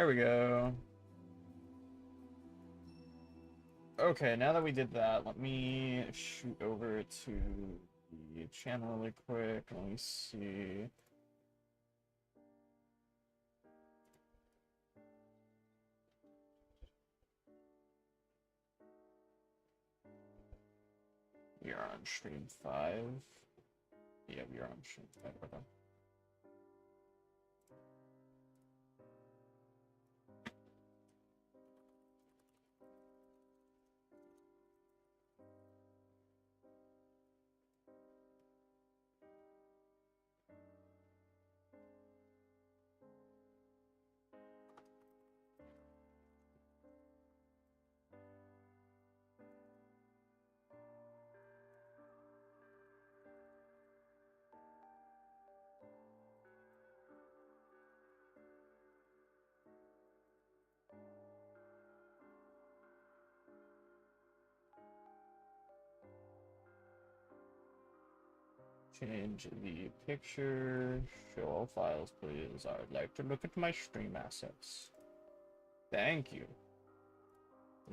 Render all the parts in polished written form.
There we go. Okay, now that we did that, let me shoot over to the channel really quick. Let me see. We are on stream 5. Yeah, we are on stream 5. Okay. Change the picture. Show all files, please. I would like to look at my stream assets. Thank you.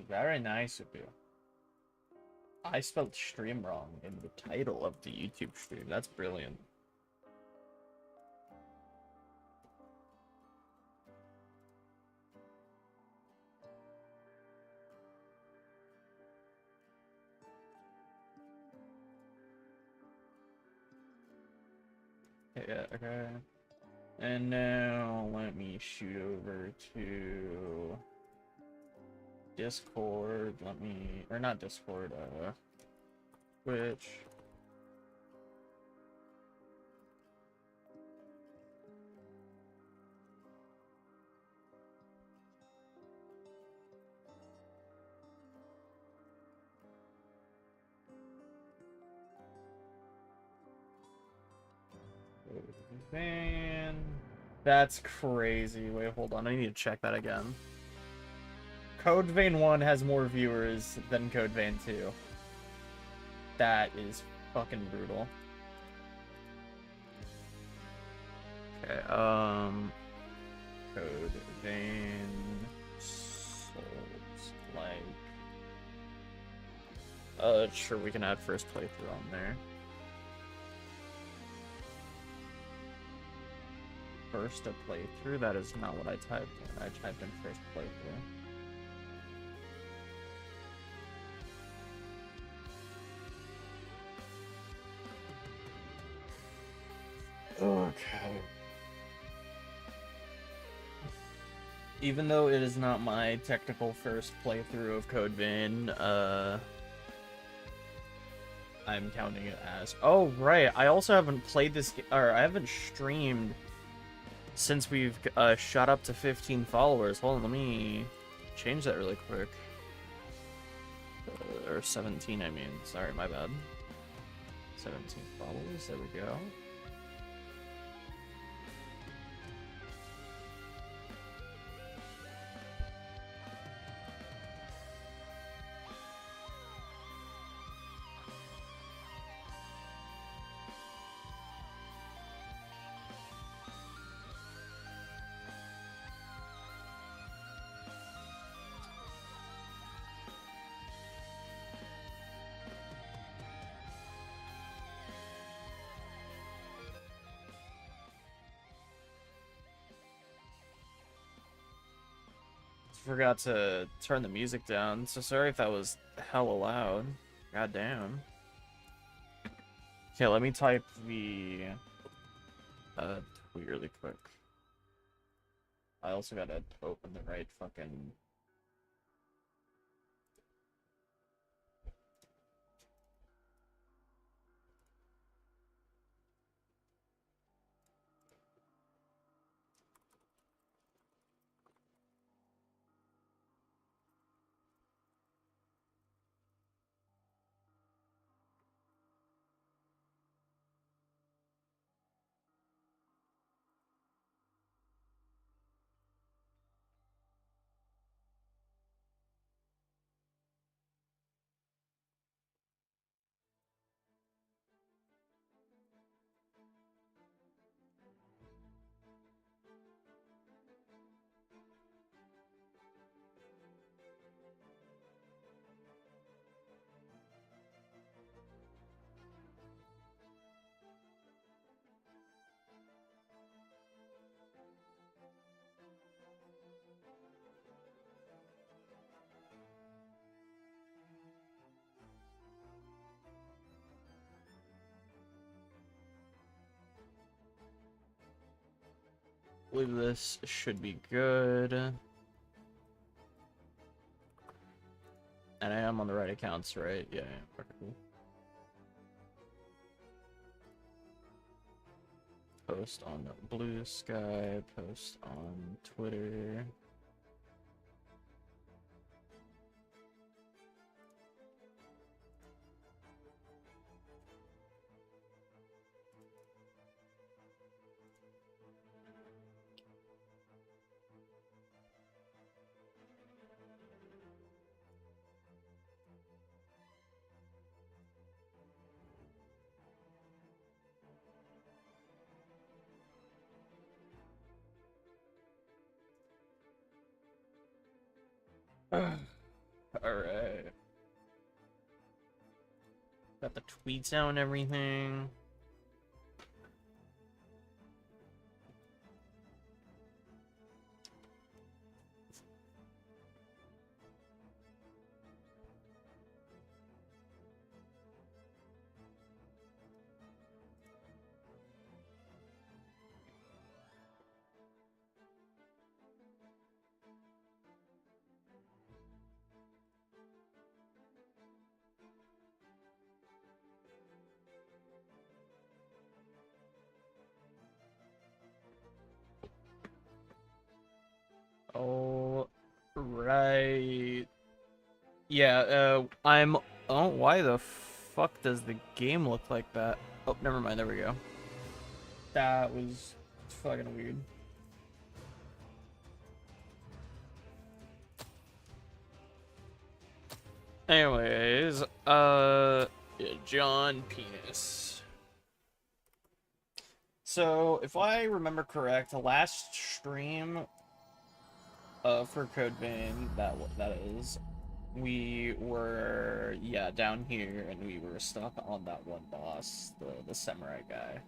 Very nice of you. I spelled stream wrong in the title of the YouTube stream. That's brilliant. Yeah, okay. And now let me shoot over to Discord. Let me, or not Discord, Twitch. Man, that's crazy. Wait, hold on. I need to check that again. Code Vein 1 has more viewers than Code Vein 2. That is fucking brutal. Okay, Code Vein Souls, like... sure, we can add first playthrough on there. First a playthrough? That is not what I typed in. I typed in first playthrough. Okay. Even though it is not my technical first playthrough of Code Vein, I'm counting it as... Oh, right. I also haven't played this... Or, I haven't streamed since we've shot up to 15 followers. Hold on, let me change that really quick. Or 17, I mean. Sorry, my bad. 17 followers. There we go. Forgot to turn the music down, so sorry if that was hella loud. God damn. Okay, let me type the tweet really quick. I also gotta open the right fucking... believe this should be good. And I am on the right accounts, right? Yeah, yeah. Okay, cool. Post on Blue Sky, post on Twitter. Alright. Got the tweets out and everything. Oh, right. Yeah, I'm... Oh, why the fuck does the game look like that? Oh, never mind, there we go. That was fucking weird. Anyways, yeah, John Penis. So, if I remember correct, the last stream for Code Vein, that is, we were, yeah, down here, and we were stuck on that one boss, the samurai guy.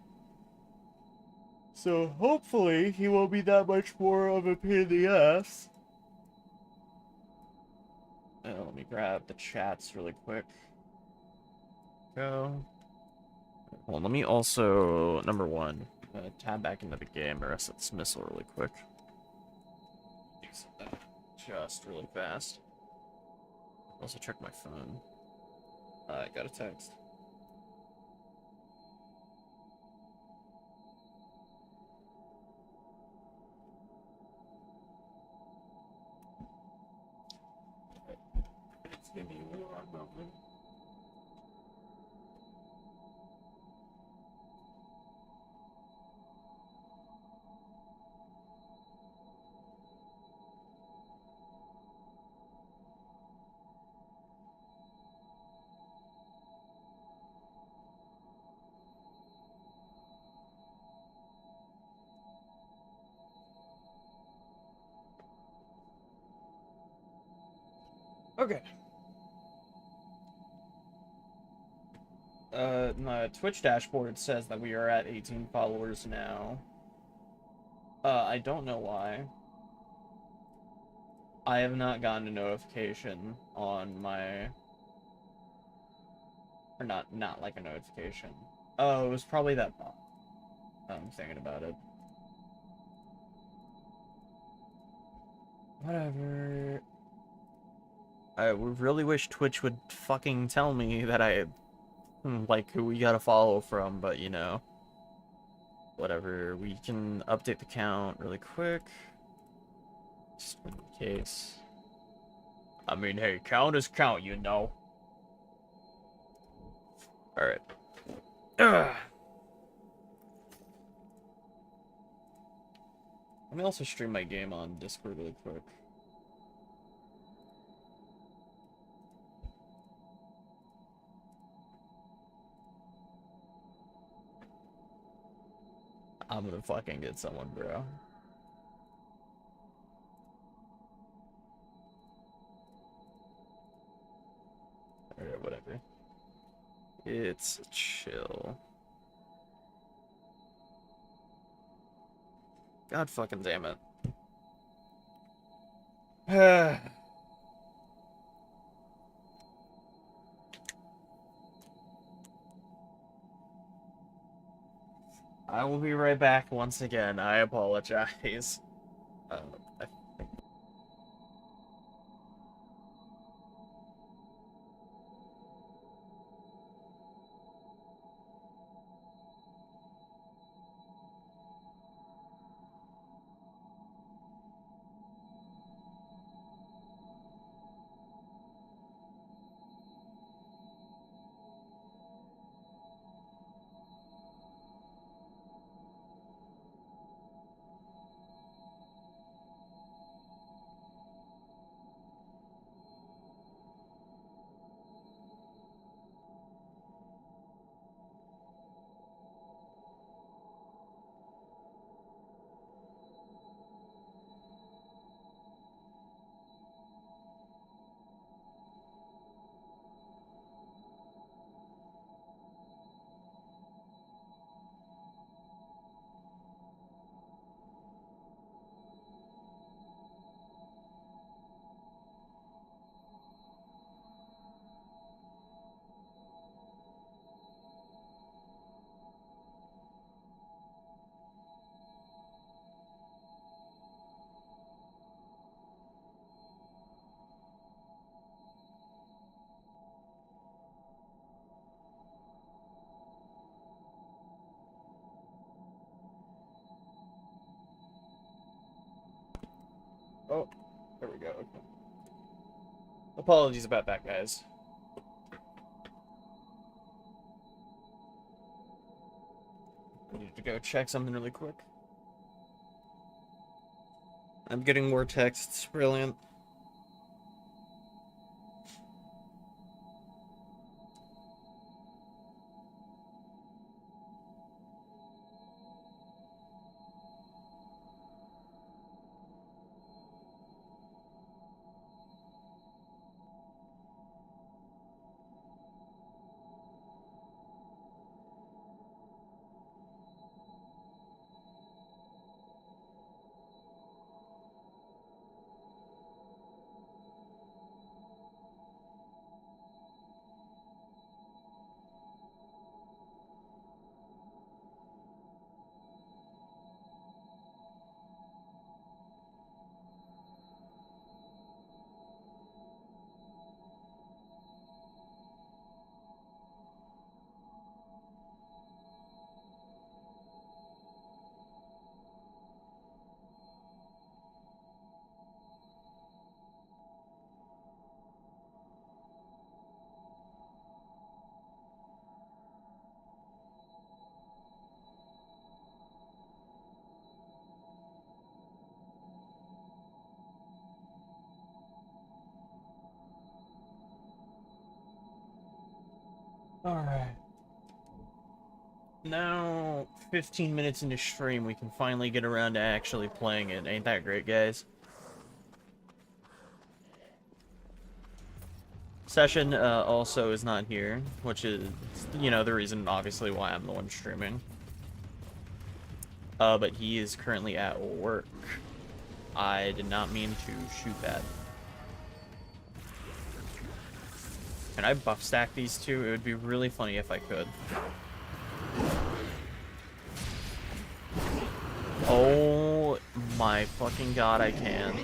So, hopefully, he won't be that much more of a pain in the ass. Let me grab the chats really quick. Go. Well, let me also, number one, tab back into the game or reset this missile really quick. Just really fast. Also check my phone. I got a text. Just give me one moment. Okay. My Twitch dashboard says that we are at 18 followers now. I don't know why. I have not gotten a notification on my... Or not like a notification. Oh, it was probably that bot. I'm thinking about it. Whatever. I really wish Twitch would fucking tell me that like, who we gotta follow from, but, you know. Whatever. We can update the count really quick. Just in case. I mean, hey, count is count, you know. Alright. Let me also stream my game on Discord really quick. I'm gonna fucking get someone, bro. Alright, whatever. It's chill. God fucking damn it. I will be right back once again. I apologize. Uh, I Oh, there we go. Okay. Apologies about that, guys. I need to go check something really quick. I'm getting more texts. Brilliant. Alright. Now, 15 minutes into stream, we can finally get around to actually playing it. Ain't that great, guys? Session also is not here, which is, you know, the reason, obviously, why I'm the one streaming. But he is currently at work. I did not mean to shoot that. Can I buff stack these two? It would be really funny if I could. Oh my fucking god, I can.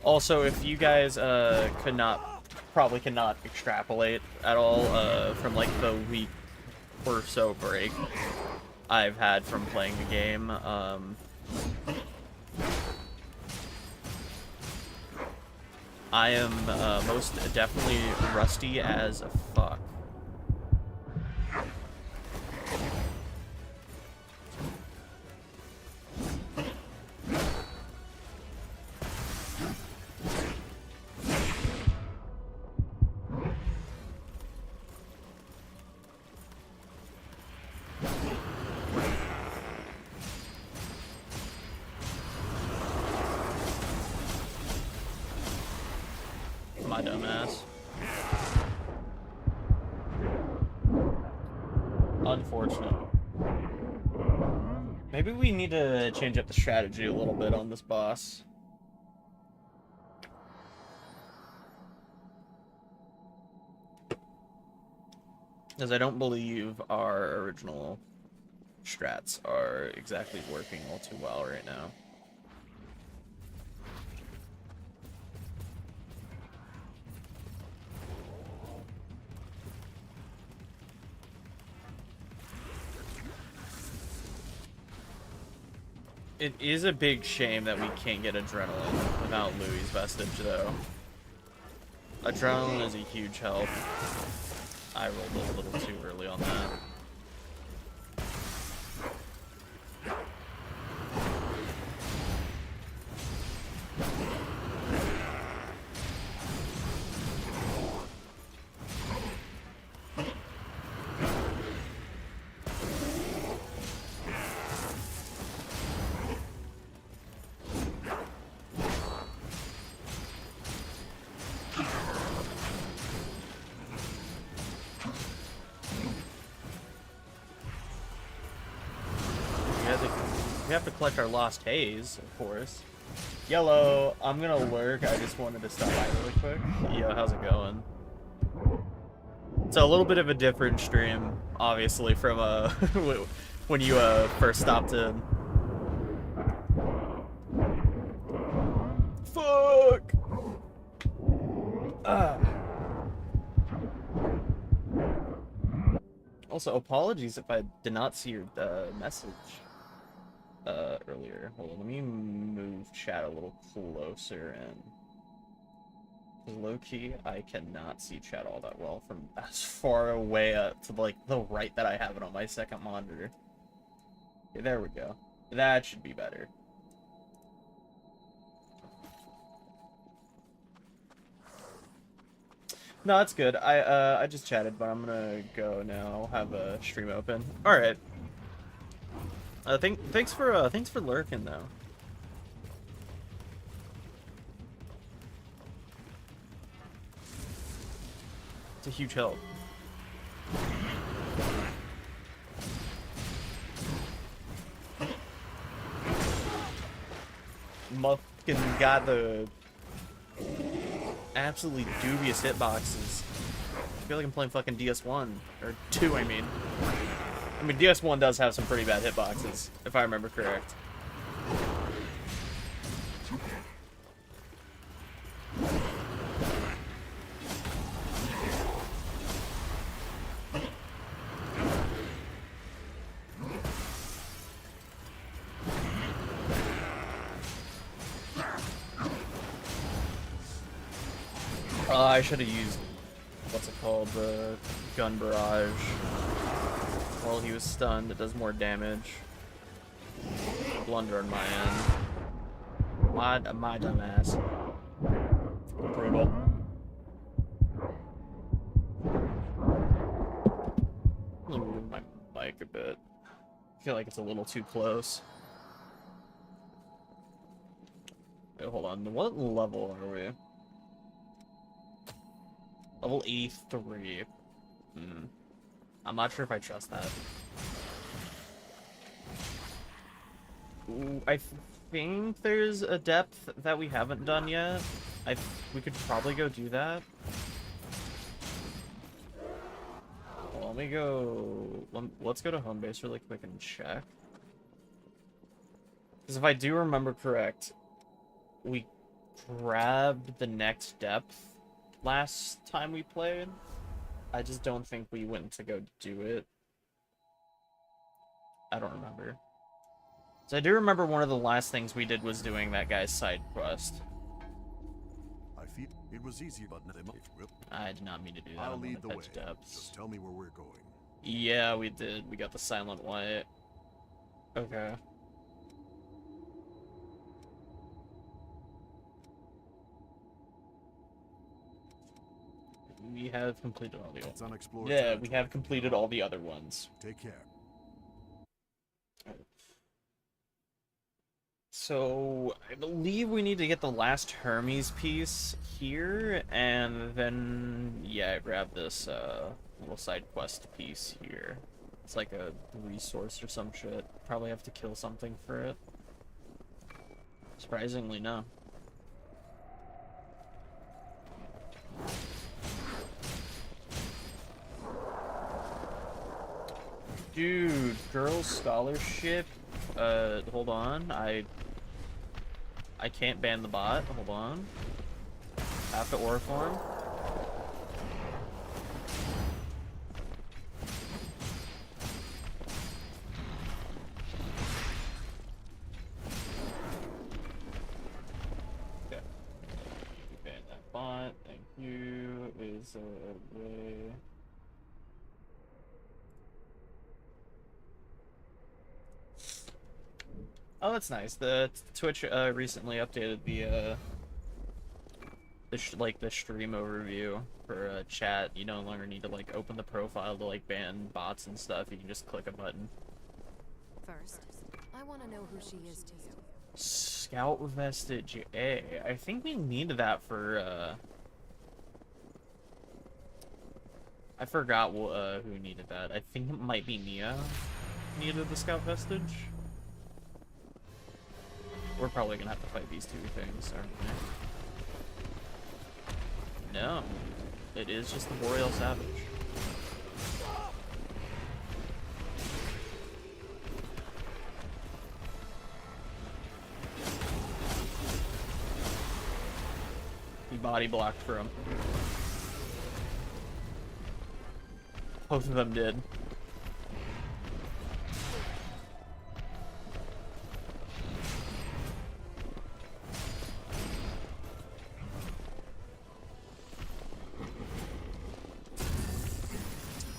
Also, if you guys probably cannot extrapolate at all from like the week or so break I've had from playing the game, I am most definitely rusty as fuck. My dumbass. Unfortunate. Maybe we need to change up the strategy a little bit on this boss. Because I don't believe our original strats are exactly working all too well right now. It is a big shame that we can't get Adrenaline without Louis' Vestige, though. Adrenaline is a huge help. I rolled a little too early on that. We have to collect our lost haze, of course. Yellow, I'm gonna lurk. I just wanted to stop by really quick. Yo, how's it going? It's a little bit of a different stream, obviously, from when you first stopped in. Fuck! Also, apologies if I did not see your message earlier. Hold on, let me move chat a little closer and low-key, I cannot see chat all that well from as far away to like the right that I have it on my second monitor. Okay, there we go. That should be better. No, that's good. I just chatted, but I'm gonna go now. Have a stream open. All right. Thanks for lurking though. It's a huge help. Muffkin got the absolutely dubious hitboxes. I feel like I'm playing fucking DS1 or 2. I mean, DS1 does have some pretty bad hitboxes, if I remember correct. I should have used, what's it called, the gun barrage. While he was stunned, it does more damage. Blunder on my end. My dumb ass. Brutal. Let me move my mic a bit. I feel like it's a little too close. Wait, hold on. What level are we? Level 83. I'm not sure if I trust that. Ooh, I think there's a depth that we haven't done yet. We could probably go do that. Well, let me go... Let's go to home base really quick and check. Because if I do remember correct, we grabbed the next depth last time we played. I just don't think we went to go do it. I don't remember. So I do remember one of the last things we did was doing that guy's side quest. I feel it was easy, but I did not mean to do that. I'll lead the way. Depths. Just tell me where we're going. Yeah, we did. We got the silent white. Okay. We have completed all the unexplored. Yeah, we have completed all the other ones. Take care. So, I believe we need to get the last Hermes piece here, and then, yeah, grab this little side quest piece here. It's like a resource or some shit. Probably have to kill something for it. Surprisingly, no. Dude, girls scholarship. Hold on. I can't ban the bot. Hold on. Have to aura form. Okay. Ban that bot. Thank you. Is a way. Oh, that's nice. The Twitch recently updated the the stream overview for chat. You no longer need to like open the profile to like ban bots and stuff. You can just click a button. First, I want to know who she is to you. Scout vestige A. I think we needed that for I forgot who needed that. I think it might be Nia needed the scout vestige. We're probably gonna have to fight these two things, aren't we? No. It is just the Boreal Savage. He body blocked for him. Both of them did.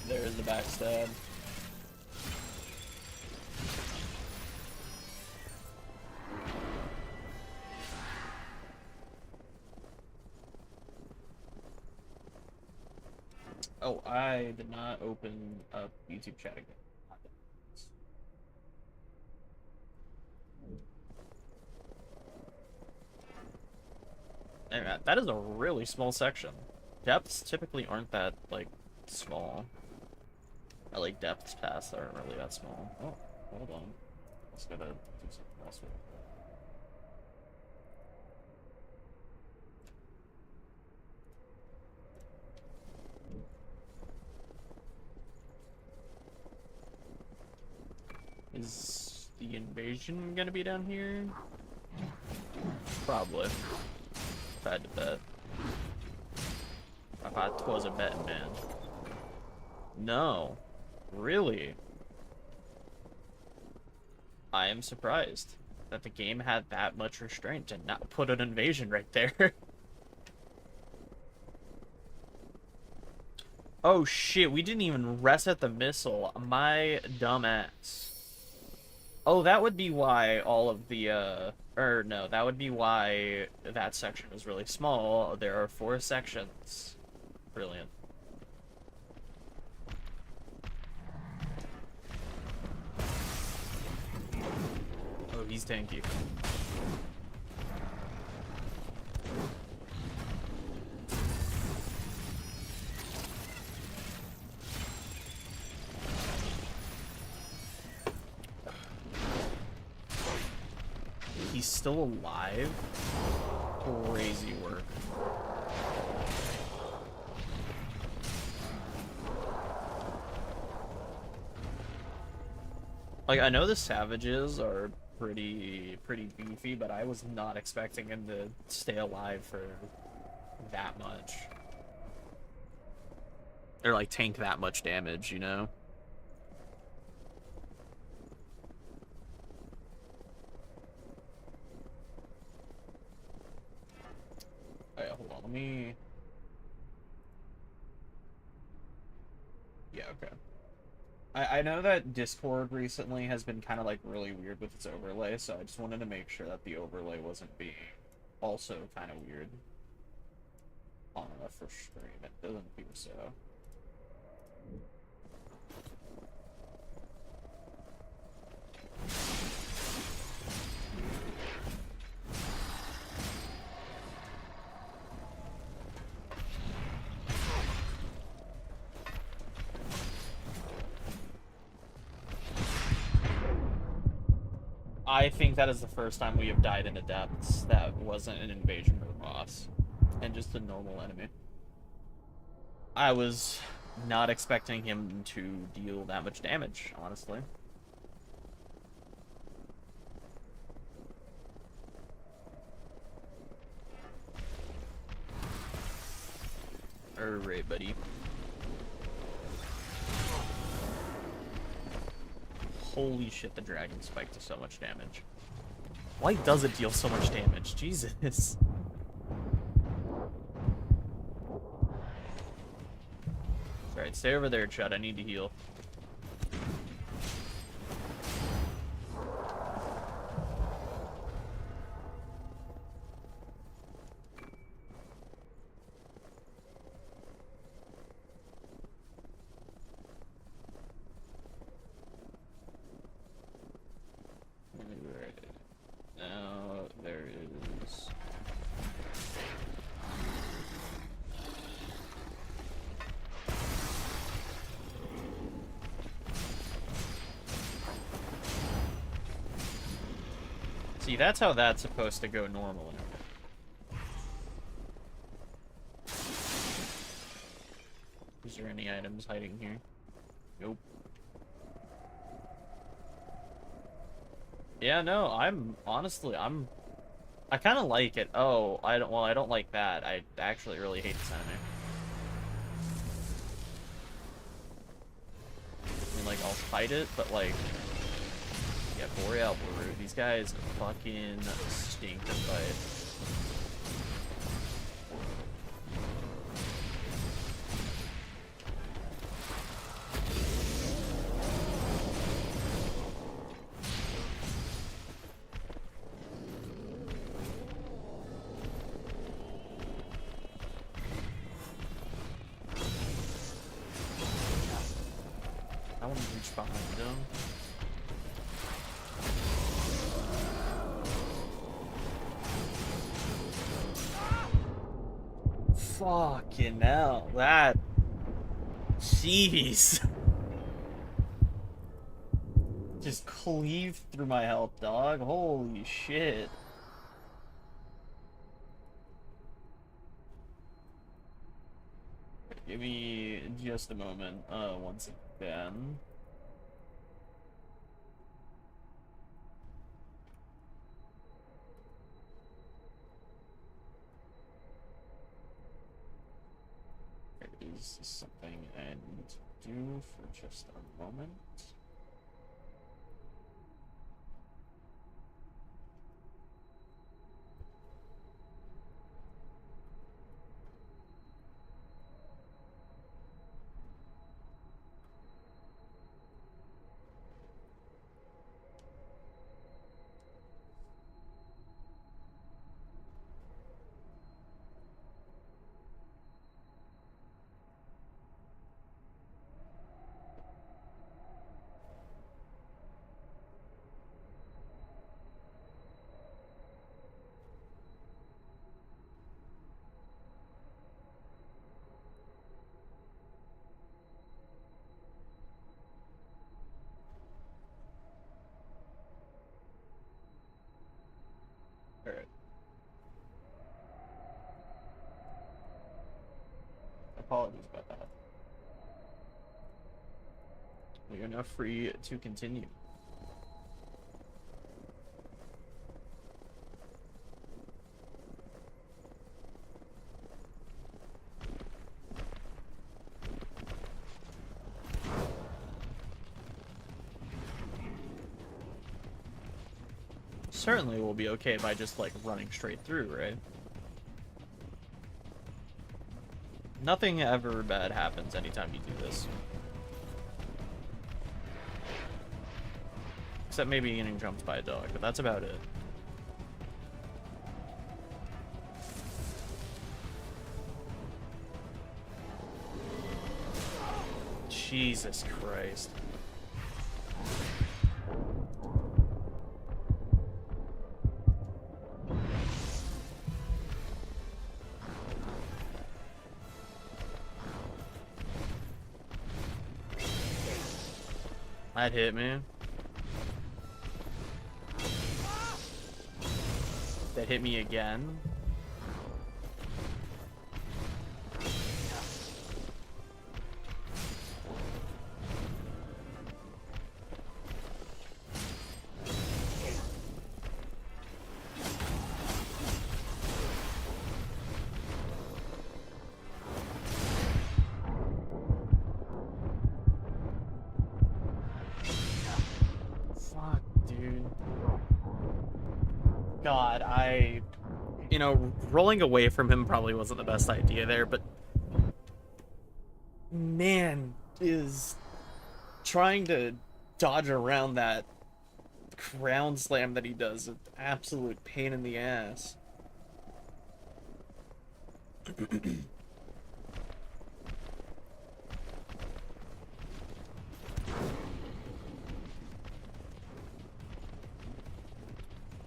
There's the backstab. Oh, I did not open up YouTube chat again. Anyway, that is a really small section. Depths typically aren't that, like, small. Or, like, depths past aren't really that small. Oh, hold on. Let's gotta do something else with it. Is the invasion gonna be down here? Probably. If I had to bet. If I was a betting man. No. Really? I am surprised that the game had that much restraint to not put an invasion right there. Oh shit, we didn't even reset the missile. My dumb ass. Oh, that would be why all of the, or no, that would be why that section is really small. There are 4 sections. Brilliant. Oh, he's tanky. He's still alive? Crazy work. Like, I know the savages are pretty beefy, but I was not expecting him to stay alive for that much. Or, like, tank that much damage, you know? Alright, hold on, let me... Yeah, okay. I know that Discord recently has been kind of, like, really weird with its overlay, so I just wanted to make sure that the overlay wasn't being also kind of weird on a first stream. It doesn't appear so. I think that is the first time we have died in the depths that wasn't an invasion or a boss, and just a normal enemy. I was not expecting him to deal that much damage, honestly. Alright, buddy. Holy shit, the dragon spike does so much damage. Why does it deal so much damage? Jesus. Alright, stay over there, Chud. I need to heal. Now there is... See, that's how that's supposed to go normally. Is there any items hiding here? Nope. Yeah, no, I kind of like it. Oh, I don't like that. I actually really hate this enemy. I mean, like, I'll fight it, but, like, yeah, Boreal Brute. These guys fucking stink to fight. I want to reach behind him. Fucking hell, that... Jeez. Just cleaved through my health, dog. Holy shit. Give me just a moment, once again. There is something I need to do for just a moment. Alright. Apologies about that. We are now free to continue. Certainly we'll be okay by just, like, running straight through, right? Nothing ever bad happens anytime you do this. Except maybe getting jumped by a dog, but that's about it. Jesus Christ. That hit me. that hit me again. Fuck, dude. God, you know, rolling away from him probably wasn't the best idea there, but man, is trying to dodge around that ground slam that he does an absolute pain in the ass.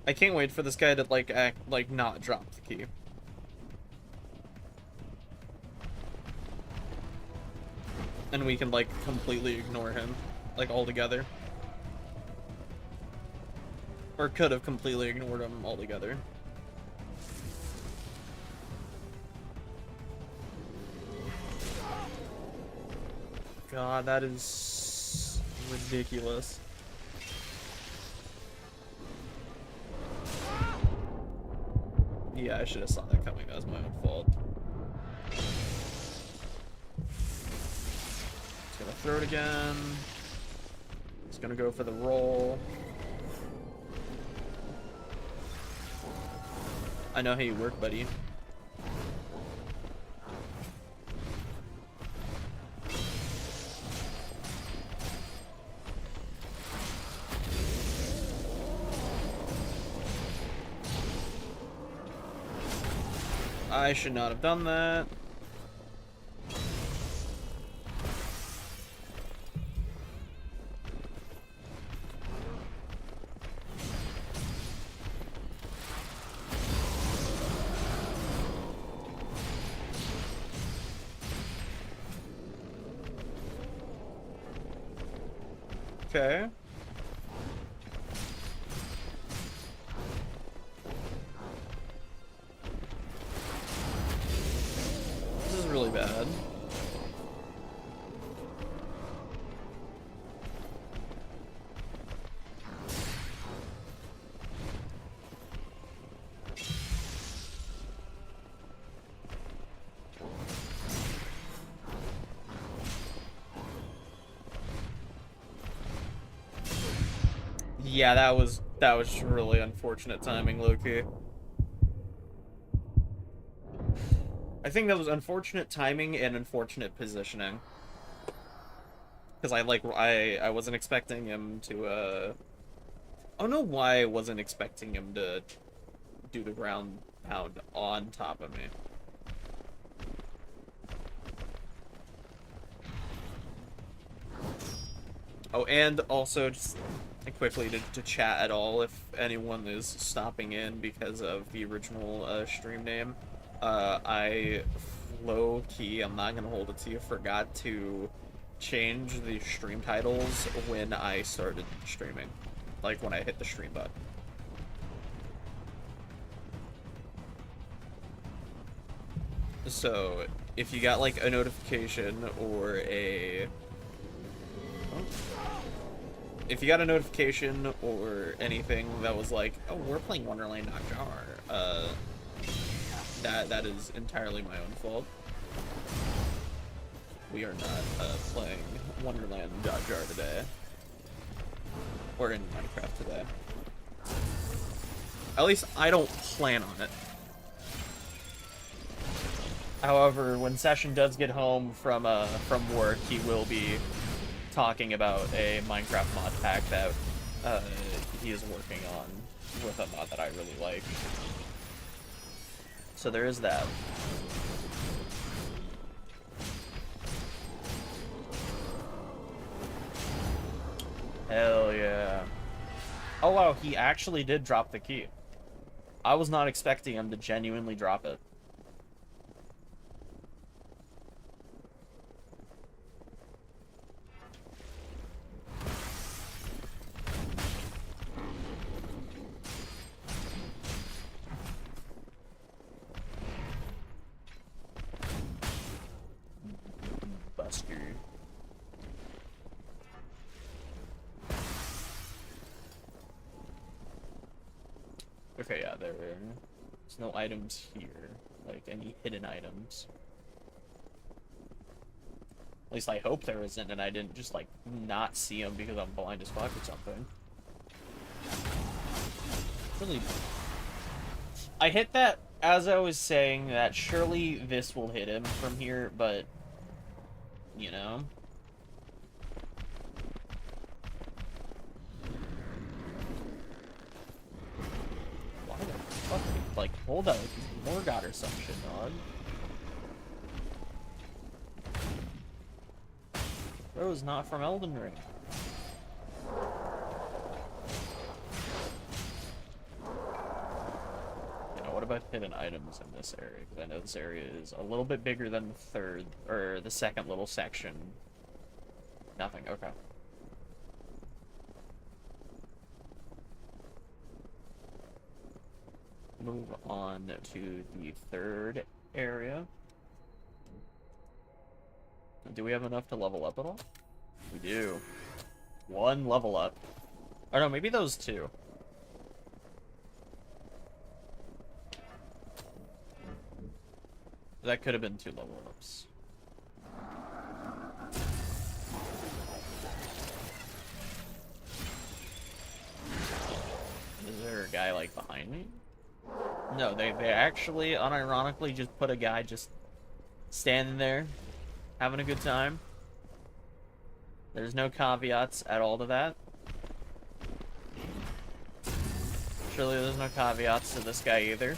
I can't wait for this guy to not drop the key. And we can like completely ignore him, like altogether. Or could have completely ignored him altogether. God, that is ridiculous. Yeah, I should have saw that coming. That was my own fault. He's gonna throw it again. He's gonna go for the roll. I know how you work, buddy. I should not have done that. Okay. This is really bad. Yeah, that was really unfortunate timing, low-key. I think that was unfortunate timing and unfortunate positioning. Because I wasn't expecting him to I don't know why I wasn't expecting him to do the ground pound on top of me. Oh, and also just quickly to chat at all if anyone is stopping in because of the original stream name. I low-key, I'm not gonna hold it to you, forgot to change the stream titles when I started streaming. Like when I hit the stream button. So if you got like a notification or a... If you got a notification or anything that was like, oh, we're playing Wonderland Jar, that is entirely my own fault. We are not playing Wonderland Jar today. Or in Minecraft today. At least I don't plan on it. However, when Session does get home from work, he will be talking about a Minecraft mod pack that he is working on with a mod that I really like. So there is that. Hell yeah. Oh wow, he actually did drop the key. I was not expecting him to genuinely drop it. Okay, yeah, there's no items here. Like, any hidden items. At least I hope there isn't, and I didn't just, like, not see them because I'm blind as fuck or something. Really... I hit that as I was saying that surely this will hit him from here, but... You know? Why the fuck? Like, hold up. Morgoth or some shit, dog. Bro is not from Elden Ring. You know, what about hidden items in this area? Because I know this area is a little bit bigger than the third, or the second little section. Nothing, okay. Move on to the third area. Do we have enough to level up at all? We do. One level up. Oh no, maybe those two. That could have been 2 level ups. Is there a guy like behind me? No, they actually unironically just put a guy just standing there having a good time. There's no caveats at all to that. Surely there's no caveats to this guy either.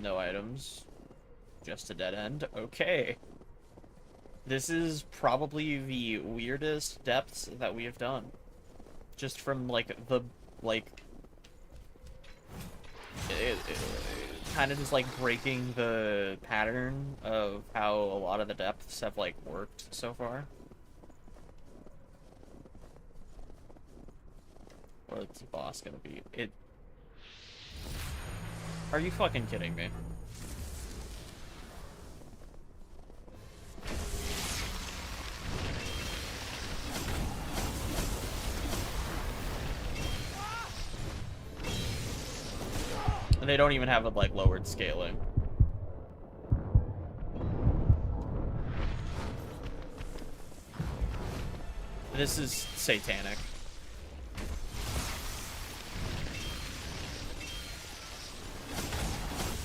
No items. Just a dead end. Okay. This is probably the weirdest depths that we have done. Just from, like, the, like... It kind of just, like, breaking the pattern of how a lot of the depths have, like, worked so far. What's the boss gonna be? Are you fucking kidding me? And they don't even have it, like, lowered scaling. This is satanic.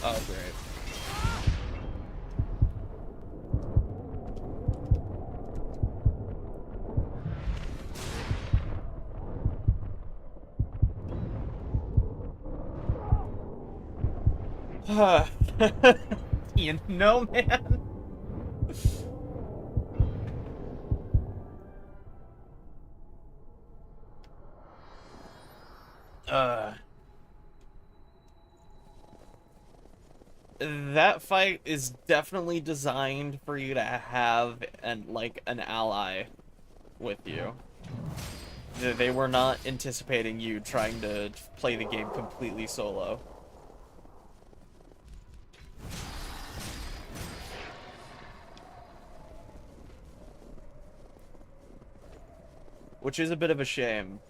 Oh, great. You know, man. That fight is definitely designed for you to have an ally with you. They were not anticipating you trying to play the game completely solo. Which is a bit of a shame.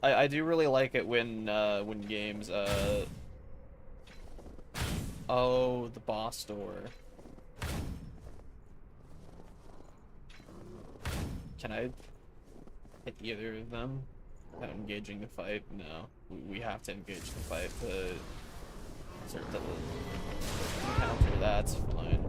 I do really like it when games, Oh, the boss door. Can I hit either of them without engaging the fight? No. We have to engage the fight to sort of counter that's fine.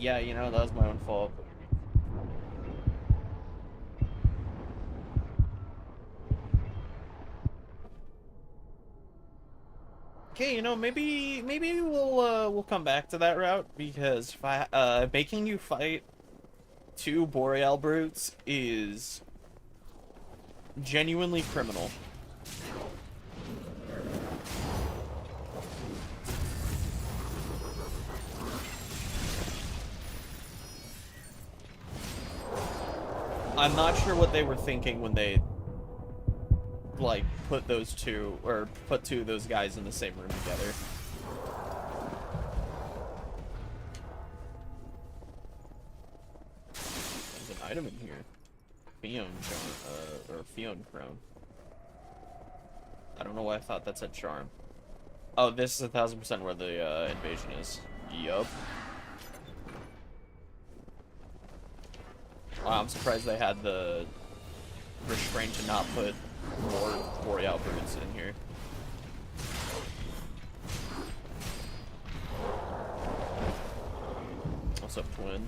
Yeah, you know, that was my own fault. Okay, you know, maybe we'll come back to that route, because making you fight 2 Boreal brutes is genuinely criminal. I'm not sure what they were thinking when they, like, put those two, or put two of those guys in the same room together. There's an item in here. Fion or Fion Crown. I don't know why I thought that said charm. Oh, this is 1000% where the invasion is. Yup. Wow, I'm surprised they had the restraint to not put more Boreal brutes in here. What's up, twin?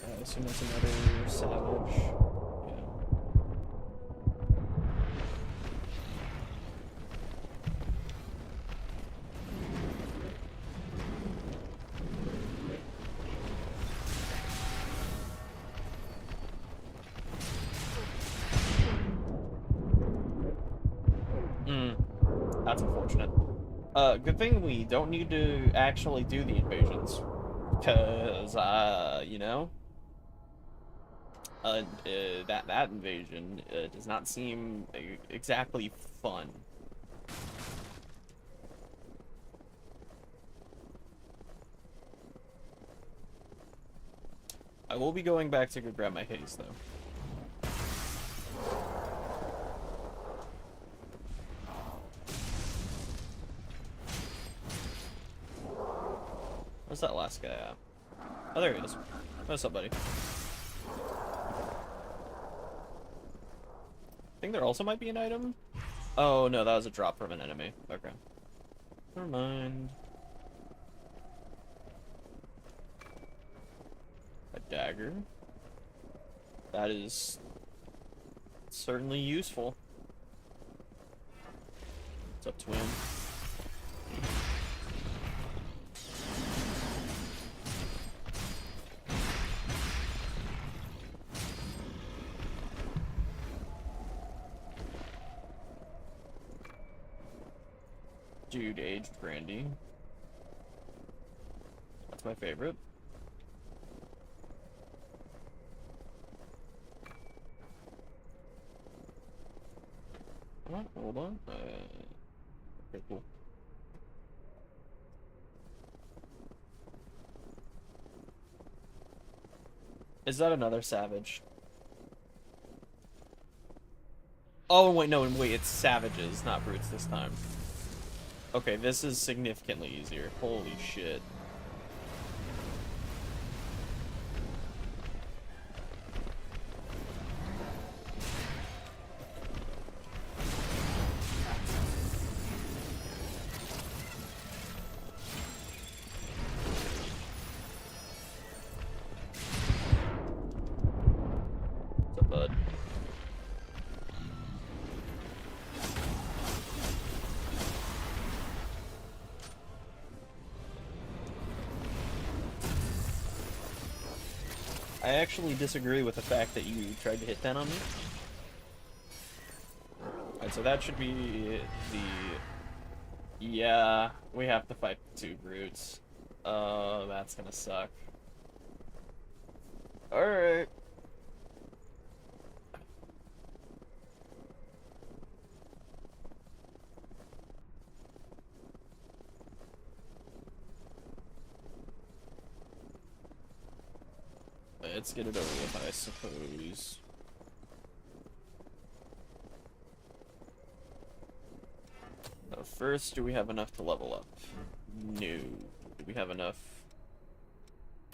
I assume that's another savage. Yeah. That's unfortunate. Good thing we don't need to actually do the invasions. Because, you know, that invasion does not seem exactly fun. I will be going back to go grab my haze, though. Where's that last guy at? Oh, there he is. What's up, buddy? I think there also might be an item. Oh, no, that was a drop from an enemy. Okay. Never mind. A dagger. That is certainly useful. What's up, twin? Dude, aged brandy. That's my favorite. Hold on. Okay, cool. Is that another savage? Oh, wait, no, wait, it's savages, not brutes this time. Okay, this is significantly easier. Holy shit. What's up, bud? I actually disagree with the fact that you tried to hit 10 on me. Alright, so that should be the... Yeah, we have to fight the two brutes. That's gonna suck. Alright. Let's get it over with, I suppose. First, do we have enough to level up? No. Do we have enough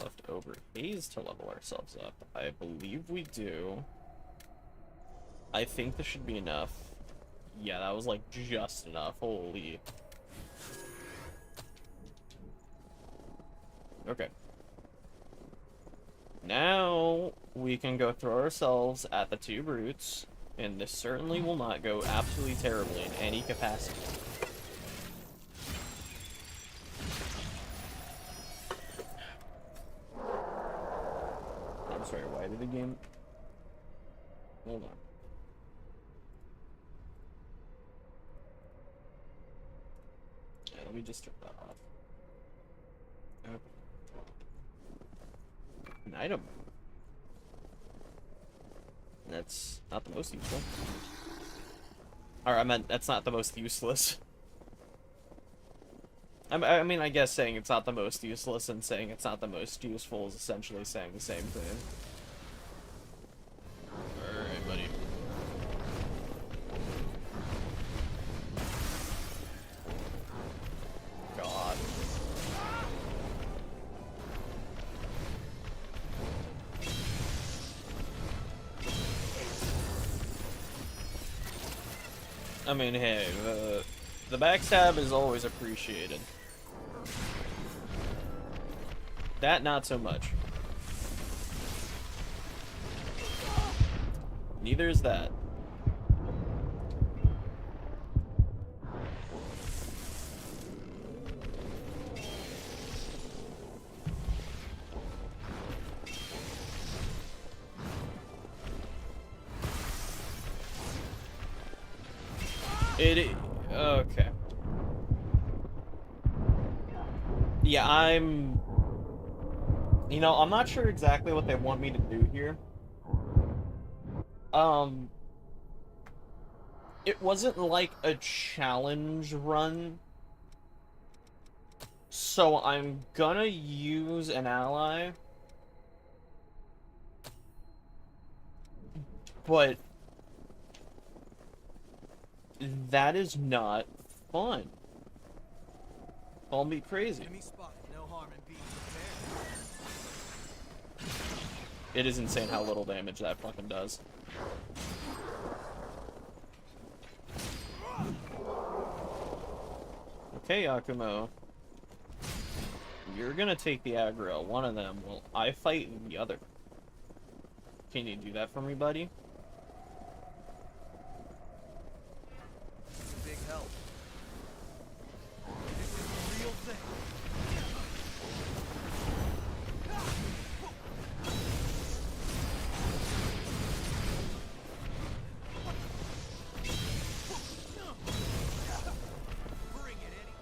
left over haze to level ourselves up? I believe we do. I think this should be enough. Yeah, that was like just enough. Holy. Okay. Now we can go throw ourselves at the two brutes, and this certainly will not go absolutely terribly in any capacity. Maybe the game... Hold on. Yeah, let me just turn that off. Okay. An item. That's not the most useful. Or I meant that's not the most useless. I mean, I guess saying it's not the most useless and saying it's not the most useful is essentially saying the same thing. Alright, buddy. God. I mean, hey, the backstab is always appreciated. That, not so much. Neither is that. Okay. Yeah, I'm not sure exactly what they want me to do here. It wasn't like a challenge run. So I'm gonna use an ally. But that is not fun. Call me crazy. It is insane how little damage that fucking does. Okay, Yakumo. You're gonna take the aggro, one of them, while I fight the other. Can you do that for me, buddy? Big help. This is the real thing. Bring it, Eddie.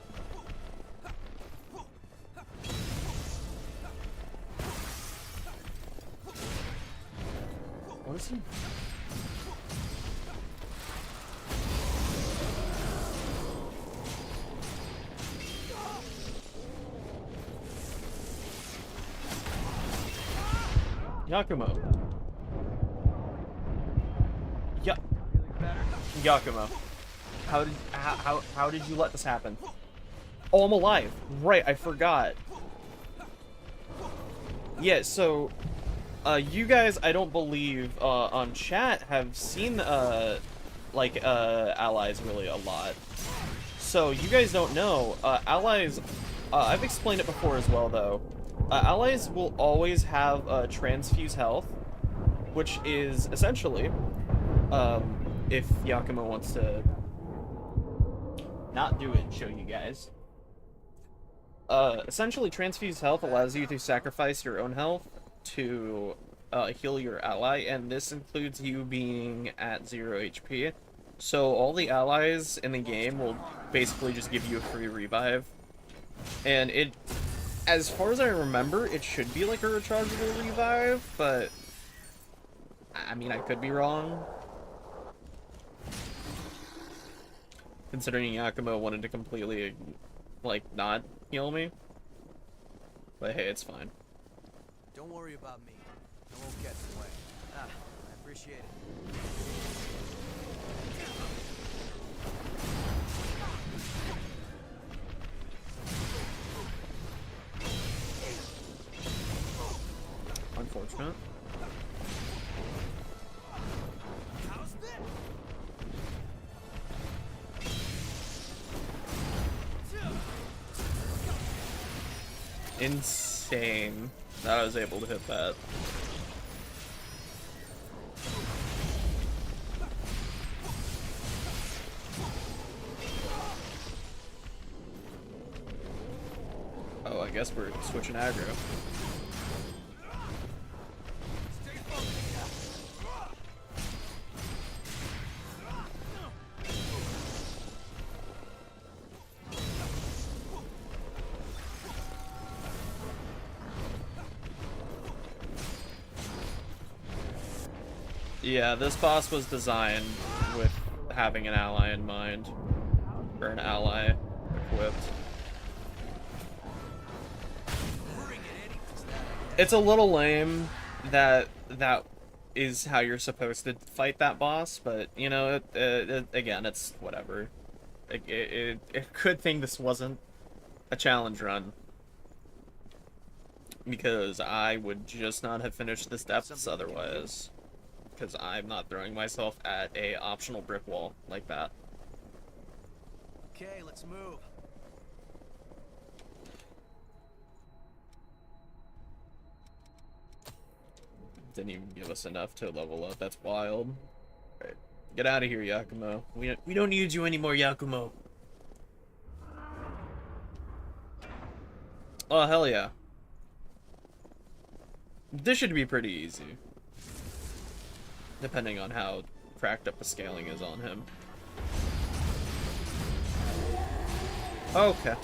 What is he? Yakumo. Yakumo. How did you let this happen? Oh, I'm alive. Right, I forgot. Yeah, so you guys, I don't believe on chat have seen allies really a lot. So you guys don't know, allies, I've explained it before as well though. Allies will always have transfuse health, which is essentially, if Yakumo wants to not do it and show you guys. Essentially, transfuse health allows you to sacrifice your own health to heal your ally, and this includes you being at 0 HP. So all the allies in the game will basically just give you a free revive. And it, as far as I remember, it should be like a rechargeable revive, but I mean, I could be wrong. Considering Yakumo wanted to completely, like, not heal me. But hey, it's fine. Don't worry about me. I won't get in the way. I appreciate it. Unfortunate. How's that? Insane that I was able to hit that. Oh, I guess we're switching aggro. Stay focused. Yeah, this boss was designed with having an ally in mind. Or an ally equipped. It's a little lame that is how you're supposed to fight that boss, but, you know, again, it's whatever. A good thing this wasn't a challenge run. Because I would just not have finished this depths otherwise. Because I'm not throwing myself at a optional brick wall like that. Okay, let's move. Didn't even give us enough to level up. That's wild. Right. Get out of here, Yakumo. We don't need you anymore, Yakumo. Oh, hell yeah. This should be pretty easy. Depending on how cracked up the scaling is on him. Okay.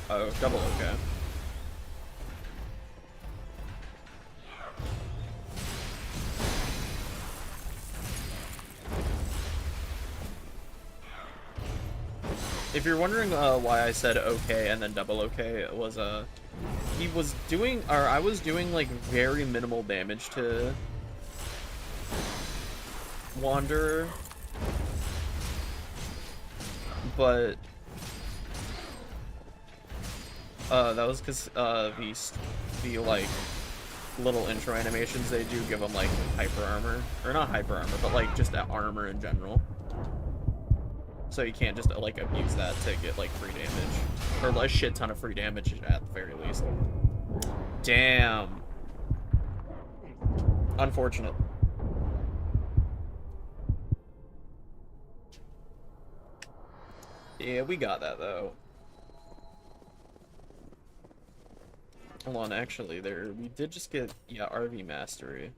Oh, double okay. If you're wondering why I said okay and then double okay, it was he was doing, or I was doing like very minimal damage to Wanderer, but that was because the like little intro animations they do give them like hyper armor, or not hyper armor, but like just that armor in general. So you can't just like abuse that to get like free damage, or a shit ton of free damage at the very least. Damn. Unfortunate. Yeah, we got that though. Hold on, actually, we did just get, yeah, RV Mastery.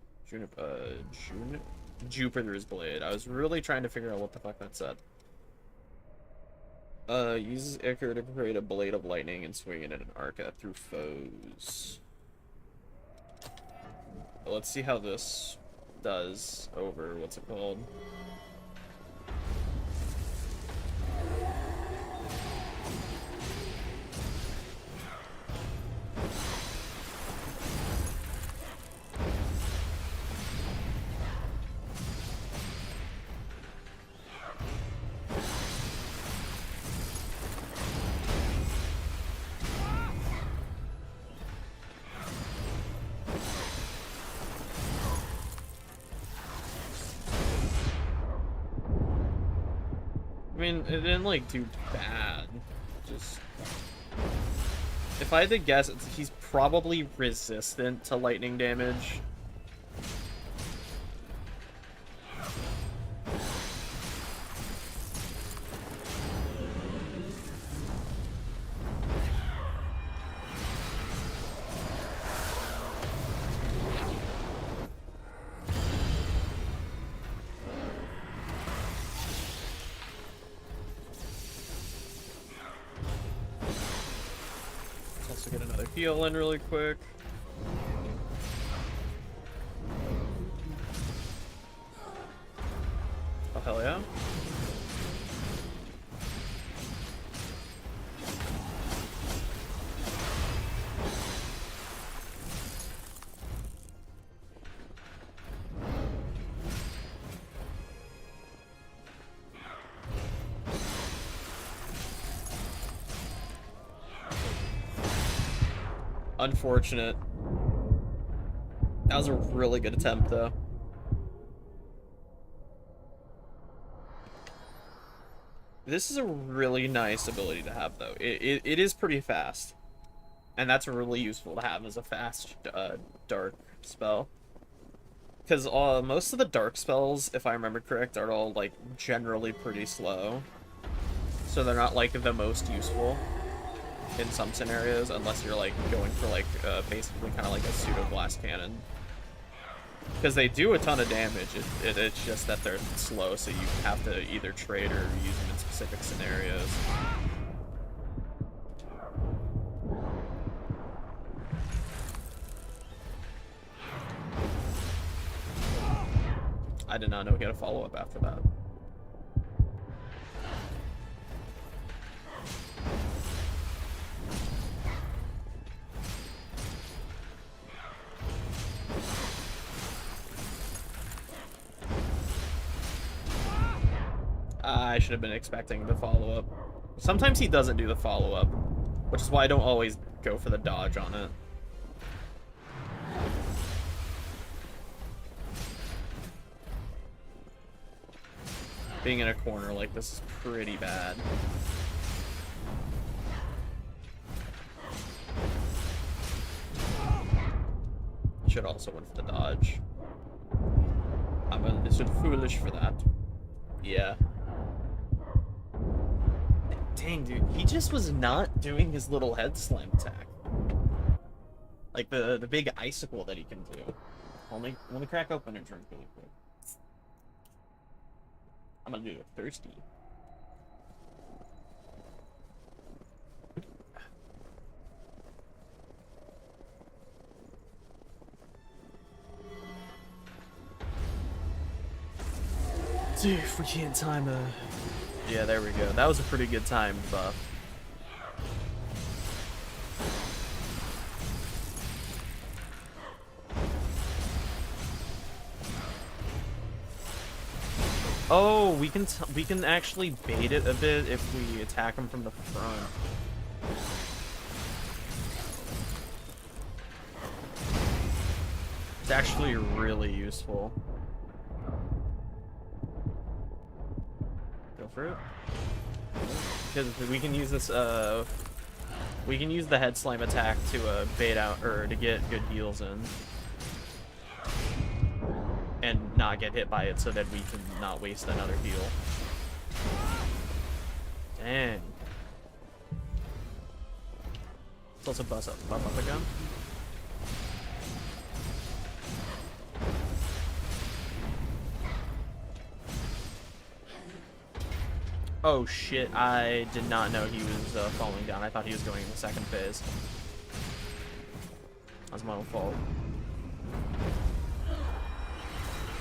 Jupiter's Blade. I was really trying to figure out what the fuck that said. Uses Ichor to create a blade of lightning and swing it in an arc through foes. Let's see how this does over, what's it called? I mean, it didn't, like, do bad. Just... If I had to guess, he's probably resistant to lightning damage. Get another heal in really quick. Oh, hell yeah. Unfortunate. That was a really good attempt, though. This is a really nice ability to have, though. It is pretty fast. And that's really useful to have as a fast dark spell. Because most of the dark spells, if I remember correct, are all, like, generally pretty slow. So they're not, like, the most useful in some scenarios, unless you're like going for like basically kind of like a pseudo blast cannon, because they do a ton of damage. It's just that they're slow, so you have to either trade or use them in specific scenarios. I did not know he had a follow-up after that. I should have been expecting the follow-up. Sometimes he doesn't do the follow-up, which is why I don't always go for the dodge on it. Being in a corner like this is pretty bad. Should also went for the dodge. I'm a little foolish for that. Yeah. Dang, dude, he just was not doing his little head slam attack. Like the big icicle that he can do. Let me crack open and drink really quick. I'm gonna do it thirsty. Dude, if we can't time a... Yeah, there we go. That was a pretty good time buff. Oh, we can actually bait it a bit if we attack him from the front. It's actually really useful. Go for it. Because we can use this, we can use the head slam attack to bait out, or to get good heals in. And not get hit by it so that we can not waste another heal. Dang. Let's also buff up again. Oh shit, I did not know he was falling down. I thought he was going in the second phase. That's my own fault.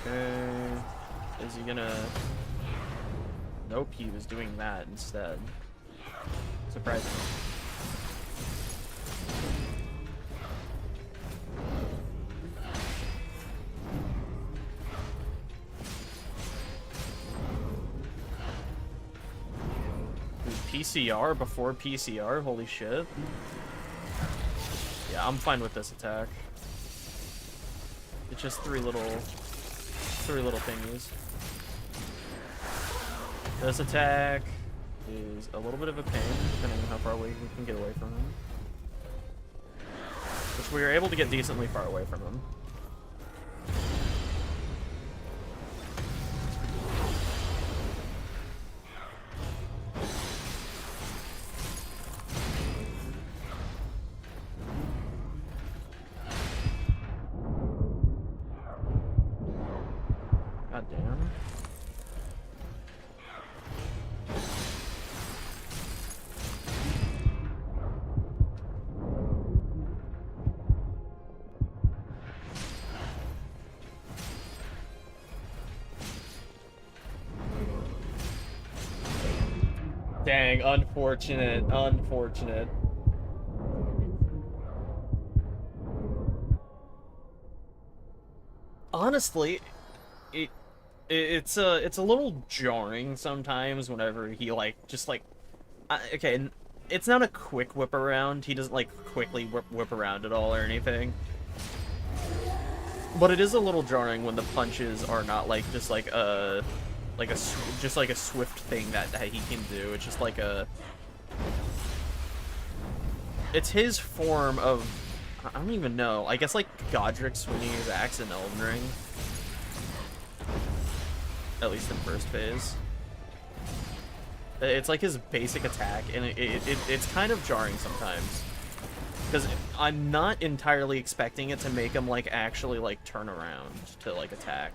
Okay. Is he gonna... Nope, he was doing that instead. Surprising. PCR before PCR? Holy shit. Yeah, I'm fine with this attack. It's just three little thingies. This attack is a little bit of a pain, depending on how far away we can get away from him. Which we were able to get decently far away from him. God damn. Dang, unfortunate, unfortunate. Honestly, it's a little jarring sometimes whenever he okay, it's not a quick whip around. He doesn't like quickly whip around at all or anything. But it is a little jarring when the punches are not like just like a swift thing that he can do. It's just like it's his form of, I don't even know. I guess like Godric swinging his axe in Elden Ring. At least in first phase. It's like his basic attack, and it's kind of jarring sometimes. Because I'm not entirely expecting it to make him like actually like turn around to like attack.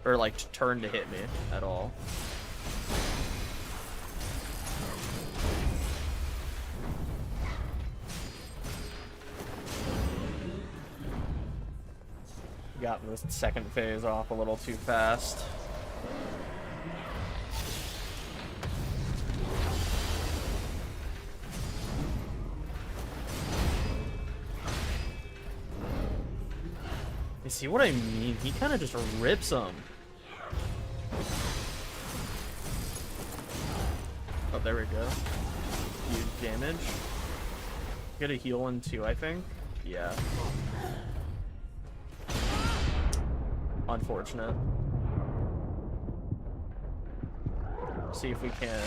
Or like turn to hit me at all. Got the second phase off a little too fast. You see what I mean? He kind of just rips them. Oh, there we go. Huge damage. Get a heal in too, I think. Yeah. Unfortunate. See if we can.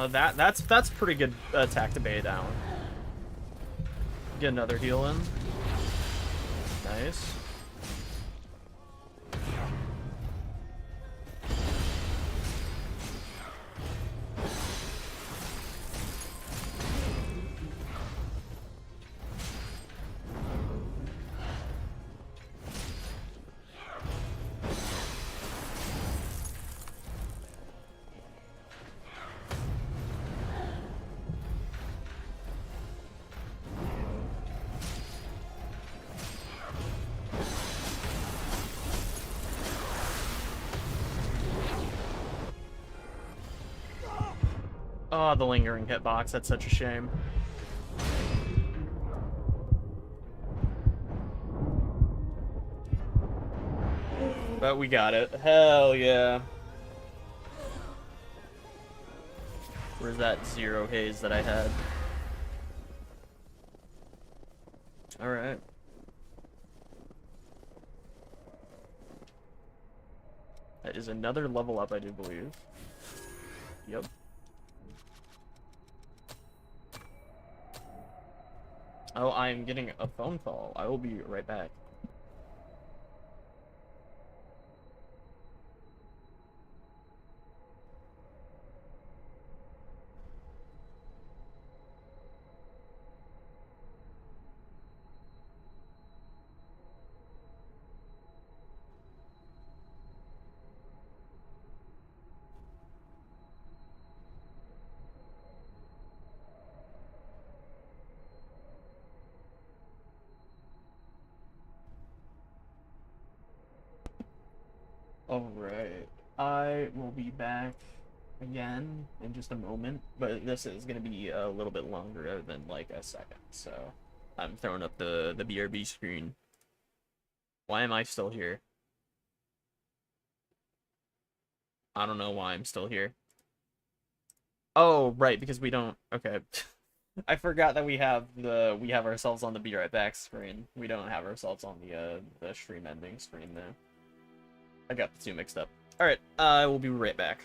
That's pretty good attack to bay down. Get another heal in. Nice. Oh, the lingering hitbox. That's such a shame. But we got it. Hell yeah. Where's that 0 haze that I had? Alright. That is another level up, I do believe. Yep. Oh, I'm getting a phone call. I will be right back. Alright. I will be back again in just a moment, but this is going to be a little bit longer than like a second, so I'm throwing up the BRB screen. Why am I still here? I don't know why I'm still here. Oh, right, because we don't... Okay. I forgot that we have ourselves on the Be Right Back screen. We don't have ourselves on the stream ending screen though. I got the two mixed up. Alright, I will be right back.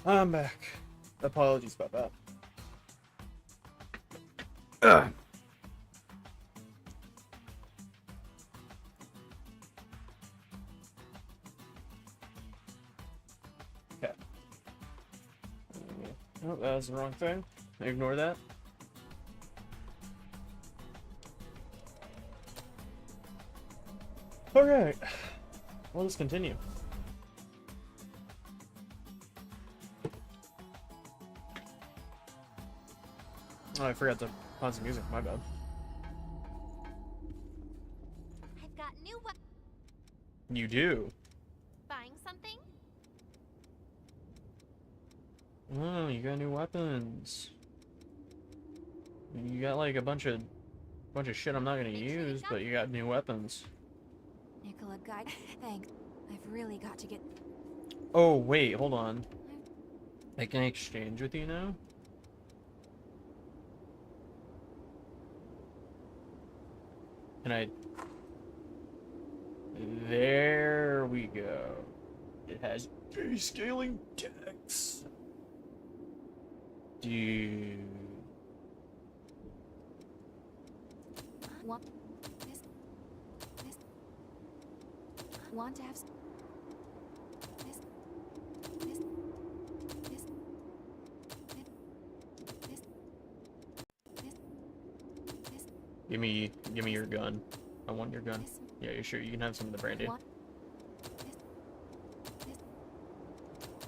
I'm back. Apologies about that. Ugh. Okay. Oh, that was the wrong thing. Ignore that. Alright. Well, let's continue. Oh, I forgot to pause the music. My bad. I've got new You do? buying something? Oh, you got new weapons. You got like a bunch of shit I'm not gonna use, but you got new weapons. Nicola, guide. Thanks. I've really got to get. Oh, wait, hold on. I can exchange with you now? Can I... There we go. It has scaling decks. Dude. Want this? Want to have this? This? This? Give me your gun. I want your gun. This? Yeah, you sure you can have some of the brandy. Want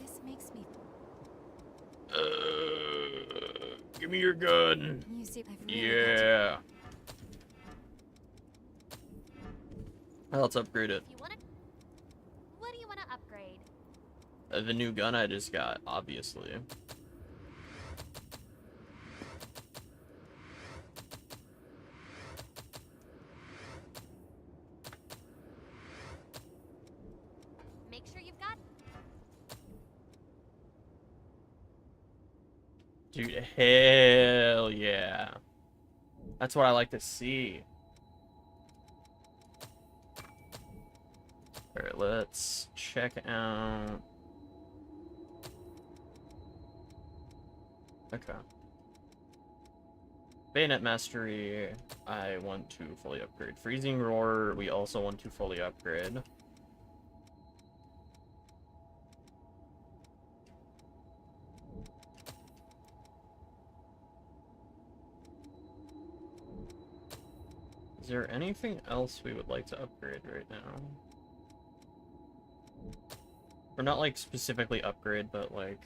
this makes me. Give me your gun. You see, I've really Yeah. Let's upgrade it. If you wanna, what do you wanna upgrade? The new gun I just got, obviously. Make sure you've got. Dude, hell yeah. That's what I like to see. Alright, let's check out... Okay. Bayonet Mastery, I want to fully upgrade. Freezing Roar, we also want to fully upgrade. Is there anything else we would like to upgrade right now? Or not like specifically upgrade, but like...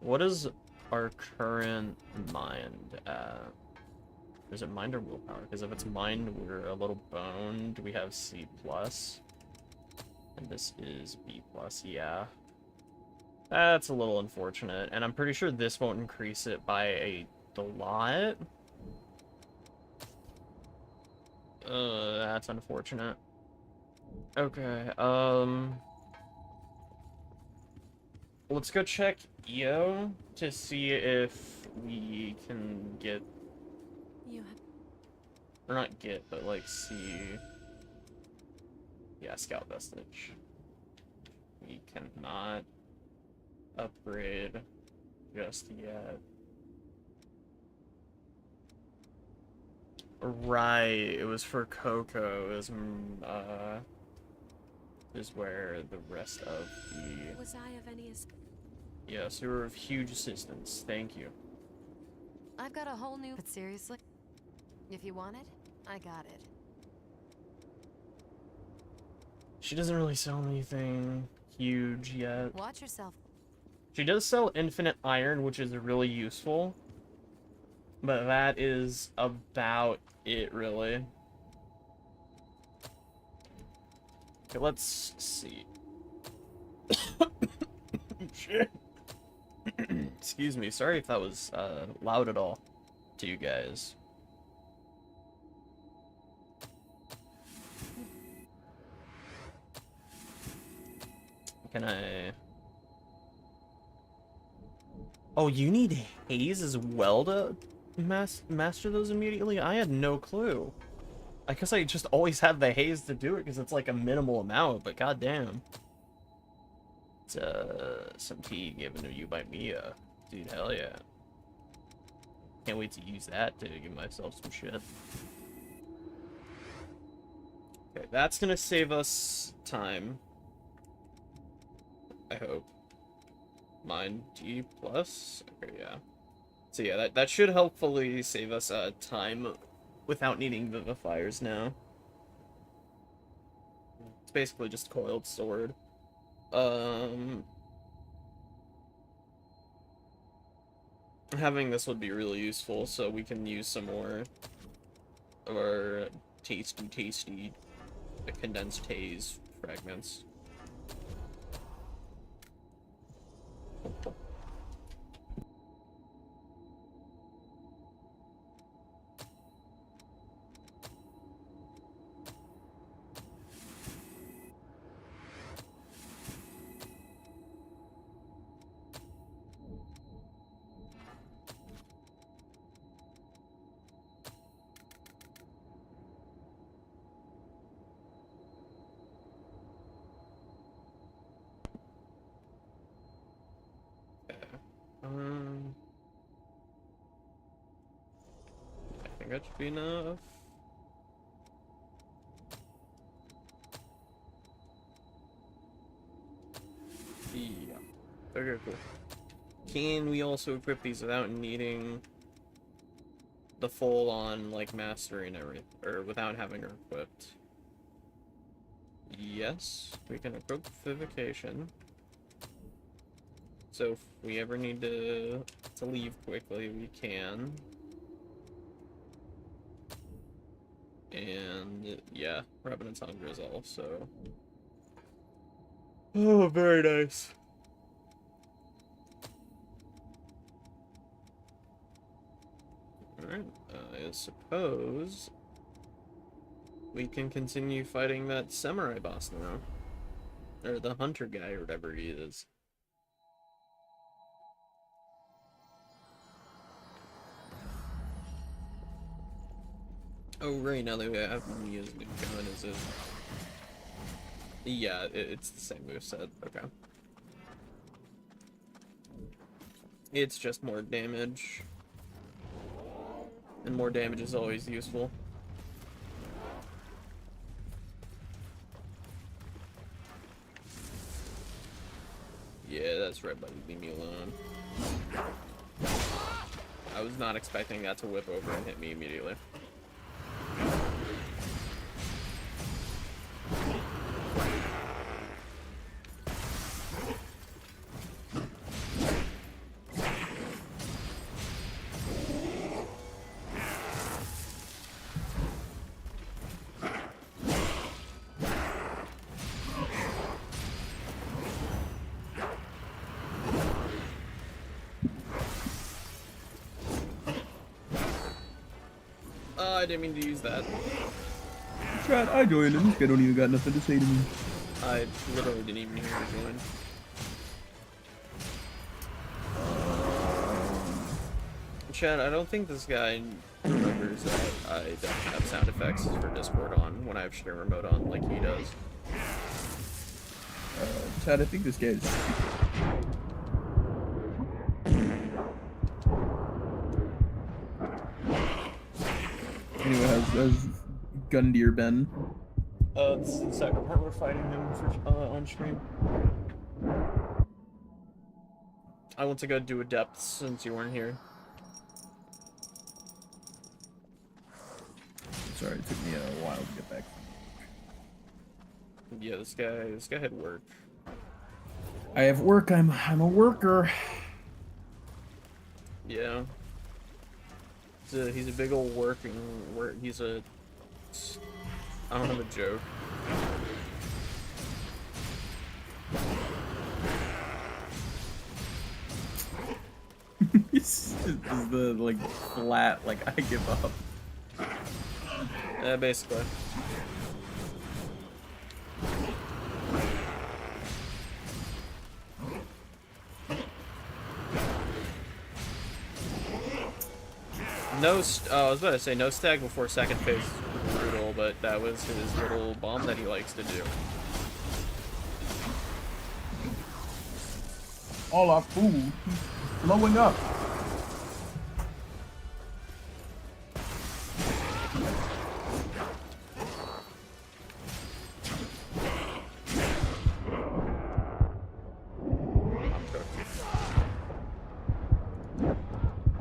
What is our current mind at? Is it mind or willpower? Because if it's mind, we're a little boned. We have C+. And this is B+, yeah. That's a little unfortunate. And I'm pretty sure this won't increase it by a lot. That's unfortunate. Okay, let's go check EO to see if we can get... You have. Or not get, but like see... Yeah, Scout Vestige. We cannot upgrade just yet. Right, it was for Coco, is where the rest of the... Was I of any assistance? Yes, you were of huge assistance, thank you. I've got a whole new. But seriously, if you want it, I got it. She doesn't really sell anything huge yet. Watch yourself. She does sell infinite iron, which is really useful. But that is about it, really. Okay, let's see. Shit. Excuse me, sorry if that was loud at all to you guys. Can I... Oh, you need haze as well to master those immediately? I had no clue. I guess I just always had the haze to do it because it's like a minimal amount, but goddamn. Some tea given to you by Mia. Dude, hell yeah. Can't wait to use that to give myself some shit. Okay, that's gonna save us time. I hope. Mine D plus? Okay, yeah. So yeah, that should hopefully save us time without needing vivifiers now. It's basically just coiled sword. Having this would be really useful, so we can use some more of our tasty condensed haze fragments. I think that should be enough. Yeah. Okay, cool. Can we also equip these without needing the full-on, like, mastery and everything, or without having her equipped? Yes, we can equip Vivification. So if we ever need to leave quickly, we can. And yeah, Revenant's Hunger is also. Oh, very nice. Alright, I suppose we can continue fighting that samurai boss now. Or the hunter guy, or whatever he is. Oh, right, now that we have Mia's new gun, is it? Yeah, it's the same moveset. Okay. It's just more damage. And more damage is always useful. Yeah, that's right, buddy. Leave me alone. I was not expecting that to whip over and hit me immediately. I didn't mean to use that. Chat, I joined and this guy don't even got nothing to say to me. I literally didn't even hear you join. Chad, I don't think this guy remembers that I don't have sound effects for Discord on when I have stream remote on like he does. Chad, I think this guy is stupid. Anyway, how's Gundyr been? It's the second part we're fighting him for, on stream. I went to go do a depth since you weren't here. Sorry, it took me a while to get back. Yeah, this guy had work. I have work. I'm a worker. Yeah. He's a big old he's a. I don't have a joke. This is the like flat like I give up. Yeah, basically. No, I was about to say no stag before second phase was brutal, but that was his little bomb that he likes to do. All our food blowing up.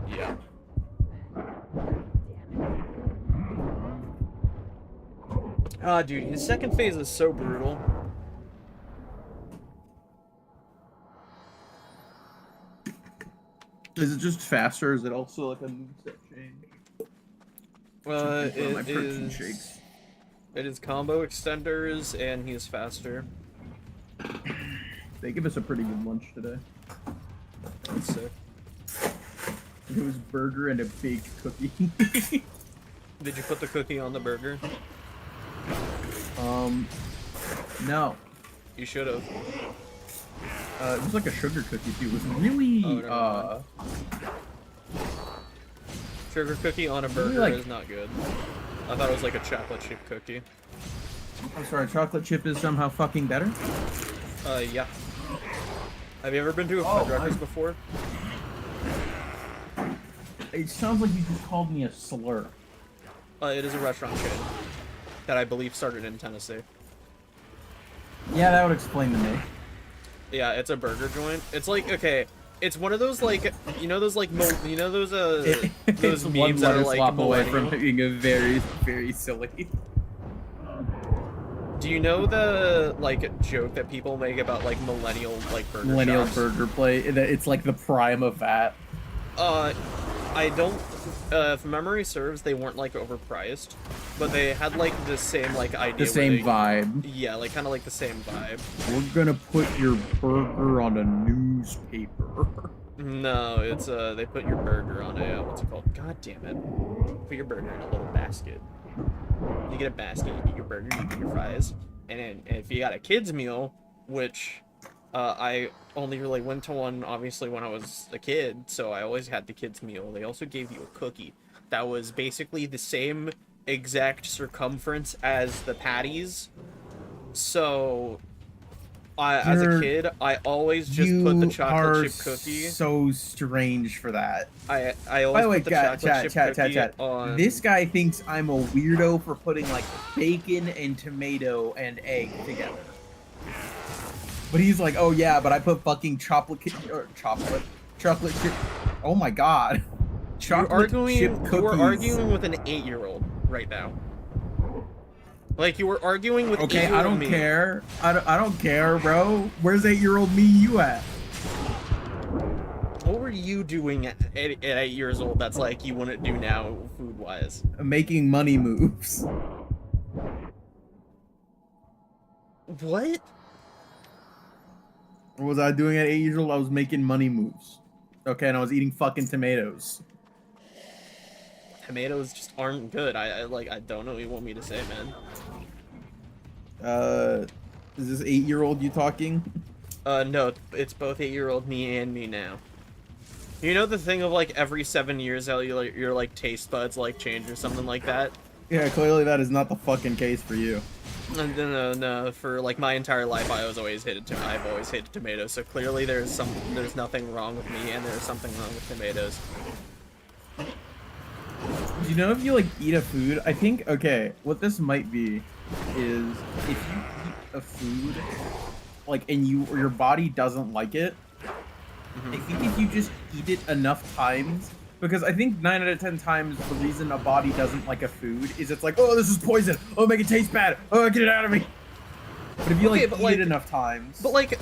Yeah. Ah, dude, his second phase is so brutal. Is it just faster? Or is it also like a moveset change? It My protein is. shakes. It is combo extenders, and he's faster. They give us a pretty good lunch today. That's sick. It was burger and a baked cookie. Did you put the cookie on the burger? No. You should have. It was like a sugar cookie too. It was really, Oh, sugar cookie on a burger like- is not good. I thought it was like a chocolate chip cookie. I'm sorry, chocolate chip is somehow fucking better? Yeah. Have you ever been to a Oh, Fuddruckers before? It sounds like you just called me a slur. It is a restaurant chain that I believe started in Tennessee. Yeah, that would explain to me. Yeah, it's a burger joint. It's like, okay, it's one of those like, you know those like, those It's those one memes that letter are like swap away from millennial. being a very, very silly. Do you know the like joke that people make about like millennial like burger Millennial shops? burger play. It's like the prime of that. I don't. If memory serves, they weren't like overpriced, but they had like the same like idea. The where same they- vibe. Yeah, like kind of like the same vibe. We're gonna put your burger on a newspaper. No, it's they put your burger on a what's it called? God damn it! Put your burger in a little basket. You get a basket, you get your burger, you get your fries, and then if you got a kids meal, which I only really went to one obviously when I was a kid, so I always had the kids meal. They also gave you a cookie that was basically the same exact circumference as the patties. So as a kid, I always just put the chocolate chip cookie. So strange for that. I By always the way, put the chocolate chip cookie chat. on. This guy thinks I'm a weirdo for putting like bacon and tomato and egg together. But he's like, oh yeah, but I put fucking chocolate chip. Oh my god, chocolate chip cookies. You were arguing with an 8-year-old right now. Like you were arguing with. Okay, 8-year-old I don't me. care. I don't care, bro. Where's 8-year-old me? You at? What were you doing at 8 years old? That's like you wouldn't do now, food wise. Making money moves. What? What was I doing at 8 years old? I was making money moves. Okay, and I was eating fucking tomatoes. Tomatoes just aren't good. I don't know what you want me to say, man. Is this 8-year-old you talking? No, it's both 8-year-old me and me now. You know the thing of like every 7 years how your like taste buds like change or something like that? Yeah, clearly that is not the fucking case for you. No, for like my entire life I've always hated tomatoes, so clearly there's nothing wrong with me and there's something wrong with tomatoes. Do you know if you like eat a food? I think, okay, what this might be is if you eat a food like and your body doesn't like it, I think if you just eat it enough times, because I think 9 out of 10 times the reason a body doesn't like a food is it's like, oh, this is poison. Oh, make it taste bad. Oh, get it out of me. But if you Okay, eat it enough times, But like,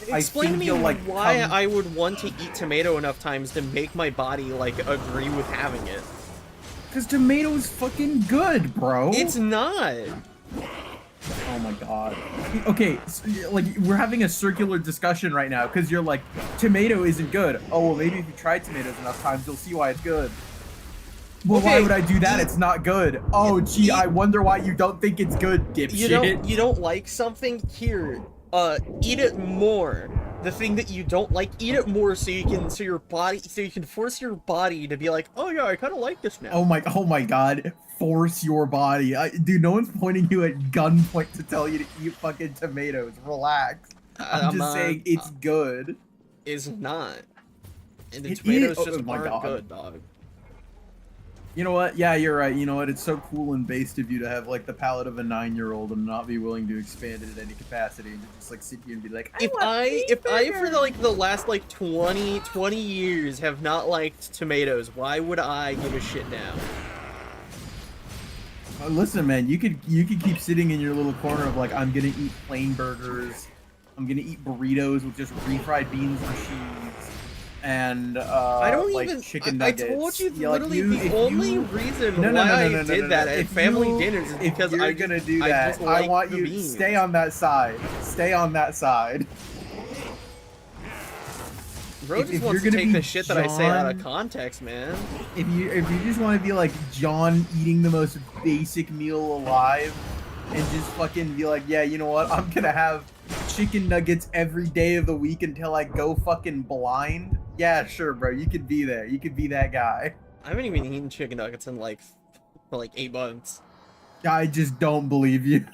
explain to think me you'll, like, why come- I would want to eat tomato enough times to make my body like agree with having it. because tomato is fucking good, bro. It's not. Oh my god. Okay, like we're having a circular discussion right now because you're like, tomato isn't good. Oh well, maybe if you try tomatoes enough times, you'll see why it's good. Well, why Okay, would I do that? It's not good. Oh gee, I wonder why you don't think it's good, dipshit. You don't like something? Here, eat it more. The thing that you don't like, eat it more so you can force your body to be like, oh yeah, I kind of like this now. Oh my god. Force your body. Dude, no one's pointing you at gunpoint to tell you to eat fucking tomatoes. Relax. I'm just saying it's good. is not. And the It tomatoes is- just oh my aren't God. good, dog. You know what? Yeah, you're right. You know what? It's so cool and based of you to have like the palate of a 9-year-old and not be willing to expand it in any capacity and to just like sit here and be like, If want I for cheeseburger." the last like 20 years have not liked tomatoes, why would I give a shit now? Listen, man, you could keep sitting in your little corner of like, I'm gonna eat plain burgers, I'm gonna eat burritos with just refried beans and cheese, and I don't like even. chicken I nuggets. told you Yeah, like, literally if the only you- reason No, no, why no, no, I no, no, did no, that no. at If family you- dinners is if because you're I gonna just, do I that, just I like want the you to beans. stay on that side. Stay on that side. Bro if just you're wants to gonna take be the shit that I say out of John- context, man. If you just want to be like John eating the most basic meal alive, and just fucking be like, yeah, you know what? I'm gonna have chicken nuggets every day of the week until I go fucking blind. Yeah, sure, bro. You could be there. You could be that guy. I haven't even eaten chicken nuggets in like for like 8 months. I just don't believe you.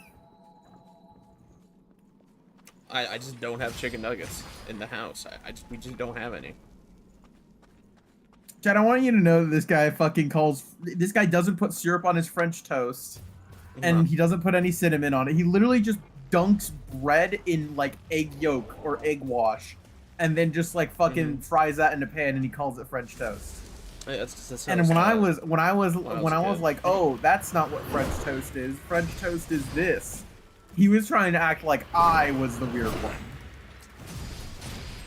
I just don't have chicken nuggets in the house. We just don't have any. Chad, I want you to know that this guy fucking this guy doesn't put syrup on his French toast, and he doesn't put any cinnamon on it. He literally just dunks bread in like egg yolk or egg wash, and then just like fucking fries that in a pan, and he calls it French toast. Yeah, that's And when I was kid. like, oh, that's not what French toast is. French toast is this. He was trying to act like I was the weird one.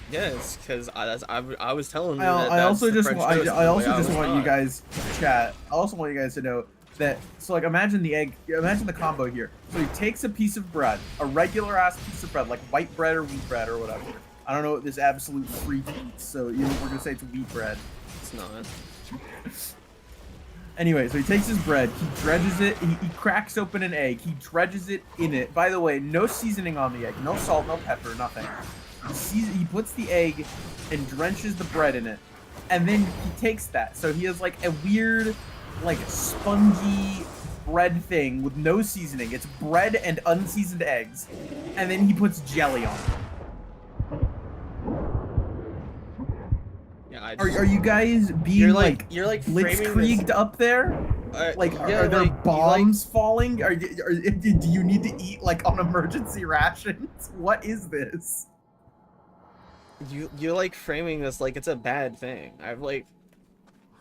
Yes, because I was telling you I that that's also the just French wa- toast I the also way just was want you taught. guys to chat. I also want you guys to know that, so like, imagine the combo here. So he takes a piece of bread, a regular ass piece of bread, like white bread or wheat bread or whatever. I don't know what this absolute freak eats, so we're gonna say it's wheat bread. It's not. Anyway, so he takes his bread, he dredges it, he cracks open an egg, he dredges it in it. By the way, no seasoning on the egg, no salt, no pepper, nothing. He puts the egg and drenches the bread in it, and then he takes that. So he has like a weird, like spongy bread thing with no seasoning. It's bread and unseasoned eggs, and then he puts jelly on it. Yeah, I Are just, you guys being you're like framing blitzkrieged this- up there? Like, yeah, are there like, bombs falling? Do you need to eat like on emergency rations? What is this? You're like framing this like it's a bad thing. I've like.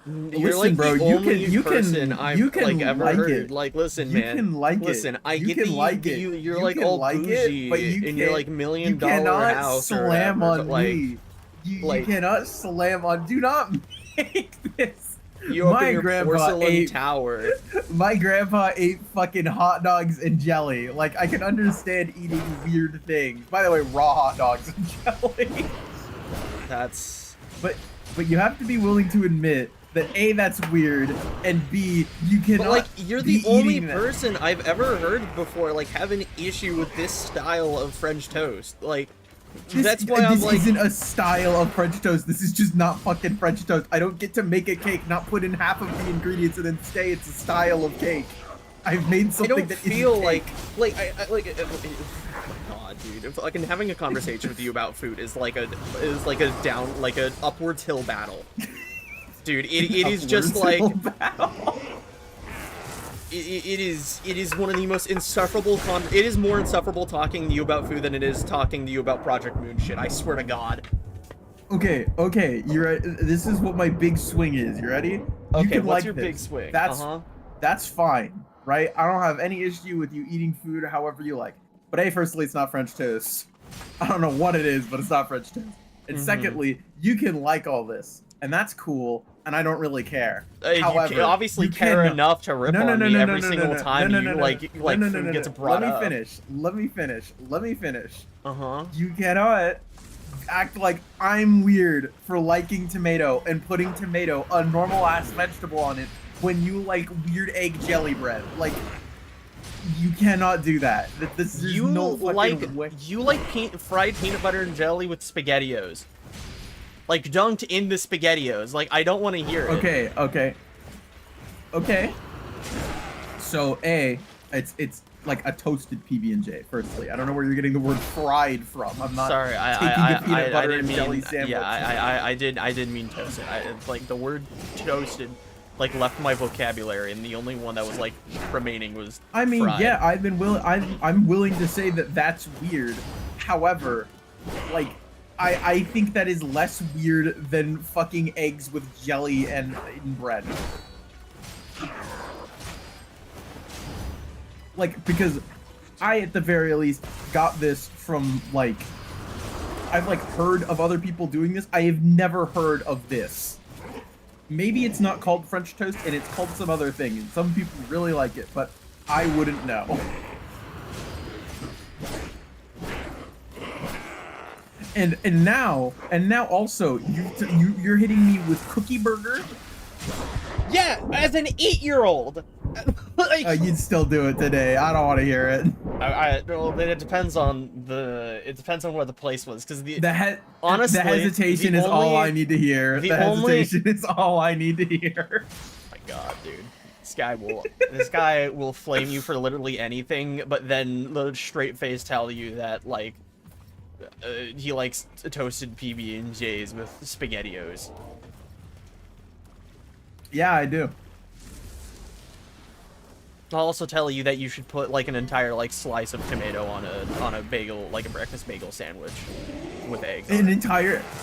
You're Listen, like bro, the you only can person I've you can like ever like heard. it. Like, listen, You man. can like it. Listen, I You get can that like it. you're You like can all like it, bougie but you in your like you $1,000,000 cannot house or slam whatever, on but, like, me. You like- cannot slam on. Do not make this. you up My in your grandpa porcelain ate- tower. My grandpa ate fucking hot dogs and jelly. Like, I can understand eating weird things. By the way, raw hot dogs and jelly. That's But you have to be willing to admit that A, that's weird, and B, you cannot. but like you're be the only eating that. person I've ever heard before like have an issue with this style of French toast. Like that's why I'm this like isn't a style of French toast. This is just not fucking French toast. I don't get to make a cake, not put in half of the ingredients, and then say it's a style of cake. I've made I something don't that isn't feel cake. I oh my god, dude. If fucking having a conversation with you about food is like a upwards hill battle. Dude, it is just like it is one of the most insufferable it is more insufferable talking to you about food than it is talking to you about Project Moon shit. I swear to God. Okay, you're right. This is what my big swing is. You ready? You Okay, can what's like your this. big swing? That's fine, right? I don't have any issue with you eating food however you like. But A, firstly, it's not French toast. I don't know what it is, but it's not French toast. And secondly, you can like all this, and that's cool, and I don't really care. However, you obviously you care cannot- enough to rip on me every single time food gets brought up. Let me finish. Uh-huh. You cannot act like I'm weird for liking tomato and putting tomato, a normal ass vegetable, on it when you like weird egg jelly bread. Like, you cannot do that. There's You no fucking way. fried peanut butter and jelly with SpaghettiOs. Like dunked in the SpaghettiOs. Like I don't want to hear it. Okay. So A, it's like a toasted PB&J. Firstly, I don't know where you're getting the word fried from. I'm not Sorry, taking a peanut butter didn't and mean, jelly sandwich. Yeah, I didn't mean toasted. It's like the word toasted, like left my vocabulary, and the only one that was like remaining was. I mean, fried. yeah, I'm willing to say that that's weird. However, like, I think that is less weird than fucking eggs with jelly and bread. Like, because I, at the very least, got this from, like, I've, like, heard of other people doing this. I have never heard of this. Maybe it's not called French toast, and it's called some other thing, and some people really like it, but I wouldn't know. And now also, you're hitting me with Cookie Burger. Yeah, as an 8-year-old. Like, You'd still do it today. I don't want to hear it. Well, it depends on where the place was, because honestly, the hesitation is all I need to hear. The hesitation is all I need to hear. Oh my God, dude, this guy will flame you for literally anything, but then straight face tell you that like he likes toasted PB&Js with SpaghettiOs. Yeah, I do. I'll also tell you that you should put like an entire like slice of tomato on a bagel, like a breakfast bagel sandwich with eggs.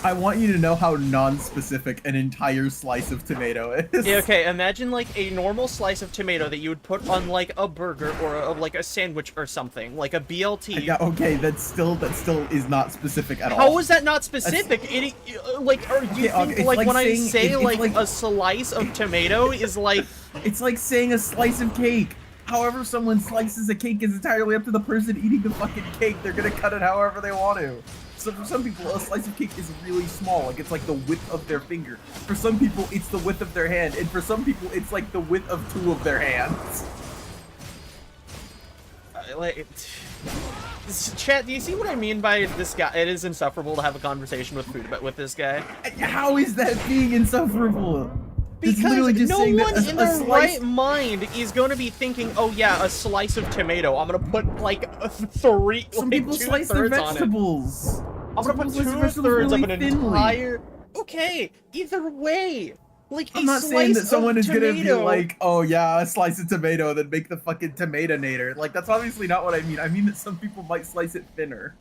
I want you to know how non-specific an entire slice of tomato is. Yeah, okay, imagine like a normal slice of tomato that you would put on like a burger or like a sandwich or something, like a BLT. Yeah, okay, that still is not specific at all. How is that not specific? Like, or you think like when I say like a slice of tomato is like. It's like saying a slice of cake. However someone slices a cake is entirely up to the person eating the fucking cake. They're gonna cut it however they want to. So for some people, a slice of cake is really small. Like, it's like the width of their finger. For some people, it's the width of their hand. And for some people, it's like the width of 2 of their hands. Chat, do you see what I mean by this guy? It is insufferable to have a conversation with food, but with this guy. How is that being insufferable? Because just no one in their right mind is going to be thinking, oh yeah, a slice of tomato. I'm going to put like Some people slice their vegetables. I'm going to put 2/3 of an entire. Okay, either way. Like, I'm not saying that someone is gonna be like, oh yeah, a slice of tomato, then make the fucking tomatonator. Like, that's obviously not what I mean. I mean that some people might slice it thinner.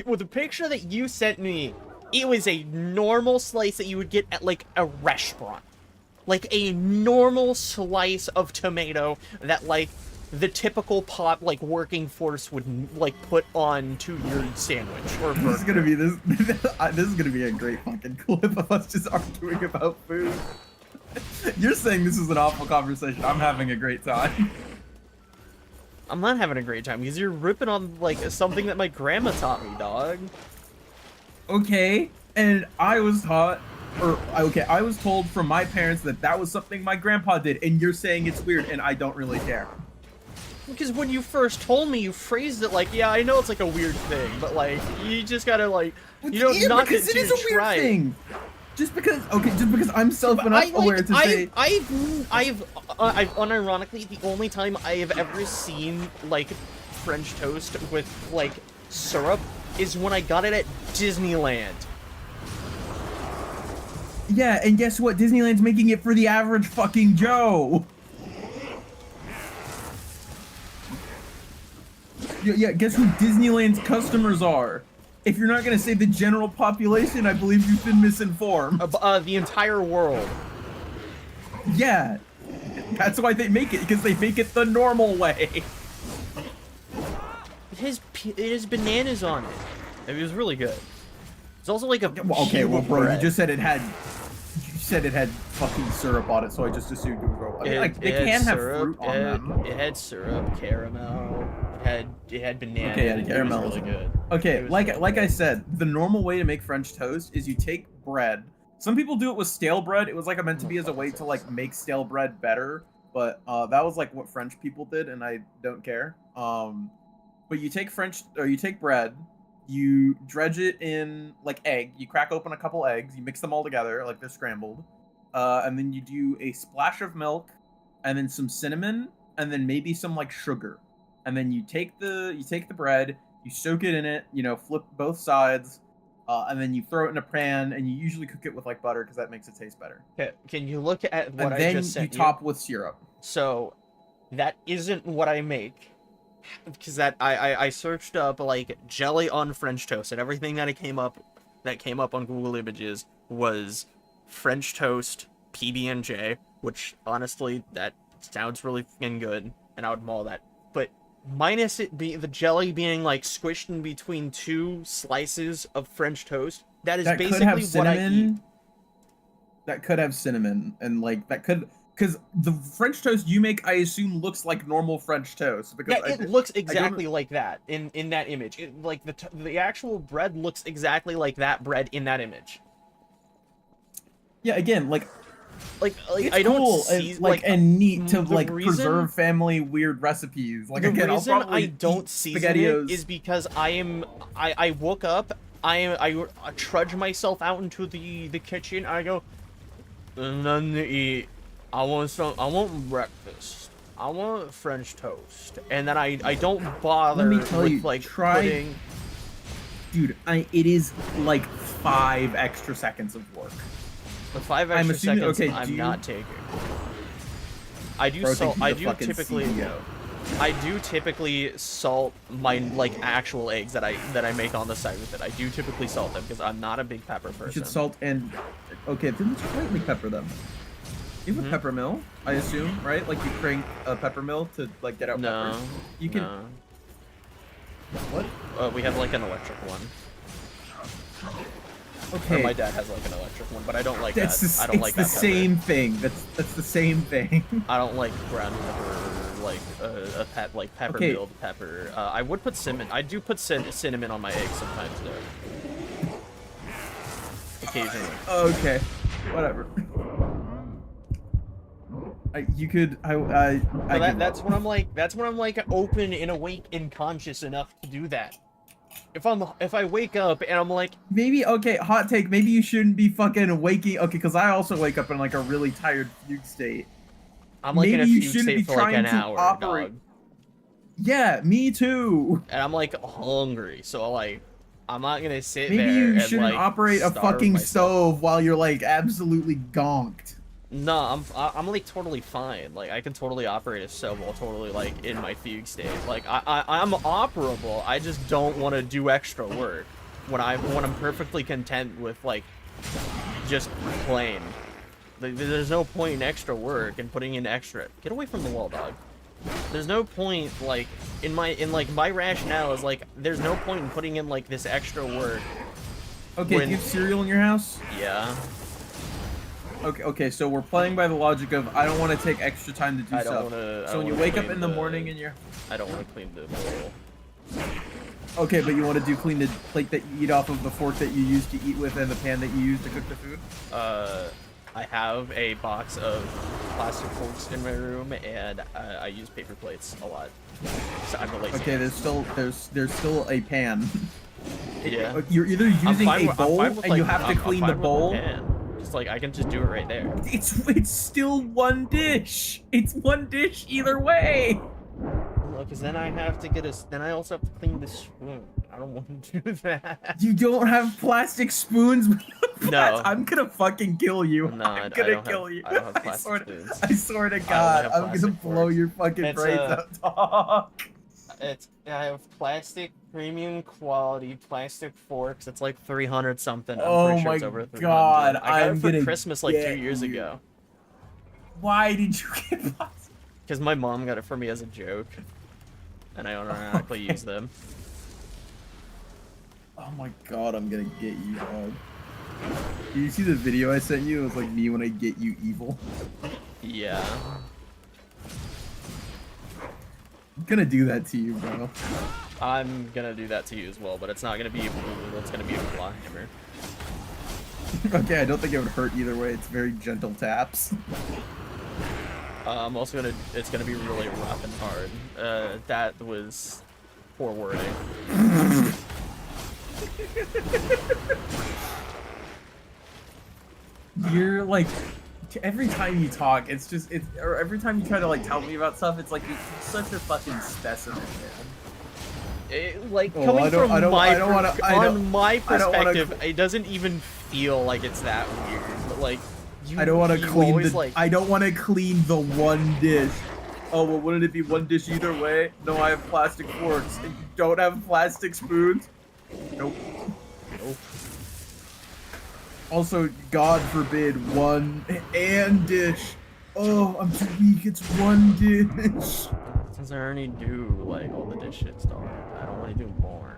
With the picture that you sent me, it was a normal slice that you would get at, like, a restaurant. Like, a normal slice of tomato that, like, the typical working force would, like, put on to your sandwich or burger. This is gonna be this is gonna be a great fucking clip of us just arguing about food. You're saying this is an awful conversation. I'm having a great time. I'm not having a great time because you're ripping on, like, something that my grandma taught me, dog. Okay, and I was taught, I was told from my parents that that was something my grandpa did, and you're saying it's weird, and I don't really care. Because when you first told me, you phrased it like, yeah, I know it's like a weird thing, but like, you just gotta like, you don't knock it till you try it. Thing. Just because I'm self enough aware to say. I've unironically, the only time I have ever seen like French toast with like syrup is when I got it at Disneyland. Yeah, and guess what? Disneyland's making it for the average fucking Joe. Yeah, guess who Disneyland's customers are? If you're not gonna say the general population, I believe you've been misinformed. The entire world. Yeah, that's why they make it, because they make it the normal way. It has bananas on it. It was really good. It's also like a okay, well, bro, bread. You said it had fucking syrup on it, so I just assumed it was real. I mean, like, they can have fruit on them. It had syrup, caramel. It had banana. Okay, yeah, caramel was really good. Okay, like I said, the normal way to make French toast is you take bread. Some people do it with stale bread. It was like meant to be as a way to like make stale bread better, but that was like what French people did, and I don't care. But you take bread, you dredge it in like egg. You crack open a couple eggs, you mix them all together like they're scrambled, and then you do a splash of milk, and then some cinnamon, and then maybe some like sugar, and then you take the bread, you soak it in it, you know, flip both sides, and then you throw it in a pan, and you usually cook it with like butter because that makes it taste better. Okay, can you look at what And I then just you sent top with syrup. So, that isn't what I make. Because that I searched up like jelly on French toast, and everything that came up on Google Images was French toast PB&J, which honestly that sounds really fucking good, and I would maul that. But minus it be the jelly being like squished in between two slices of French toast, that is That could basically have what I eat. cinnamon. That could have cinnamon, and like that could, because the French toast you make, I assume, looks like normal French toast. Because Yeah, it looks exactly like that in that image. Like the actual bread looks exactly like that bread in that image. Yeah, again, like it's I don't cool see and, like and neat to the like reason- preserve family weird recipes. Like the again, I'll reason probably I don't eat season SpaghettiOs. it is because I woke up, I trudge myself out into the kitchen. I go, nothing to eat. I want breakfast. I want French toast, and then I don't bother Let me tell with you, like try- putting. Dude, it is like 5 extra seconds of work. The 5 I'm extra assuming- seconds okay, I'm do you- not taking. I do Bro, salt. think I he's a do fucking typically. CEO. I do typically salt my like actual eggs that I make on the side with it. I do typically salt them because I'm not a big pepper person. You should salt and okay, then let's lightly pepper them. You have a pepper mill, I assume, right? Like you crank a pepper mill to like get out No, peppers. You can. no. What? We have like an electric one. Okay. Or my dad has like an electric one, but I don't like That's that. the, I don't like the that pepper. same thing. That's the same thing. I don't like ground pepper, like like pepper Okay. milled pepper. I would put cinnamon. I do put cinnamon on my eggs sometimes though. Occasionally. Okay. Whatever. You could. I So give that's up. when I'm like. That's when I'm like open and awake and conscious enough to do that. If I wake up and I'm like, Maybe okay. Hot take. Maybe you shouldn't be fucking waking. Okay, because I also wake up in like a really tired fugue state. I'm like in a Maybe you fugue shouldn't be state for like trying an to hour, operate. dog. Yeah, me too. And I'm like hungry, so like I'm not gonna sit Maybe there you and shouldn't like operate a starve fucking myself. stove while you're like absolutely gonked. No, I'm like totally fine. Like I can totally operate a stove while totally like in my fugue state. Like I'm operable. I just don't want to do extra work when I'm perfectly content with like just playing. Like, there's no point in extra work and putting in extra. Get away from the wall, dog. There's no point like in my rationale is like there's no point in putting in like this extra work. Okay, When- do you have cereal in your house? Yeah. Okay, so we're playing by the logic of I don't want to take extra time to do I don't stuff. wanna- I So don't when you wanna wake up clean in the the- morning and you're I don't want to clean the bowl. okay, but you want to clean the plate that you eat off of, the fork that you use to eat with, and the pan that you use to cook the food. I have a box of plastic forks in my room, and I use paper plates a lot. So I'm a lazy. Okay, there's still a pan. Yeah. You're either I'm using fine a with- I'm bowl fine with, and you like- have to I'm clean fine the with bowl. pan. Just like I can just do it right there. It's still one dish. It's one dish either way. Well, because then I have to then I also have to clean the spoon. I don't want to do that. You don't have plastic spoons. No. I'm gonna fucking kill you. No, I'm I gonna don't kill have- you. I don't have I plastic swear, spoons. I swear to only God, have I'm gonna plastic blow forks. your fucking It's, brains out, dog. I have plastic premium quality plastic forks. It's like 300 something. I'm Oh pretty sure my it's over 300. God, I got I'm it for gonna Christmas like 2 get years you. ago. Why did you get plastic? Because my mom got it for me as a joke. And I unironically use them. Oh my God, I'm gonna get you, dog. Did you see the video I sent you? It was like me when I get you evil. Yeah. I'm gonna do that to you, bro. I'm gonna do that to you as well, but it's not gonna be a blue, it's gonna be a claw hammer. Okay, I don't think it would hurt either way. It's very gentle taps. I'm also gonna, it's gonna be really rough and hard. That was poor wording. You're like every time you talk, it's just or every time you try to like tell me about stuff, it's like you're such a fucking specimen, man. Like Oh, coming from my I don't wanna perspective, it doesn't even feel like it's that weird. But like, I don't want to clean always, the. like, I don't want to clean the one dish. Oh well, wouldn't it be one dish either way? No, I have plastic forks, and you don't have plastic spoons. Nope. Nope. Also, God forbid, one and dish. Oh, I'm too weak. It's one dish. Since I already do like all the dish shit stuff, I don't want to do more.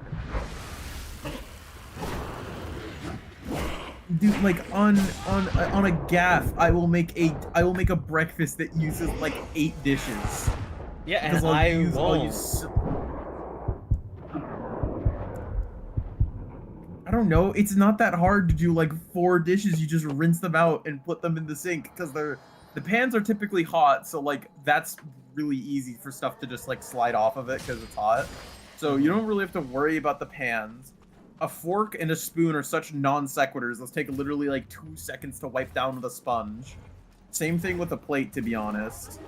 Dude, like on a gaff, I will make a breakfast that uses like 8 dishes. Yeah, and Because I won't. I don't know. It's not that hard to do like 4 dishes. You just rinse them out and put them in the sink because the pans are typically hot. So like that's really easy for stuff to just like slide off of it because it's hot. So you don't really have to worry about the pans. A fork and a spoon are such non sequiturs. Those take literally like 2 seconds to wipe down with a sponge. Same thing with a plate, to be honest.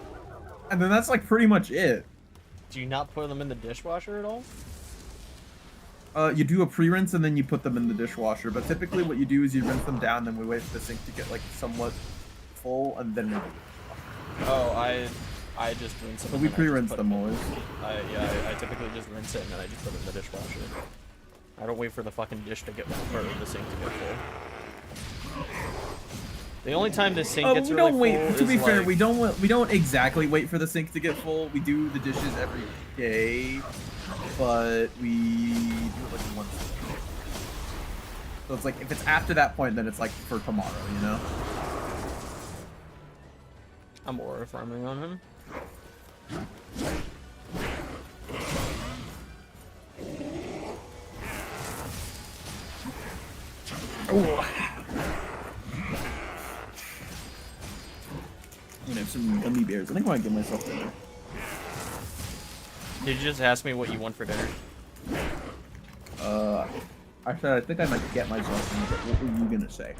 And then that's like pretty much it. Do you not put them in the dishwasher at all? You do a pre-rinse and then you put them in the dishwasher. But typically what you do is you rinse them down, then we wait for the sink to get like somewhat full, and then. Oh, I just rinse them. So we pre-rinse them always. I typically just rinse it and then I just put it in the dishwasher. I don't wait for the fucking dish to get full, or the sink to get full. The only time the sink gets really full is to be fair, like... we don't exactly wait for the sink to get full. We do the dishes every day, but we do it like once a day. So it's like if it's after that point, then it's like for tomorrow, you know? I'm aura farming on him. Oh. I'm gonna have some gummy bears. I think I might give myself dinner. Did you just ask me what you want for dinner? Actually, I think I might get myself dinner, but what were you gonna say?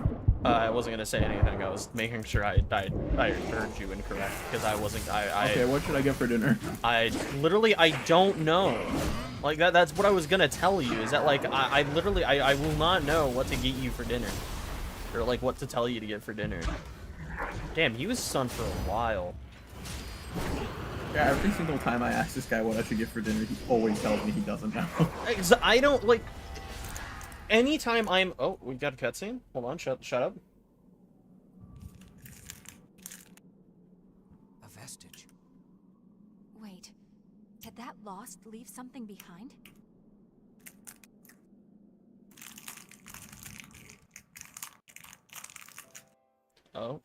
I wasn't gonna say anything. I was making sure I heard you incorrect because I wasn't. Okay, what should I get for dinner? I don't know. Like that's what I was gonna tell you. Is that like I literally will not know what to get you for dinner, or like what to tell you to get for dinner. Damn, he was stunned for a while. Yeah, every single time I ask this guy what I should get for dinner, he always tells me he doesn't know. I don't like. Anytime I'm... Oh, we got a cutscene. Hold on, shut up. A vestige. Wait, did that lost leave something behind? Oh.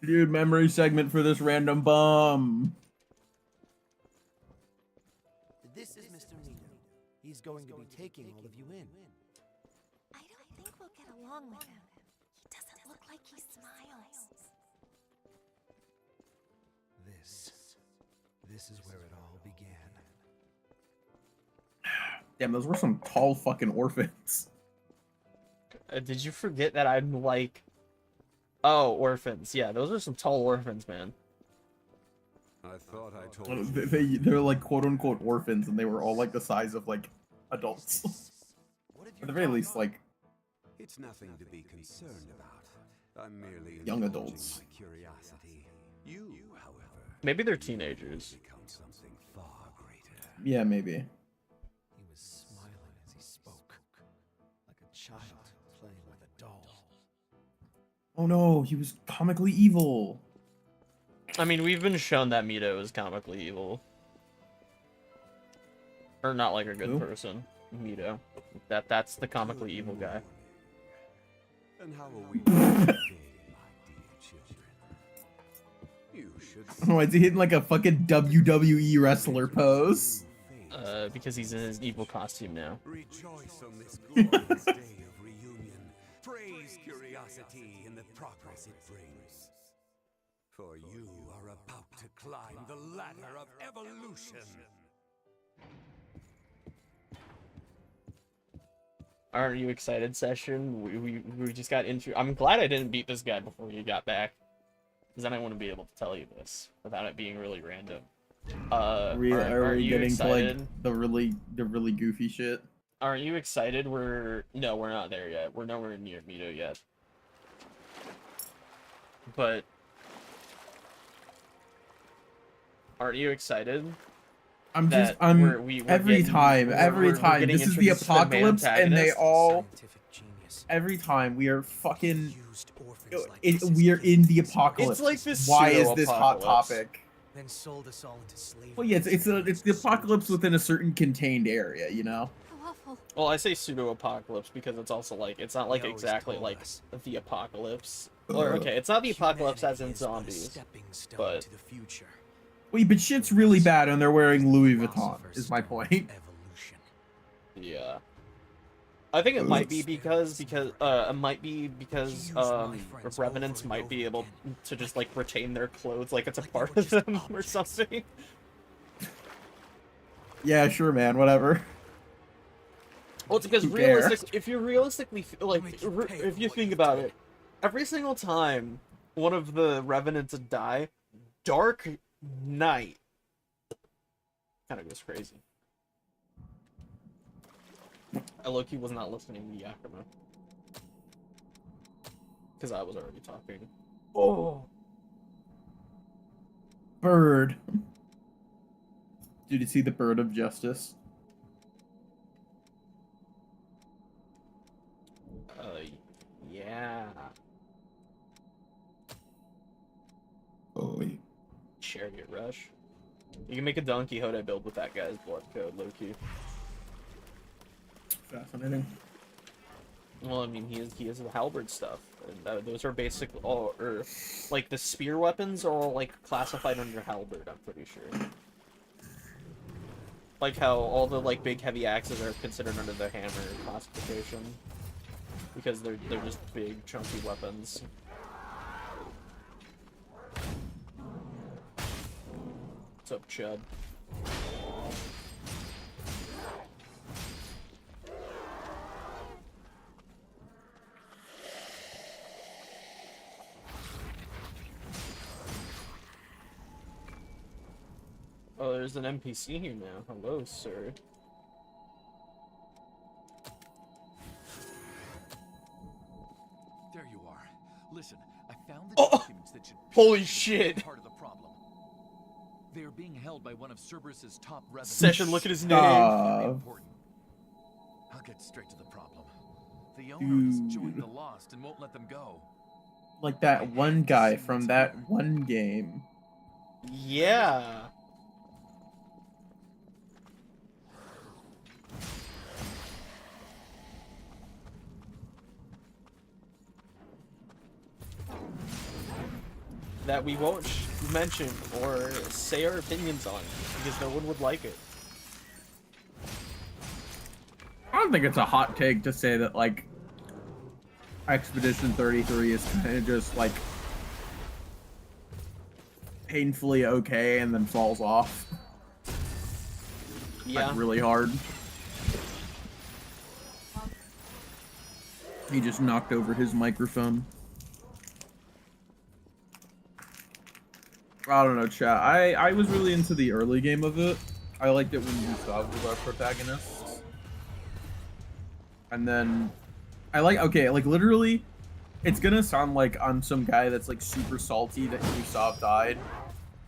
Dude, memory segment for this random bum. This is Mr. Nito. He's going to be taking all of you in. I don't think we'll get along with him. He doesn't look like he smiles. This is where it all began. Damn, those were some tall fucking orphans. Did you forget that I'm like... Oh, orphans. Yeah, those are some tall orphans, man. I thought I told you. They're like quote-unquote orphans, and they were all like the size of like adults. At the very least, like... It's nothing to be concerned about. I'm merely young indulging adults. my curiosity. You, however, Maybe they're teenagers. become something far greater. Yeah, maybe. He was smiling as he spoke, like a child playing with a doll. Oh no, he was comically evil. I mean, we've been shown that Mito is comically evil. Or not like a good Who? person. Mito. That's the comically evil guy. And how are we doing, my dear children? You should Oh, is he hitting like a fucking WWE wrestler pose? Because he's in his evil costume now. rejoice on this glorious day of reunion. Praise curiosity and the progress it brings. For you are about to climb the ladder of evolution. Aren't you excited session? We just got into. I'm glad I didn't beat this guy before you got back, because then I wouldn't be able to tell you this without it being really random. Are we aren't you getting excited? to like the really goofy shit? Aren't you excited? We're not there yet. We're nowhere near Mito yet. But aren't you excited? I'm That every time getting this is the introduced to the main apocalypse and they antagonist? all Scientific genius. every time we are fucking Used orphans like us as we are in the instruments. apocalypse. It's like this Why is this hot pseudo-apocalypse. topic? Then sold us all into slavery. Well, yeah, it's the apocalypse within a certain contained area, you know. How awful. Well, I say pseudo-apocalypse because it's also like it's not like They always exactly told like us. the apocalypse. Or okay, it's not the apocalypse as in Humanity is but a zombies. stepping stone but- to the future. Wait, but shit's really bad and they're wearing Louis Vuitton. Philosophers Is my stone point. Evolution. Yeah. I think it might be because revenants might be able to just like retain their clothes like it's a part of them or something. Yeah, sure, man. Whatever. Well, it's because Who cares? if you realistically if you think about it, every single time one of the revenants die, Dark Knight kind of goes crazy. I low-key was not listening to Yakima. Because I was already talking. Oh! Bird. Did you see the bird of justice? Yeah. Oh, wait. Chariot Rush. You can make a Don Quixote build with that guy's blood code, low-key. Fascinating. Well, I mean, he has the halberd stuff, and those are basic, or like the spear weapons are all like classified under halberd. I'm pretty sure. Like how all the like big heavy axes are considered under the hammer classification, because they're just big chunky weapons. What's up, Chud? Oh, there's an NPC here now. Hello, sir. There you are. Listen, I found the Oh! documents that should Holy shit! part of the problem. They are being held by one of Cerberus's top revenants. Session, look at his name. Very important. I'll get straight to the problem. The owner has joined the Lost and won't let them go. Like that one guy from that one game. Yeah. That we won't mention or say our opinions on because no one would like it. I don't think it's a hot take to say that like Expedition 33 is kind of just like painfully okay and then falls off. Yeah. Like really hard. He just knocked over his microphone. I don't know, chat. I was really into the early game of it. I liked it when Gustav was our protagonist. And then okay, like literally, it's gonna sound like I'm some guy that's like super salty that Gustav died,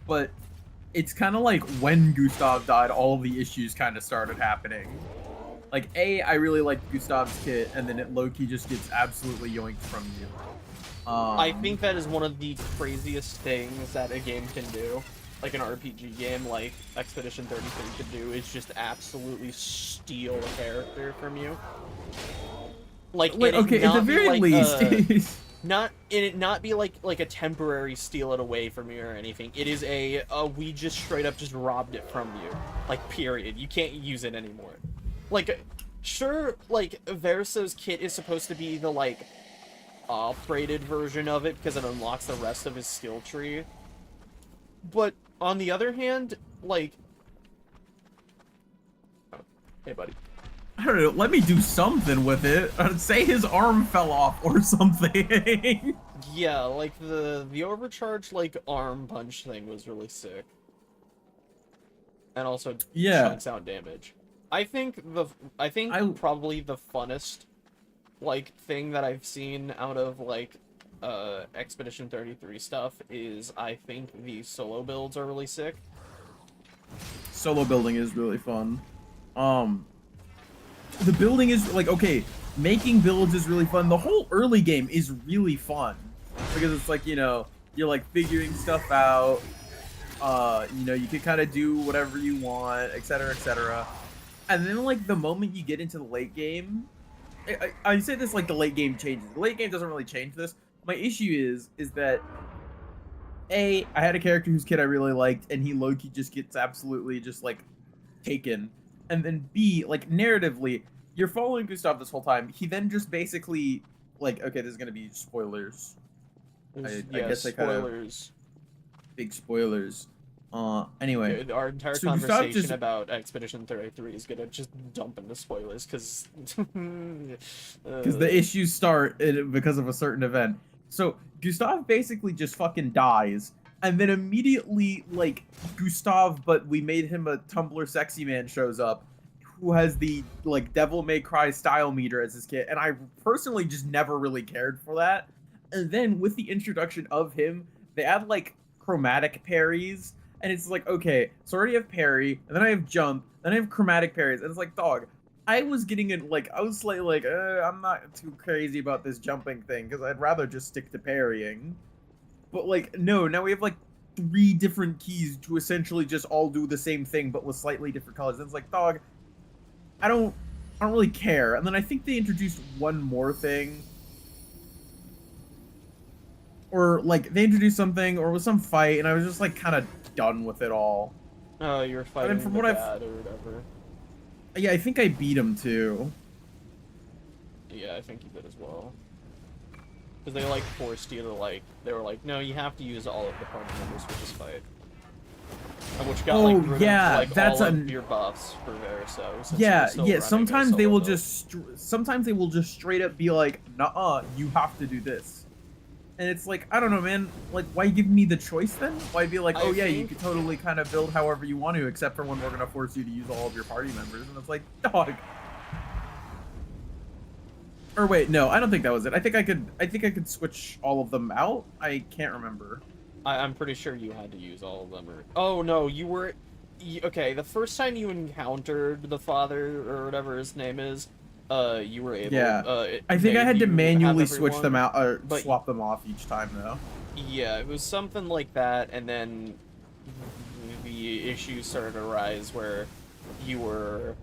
but it's kind of like when Gustav died, all of the issues kind of started happening. Like, I really liked Gustav's kit, and then it low-key just gets absolutely yoinked from you. I think that is one of the craziest things that a game can do. Like an RPG game like Expedition 33 could do is just absolutely steal a character from you. Like, Wait, okay, at the very least. not be like a temporary steal it away from you or anything. It is we just straight up just robbed it from you. Like, period. You can't use it anymore. Like, sure, like Verso's kit is supposed to be the like upgraded version of it because it unlocks the rest of his skill tree. But on the other hand, like, oh, hey buddy. I don't know, let me do something with it. Say his arm fell off or something. Yeah, like the overcharged like arm punch thing was really sick. And also Yeah. chunks out damage. I think probably the funnest like thing that I've seen out of like Expedition 33 stuff is I think the solo builds are really sick. Solo building is really fun. The building is like, okay, making builds is really fun. The whole early game is really fun because it's like, you know, you're like figuring stuff out. You know, you can kind of do whatever you want, etc., etc. And then like the moment you get into the late game, I say this like the late game changes. The late game doesn't really change this. My issue is that I had a character whose kid I really liked, and he low-key just gets absolutely just like taken. And then B, like narratively, you're following Gustav this whole time. He then just basically like, okay, this is gonna be spoilers. I guess I kind of spoilers. Big spoilers. Anyway, Our entire so conversation just, about Expedition 33 is gonna just dump into spoilers because the issues start because of a certain event. So Gustav basically just fucking dies, and then immediately like Gustav, but we made him a Tumblr sexy man, shows up, who has the like Devil May Cry style meter as his kid, and I personally just never really cared for that. And then with the introduction of him, they add like chromatic parries, and it's like, okay, so I already have parry, and then I have jump, then I have chromatic parries, and it's like, dog, I was getting it, like, I was slightly like, I'm not too crazy about this jumping thing, because I'd rather just stick to parrying. But like, no, now we have like 3 different keys to essentially just all do the same thing, but with slightly different colors, and it's like, dog, I don't really care. And then I think they introduced one more thing, or like they introduced something, or was some fight, and I was just like kind of done with it all. Oh, you're fighting from the what dad or whatever. Yeah, I think I beat him too. Yeah, I think you did as well. Because they like forced you to like, they were like, no, you have to use all of the party members for this fight. Which got like rid of, like, that's all of your buffs for Verso. Yeah. Sometimes they will just straight up be like, "Nuh-uh, you have to do this." And it's like, I don't know, man. Like, why give me the choice then? Why be like, oh yeah, you can totally kind of build however you want to, except for when we're gonna force you to use all of your party members. And it's like, dog. Or wait, no, I don't think that was it. I think I could switch all of them out. I can't remember. I'm pretty sure you had to use all of them. Or oh no, you were. Okay, the first time you encountered the father or whatever his name is, you were able. Yeah. I think I had to manually switch them out or swap them off each time though. Yeah, it was something like that, and then the issues started to arise where you were,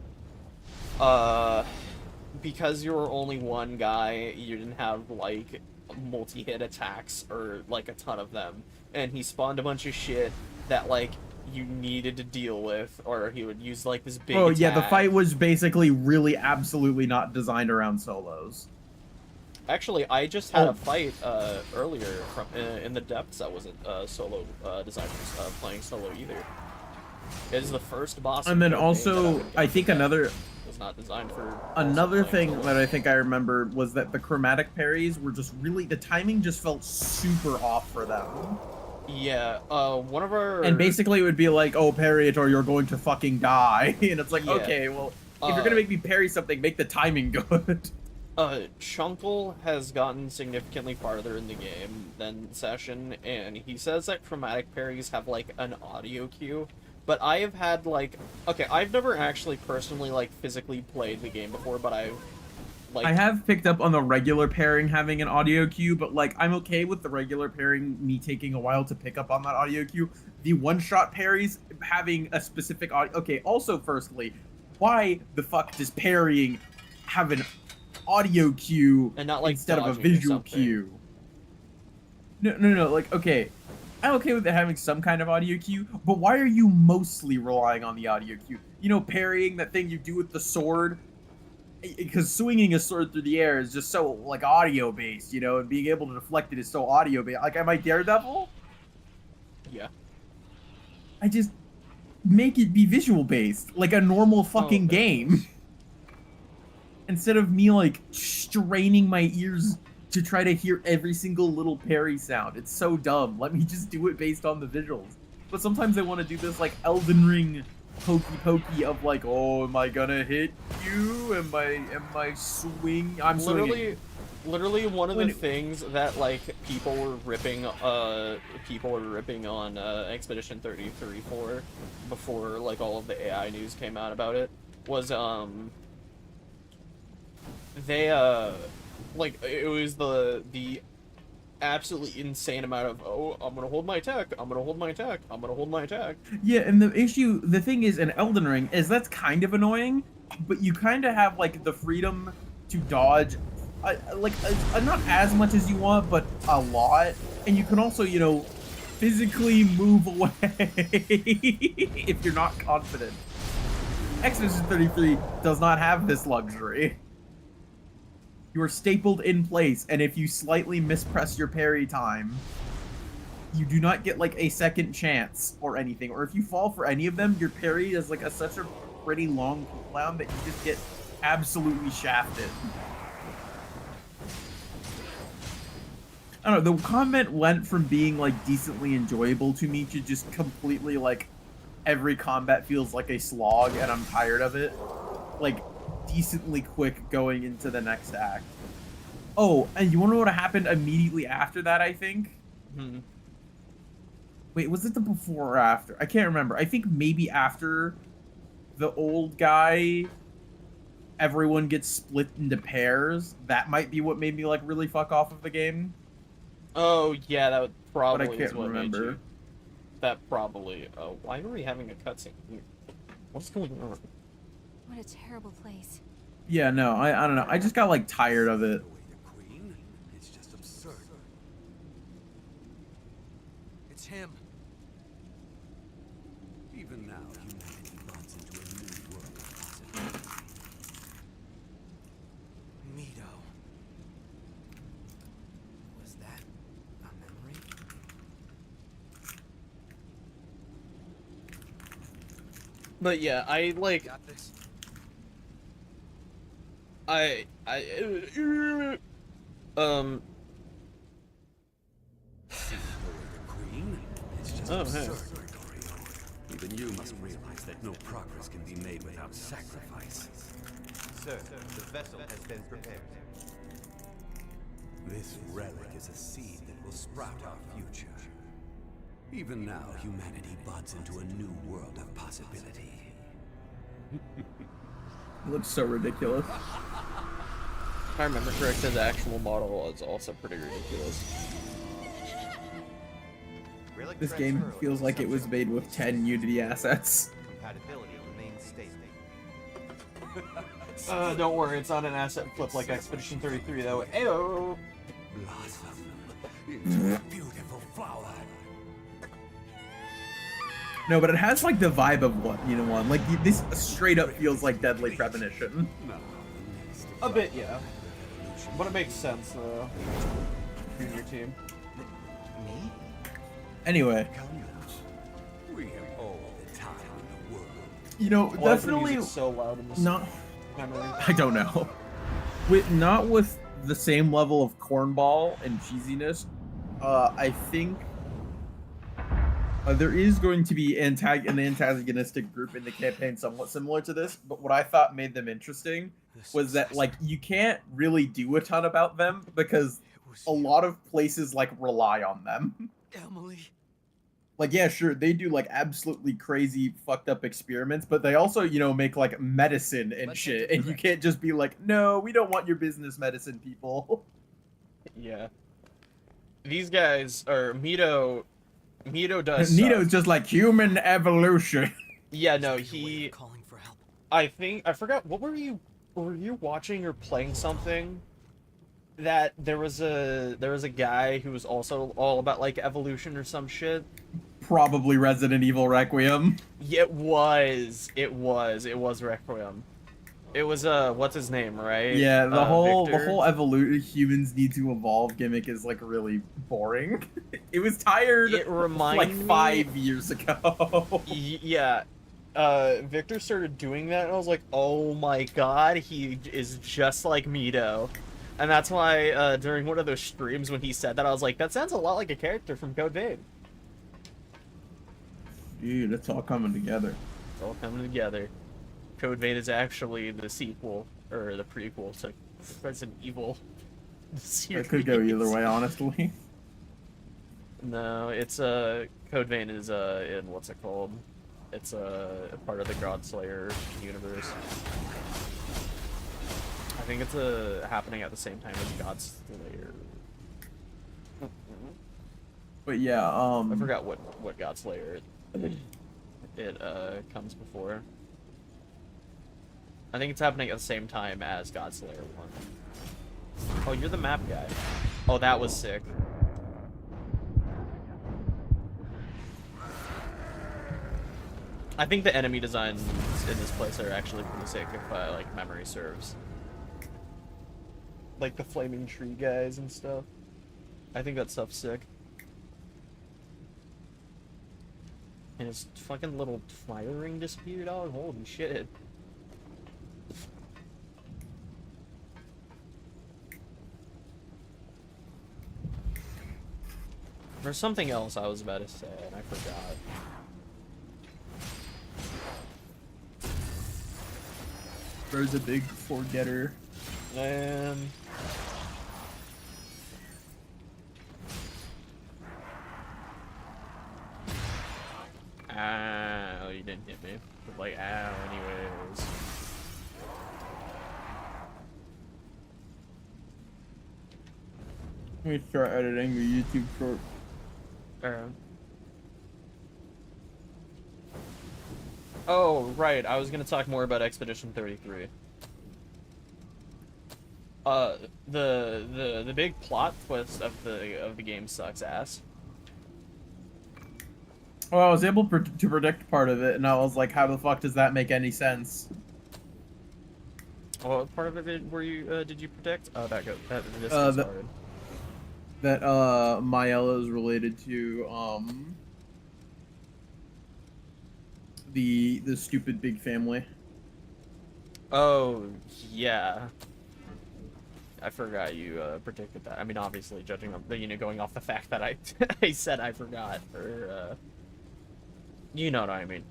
because you were only one guy, you didn't have like multi-hit attacks or like a ton of them, and he spawned a bunch of shit that like you needed to deal with, or he would use like this big attack. Yeah, the fight was basically really absolutely not designed around solos. Actually, I just had a fight earlier from in the depths that wasn't solo designers playing solo either. It is the first boss. And then also, I think another was not designed for thing solo. that I think I remembered was that the chromatic parries were just really, the timing just felt super off for them. Yeah, one of our... And basically it would be like, oh, parry it or you're going to fucking die. And it's like, okay, well, if you're gonna make me parry something, make the timing good. Chunkle has gotten significantly farther in the game than Session, and he says that chromatic parries have, like, an audio cue. But I have had, like... Okay, I've never actually personally, like, physically played the game before, but I've, like... I have picked up on the regular pairing having an audio cue, but, like, I'm okay with the regular pairing me taking a while to pick up on that audio cue. The one-shot parries having a specific audio... Okay, also, firstly, why the fuck does parrying have an audio cue and not, like, instead of a visual cue? No, like, okay... I'm okay with it having some kind of audio cue, but why are you mostly relying on the audio cue? You know, parrying, that thing you do with the sword? Because swinging a sword through the air is just so, like, audio-based, you know, and being able to deflect it is so audio-based. Like, am I Daredevil? Yeah. I just make it be visual-based, like a normal fucking game. instead of me like straining my ears to try to hear every single little parry sound. It's so dumb. Let me just do it based on the visuals. But sometimes they want to do this like Elden Ring pokey pokey of like, oh, am I gonna hit you? Am I swing? I'm swinging. Literally one of the things that like people were ripping on Expedition 33 for before like all of the AI news came out about it was they like it was the absolutely insane amount of, oh, I'm gonna hold my attack, I'm gonna hold my attack, I'm gonna hold my attack. Yeah, and the thing is in Elden Ring is that's kind of annoying, but you kind of have like the freedom to dodge not as much as you want, but a lot. And you can also, you know, physically move away if you're not confident. Expedition 33 does not have this luxury. You are stapled in place, and if you slightly mispress your parry time, you do not get like a second chance or anything. Or if you fall for any of them, your parry is like such a pretty long cooldown that you just get absolutely shafted. I don't know, the combat went from being like decently enjoyable to me to just completely like every combat feels like a slog and I'm tired of it. Like decently quick going into the next act. Oh, and you want to know what happened immediately after that, I think? Hmm. Wait, was it the before or after? I can't remember. I think maybe after the old guy, everyone gets split into pairs. That might be what made me like really fuck off of the game. Oh yeah, that would probably But I can't is what remember. made you. That probably. Oh, why are we having a cutscene here? What's going on? What a terrible place. Yeah, no, I don't know. I just got like tired of it. It's just absurd. It's him. Even now, humanity runs into a new world of possibilities. Mito. Was that a memory? But yeah, I like. Got this. I See the Queen? It's just Oh, absurd, hey. Gregorio. Even you must realize that no progress can be made without sacrifice. Sir, the vessel has been prepared. This relic is a seed that will sprout our future. Even now, humanity buds into a new world of possibility. It looks so ridiculous. if I remember correctly, the actual model was also pretty ridiculous. Relic This game transfer feels like it was made with 10 Unity assets. compatibility remains stable. Don't worry, it's not an asset flip like Expedition 33 though. Ayo! Blossom into a beautiful flower. No, but it has like the vibe of what, you know, one. Like this straight up feels like Deadly Premonition. A bit, yeah. But it makes sense, junior team. Me? Anyway, We have all the time in the world. you know, Why is the definitely music so loud in this not. memory? I don't know. Not with the same level of cornball and cheesiness. I think there is going to be an antagonistic group in the campaign somewhat similar to this, but what I thought made them interesting was that like you can't really do a ton about them because a lot of places like rely on them. Emily. Like, yeah, sure, they do like absolutely crazy fucked up experiments, but they also, you know, make like medicine and Let's shit, get to and the you correct. can't just be like, no, we don't want your business medicine, people. Yeah. These guys, or Mito does Nito's suck. just like human evolution. Yeah, no, Must be a way of he... calling for help. I forgot, what were you watching or playing something? That there was a guy who was also all about like evolution or some shit. Probably Resident Evil Requiem. Yeah, it was Requiem. It was what's his name, right? Yeah, the whole Victor? evolution humans need to evolve gimmick is like really boring. It was tired It like reminded me 5 years ago. Yeah, Victor started doing that, and I was like, oh my god, he is just like Mito. And that's why, during one of those streams when he said that, I was like, that sounds a lot like a character from Code Vein. Dude, it's all coming together. It's all coming together. Code Vein is actually the sequel, or the prequel to Resident Evil series. It could go either way, honestly. No, it's, Code Vein is, in, what's it called? It's, a part of the Godslayer universe. I think it's, happening at the same time as Godslayer. But yeah, I forgot what Godslayer it comes before. I think it's happening at the same time as Godslayer 1. Oh, you're the map guy. Oh, that was sick. I think the enemy designs in this place are actually pretty sick if like memory serves. Like the flaming tree guys and stuff. I think that stuff's sick. And his fucking little fire ring disappeared. Oh, holy shit. There's something else I was about to say, and I forgot. There's a big forgetter. Ow, you didn't hit me. But like, ow, anyways. Let me start editing the YouTube short. Oh, right. I was gonna talk more about Expedition 33. The big plot twist of the game sucks ass. Well, I was able to predict part of it, and I was like, how the fuck does that make any sense? What part of it were you did you predict? Oh, this is hard. That Maella is related to the stupid big family. Oh yeah, I forgot you predicted that. I mean, obviously, judging on going off the fact that I I said I forgot, or you know what I mean.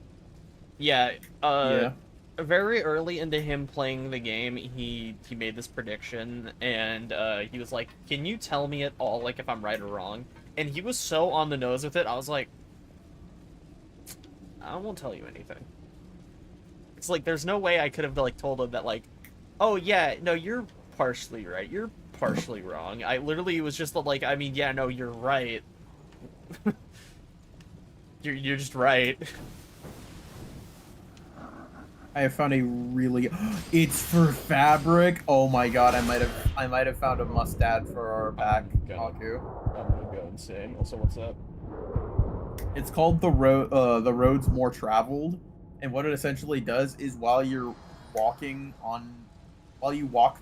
Yeah. Yeah. Very early into him playing the game, he made this prediction, and he was like, "Can you tell me at all, like, if I'm right or wrong?" And he was so on the nose with it. I was like, "I won't tell you anything." It's like there's no way I could have like told him that like, "Oh yeah, no, you're partially right. You're partially wrong." I literally was just like, I mean, yeah, no, you're right. you're just right. I have found a really. It's for fabric. Oh my god! I might have found a mustad for our back, Aku. I'm gonna go insane. Also, what's up? It's called the roads more traveled, and what it essentially does is while you walk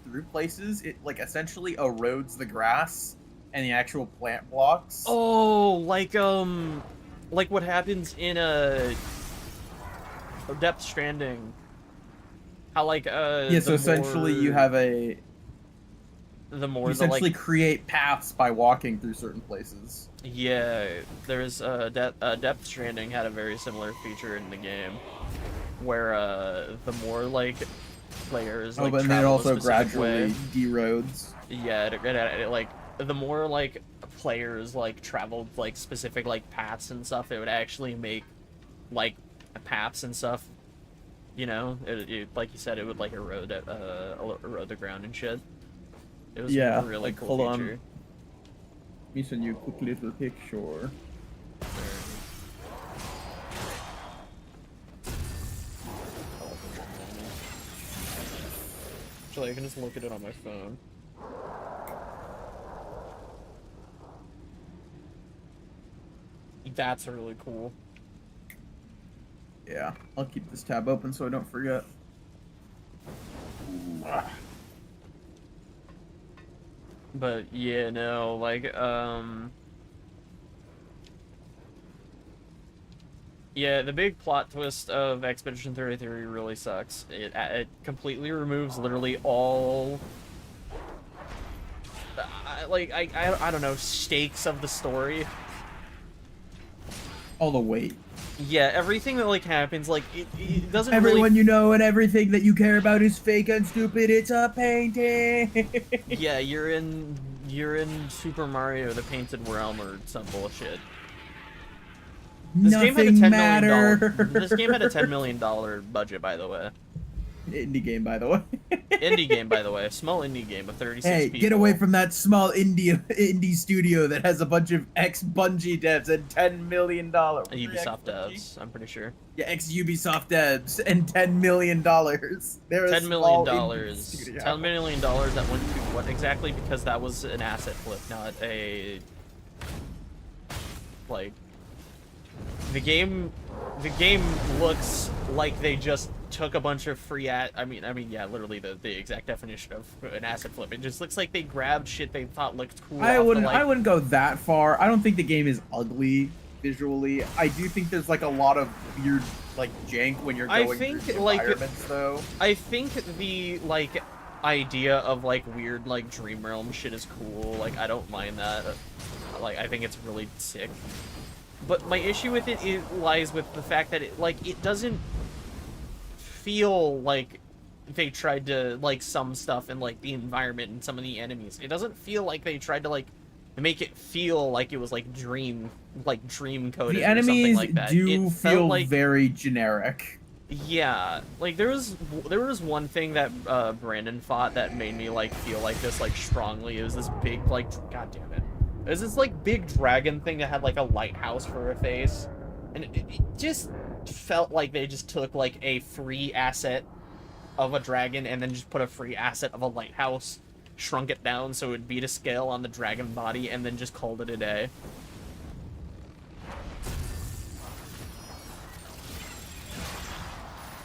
through places, it like essentially erodes the grass and the actual plant blocks. Oh, like what happens in Depth Stranding. How like yeah, so essentially you have you essentially create paths by walking through certain places. Yeah, there's Depth Stranding had a very similar feature in the game, where the more like players like but then it also gradually deroads. Yeah, it like the more like players like traveled like specific like paths and stuff, it would actually make like paths and stuff. You know, it like you said, it would like erode the ground and shit. It was a really like, cool feature. Let me send you a quick little picture. Actually, I can just look at it on my phone. That's really cool. Yeah, I'll keep this tab open so I don't forget. But yeah, no, like Yeah, the big plot twist of Expedition 33 really sucks. It completely removes literally all I don't know, stakes of the story. All the weight. Yeah, everything that like happens, like it doesn't Everyone really... you know and everything that you care about is fake and stupid. It's a painting. Yeah, you're in Super Mario: The Painted Realm or some bullshit. This Nothing game had a $10 matter. million. This game had a $10 million budget, by the way. Indie game, by the way. Indie game, by the way. A small indie game of 36 Hey, people. get away from that small indie studio that has a bunch of ex-Bungie devs and $10 million. Ubisoft devs, I'm pretty sure. Yeah, ex-Ubisoft devs and $10 million. They're $10 million. $10 million that went to what exactly? Because that was an asset flip, not a... Like... The game looks like they just took a bunch of free I mean, yeah, literally the exact definition of an asset flip. It just looks like they grabbed shit they thought looked cool. I wouldn't go that far. I don't think the game is ugly visually. I do think there's like a lot of weird like jank when you're going through the environments though. I think the like idea of like weird like dream realm shit is cool. Like I don't mind that. Like I think it's really sick. But my issue with it lies with the fact that it doesn't feel like they tried to like sum stuff in like the environment and some of the enemies. It doesn't feel like they tried to like make it feel like it was like dream coded The or enemies something like that. do feel like very generic. Yeah, like there was one thing that Brandon fought that made me like feel like this like strongly. It was this big like god damn it. It was this like big dragon thing that had like a lighthouse for a face, and it just felt like they just took like a free asset of a dragon and then just put a free asset of a lighthouse, shrunk it down so it would be to scale on the dragon body, and then just called it a day.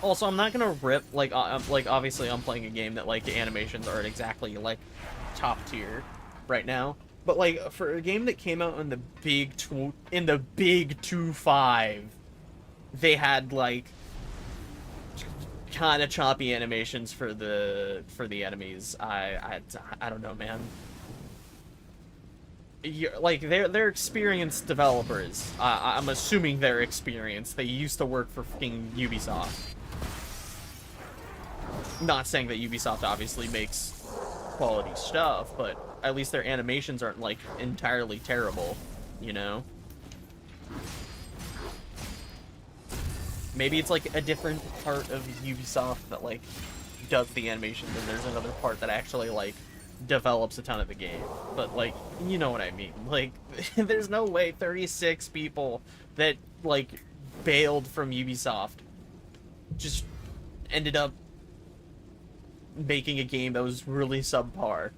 Also, I'm not gonna rip like obviously I'm playing a game that like the animations aren't exactly like top tier right now. But like for a game that came out in the big 2.5, they had like kind of choppy animations for the enemies. I don't know, man. Like they're experienced developers. I'm assuming they're experienced. They used to work for fucking Ubisoft. Not saying that Ubisoft obviously makes quality stuff, but at least their animations aren't like entirely terrible, you know? Maybe it's like a different part of Ubisoft that like does the animations, and there's another part that actually like develops a ton of the game. But like, you know what I mean? Like, there's no way 36 people that like bailed from Ubisoft just ended up making a game that was really subpar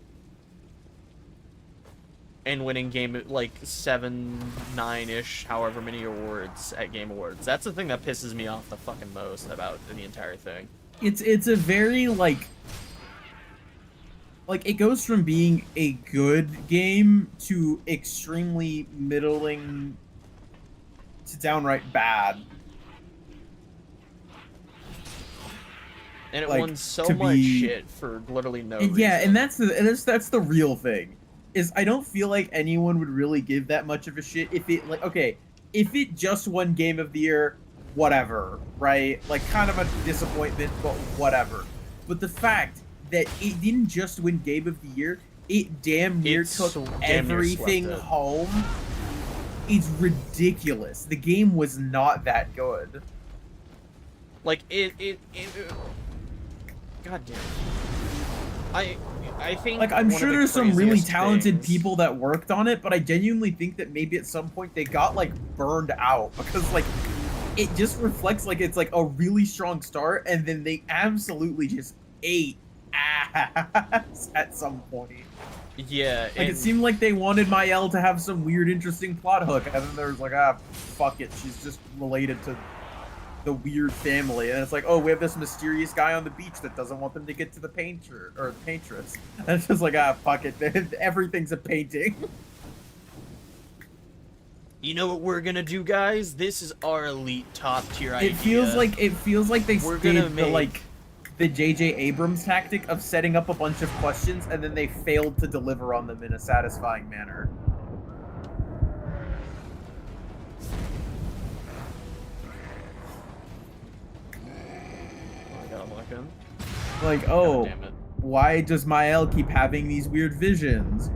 and winning game like 7, 9-ish, however many awards at Game Awards. That's the thing that pisses me off the fucking most about the entire thing. It's a very like it goes from being a good game to extremely middling to downright bad. And it like, won so much shit for literally no reason. Yeah, and that's the real thing. Is I don't feel like anyone would really give that much of a shit if it like okay, if it just won Game of the Year, whatever, right? Like kind of a disappointment, but whatever. But the fact that it didn't just win Game of the Year, it damn near took everything home. It's ridiculous. The game was not that good. Like it God damn it. I think like I'm sure there's some really talented people that worked on it, but I genuinely think that maybe at some point they got like burned out because like it just reflects like it's like a really strong start and then they absolutely just ate ass at some point. Yeah, like it seemed like they wanted Mael to have some weird interesting plot hook and then there was like fuck it, she's just related to the weird family, and it's like, oh, we have this mysterious guy on the beach that doesn't want them to get to the painter or the paintress, and it's just like, fuck it, everything's a painting. You know what we're gonna do, guys? This is our elite top tier idea. It feels like they We're did gonna the make the J.J. Abrams tactic of setting up a bunch of questions and then they failed to deliver on them in a satisfying manner. I gotta look in. Like, oh, damn it. why does Mael keep having these weird visions?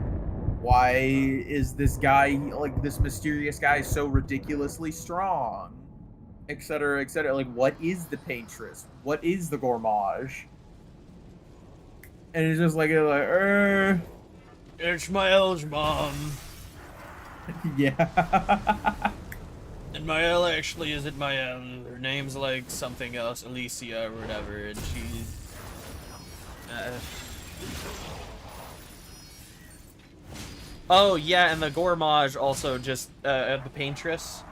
Why is this guy, like, this mysterious guy so ridiculously strong? Etc., etc. Like, what is the Paintress? What is the Gourmage? And it's just like, It's Mael's mom. Yeah. And Mael actually isn't Mael. Her name's like something else, Alicia or whatever, and she's... Oh, yeah, and the Gourmage also just, the Paintress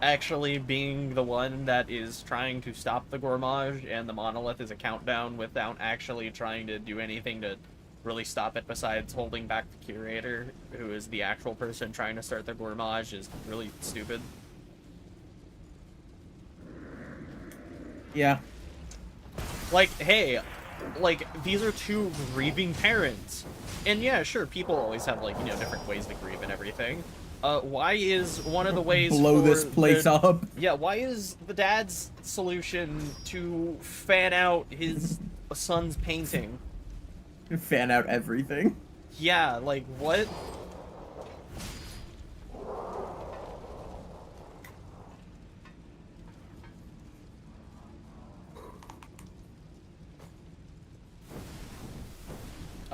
actually being the one that is trying to stop the Gourmage, and the Monolith is a countdown without actually trying to do anything to really stop it besides holding back the Curator, who is the actual person trying to start the Gourmage, is really stupid. Yeah. Like, hey, like, these are two grieving parents. And yeah, sure, people always have, like, you know, different ways to grieve and everything. Why is one of the ways blow this place up? Yeah, why is the dad's solution to fan out his son's painting? Fan out everything? Yeah, like, what?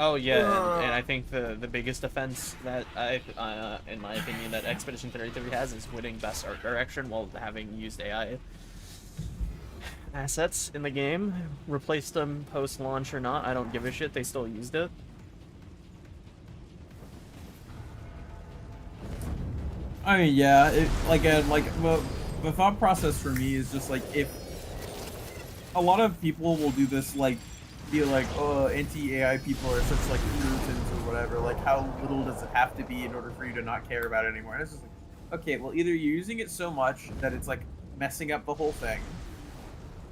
Oh yeah, and I think the biggest offense that in my opinion, that Expedition 33 has is winning best art direction while having used AI assets in the game. Replaced them post-launch or not, I don't give a shit. They still used it. I mean, yeah, the thought process for me is just like, if a lot of people will do this, like, be like, oh, anti-AI people are such, like, Puritans or whatever, like, how little does it have to be in order for you to not care about it anymore? And it's just like, okay, well, either you're using it so much that it's, like, messing up the whole thing,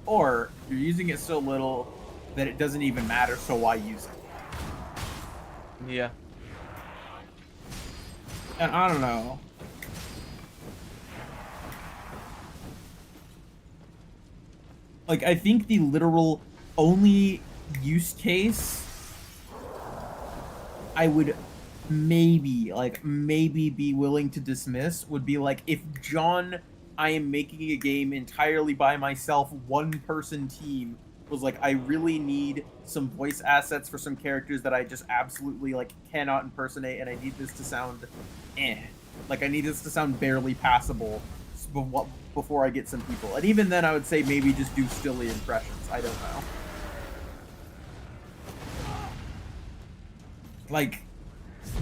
or you're using it so little that it doesn't even matter, so why use it? Yeah. And I don't know. Like, I think the literal only use case I would maybe be willing to dismiss would be like, if John, I am making a game entirely by myself, one person team, was like, I really need some voice assets for some characters that I just absolutely, like, cannot impersonate, and I need this to sound like, I need this to sound barely passable before I get some people. And even then I would say maybe just do stilly impressions. I don't know. Like,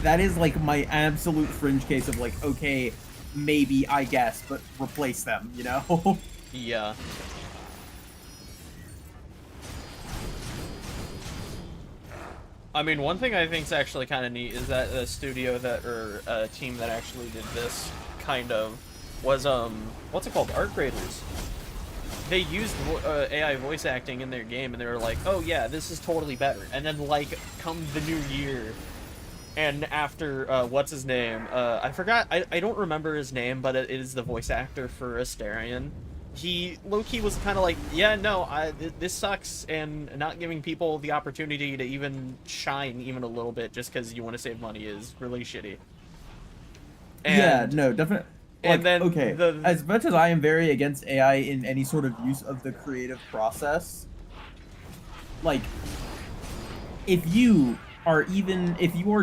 that is, like, my absolute fringe case of, like, okay, maybe, I guess, but replace them, you know? Yeah. I mean, one thing I think is actually kind of neat is that the studio that, or team that actually did this, kind of, was, what's it called? Art graders. They used AI voice acting in their game, and they were like, oh yeah, this is totally better. And then, like, come the new year, and after, what's his name? I forgot, I don't remember his name, but it is the voice actor for Asterion. He, low-key, was kind of like, yeah, no, this sucks, and not giving people the opportunity to even shine even a little bit just because you want to save money is really shitty. And, yeah, no, definitely. Like, and then okay, as much as I am very against AI in any sort of use of the creative process, like, if you are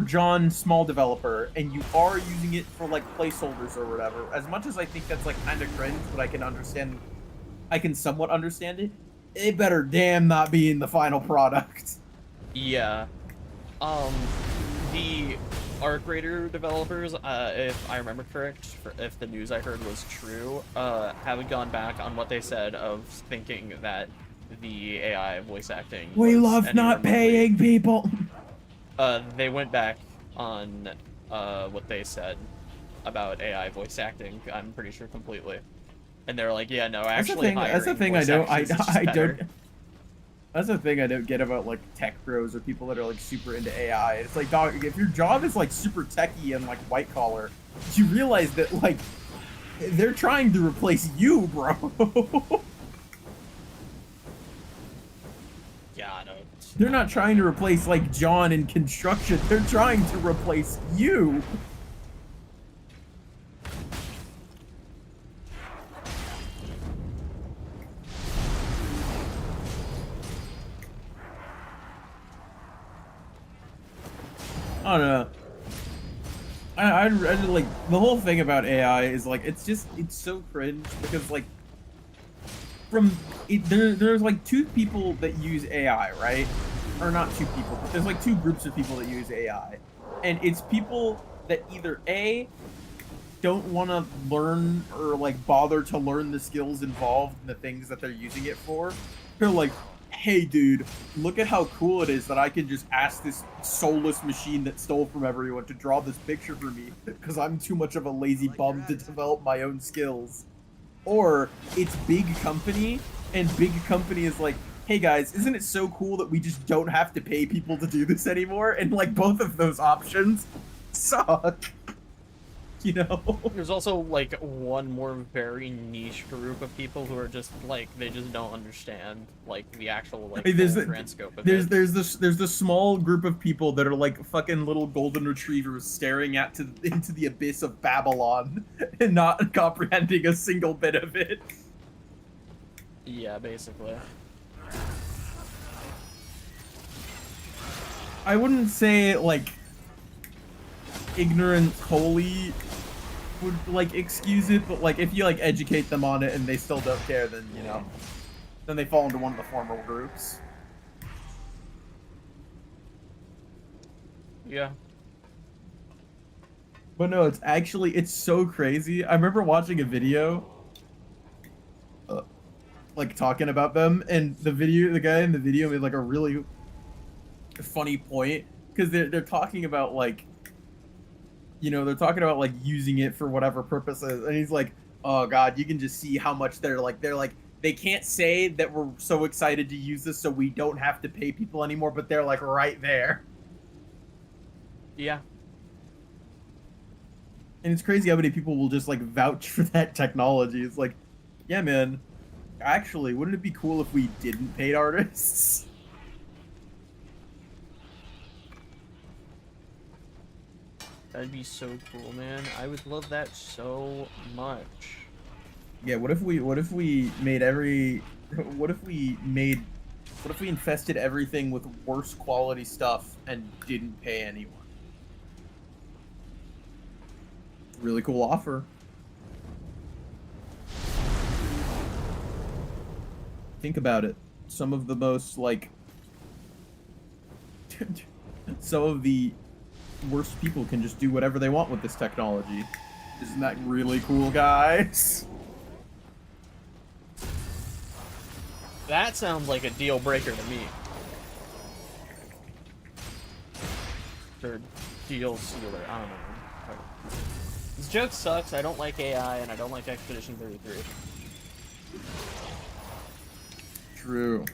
John, small developer, and you are using it for, like, placeholders or whatever, as much as I think that's, like, kind of cringe, but I can somewhat understand it better damn not be in the final product. Yeah. The art grader developers, if I remember correct, if the news I heard was true, haven't gone back on what they said of thinking that the AI voice acting We was love any not remotely- paying people. They went back on what they said, about AI voice acting. I'm pretty sure completely. And they're like, yeah, no, That's the actually thing. That's the hiring thing. I voice don't. actors is just I better. don't. That's the thing I don't get about like tech bros or people that are like super into AI. It's like, dog, if your job is like super techy and like white collar, you realize that like they're trying to replace you, bro. Yeah, I know. They're not trying to replace like John in construction. They're trying to replace you. I don't know. I like the whole thing about AI is like it's so cringe because like there's like two people that use AI, right? Or not two people, but there's like two groups of people that use AI. And it's people that either A, don't want to learn or like bother to learn the skills involved in the things that they're using it for. They're like, hey dude, look at how cool it is that I can just ask this soulless machine that stole from everyone to draw this picture for me because I'm too much of a lazy bum to develop my own skills. Or it's big company, and big company is like, hey guys, isn't it so cool that we just don't have to pay people to do this anymore? And like both of those options suck. You know? There's also like one more very niche group of people who are just like they just don't understand like the actual like full grand scope of it. There's this small group of people that are like fucking little golden retrievers staring into the abyss of Babylon and not comprehending a single bit of it. Yeah, basically. I wouldn't say like ignorance wholly would like excuse it, but like if you like educate them on it and they still don't care, then you know, then they fall into one of the former groups. Yeah. But no, it's so crazy. I remember watching a video like talking about them, and the guy in the video made like a really funny point because they're talking about like, you know, they're talking about like using it for whatever purposes, and he's like, oh god, you can just see how much they're like they can't say that we're so excited to use this so we don't have to pay people anymore, but they're like right there. Yeah. And it's crazy how many people will just like vouch for that technology. It's like, yeah man, actually, wouldn't it be cool if we didn't pay artists? That'd be so cool, man. I would love that so much. Yeah, what if we infested everything with worse quality stuff and didn't pay anyone? Really cool offer. Think about it. Some of the most like some of the worst people can just do whatever they want with this technology. Isn't that really cool, guys? That sounds like a deal breaker to me. Or deal sealer, I don't know. This joke sucks, I don't like AI, and I don't like Expedition 33. True.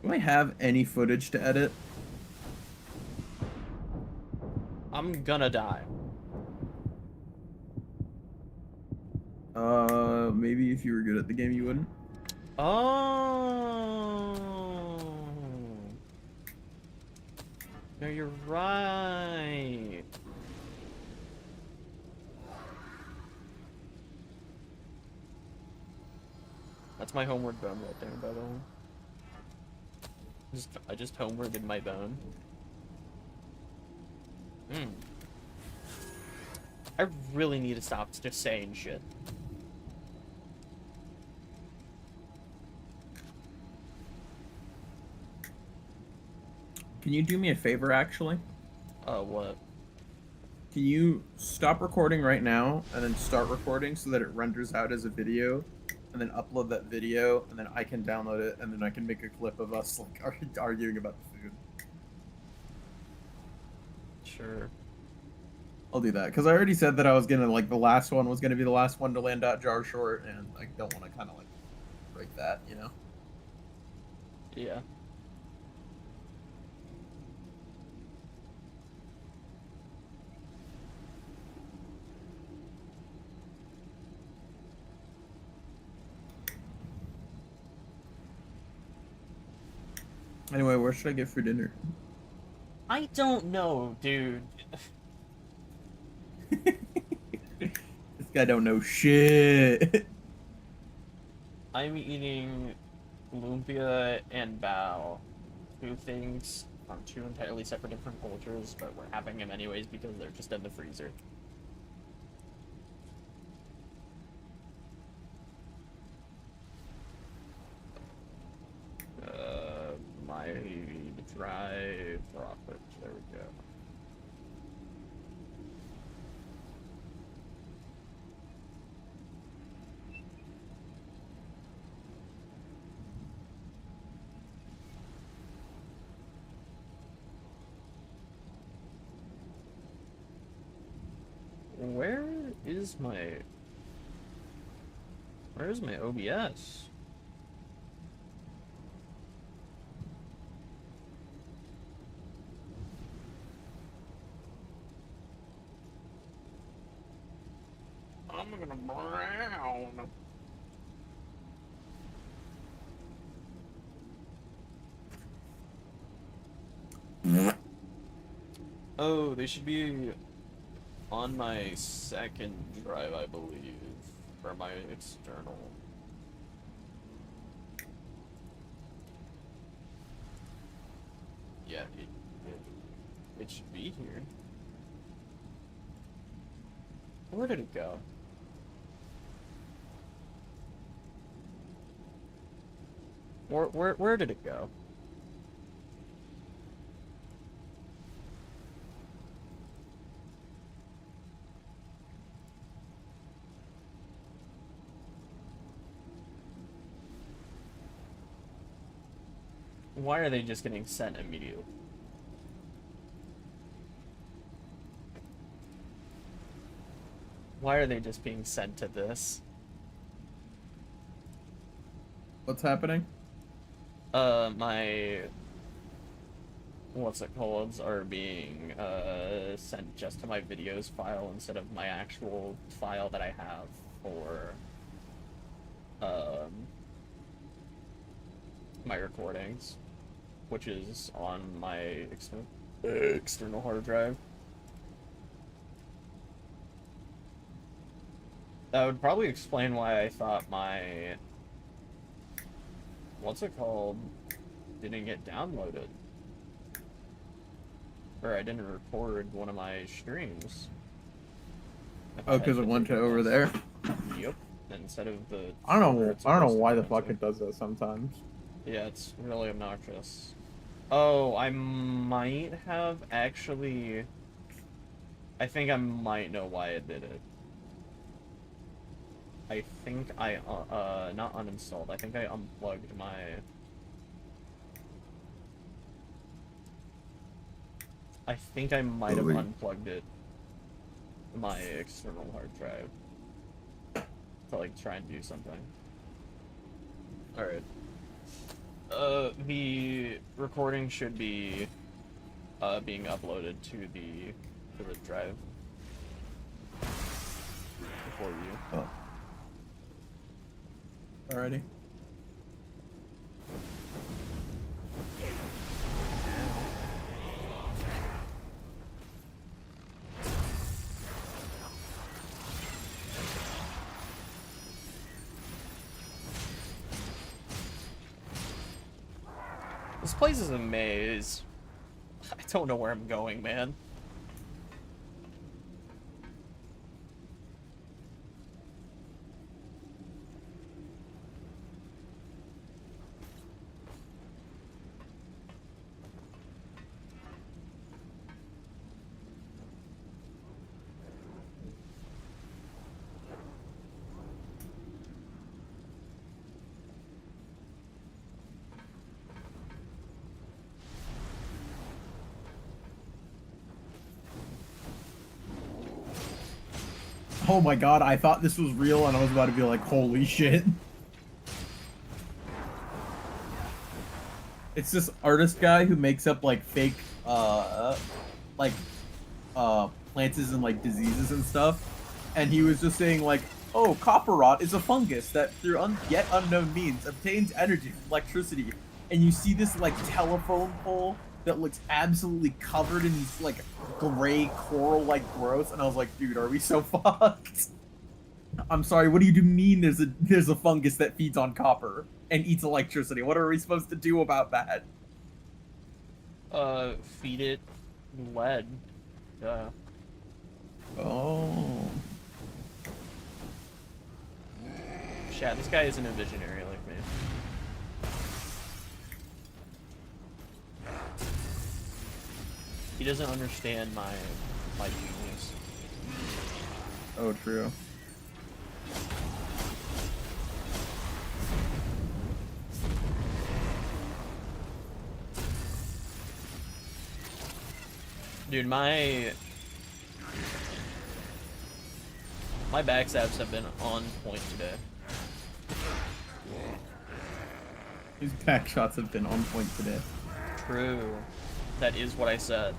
Do I have any footage to edit? I'm gonna die. Maybe if you were good at the game, you wouldn't. Oh. No, you're right. That's my homeward bone right there, by the way. I just homewarded my bone. I really need to stop just saying shit. Can you do me a favor, actually? What? Can you stop recording right now and then start recording so that it renders out as a video, and then upload that video, and then I can download it, and then I can make a clip of us like arguing about the food. Sure. I'll do that because I already said that I was gonna like the last one was gonna be the last one to land jar short, and I don't want to kind of like break that, you know. Yeah. Anyway, where should I get for dinner? I don't know, dude. This guy don't know shit. I'm eating lumpia and bao. Two things from two entirely separate different cultures, but we're having them anyways because they're just in the freezer. My drive rocket. There we go. Where's my OBS? I'm gonna brown. Oh, they should be on my second drive, I believe, for my external. Yeah, it should be here. Where did it go? Where did it go? Why are they just getting sent immediately? Why are they just being sent to this? What's happening? My what's it called are being sent just to my videos file instead of my actual file that I have for my recordings, which is on my external hard drive. That would probably explain why I thought my what's it called didn't get downloaded. Or I didn't record one of my streams. Oh, because it went to over there. Yep. Instead of the. I don't know why the fuck it does that sometimes. Yeah, it's really obnoxious. Oh, I might have actually. I think I might know why it did it. I think I not uninstalled. I think I unplugged my. I think I might have unplugged it, my external hard drive, to like try and do something. Alright. The recording should be being uploaded to the drive before you. Oh. Alrighty. This place is a maze. I don't know where I'm going, man. Oh my god, I thought this was real and I was about to be like, holy shit. It's this artist guy who makes up like fake like plants and like diseases and stuff. And he was just saying like, oh, copper rot is a fungus that through yet unknown means obtains energy from electricity. And you see this like telephone pole that looks absolutely covered in these like gray coral-like growth, and I was like, dude, are we so fucked? I'm sorry, what do you mean there's a fungus that feeds on copper and eats electricity? What are we supposed to do about that? Feed it lead. Oh. Chat, this guy isn't a visionary like me. He doesn't understand my genius. Oh, true. Dude, my backstabs have been on point today. His back shots have been on point today. True. That is what I said.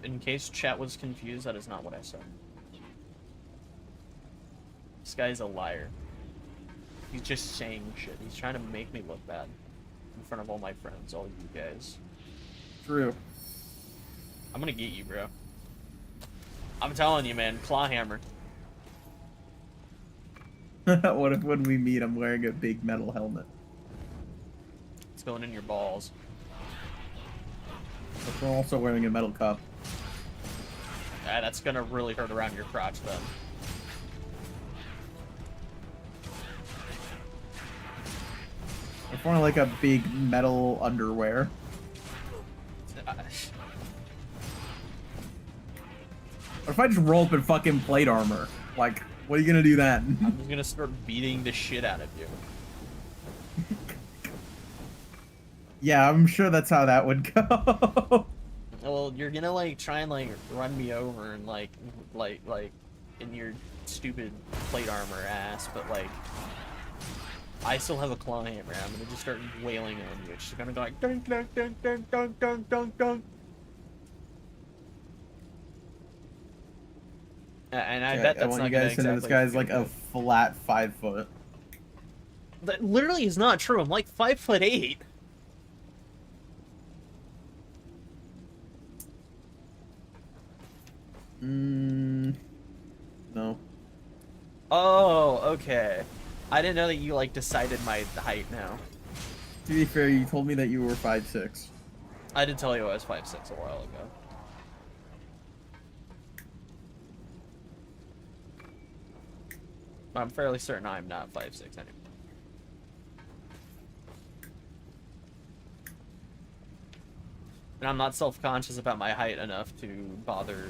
In case chat was confused, that is not what I said. This guy's a liar. He's just saying shit. He's trying to make me look bad in front of all my friends, all you guys. True. I'm gonna get you, bro. I'm telling you, man. Clawhammer. What if when we meet, I'm wearing a big metal helmet? It's going in your balls. But we're also wearing a metal cup. Yeah, that's gonna really hurt around your crotch, then. It's more like a big metal underwear. What if I just roll up in fucking plate armor? Like, what are you gonna do then? I'm just gonna start beating the shit out of you. Yeah, I'm sure that's how that would go. Well, you're gonna like try and like run me over and like in your stupid plate armor ass, but like I still have a claw hammer. I'm gonna just start wailing on you. It's just gonna go like dunk dunk dunk dunk dunk dunk dunk dunk. And I bet that's I want not you guys gonna to know this exactly guy's like a flat 5 foot. That literally is not true. I'm like 5'8". No. Oh, okay. I didn't know that you like decided my height now. To be fair, you told me that you were 5'6". I did tell you I was 5'6" a while ago. But I'm fairly certain I'm not 5'6" anymore. And I'm not self-conscious about my height enough to bother.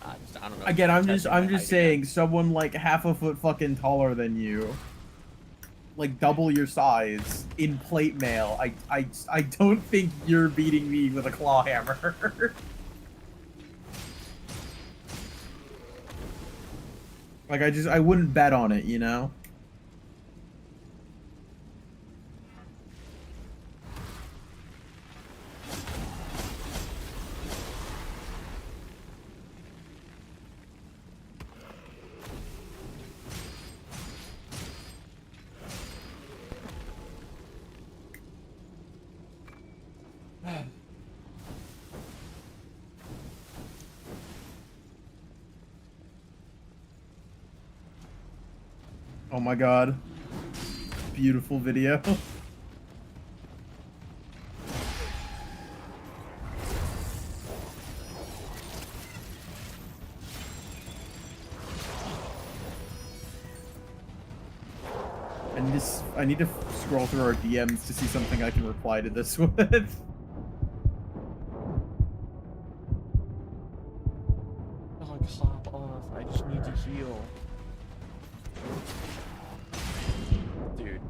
I don't know. Again, I'm testing just my height saying, again. someone like half a foot fucking taller than you, like double your size in plate mail. I don't think you're beating me with a claw hammer. Like I wouldn't bet on it, you know? Oh my god. Beautiful video. I need to scroll through our DMs to see something I can reply to this with. Oh, hop off. I just need to heal. Dude.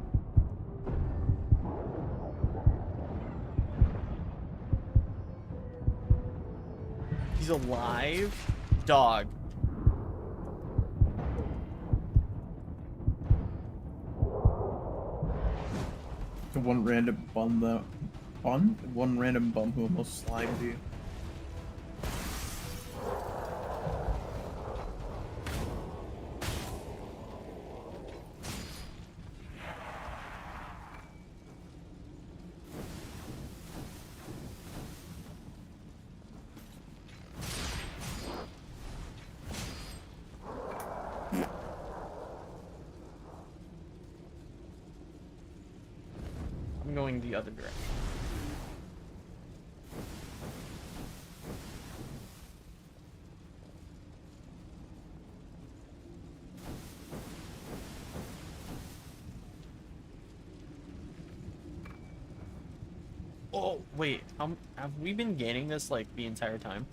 He's alive? Dog. The one random bum though. Bum? One random bum who almost slimed you. I'm going the other direction. Oh, wait. Have we been gaining this, like, the entire time?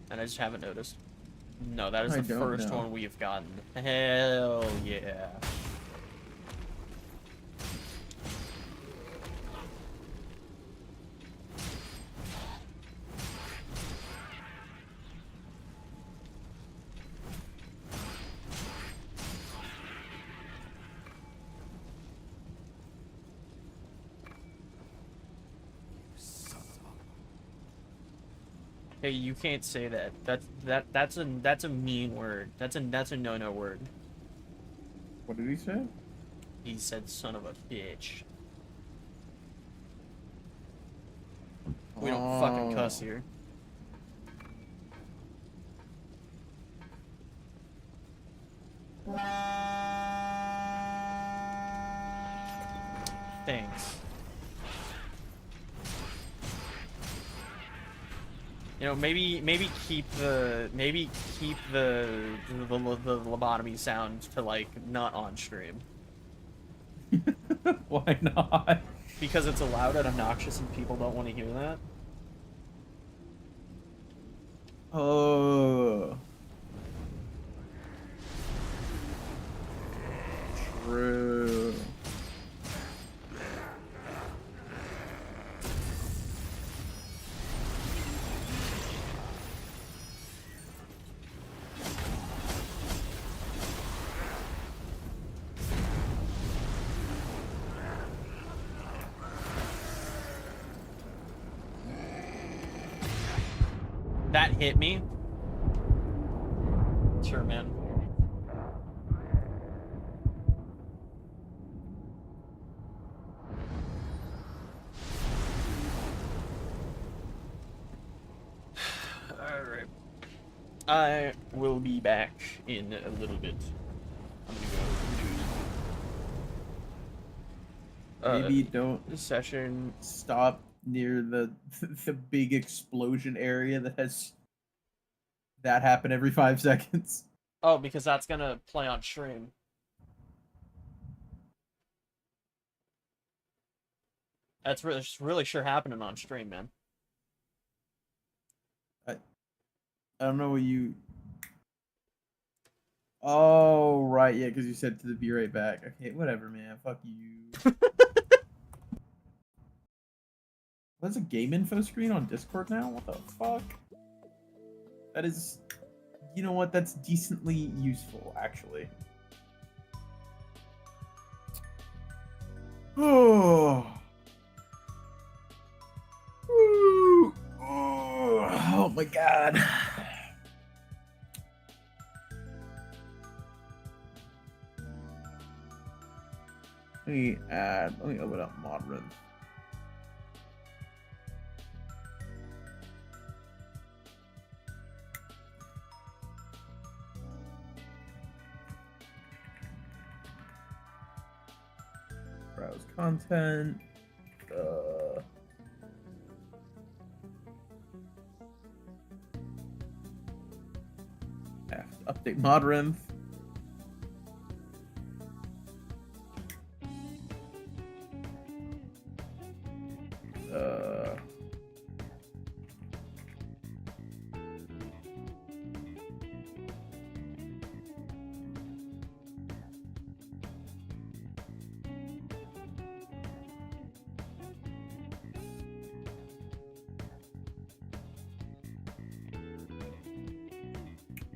And I just haven't noticed. No, that is the first one we've gotten. Hell yeah. Hey, you can't say that. That's a mean word. That's a no-no word. What did he say? He said son of a bitch. We don't fucking cuss here. Thanks. You know, maybe keep the lobotomy sound to, like, not on stream. Why not? Because it's loud and obnoxious and people don't want to hear that. Oh. True. That hit me. Sure, man. Alright. I will be back in a little bit. I'm gonna go Maybe don't session. Stop near the big explosion area that happen every 5 seconds. Oh, because that's gonna play on stream. That's really sure happening on stream, man. I don't know what you. Oh right, yeah, because you said to be right back. Okay, whatever, man. Fuck you. There's a game info screen on Discord now? What the fuck? That is... You know what? That's decently useful, actually. Oh. Oh my god. Let me open up Modern. Browse content. Have to update Modern.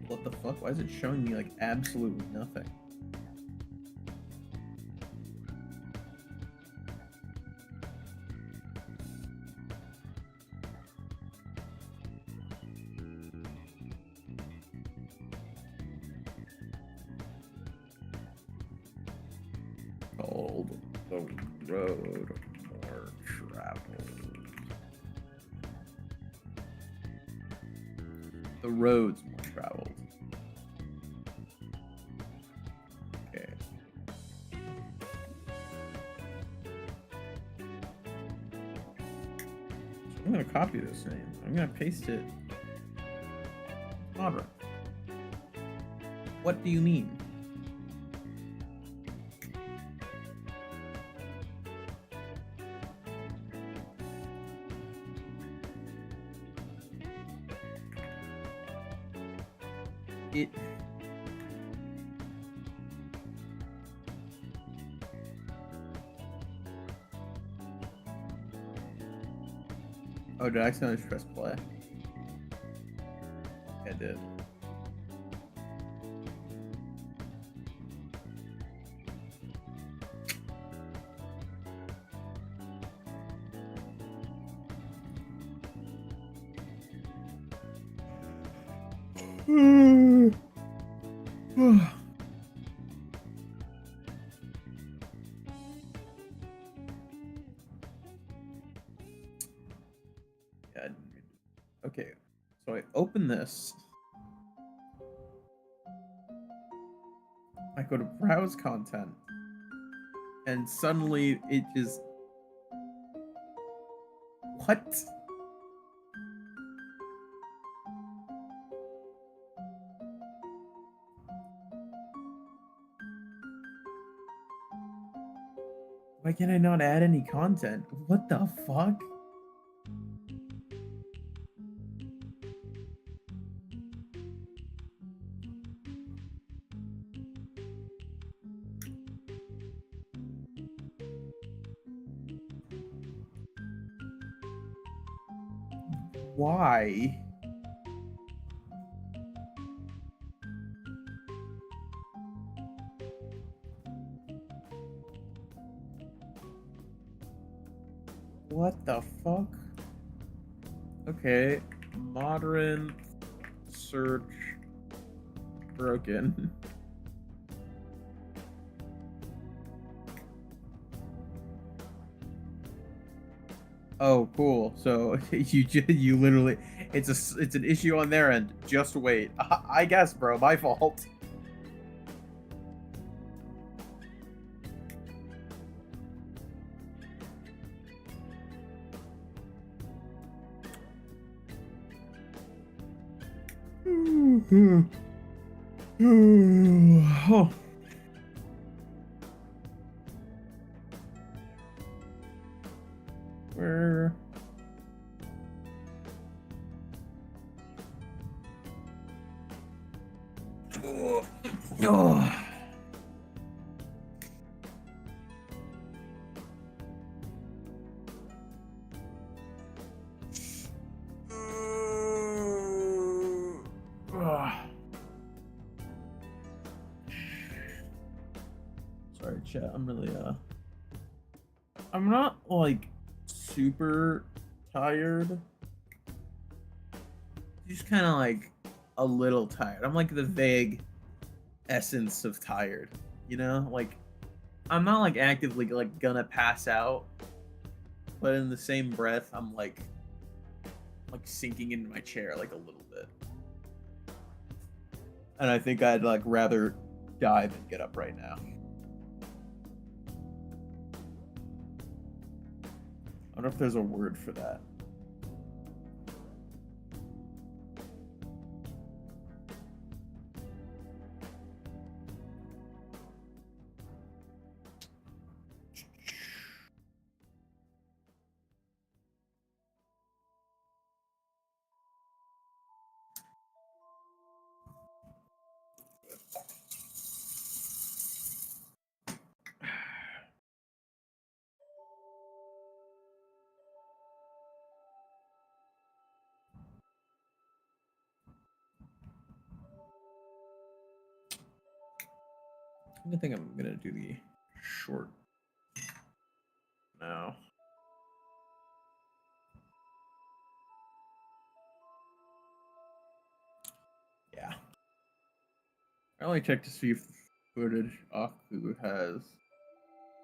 What the fuck? Why is it showing me like absolutely nothing? Called the road more traveled. The roads more traveled. Okay. So I'm gonna copy this name. I'm gonna paste it. Modern. What do you mean? It Oh, did I accidentally press play? I did. Yeah. Okay, so I open this. I go to browse content, and suddenly it just. What? Why can I not add any content? What the fuck? Why? What the fuck? Okay, modern search broken. Oh, cool. So you literally it's an issue on their end. Just wait. I guess, bro. My fault. Oh. Where? Oh. Sorry, chat. I'm really I'm not like super tired. Just kind of like a little tired. I'm like the vague essence of tired, you know? Like I'm not like actively like gonna pass out, but in the same breath I'm like sinking into my chair like a little bit. And I think I'd like rather die than get up right now. I wonder if there's a word for that. I think I'm gonna do the short now. Yeah. I only checked to see if footage Aku has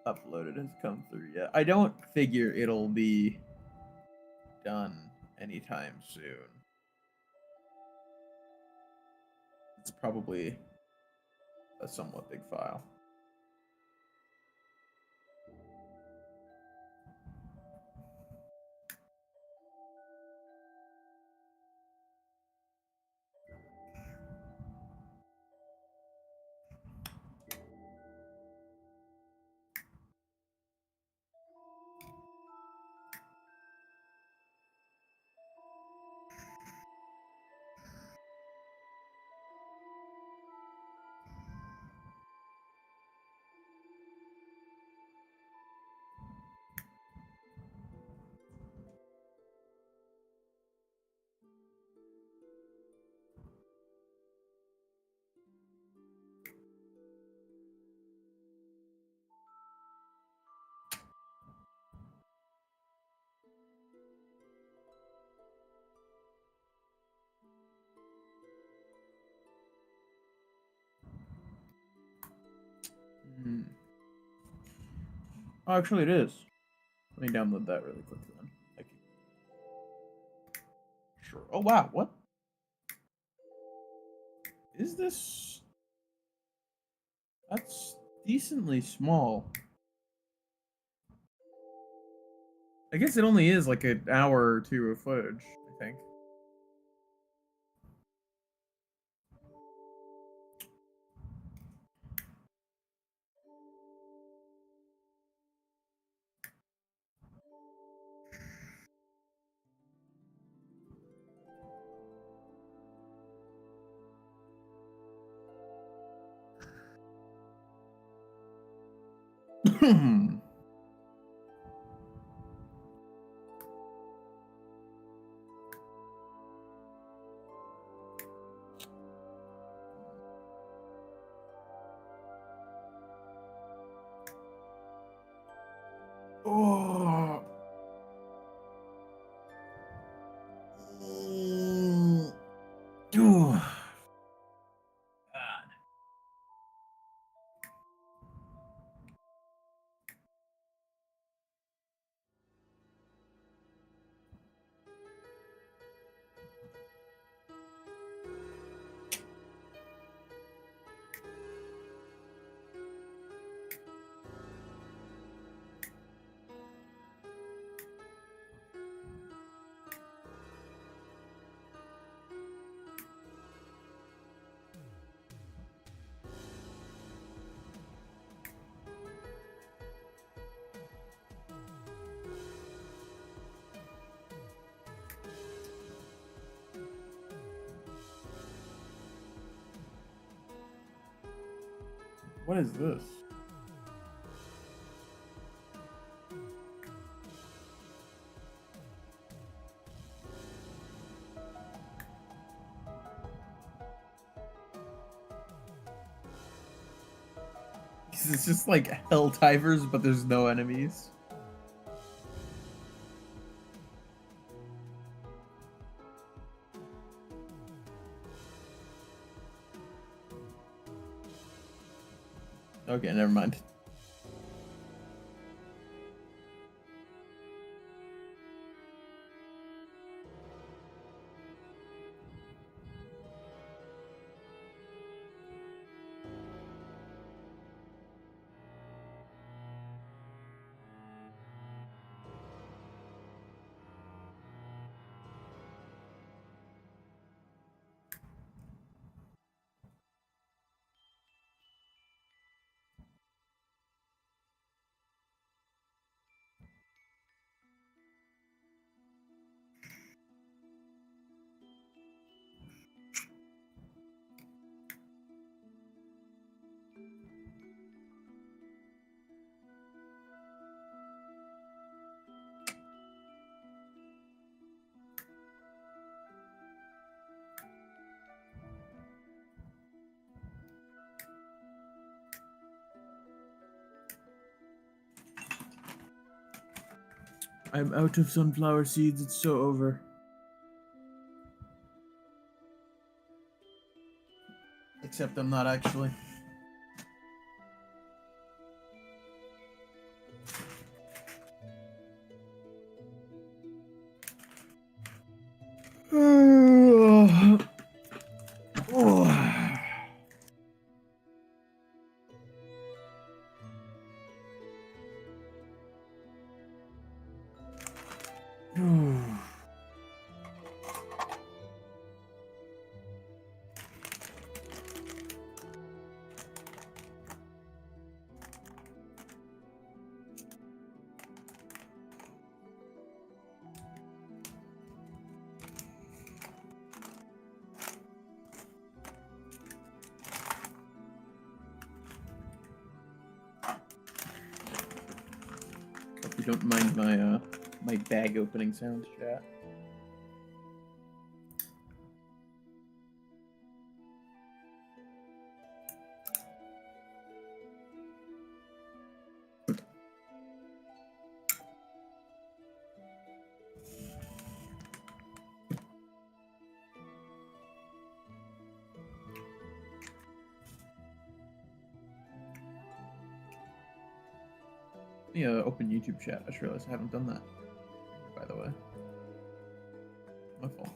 uploaded has come through yet. I don't figure it'll be done anytime soon. It's probably a somewhat big file. Oh, actually, it is. Let me download that really quickly then. Thank you. Sure. Oh, wow. What? Is this? That's decently small. I guess it only is like an hour or two of footage, I think. Oh. Ooh. What is this? It's just like hell divers, but there's no enemies. Okay, never mind. I'm out of sunflower seeds. It's so over. Except I'm not actually. Hope you don't mind my my bag opening sounds, chat. Yeah, open YouTube chat. I just realized I haven't done that. By the way, my fault.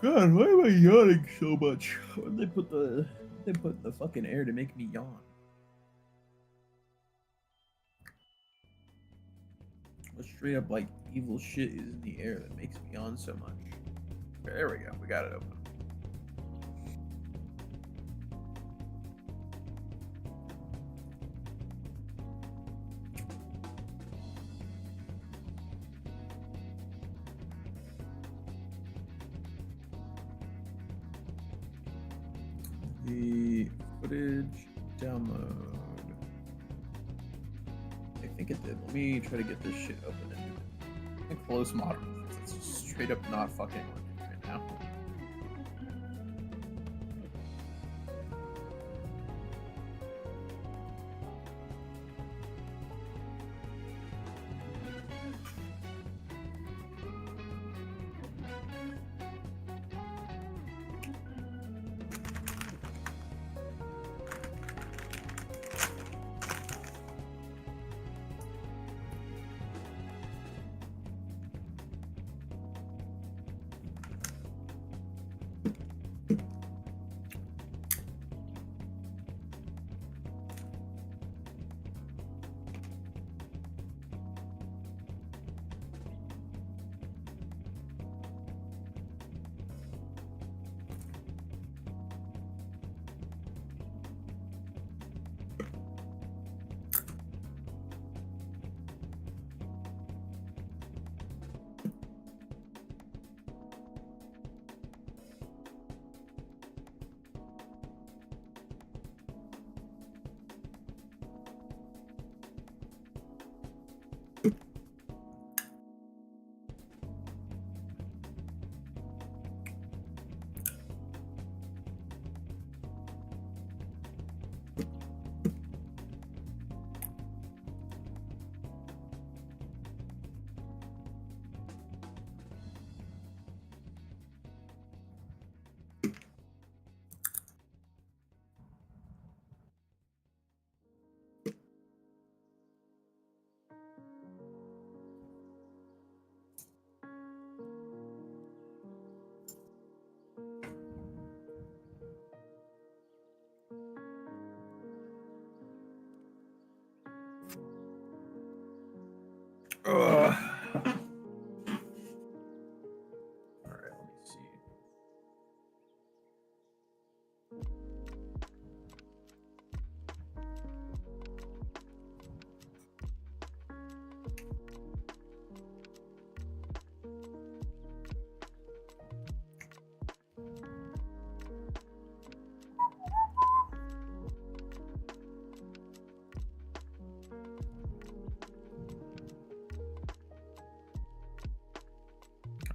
God, why am I yawning so much? Why'd they put the fucking air to make me yawn? What straight up like evil shit is in the air that makes me yawn so much? There we go. We got it open. The footage download. I think it did. Let me try to get this shit open. And close model. It's straight up not fucking working right now. Ugh. Alright, let me see.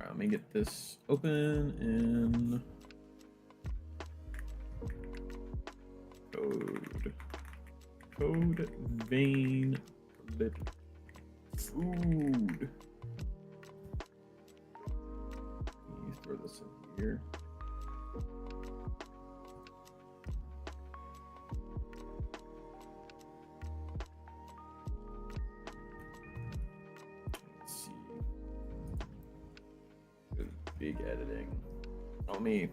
Alright, let me get this open and Code vein lip food. Let me throw this in here. Let's see. Good big editing. Oh me.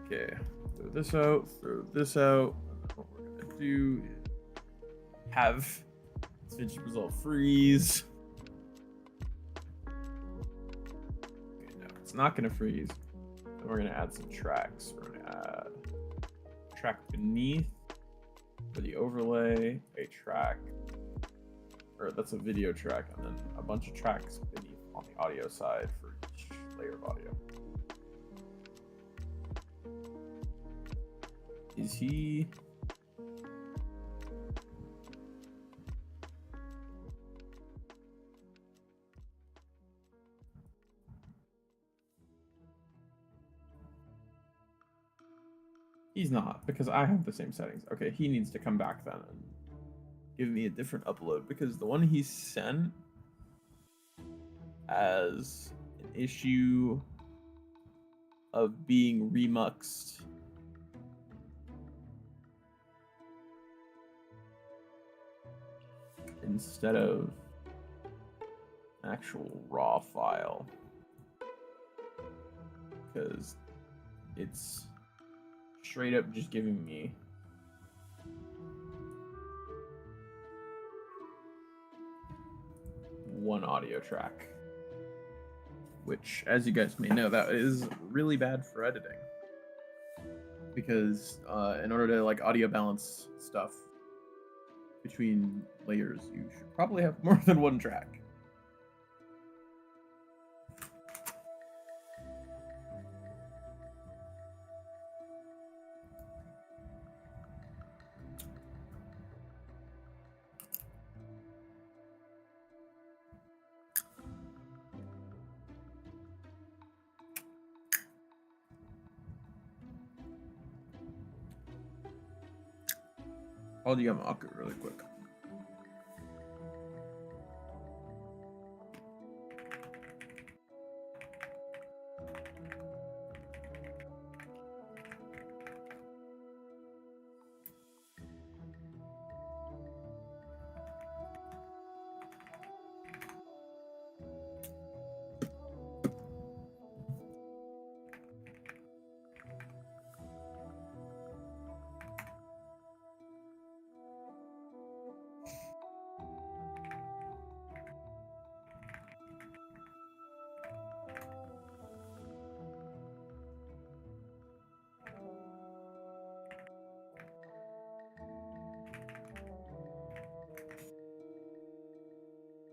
Okay. Throw this out. Throw this out. What we're gonna do is have this result freeze. Okay, no, it's not gonna freeze. Then we're gonna add some tracks. We're gonna add a track beneath for the overlay, a track, or that's a video track, and then a bunch of tracks beneath on the audio side for each layer of audio. Is he? He's not, because I have the same settings. Okay, he needs to come back then and give me a different upload, because the one he sent as an issue of being remuxed instead of an actual raw file, because it's straight up just giving me one audio track, which, as you guys may know, that is really bad for editing, because in order to like audio balance stuff between layers, you should probably have more than one track. I'll do Yamaka really quick.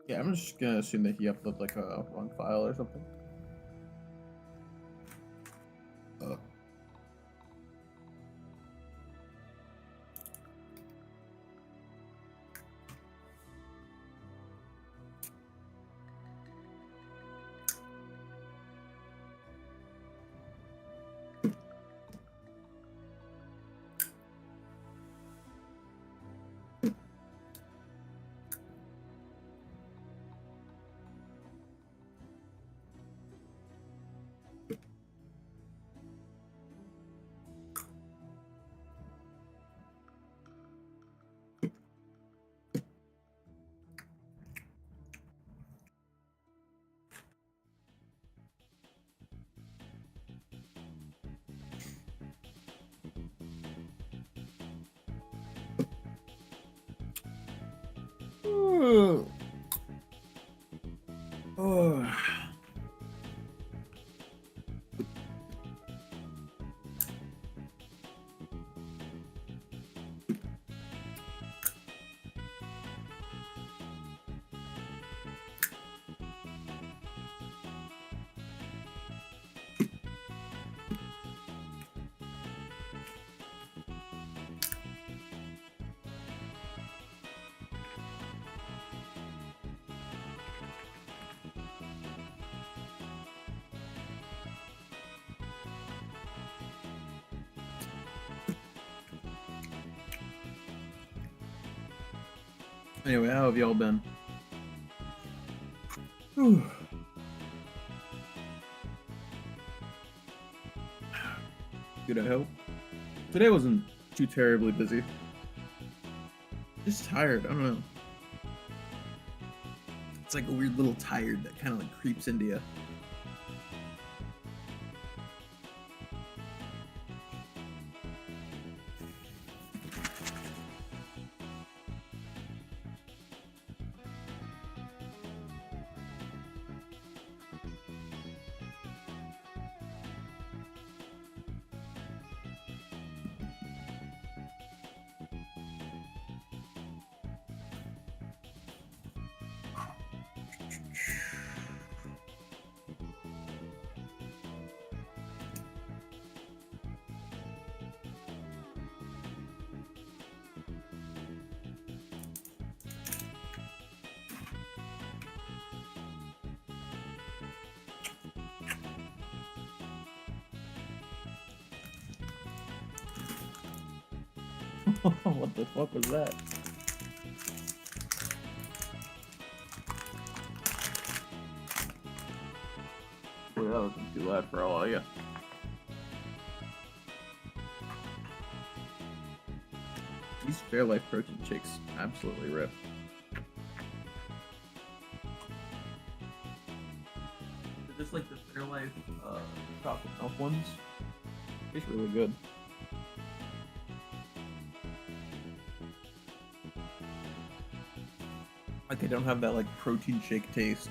Yeah, I'm just gonna assume that he uploaded like a wrong file or something. Oh. Anyway, how have y'all been? Whew. Good, I hope. Today wasn't too terribly busy. Just tired, I don't know. It's like a weird little tired that kind of like creeps into you. What the fuck was that? Boy, that wasn't too loud for all of you. These Fairlife protein shakes absolutely rip. They're just like the Fairlife chocolate milk ones. It's really good. Like they don't have that like protein shake taste.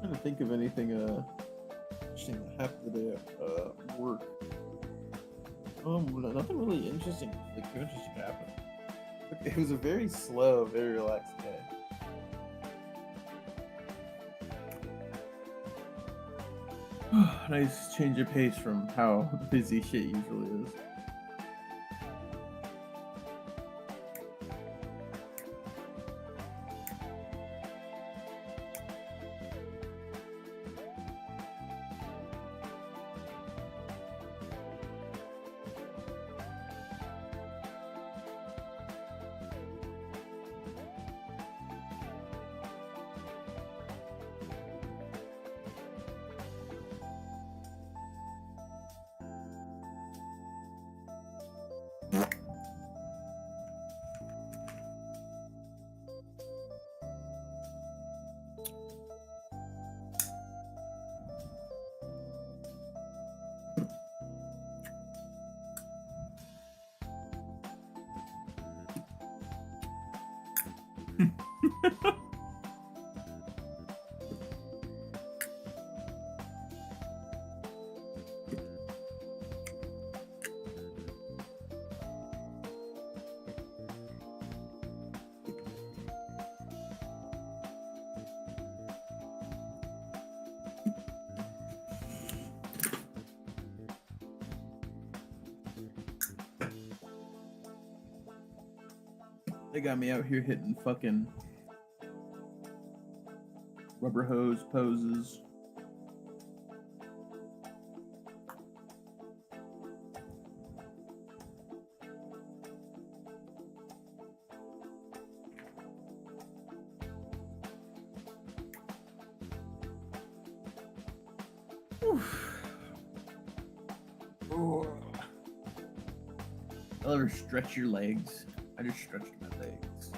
Trying to think of anything interesting that happened today at work. Nothing really interesting. Like too interesting happened. It was a very slow, very relaxed day. Nice change of pace from how busy shit usually is. They got me out here hitting fucking rubber hose poses. I'll ever stretch your legs. I just stretched my legs.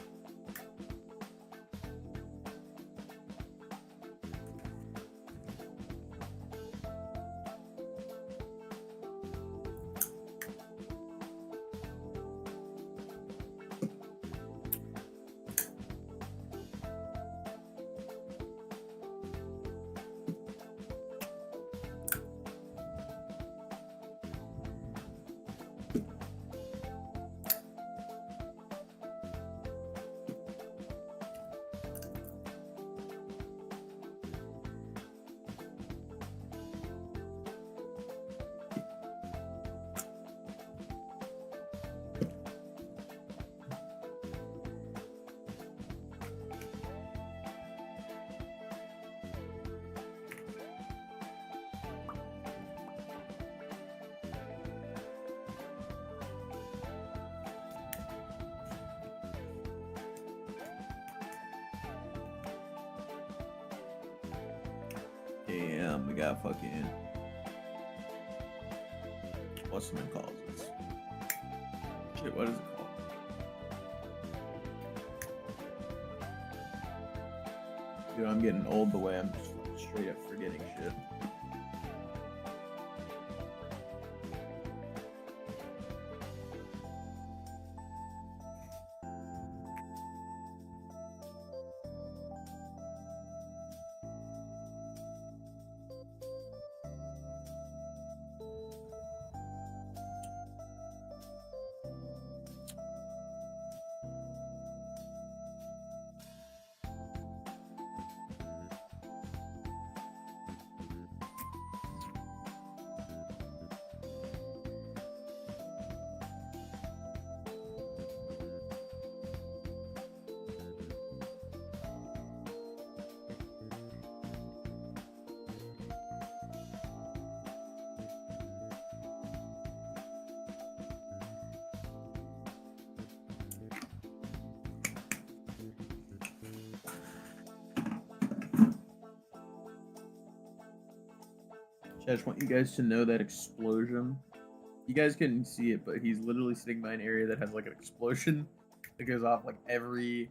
Damn, we got fucking. What's the name called this? Shit, what is it called? Dude, I'm getting old the way I'm just like, straight up forgetting shit. I just want you guys to know that explosion. You guys couldn't see it, but he's literally sitting by an area that has like an explosion that goes off like every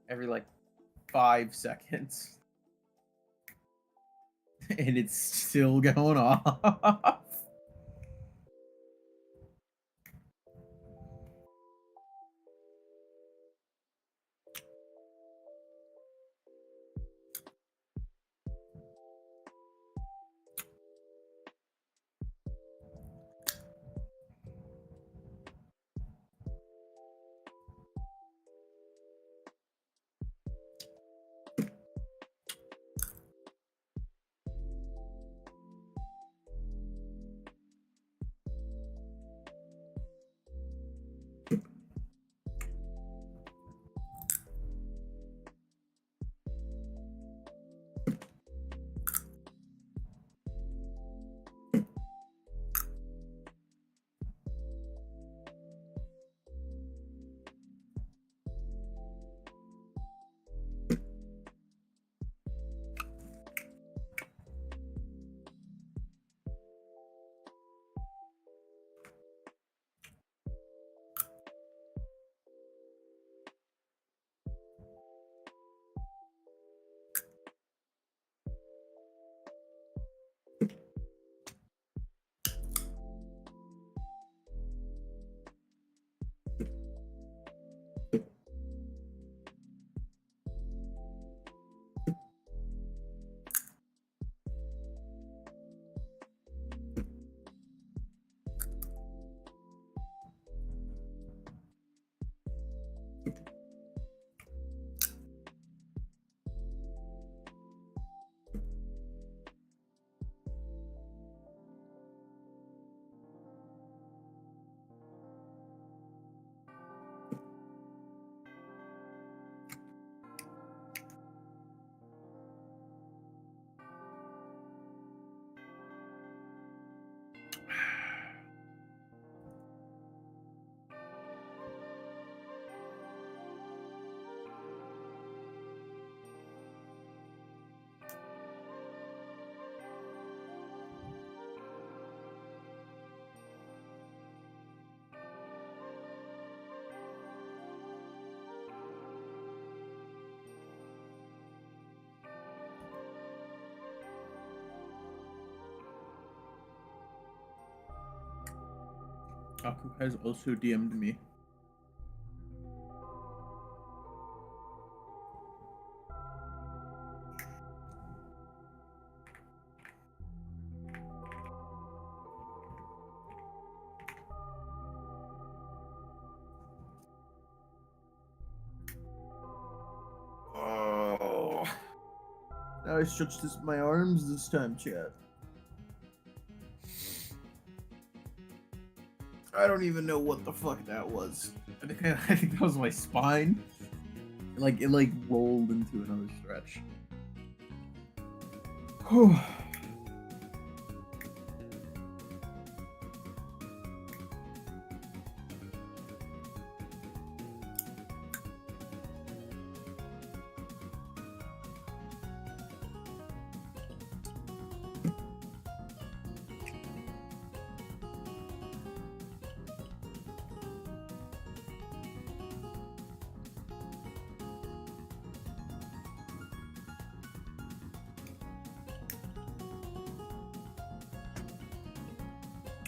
like 5 seconds. And it's still going off. Aku has also DM'd me. Oh. Now I stretched my arms this time, chat. I don't even know what the fuck that was. I think that was my spine. It rolled into another stretch. Whew.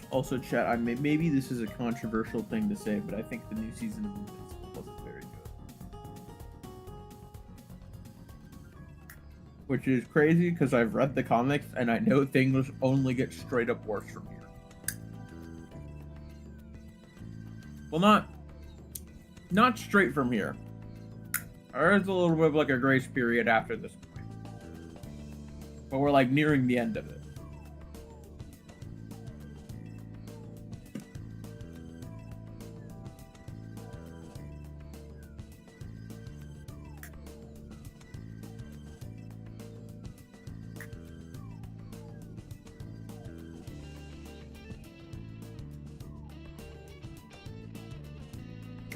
Also, chat, maybe this is a controversial thing to say, but I think the new season of Invincible wasn't very good. Which is crazy, because I've read the comics, and I know things only get straight up worse from here. Well, not straight from here. There's a little bit of like a grace period after this point. But we're like nearing the end of it.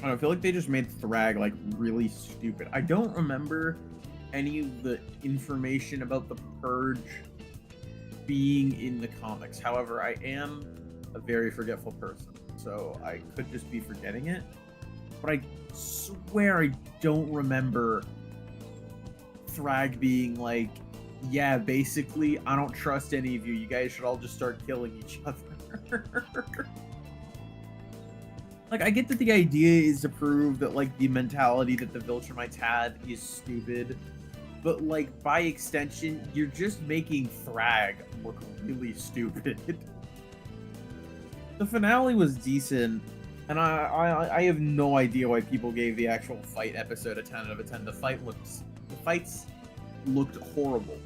I feel like they just made Thrag like really stupid. I don't remember any of the information about the Purge being in the comics. However, I am a very forgetful person, so I could just be forgetting it. But I swear I don't remember Thrag being like, yeah, basically, I don't trust any of you. You guys should all just start killing each other. Like, I get that the idea is to prove that, like, the mentality that the Viltrumites had is stupid. But, like, by extension, you're just making Thrag look really stupid. The finale was decent, and I have no idea why people gave the actual fight episode a 10 out of 10. The fights looked horrible.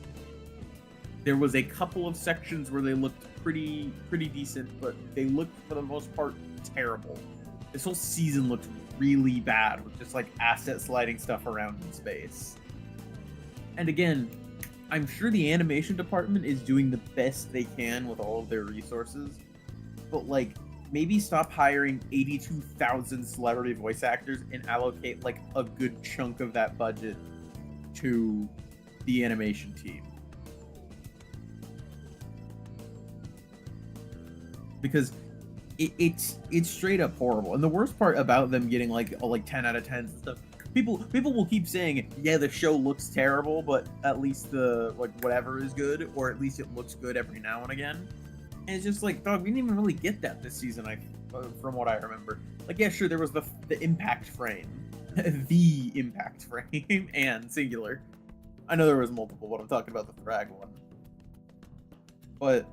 There was a couple of sections where they looked pretty decent, but they looked, for the most part, terrible. This whole season looked really bad with just like asset sliding stuff around in space. And again, I'm sure the animation department is doing the best they can with all of their resources, but like maybe stop hiring 82,000 celebrity voice actors and allocate like a good chunk of that budget to the animation team. Because it's straight up horrible. And the worst part about them getting like 10 out of 10 and stuff, people will keep saying, yeah, the show looks terrible, but at least the like whatever is good, or at least it looks good every now and again. And it's just like, dog, we didn't even really get that this season, from what I remember. Like, yeah, sure, there was the impact frame. The impact frame, and singular. I know there was multiple, but I'm talking about the Thrag one. But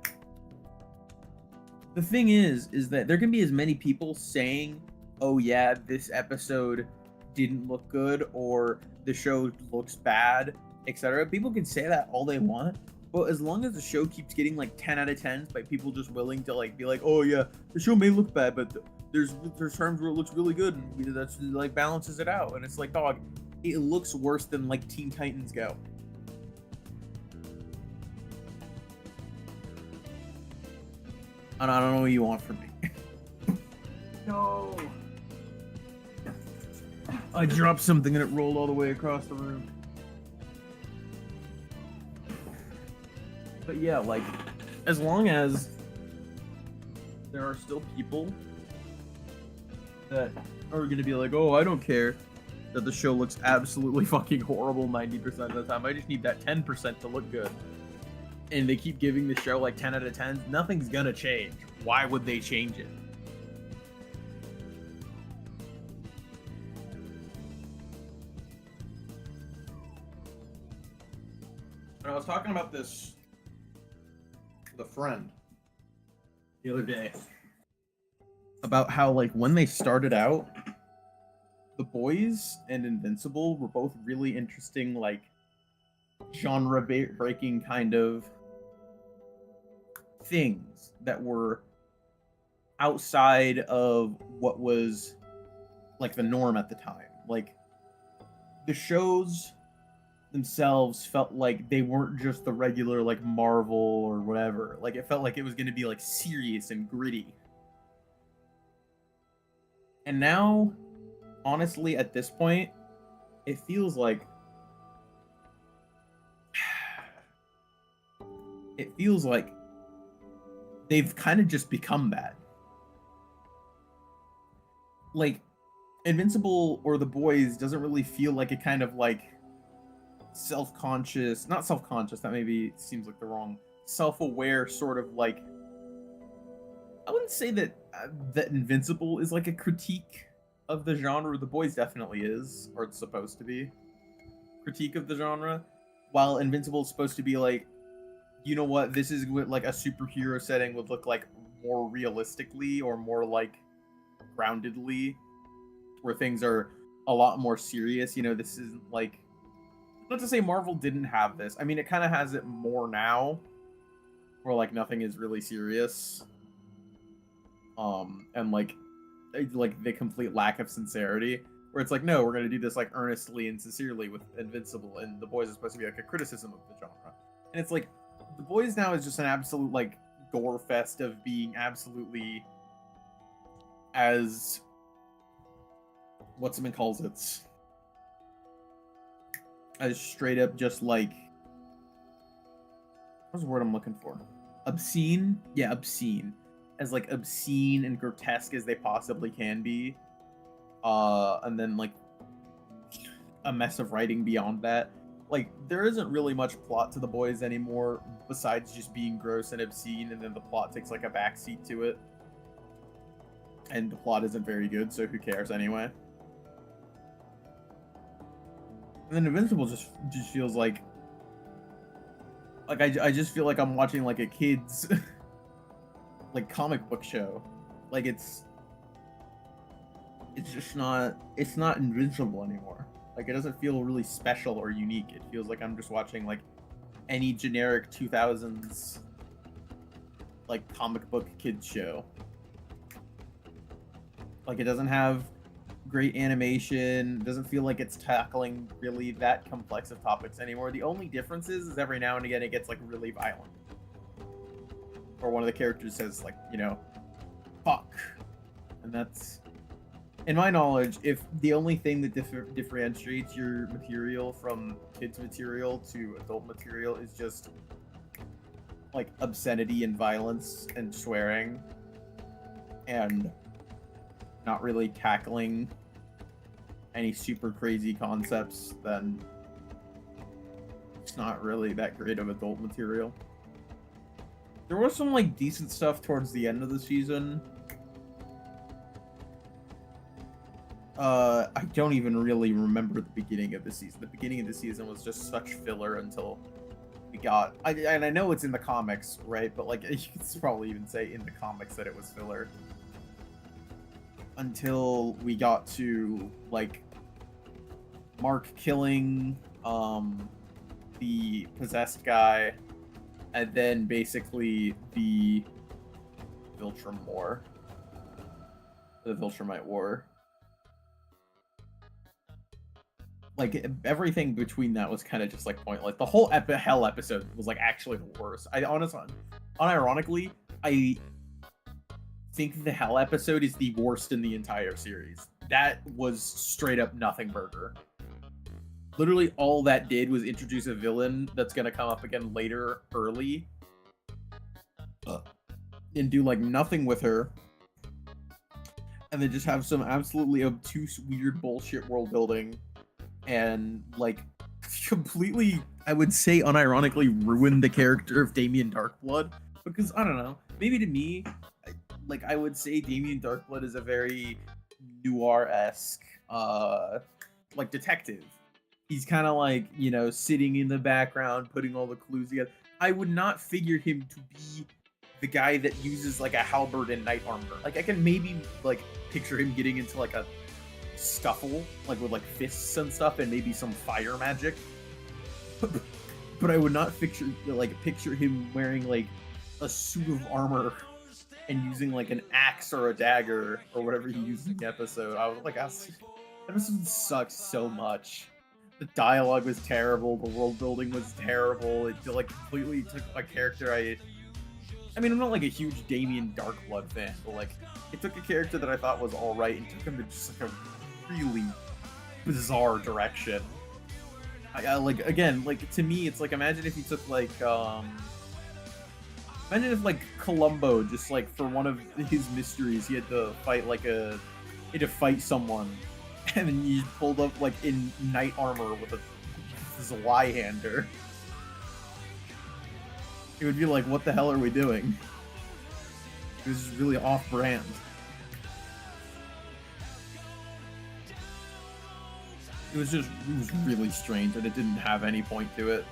the thing is that there can be as many people saying, oh yeah, this episode didn't look good, or the show looks bad, etc. People can say that all they want, but as long as the show keeps getting like 10 out of 10s by people just willing to like be like, oh yeah, the show may look bad, but there's times where it looks really good, and that's like balances it out. And it's like, dog, it looks worse than like Teen Titans Go. And I don't know what you want from me. No. I dropped something and it rolled all the way across the room. But yeah, like, as long as there are still people that are gonna be like, oh, I don't care that the show looks absolutely fucking horrible 90% of the time. I just need that 10% to look good. And they keep giving the show like 10 out of 10, nothing's gonna change. Why would they change it? was talking about this with a friend the other day about how, like, when they started out, The Boys and Invincible were both really interesting, like, genre breaking kind of things that were outside of what was like the norm at the time. Like, the shows themselves felt like they weren't just the regular like Marvel or whatever. Like, it felt like it was going to be like serious and gritty. And now, honestly, at this point, it feels like they've kind of just become that. Like, Invincible or The Boys doesn't really feel like a kind of like self-conscious, not self-conscious, that maybe seems like the wrong, self-aware sort of like, I wouldn't say that that Invincible is like a critique of the genre. The Boys definitely is, or it's supposed to be critique of the genre, while Invincible is supposed to be like, you know what, this is what like a superhero setting would look like more realistically or more like groundedly, where things are a lot more serious. You know, this isn't like, not to say Marvel didn't have this. I mean, it kind of has it more now, where like nothing is really serious. And like the complete lack of sincerity, where it's like, no, we're gonna do this like earnestly and sincerely with Invincible, and The Boys is supposed to be like a criticism of the genre. And it's like, The Boys now is just an absolute like gore fest of being absolutely, as what's it calls it, as straight up just like, what's the word I'm looking for? Obscene? Yeah, obscene. As like obscene and grotesque as they possibly can be. And then like a mess of writing beyond that. Like, there isn't really much plot to The Boys anymore besides just being gross and obscene, and then the plot takes like a backseat to it. And the plot isn't very good, so who cares anyway? And then Invincible just feels like I just feel like I'm watching like a kid's like comic book show. Like, it's just not, it's not Invincible anymore. Like, it doesn't feel really special or unique. It feels like I'm just watching like any generic 2000s like comic book kids show. Like, it doesn't have great animation, doesn't feel like it's tackling really that complex of topics anymore. The only difference is every now and again it gets like really violent. Or one of the characters says like, you know, fuck. And that's, in my knowledge, if the only thing that differentiates your material from kids material to adult material is just like obscenity and violence and swearing and not really tackling any super crazy concepts, then it's not really that great of adult material. There was some like decent stuff towards the end of the season. I don't even really remember the beginning of the season. The beginning of the season was just such filler until we got, and I know it's in the comics, right? But like, you could probably even say in the comics that it was filler. Until we got to like Mark killing the possessed guy, and then basically the Viltrum War, the Viltrumite War. Like, everything between that was kind of just like pointless. The whole Hell episode was like actually the worst. Unironically, I think the Hell episode is the worst in the entire series. That was straight up nothing burger. Literally all that did was introduce a villain that's gonna come up again later early. And do like nothing with her. And then just have some absolutely obtuse, weird bullshit world building. And like completely, I would say unironically, ruin the character of Damien Darkblood. Because, I don't know, maybe to me, I would say Damien Darkblood is a very noir-esque, like, detective. he's kind of like, you know, sitting in the background, putting all the clues together. I would not figure him to be the guy that uses like a halberd and knight armor. Like I can maybe like picture him getting into like a scuffle, like with like fists and stuff, and maybe some fire magic. But I would not picture him wearing like a suit of armor and using like an axe or a dagger or whatever he used in the episode. I was like, that episode sucks so much. The dialogue was terrible. The world building was terrible. It like completely took a character I mean, I'm not like a huge Damien Darkblood fan, but like it took a character that I thought was all right and took him to just like a really bizarre direction. I like, again, like to me, it's like, imagine if you took like imagine if like Columbo just like for one of his mysteries he had to fight someone, and then you pulled up like in knight armor with a Zweihander. It would be like, what the hell are we doing? It was just really off-brand. It was really strange, and it didn't have any point to it.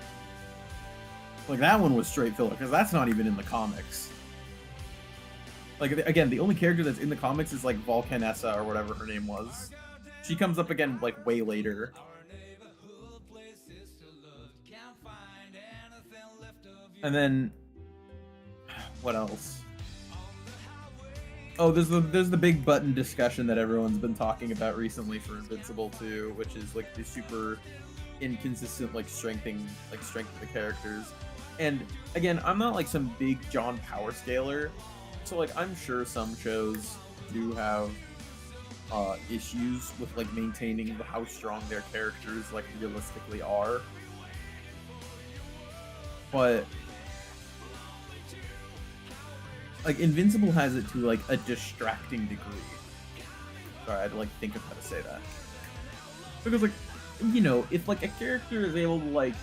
Like, that one was straight filler, because that's not even in the comics. Like, again, the only character that's in the comics is, like, Volcanessa, or whatever her name was. She comes up again, like, way later. And then, what else? Oh, there's the big button discussion that everyone's been talking about recently for Invincible 2, which is like the super inconsistent like strength of the characters. And again, I'm not like some big John Power scaler, so like I'm sure some shows do have issues with like maintaining how strong their characters like realistically are. But like Invincible has it to like a distracting degree. Sorry, I had to like think of how to say that. Because like, you know, if like a character is able to like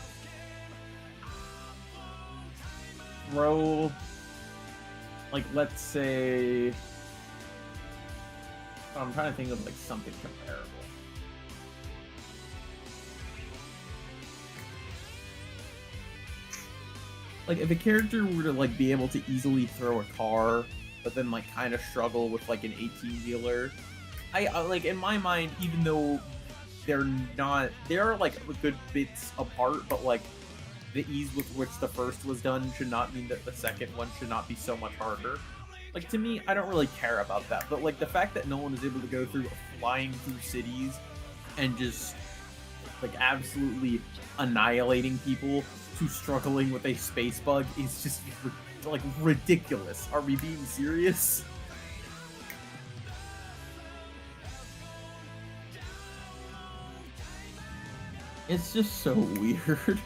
throw, like, let's say, I'm trying to think of like something comparable. Like, if a character were to, like, be able to easily throw a car, but then, like, kind of struggle with, like, an 18-wheeler, I like, in my mind, even though they are, like, good bits apart, but, like, the ease with which the first was done should not mean that the second one should not be so much harder. Like, to me, I don't really care about that, but, like, the fact that no one is able to go through flying through cities and just, like, absolutely annihilating people who's struggling with a space bug is just like ridiculous. Are we being serious? It's just so weird.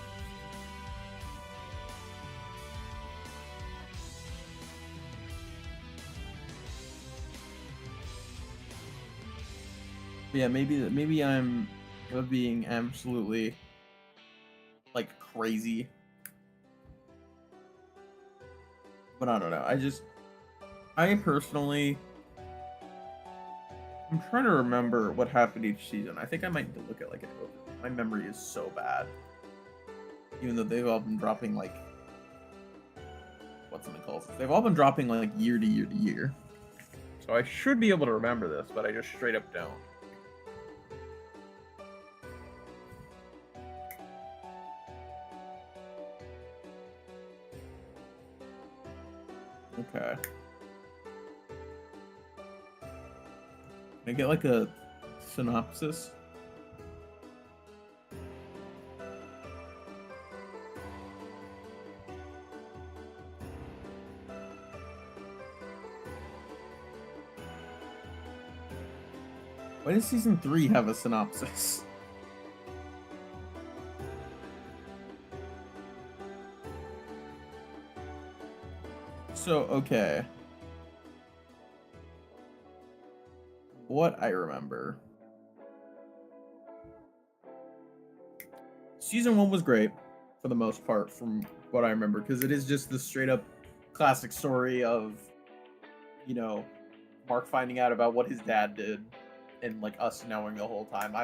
Yeah, maybe I'm being absolutely like crazy, but I don't know. I personally, I'm trying to remember what happened each season. I think I might need to look at like an overview. My memory is so bad, even though they've all been dropping like they've all been dropping like year to year to year. So I should be able to remember this, but I just straight up don't. Okay. Can I get like a synopsis? Why does season 3 have a synopsis? So, okay. What I remember. Season 1 was great, for the most part, from what I remember, because it is just the straight up classic story of, you know, Mark finding out about what his dad did, and, like, us knowing the whole time.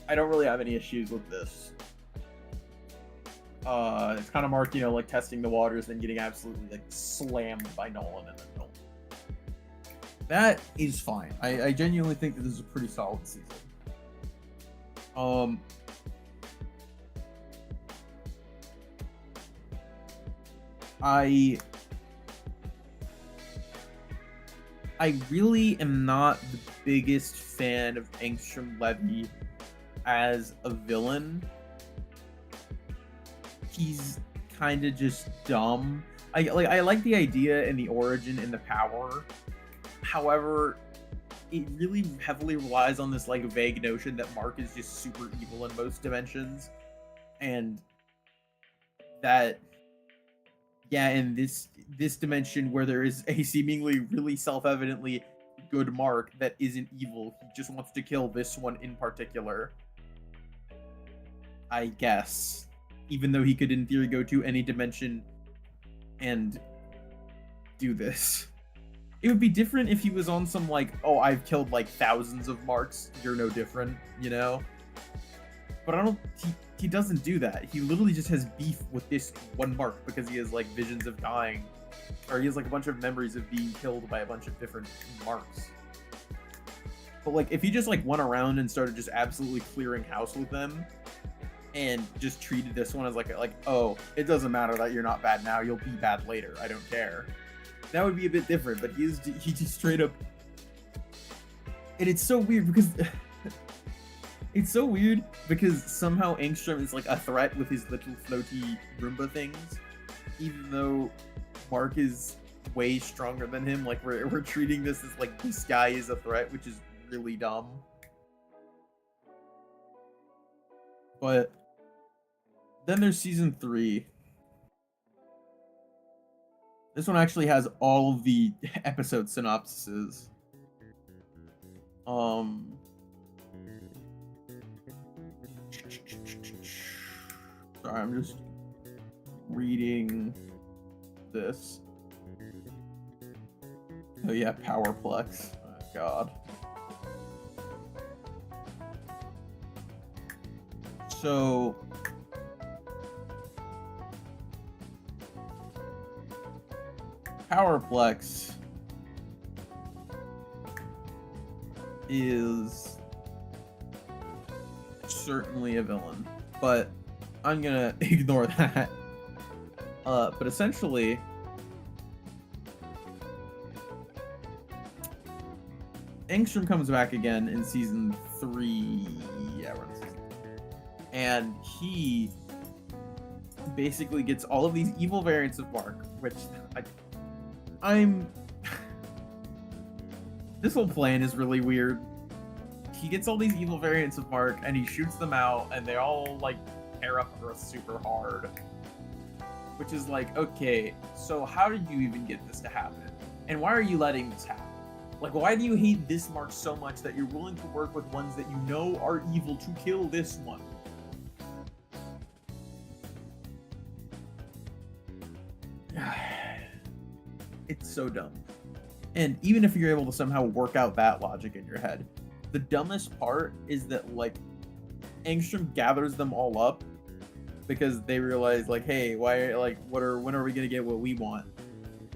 I don't really have any issues with this. It's kind of Mark, like testing the waters and getting absolutely like slammed by Nolan in the middle. That is fine. I genuinely think that this is a pretty solid season. I really am not the biggest fan of Angstrom Levy as a villain. He's kind of just dumb. I like the idea and the origin and the power. However, it really heavily relies on this like vague notion that Mark is just super evil in most dimensions, and that in this dimension where there is a seemingly really self-evidently good Mark that isn't evil, he just wants to kill this one in particular. I guess, even though he could in theory go to any dimension and do this. It would be different if he was on some like, oh, I've killed like thousands of Marks, you're no different, But I don't. He doesn't do that. He literally just has beef with this one Mark because he has like visions of dying, or he has like a bunch of memories of being killed by a bunch of different Marks. But like, if he just like went around and started just absolutely clearing house with them, and just treated this one as like, oh, it doesn't matter that you're not bad now, you'll be bad later. I don't care. That would be a bit different, but he just straight up, and it's so weird because somehow Angstrom is like a threat with his little floaty Roomba things, even though Mark is way stronger than him. Like we're treating this as like this guy is a threat, which is really dumb. But then there's season 3. This one actually has all of the episode synopsises. Sorry, I'm just reading this. Oh yeah, Powerplex. Oh god. So Powerplex is certainly a villain, but I'm gonna ignore that. But essentially, Angstrom comes back again in season 3. Yeah, we're in season 3. And he basically gets all of these evil variants of Mark, which I'm this whole plan is really weird. He gets all these evil variants of Mark and he shoots them out and they all like tear up Earth super hard. Which is like, okay, so how did you even get this to happen? And why are you letting this happen? Like, why do you hate this Mark so much that you're willing to work with ones that you know are evil to kill this one? It's so dumb. And even if you're able to somehow work out that logic in your head, the dumbest part is that, like, Angstrom gathers them all up because they realize, like, hey, when are we gonna get what we want?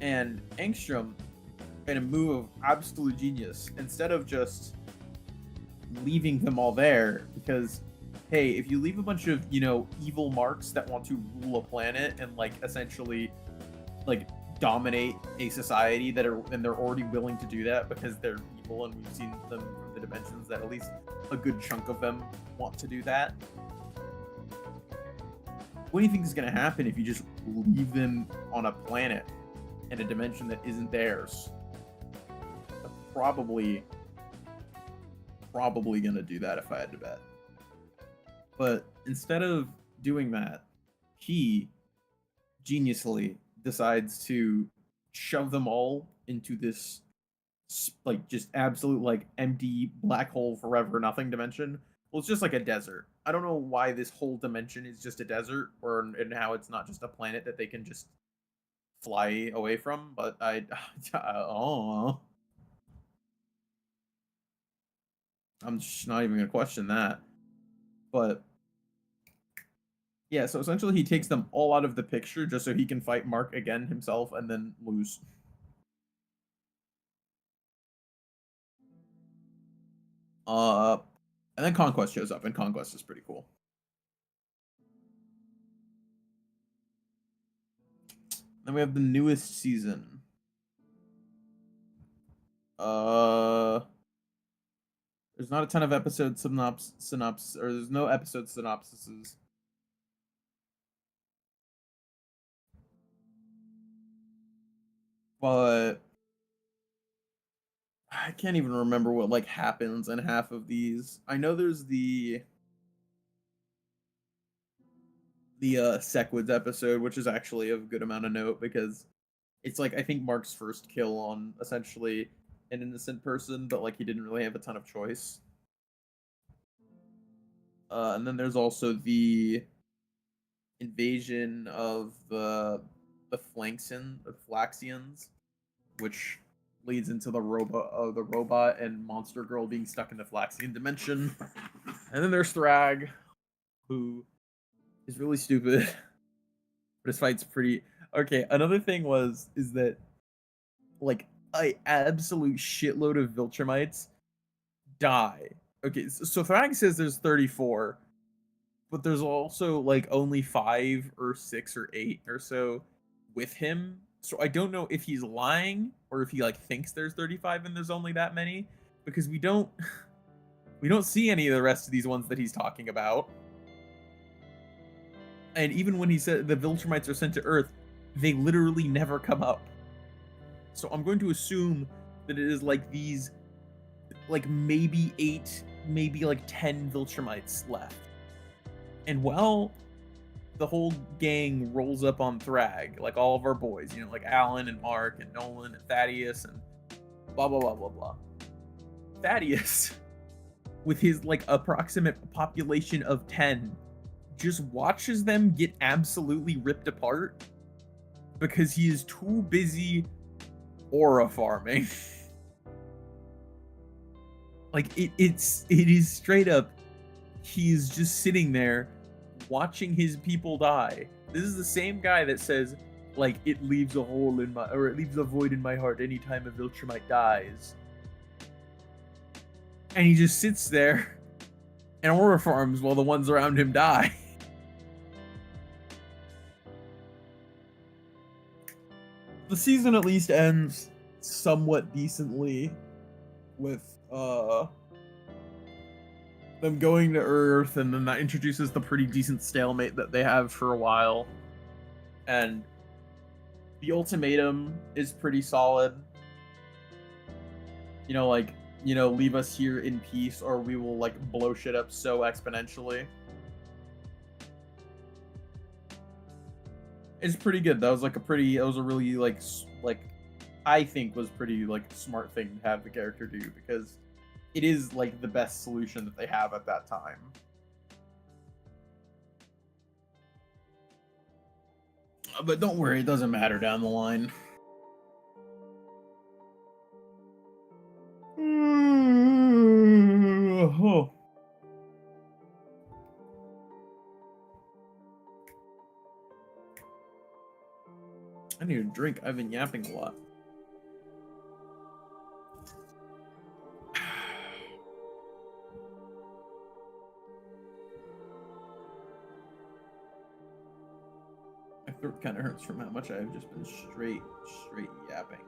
And Angstrom, in a move of absolute genius, instead of just leaving them all there, because, hey, if you leave a bunch of, evil Marks that want to rule a planet and, like, essentially, like, dominate a society and they're already willing to do that because they're evil, and we've seen them from the dimensions that at least a good chunk of them want to do that. What do you think is going to happen if you just leave them on a planet in a dimension that isn't theirs? Probably going to do that if I had to bet. But instead of doing that, he geniusly decides to shove them all into this, like, just absolute, like, empty black hole forever nothing dimension. Well, it's just like a desert. I don't know why this whole dimension is just a desert, and how it's not just a planet that they can just fly away from, but oh, I'm just not even gonna question that. But yeah, so essentially he takes them all out of the picture just so he can fight Mark again himself and then lose. And then Conquest shows up, and Conquest is pretty cool. Then we have the newest season. There's not a ton of episode synopsis, or there's no episode synopsises. But I can't even remember what like happens in half of these. I know there's the Secwoods episode, which is actually of a good amount of note because it's like I think Mark's first kill on essentially an innocent person, but like he didn't really have a ton of choice. And then there's also the invasion of the Flaxians, which leads into the robot and monster girl being stuck in the Flaxian dimension. And then there's Thrag, who is really stupid, but his fight's pretty okay. Another thing is that like an absolute shitload of Viltrumites die. Okay, so Thrag says there's 34, but there's also like only 5 or 6 or 8 or so with him. So I don't know if he's lying or if he like thinks there's 35 and there's only that many, because we don't see any of the rest of these ones that he's talking about. And even when he said the Viltrumites are sent to Earth, they literally never come up. So I'm going to assume that it is like these, like maybe 8, maybe like 10 Viltrumites left. And well, the whole gang rolls up on Thrag, like all of our boys, you know, like Alan and Mark and Nolan and Thaddeus and blah, blah, blah, blah, blah. Thaddeus, with his like approximate population of 10, just watches them get absolutely ripped apart because he is too busy aura farming. Like it is straight up, he is just sitting there watching his people die. This is the same guy that says, like, it leaves a void in my heart anytime a Viltrumite dies. And he just sits there and aura farms while the ones around him die. The season at least ends somewhat decently with them going to Earth, and then that introduces the pretty decent stalemate that they have for a while. And the ultimatum is pretty solid. You know, like, you know, leave us here in peace or we will like blow shit up so exponentially. It's pretty good. That was a really like I think was pretty like smart thing to have the character do, because it is like the best solution that they have at that time. But don't worry, it doesn't matter down the line. Oh. I need a drink. I've been yapping a lot. My throat kind of hurts from how much I've just been straight yapping.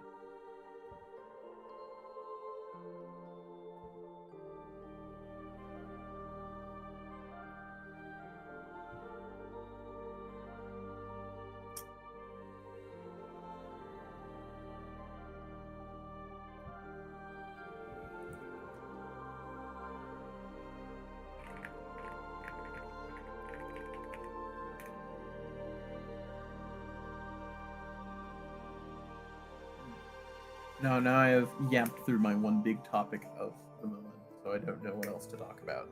No, now I have yapped through my one big topic of the moment, so I don't know what else to talk about.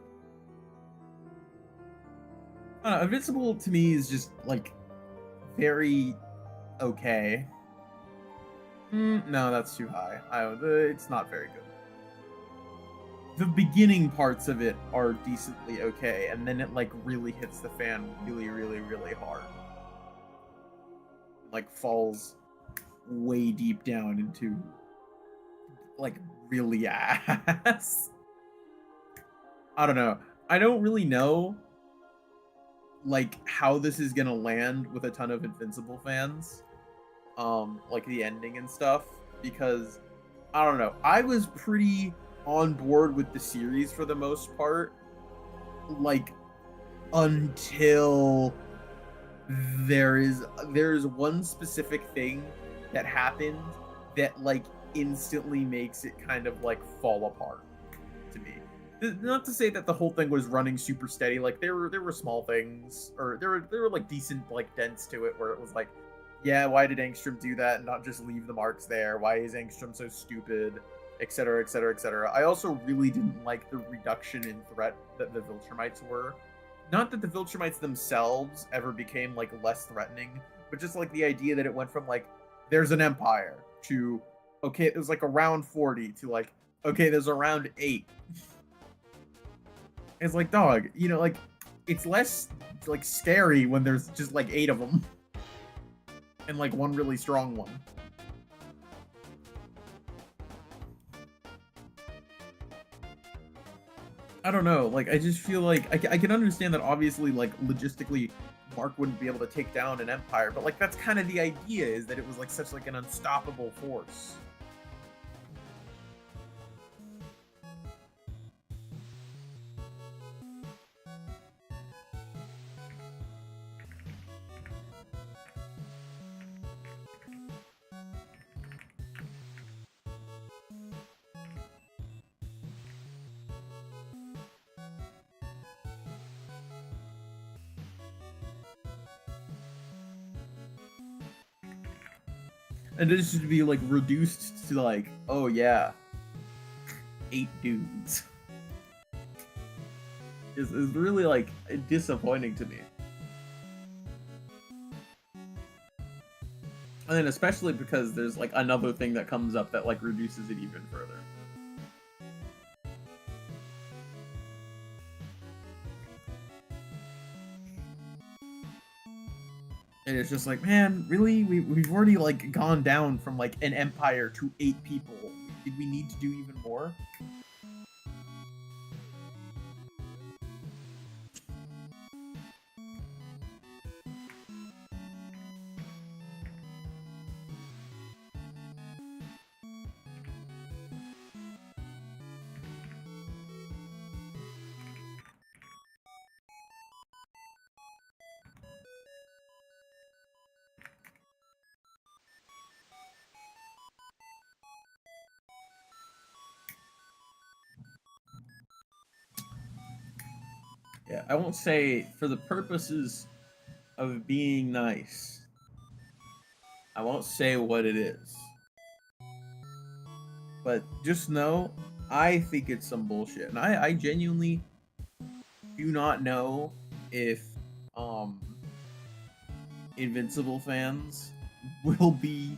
Invincible to me is just, like, very okay. No, that's too high. It's not very good. the beginning parts of it are decently okay, and then it like really hits the fan really, really, really hard. Like falls way deep down into like really ass. I don't know. I don't really know like how this is gonna land with a ton of Invincible fans. Like the ending and stuff, because I don't know. I was pretty on board with the series for the most part, like until there's one specific thing that happened that like instantly makes it kind of like fall apart to me. Not to say that the whole thing was running super steady. Like there were small things, or there were like decent like dents to it where it was like, yeah, why did Angstrom do that and not just leave the marks there? Why is Angstrom so stupid? Etc. Etc. Etc. I also really didn't like the reduction in threat that the Viltrumites were. Not that the Viltrumites themselves ever became like less threatening, but just like the idea that it went from like there's an empire to okay, it was like around 40 to like okay, there's around 8. It's like, dog, you know, like it's less like scary when there's just like 8 of them and like one really strong one. I don't know, like I just feel like I can understand that obviously like logistically Mark wouldn't be able to take down an empire, but like that's kind of the idea, is that it was like such like an unstoppable force. And this should be like reduced to like, oh yeah, 8 dudes. Is really like disappointing to me. And then especially because there's like another thing that comes up that like reduces it even further. And it's just like, man, really? We've already like gone down from like an empire to 8 people. Did we need to do even more? Yeah, I won't say for the purposes of being nice. I won't say what it is. But just know, I think it's some bullshit. And I genuinely do not know if Invincible fans will be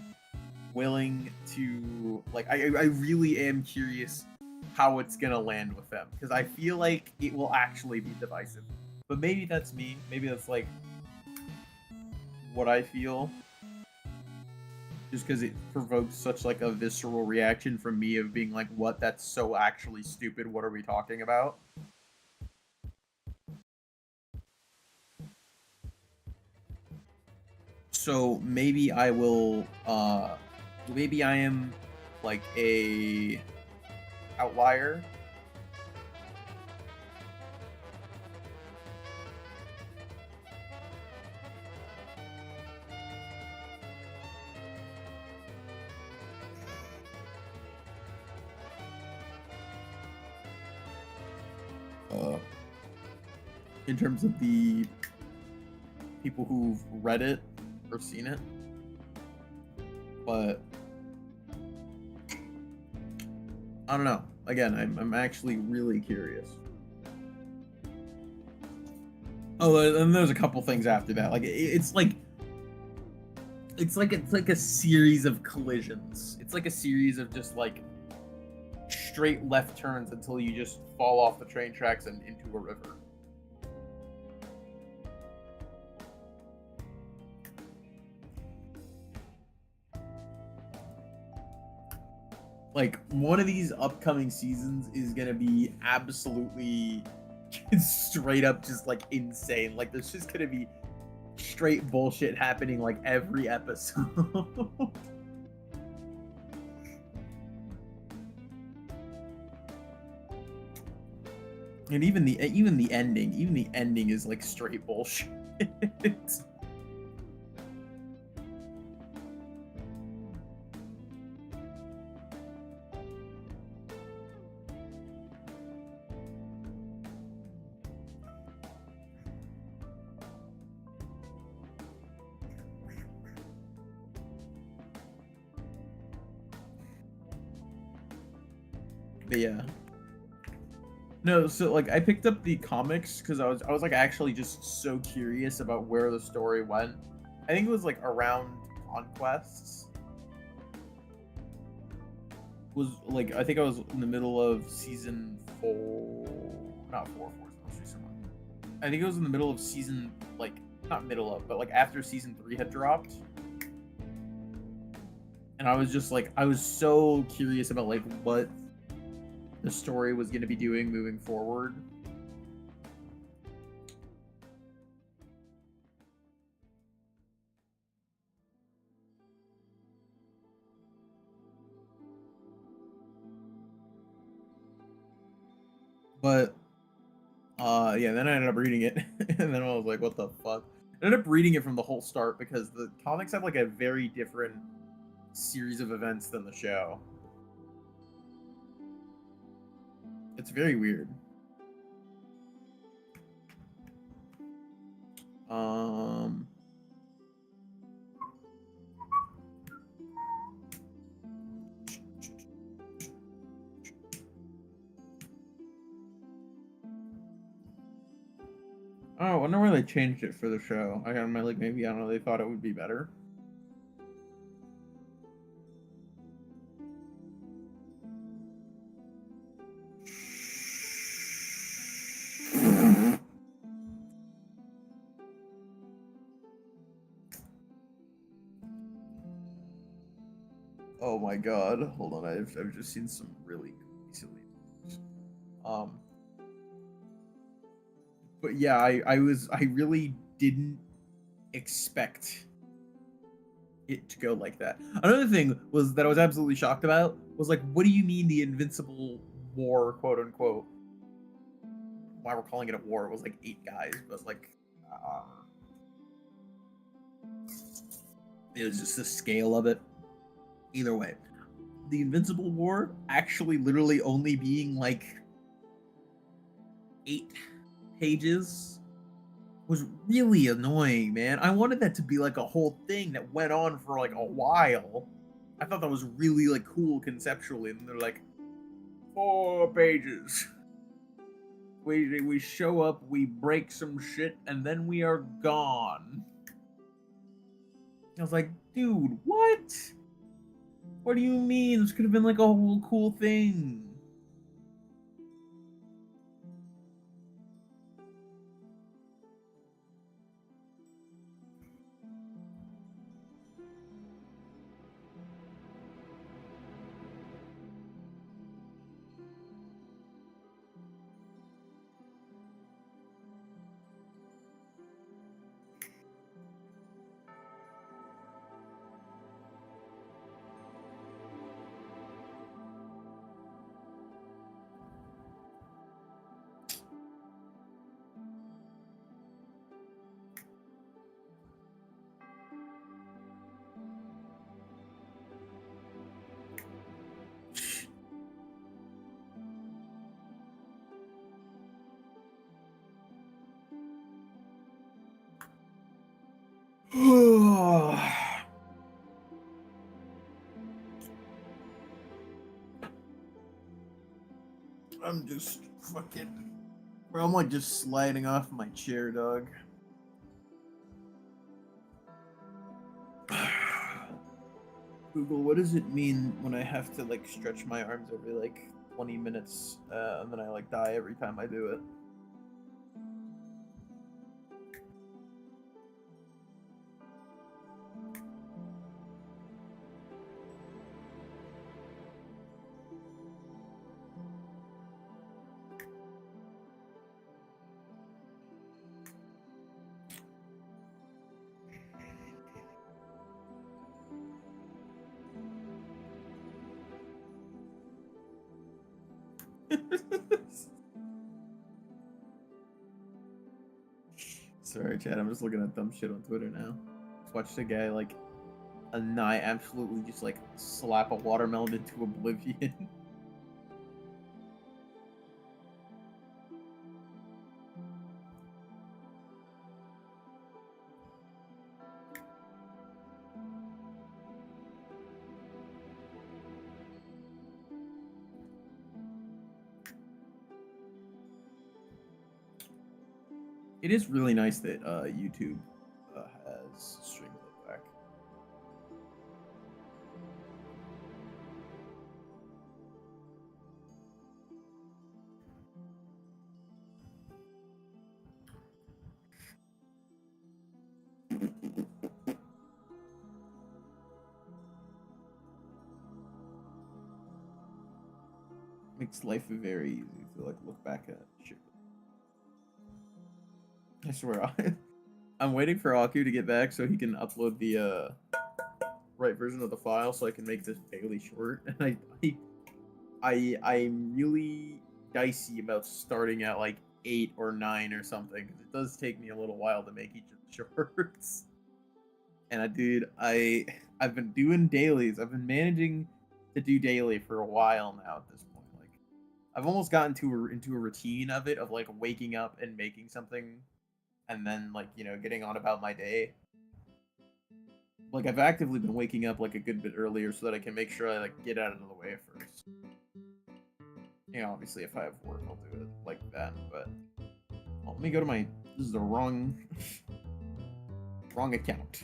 willing to like I really am curious how it's gonna land with them, because I feel like it will actually be divisive. But maybe that's me. Maybe that's like what I feel. Just because it provoked such like a visceral reaction from me of being like, what? That's so actually stupid. What are we talking about? So maybe I will, maybe I am like a outlier. In terms of the people who've read it or seen it, but I don't know. Again, I'm actually really curious. Oh, and there's a couple things after that. Like it's like a series of collisions. It's like a series of just like straight left turns until you just fall off the train tracks and into a river. Like, one of these upcoming seasons is gonna be absolutely straight up just like insane. Like, there's just gonna be straight bullshit happening like every episode. And even the ending is like straight bullshit. But yeah. No, so like I picked up the comics because I was like actually just so curious about where the story went. I think it was like around Conquests. Was like I think I was in the middle of season 4, not 4, 4 is the most recent one. I think it was in the middle of season, like not middle of, but like after season 3 had dropped. And I was just like, I was so curious about like what the story was going to be doing moving forward. But yeah, then I ended up reading it and then I was like, what the fuck? I ended up reading it from the whole start because the comics have like a very different series of events than the show. It's very weird. Oh, I wonder why they changed it for the show. I don't know, like maybe I don't know, they thought it would be better. Oh my god, hold on, I've just seen some really silly things. But yeah, I really didn't expect it to go like that. Another thing was that I was absolutely shocked about was like, what do you mean the Invincible War, quote unquote? Why we're calling it a war? It was like 8 guys, but like, it was just the scale of it. Either way, the Invincible War actually literally only being like 8 pages was really annoying, man. I wanted that to be like a whole thing that went on for like a while. I thought that was really like cool conceptually, and they're like 4 pages. We show up, we break some shit, and then we are gone. I was like, dude, what? What do you mean? This could have been like a whole cool thing. I'm just fucking... Bro, I'm like just sliding off my chair, dog. Google, what does it mean when I have to like stretch my arms every like 20 minutes, and then I like die every time I do it. Sorry, Chad. I'm just looking at dumb shit on Twitter now. Just watched a guy like a knight absolutely just like slap a watermelon into oblivion. It is really nice that YouTube has streaming it back. Makes life very easy to like look back at shit. I swear, I'm waiting for Aku to get back so he can upload the right version of the file so I can make this daily short. And I'm really dicey about starting at like 8 or 9 or something because it does take me a little while to make each of the shorts. And I've been doing dailies. I've been managing to do daily for a while now at this point. Like I've almost gotten into a routine of it, of like waking up and making something and then like, you know, getting on about my day. Like I've actively been waking up like a good bit earlier so that I can make sure I like get out of the way first. You know, obviously if I have work I'll do it like that, but well, let me go to my, this is the wrong account.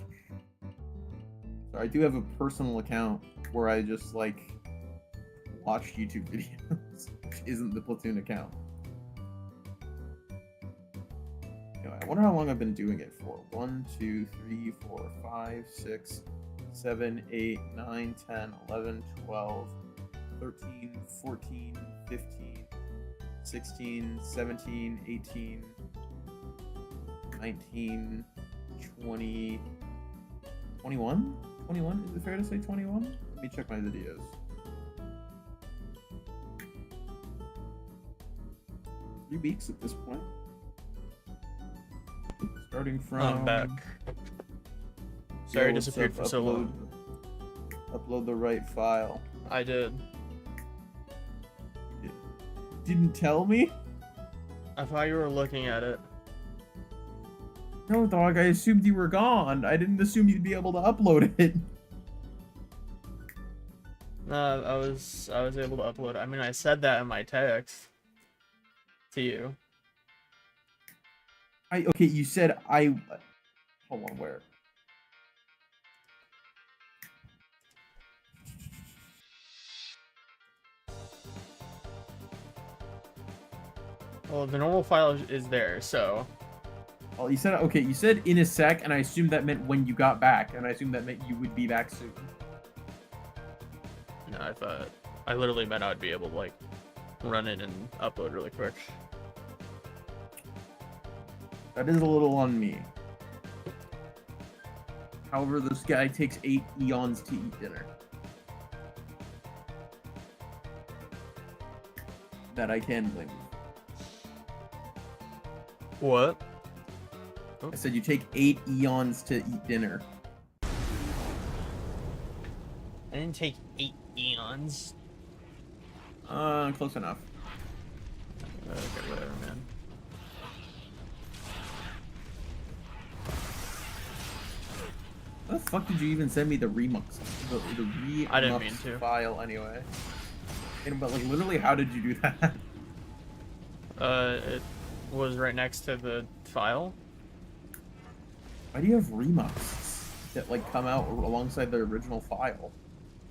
So I do have a personal account where I just like watch YouTube videos, which isn't the Platoon account. Anyway, I wonder how long I've been doing it for. 1, 2, 3, 4, 5, 6, 7, 8, 9, 10, 11, 12, 13, 14, 15, 16, 17, 18, 19, 20, 21? 21? Is it fair to say 21? Let me check my videos. Three weeks at this point. Starting from... I'm back. Sorry, I disappeared for so long. Upload the right file. I did. Didn't tell me? I thought you were looking at it. No, dog, I assumed you were gone. I didn't assume you'd be able to upload it. No, I was able to upload it. I mean, I said that in my text to you. Okay, you said hold on, where? Well, the normal file is there, so... Well, you said, okay, you said in a sec, and I assumed that meant when you got back, and I assumed that meant you would be back soon. No, I literally meant I'd be able to, like, run in and upload really quick. That is a little on me. However, this guy takes 8 eons to eat dinner. That I can blame you. What? I said you take 8 eons to eat dinner. I didn't take 8 eons. Close enough. Okay, whatever, man. How the fuck did you even send me the remux? The remux I didn't mean to. File anyway. But like, literally, how did you do that? It was right next to the file. Why do you have remuxes that like come out alongside the original file?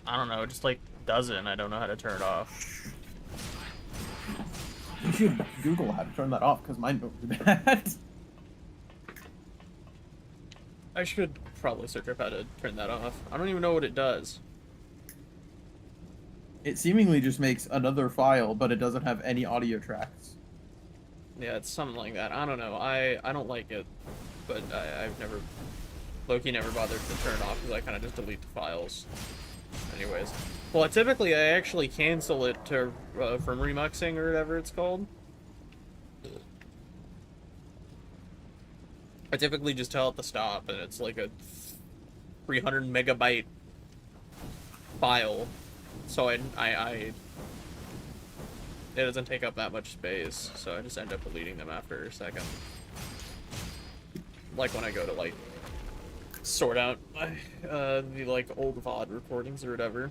I don't know, it just like doesn't. I don't know how to turn it off. should Google how to turn that off because mine don't do that. I should probably search up how to turn that off. I don't even know what it does. It seemingly just makes another file, but it doesn't have any audio tracks. Yeah, it's something like that. I don't know. I don't like it, but I've never... Loki never bothered to turn it off because I kind of just delete the files. Anyways. Well, typically I actually cancel it to from remuxing or whatever it's called. I typically just tell it to stop, and it's like a 300 megabyte file. So it doesn't take up that much space, so I just end up deleting them after a second. Like when I go to like sort out the like old VOD recordings or whatever.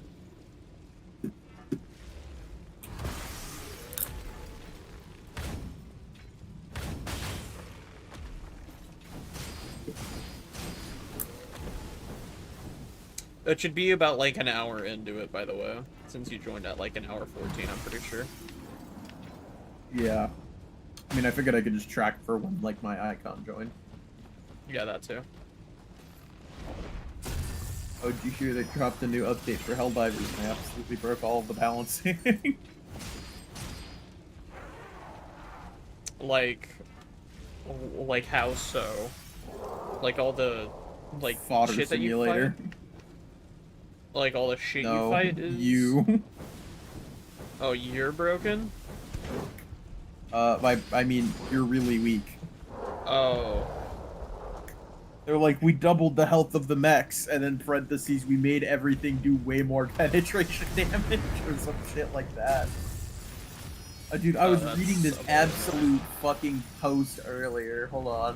It should be about like an hour into it, by the way, since you joined at like an hour 14, I'm pretty sure. Yeah. I mean, I figured I could just track for when, like, my icon joined. Yeah, that too. Oh, did you hear they dropped a new update for Helldivers and they absolutely broke all of the balancing? Like how so? Like all the, like, Fodder shit simulator. that you fight? Like all the shit No, you fight is... you. Oh, you're broken? I mean, you're really weak. Oh. They're like, we doubled the health of the mechs, and then parentheses, we made everything do way more penetration damage, or some shit like that. Dude, I was reading this absolute fucking post earlier. Hold on.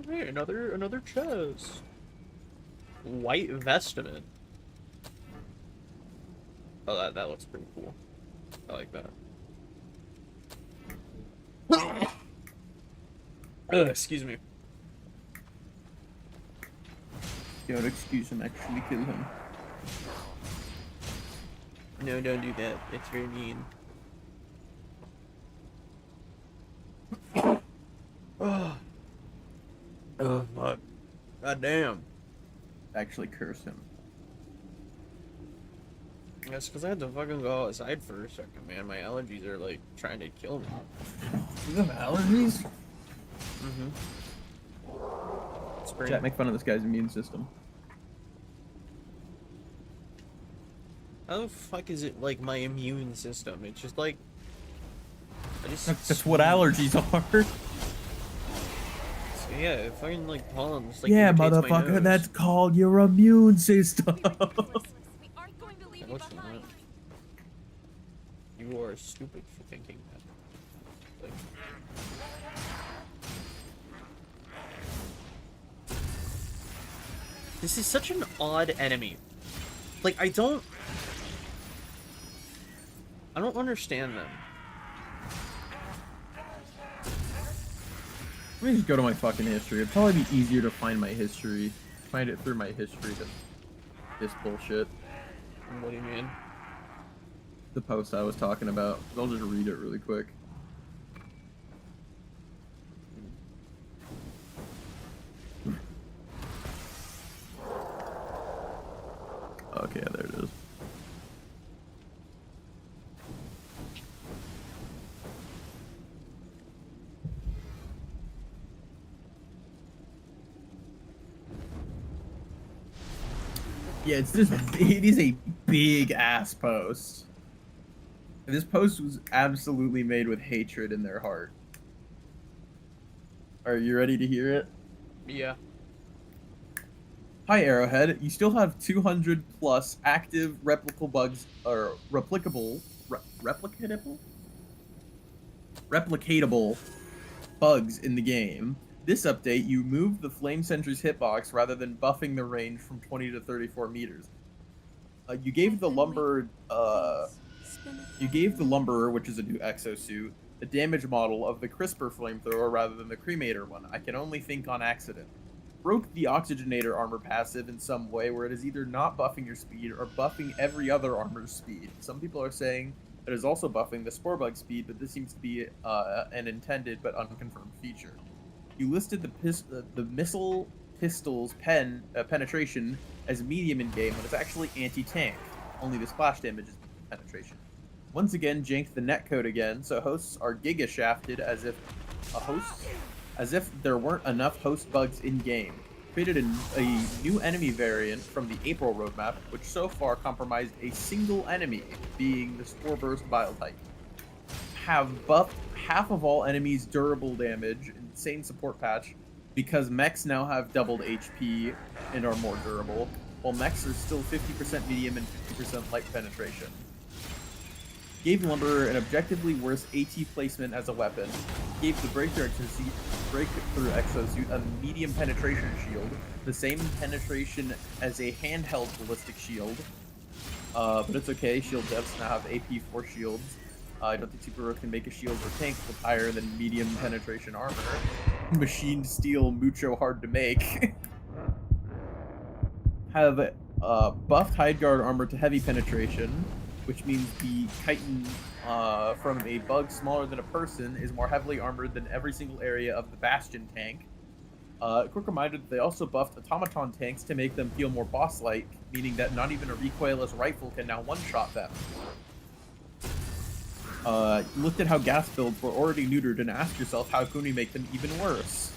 Hey, another chest. White vestment. Oh, that looks pretty cool. I like that. Ugh, excuse me. Don't excuse him, actually kill him. No, don't do that. It's very mean. Oh. Oh, fuck. God damn. Actually curse him. That's because I had to fucking go outside for a second, man. My allergies are, like, trying to kill me. You have allergies? Mm-hmm. Chat, make fun of this guy's immune system. How the fuck is it, like, my immune system? It's just, like... That's what allergies are. Yeah, fucking, like, pollen just, like, Yeah, irritates my motherfucker, nose. that's called your immune system. You are stupid for thinking that. Like... This is such an odd enemy. Like, I don't understand them. Let me just go to my fucking history. It'd probably be easier to find my history. Find it through my history than this bullshit. What do you mean? The post I was talking about. I'll just read it really quick. Okay, there it is. Yeah, it is a big ass post. This post was absolutely made with hatred in their heart. Are you ready to hear it? Yeah. Hi, Arrowhead. You still have 200 plus active replicable bugs, or replicatable bugs in the game. This update, you move the Flame Sentry's hitbox rather than buffing the range from 20 to 34 meters. You gave the lumber, which is a new exosuit, the damage model of the crisper flamethrower rather than the cremator one. I can only think on accident. Broke the oxygenator armor passive in some way where it is either not buffing your speed or buffing every other armor's speed. Some people are saying it is also buffing the spore bug speed, but this seems to be an intended but unconfirmed feature. You listed the missile pistol's penetration as medium in game when it's actually anti-tank. Only the splash damage is penetration. Once again, janked the netcode again, so hosts are giga shafted as if there weren't enough host bugs in game. Created a new enemy variant from the April roadmap, which so far compromised a single enemy, being the Spore Burst Bile Titan. Have buffed half of all enemies' durable damage, insane support patch, because mechs now have doubled HP and are more durable, while mechs are still 50% medium and 50% light penetration. Gave Lumber an objectively worse AT placement as a weapon. Gave the Breakthrough Exosuit a medium penetration shield, the same penetration as a handheld ballistic shield. But it's okay, shield devs now have AP4 shields. I don't think Super Rogue can make a shield or tank with higher than medium penetration armor. Machined steel, mucho hard to make. Have buffed hide guard armor to heavy penetration, which means the Chitin from a bug smaller than a person is more heavily armored than every single area of the Bastion tank. Quick reminder that they also buffed automaton tanks to make them feel more boss-like, meaning that not even a recoilless rifle can now one-shot them. Looked at how gas builds were already neutered and asked yourself how can we make them even worse.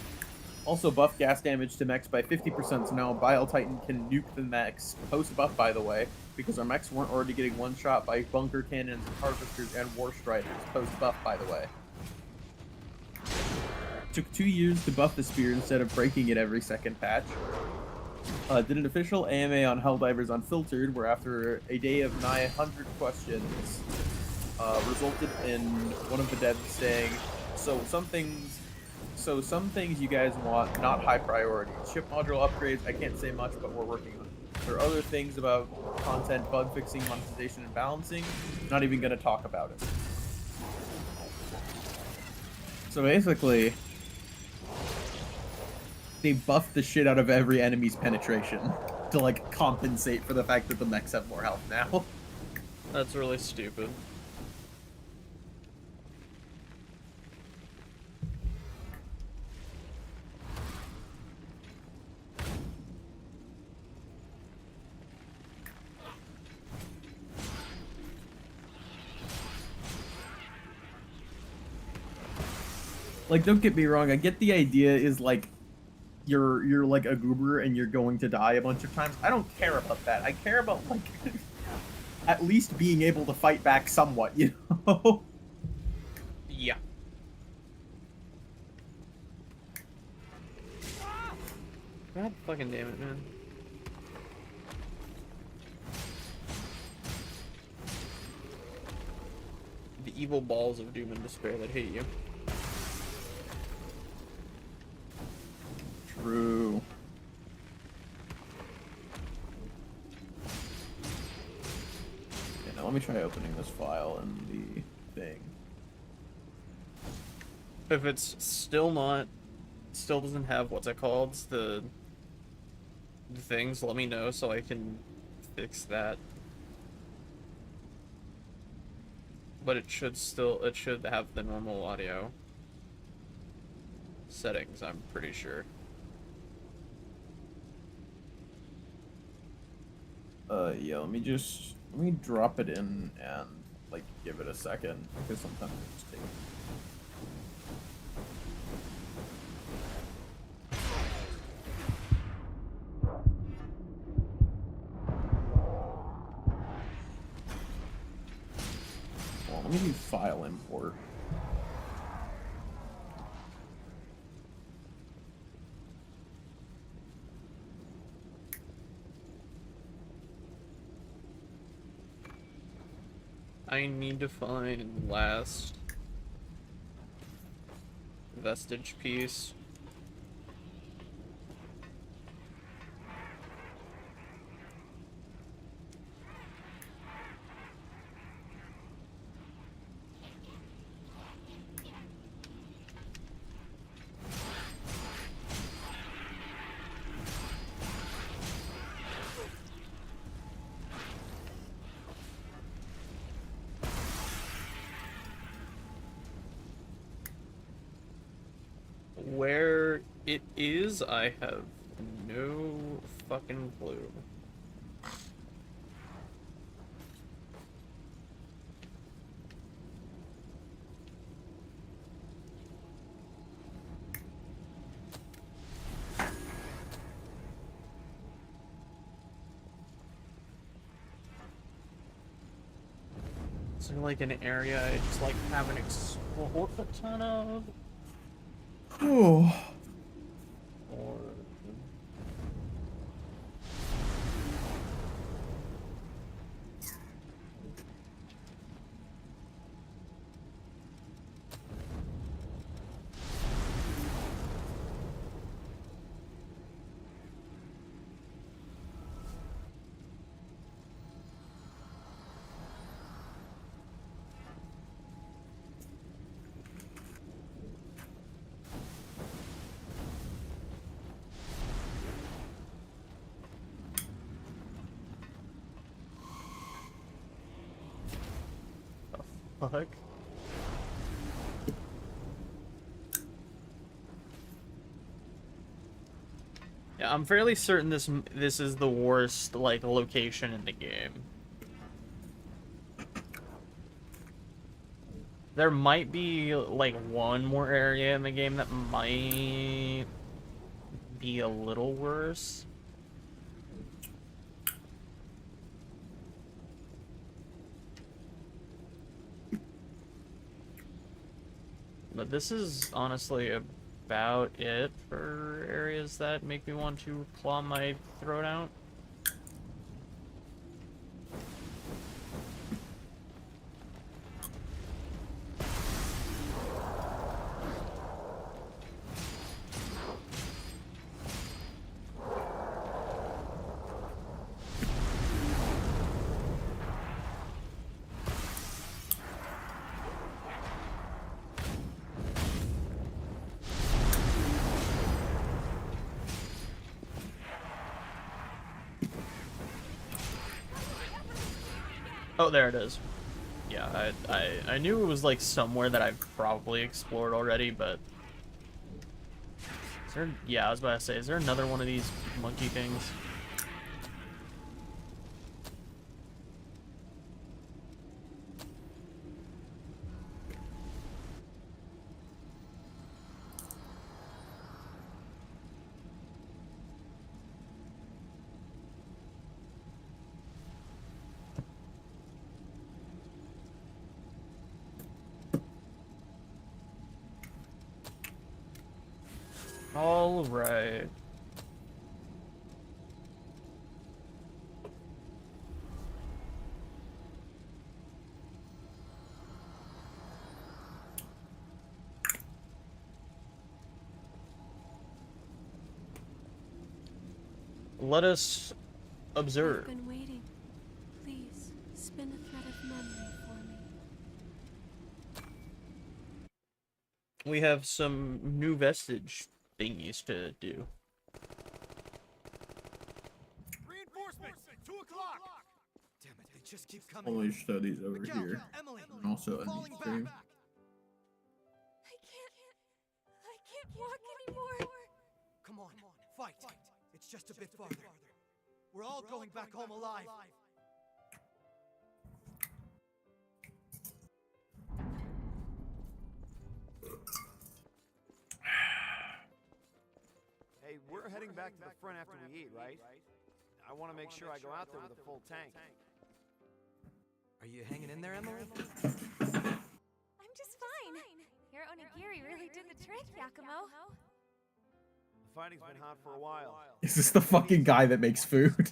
Also buffed gas damage to mechs by 50%, so now Bile Titan can nuke the mechs, post-buff by the way, because our mechs weren't already getting one-shot by bunker cannons and harvesters and war striders, post-buff by the way. Took 2 years to buff the spear instead of breaking it every second patch. Did an official AMA on Helldivers Unfiltered, where after a day of nigh 100 questions, resulted in one of the devs saying, some things you guys want, not high priority. Ship module upgrades, I can't say much, but we're working on it. There are other things about content, bug fixing, monetization, and balancing. Not even going to talk about it. So basically, they buffed the shit out of every enemy's penetration to, like, compensate for the fact that the mechs have more health now. That's really stupid. Like, don't get me wrong, I get the idea is, like, you're like a goober and you're going to die a bunch of times. I don't care about that. I care about, like, at least being able to fight back somewhat, you know? Yeah. God fucking damn it, man. The evil balls of doom and despair that hate you. True. Okay, now let me try opening this file in the thing. If it's still doesn't have what's it called, the things, let me know so I can fix that. But it should have the normal audio settings, I'm pretty sure. Yeah, let me drop it in and, like, give it a second, because sometimes it just takes... Well, let me do file import. I need to find last vestige piece. Where it is, I have no fucking clue. Is there like an area I just like haven't explored a ton of? Oh. Or the fuck? Yeah, I'm fairly certain this is the worst like location in the game. There might be like one more area in the game that might be a little worse. But this is honestly about it for areas that make me want to claw my throat out. Oh, there it is. Yeah, I knew it was like somewhere that I've probably explored already, but is there, yeah, I was about to say, is there another one of these monkey things? All right. Let us observe. I've been waiting. Please, spin a thread of memory for me. We have some new vestige thingies to do. Reinforcements! 2 o'clock! Damn it, they just keep coming. Only studies over Miguel, here. Emily, And also in falling the back. stream. I can't walk anymore. Come on, fight. It's just a bit farther. We're all going back home alive. Hey, we're heading back to the front after we eat, right? I want to make sure I go out there with a full tank. Are you hanging in there, Emily? I'm just fine. Your onigiri really did the trick, Yakumo. The fighting's been hot for a while. Is this the fucking guy that makes food?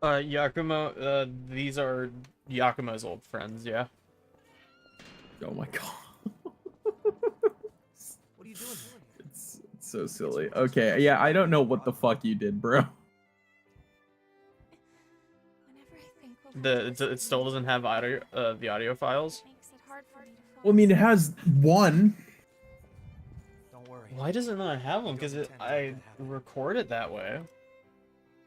Yakumo, these are Yakumo's old friends, yeah. Oh my god. What are you doing here? It's so silly. Okay, yeah, I don't know what the fuck you did, bro. Whenever I think we'll have to It still doesn't have audio, the audio files. makes it hard for me to Well, I mean, it has one. Don't worry. Why does it not have them? Because I record it that way.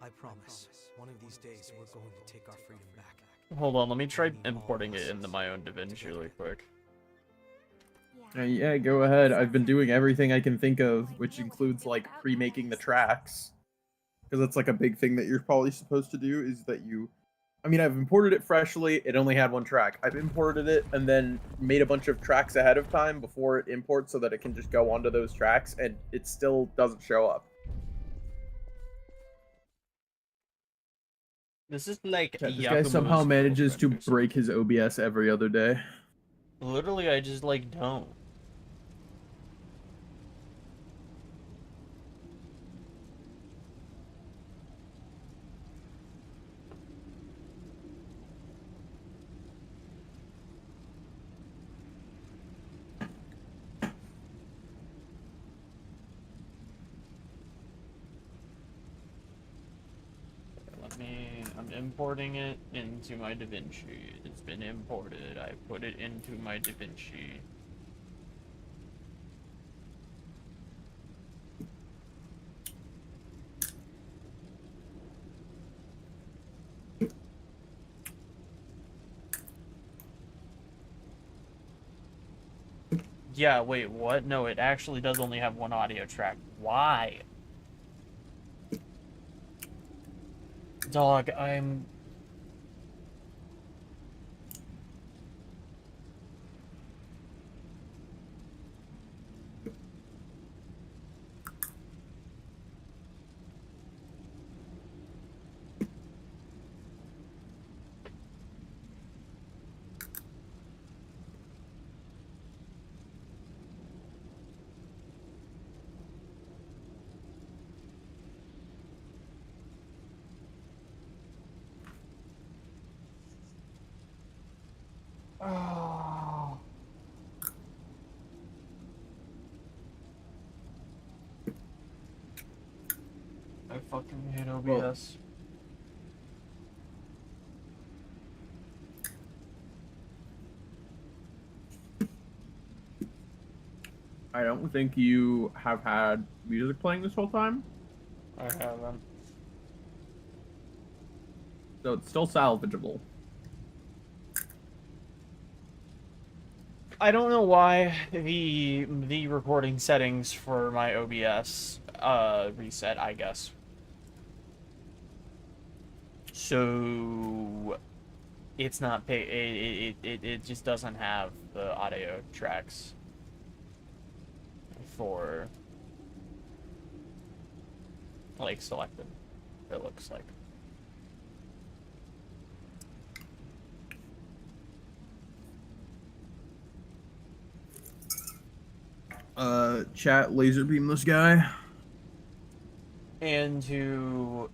I promise. One of these days, we're going to take our freedom back. Hold on, let me try importing it into my own DaVinci really quick. Yeah, go ahead. I've been doing everything I can think of, which includes like pre-making the tracks, because that's like a big thing that you're probably supposed to do. Is that you? I mean, I've imported it freshly. It only had one track. I've imported it and then made a bunch of tracks ahead of time before it imports, so that it can just go onto those tracks, and it still doesn't show up. This is like This guy somehow manages to break his OBS every other day. Literally, I just like don't. I'm importing it into my DaVinci. It's been imported. I put it into my DaVinci. Yeah, wait, what? No, it actually does only have one audio track. Why? Dog, I'm... Oh. I fucking hate OBS. I don't think you have had music playing this whole time. I haven't. So it's still salvageable. I don't know why the recording settings for my OBS reset, I guess. So it's not it just doesn't have the audio tracks for like selected, it looks like. Chat laser beam this guy. And to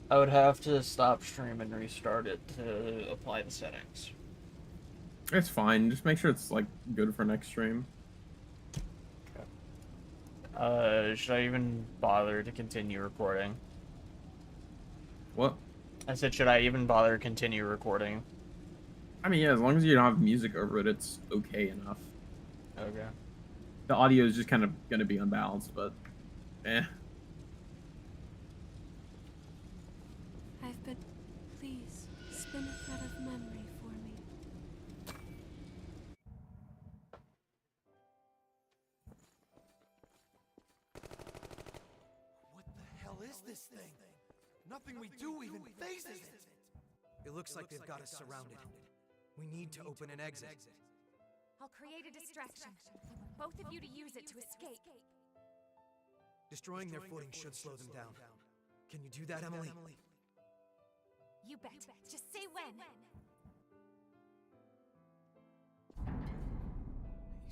I would have to stop stream and restart it to apply the settings. It's fine. Just make sure it's like good for next stream. Should I even bother to continue recording? What? I said, should I even bother to continue recording? I mean, yeah, as long as you don't have music over it, it's okay enough. Okay. The audio is just kind of gonna be unbalanced, but eh. I've been... Please, spin a thread of memory for me. What the hell is this thing? Nothing we do even phases it. It looks like they've got us surrounded. We need to open an exit. I'll create a distraction. I want both of you to use it to escape. Destroying their footing should slow them down. Can you do that, Emily? You bet. Just say when.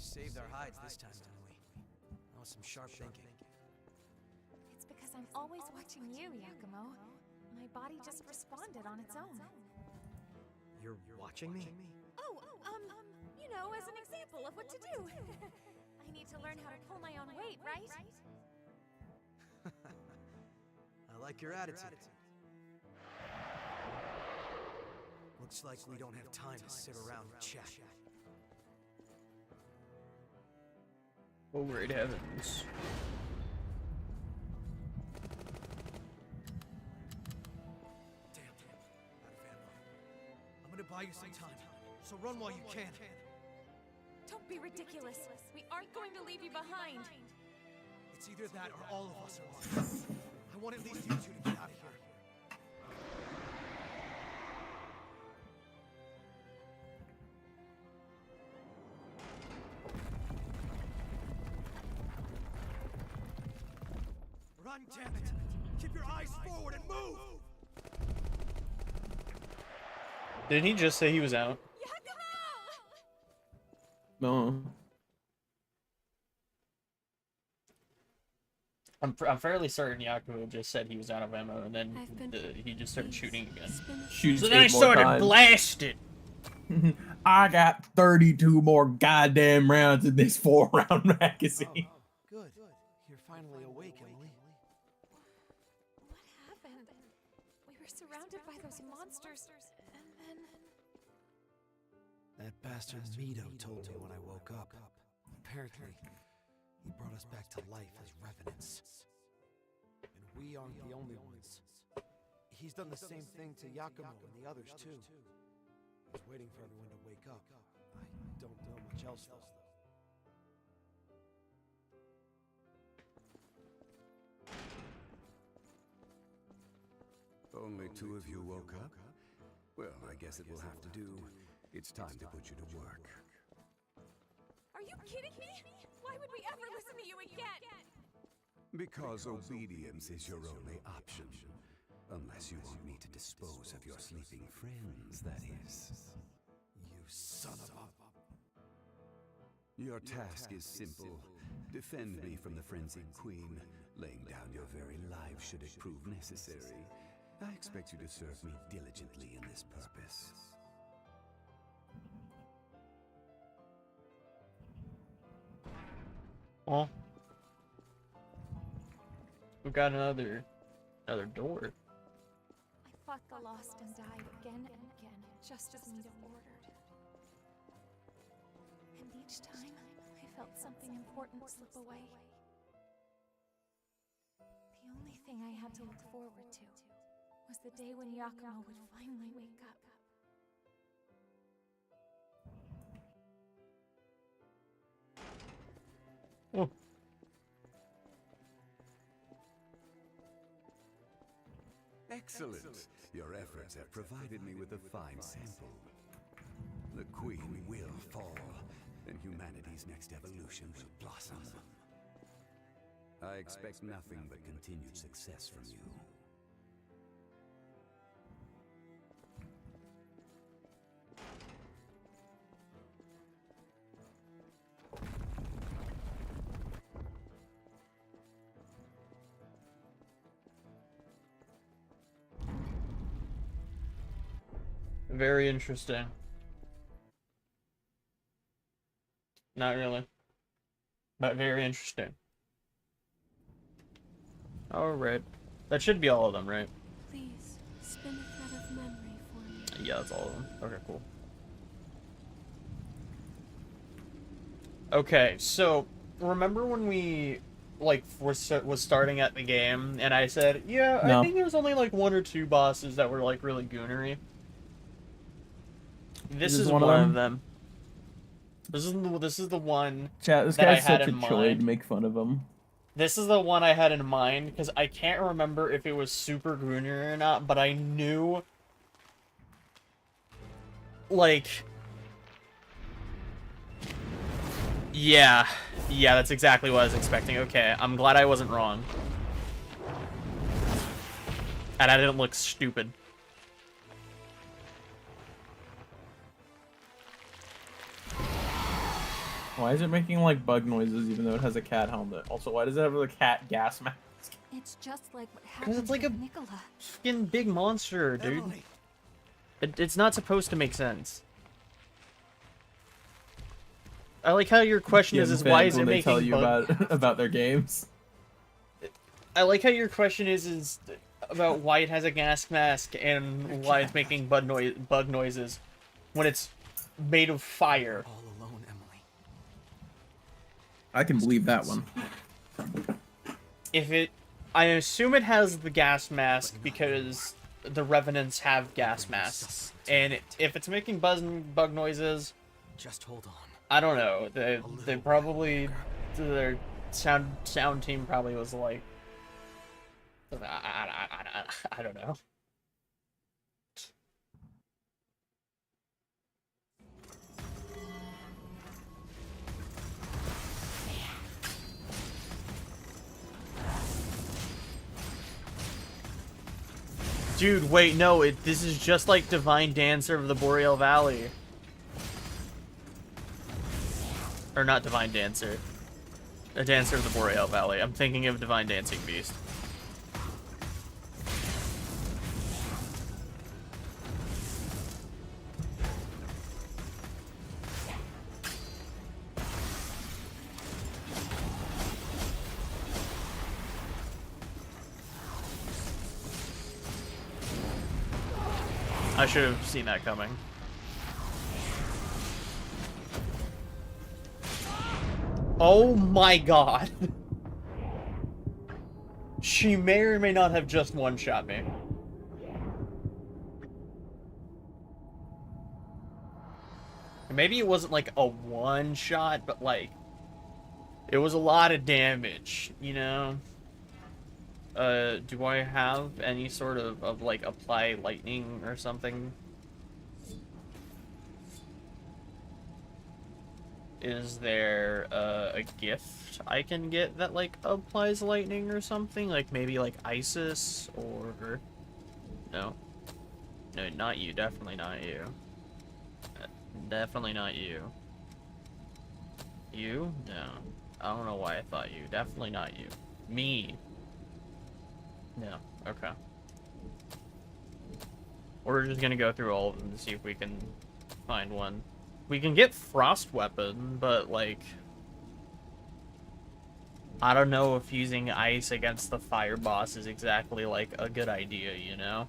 saved our hides this time, didn't we? That was some sharp thinking. It's because I'm always watching you, Yakumo. My body just responded on its own. You're watching me? Oh, you know, as an example of what to do. I need to learn how to pull my own weight, right? I like your attitude. Looks like we don't have time to sit around and chat. Oh, great heavens. Damn. Out of ammo. I'm gonna buy you some time, so run while you can. Don't be ridiculous. We aren't going to leave you behind. It's either that or all of us are lost. I want at least you two to get out of here. Run, damn it! Keep your eyes forward and move! Did he just say he was out? No. I'm fairly certain Yakumo just said he was out of ammo, and then he just started shooting again. Shoots So then I 8 more started times. blasting. I got 32 more goddamn rounds in this 4-round magazine. Good. You're finally awake, Emily. What happened? We were surrounded by those monsters, and then... That bastard Mito told me when I woke up. Apparently, he brought us back to life as revenants. And we aren't the only ones. He's done the same thing to Yakumo and the others too. I was waiting for everyone to wake up. I don't know much else though. Only 2 of you woke up? Well, I guess it will have to do. It's time to put you to work. Are you kidding me? Why would we ever listen to you again? Because obedience is your only option. Unless you want me to dispose of your sleeping friends, that is. You son of a... Your task is simple. Defend me from the frenzied queen, laying down your very life should it prove necessary. I expect you to serve me diligently in this purpose. Well, we've got another door. I fought the lost and died again and again, just as Mito ordered. And each time, I felt something important slip away. The only thing I had to look forward to was the day when Yakumo would finally wake up. Oh. Excellent. Your efforts have provided me with a fine sample. The queen will fall, and humanity's next evolution will blossom. I expect nothing but continued success from you. Very interesting. Not really. But very interesting. Alright. That should be all of them, right? Please, spin a thread of memory for me. Yeah, that's all of them. Okay, cool. Okay, so remember when we was starting at the game and I said, yeah, No. I think there's only like 1 or 2 bosses that were like really goonery. This is one of them. This is the one Chat, this that I guy's had such a in choid. mind. Make fun of him. This is the one I had in mind because I can't remember if it was super goonery or not, but I knew like yeah, that's exactly what I was expecting. Okay, I'm glad I wasn't wrong. And I didn't look stupid. Why is it making like bug noises even though it has a cat helmet? Also, why does it have a cat gas mask? It's just like what Because happened it's like a with Nicola. fucking big monster, dude. Emily. It's not supposed to make sense. I like how your question is why is it when they making tell you bug... about their games? I like how your question is about why it has a gas mask and why it's making bug noises when it's made of fire. All alone, Emily. I can believe that one. I assume it has the gas mask because the Revenants have gas masks, and if it's making bug noises, Just hold on. I don't know. They probably their sound team probably was like, I don't know. Dude, wait, no, this is just like Divine Dancer of the Boreal Valley. Or not Divine Dancer. A Dancer of the Boreal Valley. I'm thinking of Divine Dancing Beast. I should have seen that coming. Oh my god. She may or may not have just one-shot me. Maybe it wasn't like a one-shot, but like... It was a lot of damage, you know? Do I have any sort of like, apply lightning or something? Is there, a gift I can get that, like, applies lightning or something? Like, maybe, like, Isis, or... No. No, not you. Definitely not you. Definitely not you. You? No. I don't know why I thought you. Definitely not you. Me. No. Okay. We're just gonna go through all of them to see if we can find one. We can get Frost Weapon, but, like... I don't know if using ice against the fire boss is exactly, like, a good idea, you know?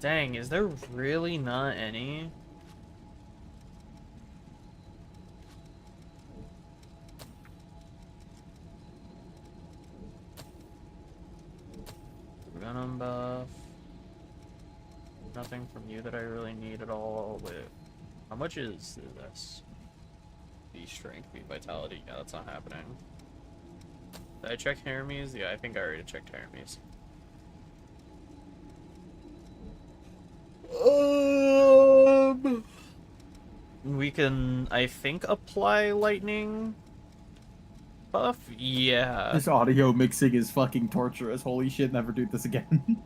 Dang, is there really not any? Venom buff. Nothing from you that I really need at all. Wait, how much is this? B strength, B vitality. Yeah, that's not happening. Did I check Hermes? Yeah, I think I already checked Hermes. We can, I think, apply lightning buff? Yeah. This audio mixing is fucking torturous. Holy shit, never do this again.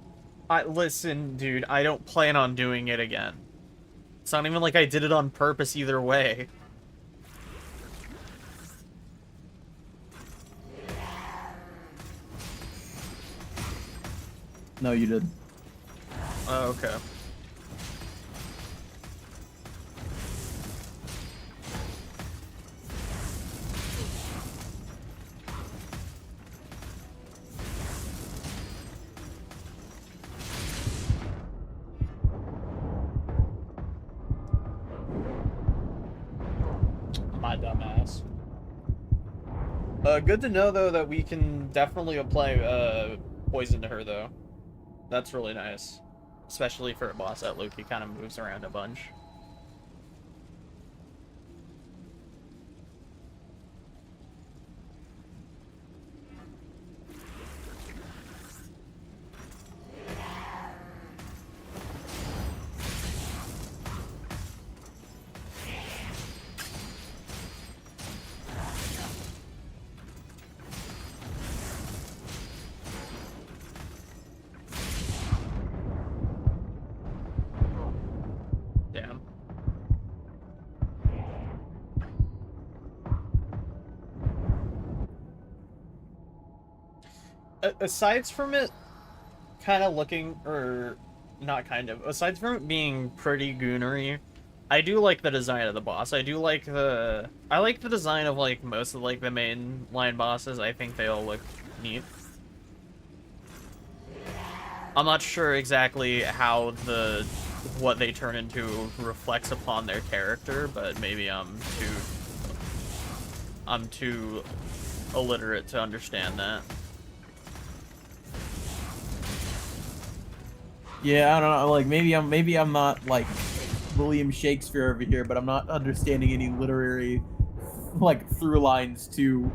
Listen, dude, I don't plan on doing it again. It's not even like I did it on purpose either way. No, you did. Oh, okay. My dumbass. Good to know, though, that we can definitely apply, poison to her, though. That's really nice. Especially for a boss that Loki kind of moves around a bunch. aside from it kind of looking, or not kind of, aside from it being pretty goonery, I do like the design of the boss. I like the design of like most of like the main line bosses. I think they all look neat. I'm not sure exactly how what they turn into reflects upon their character, but maybe I'm too illiterate to understand that. Yeah, I don't know. Like maybe I'm not like William Shakespeare over here, but I'm not understanding any literary like through lines to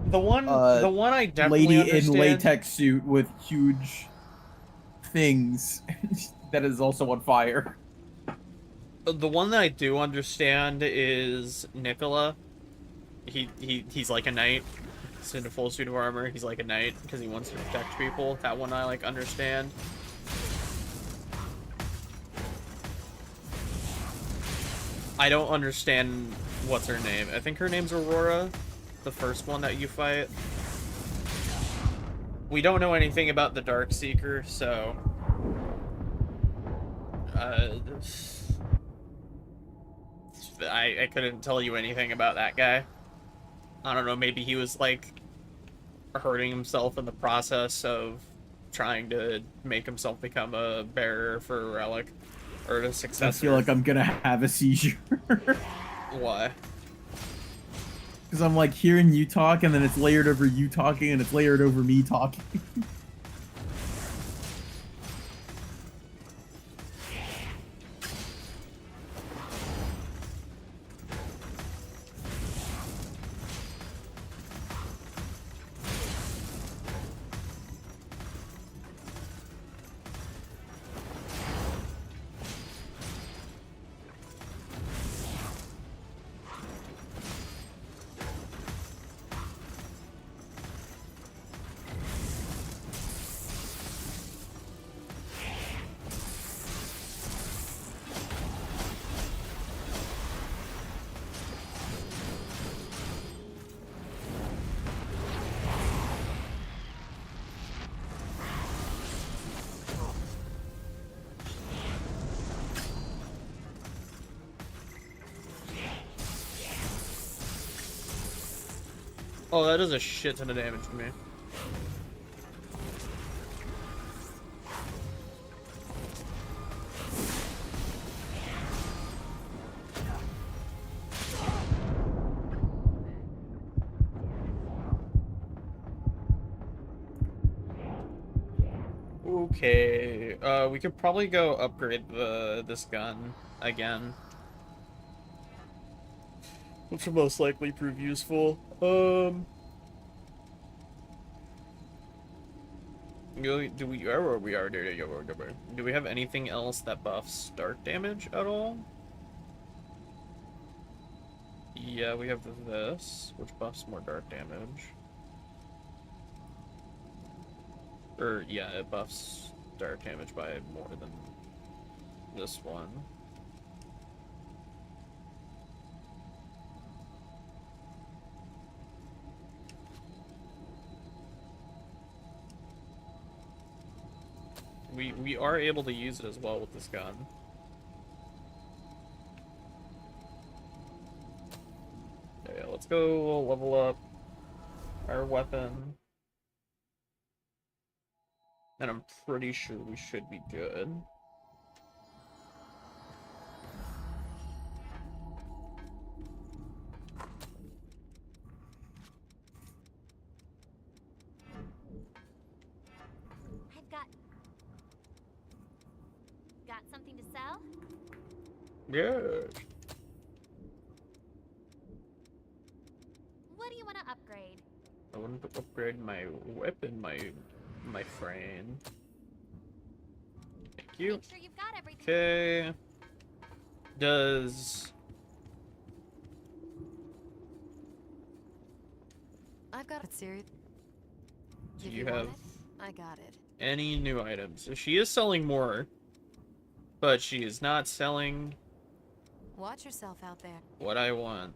the one I definitely lady understand, in latex suit with huge things that is also on fire. the one that I do understand is Nicola. He's like a knight. He's in a full suit of armor. He's like a knight because he wants to protect people. That one I like understand. I don't understand what's her name. I think her name's Aurora, the first one that you fight. We don't know anything about the Darkseeker, so I couldn't tell you anything about that guy. I don't know, maybe he was like hurting himself in the process of trying to make himself become a bearer for a relic or a successor. I feel like I'm gonna have a seizure. Why? Because I'm like hearing you talk, and then it's layered over you talking, and it's layered over me talking. Oh, that does a shit ton of damage to me. Okay, we could probably go upgrade this gun again, which will most likely prove useful. Do we have anything else that buffs dark damage at all? Yeah, we have this, which buffs more dark damage. Or, yeah, it buffs dark damage by more than this one. We are able to use it as well with this gun. Okay, let's go level up our weapon. And I'm pretty sure we should be good. I've got something to sell? Good. What do you want to upgrade? I want to upgrade my weapon, my friend. Thank you. Make sure you've got everything. Okay. Does I've got it, Siri. do If you want have it, I got it. any new items? She is selling more, but she is not selling Watch yourself out there. what I want.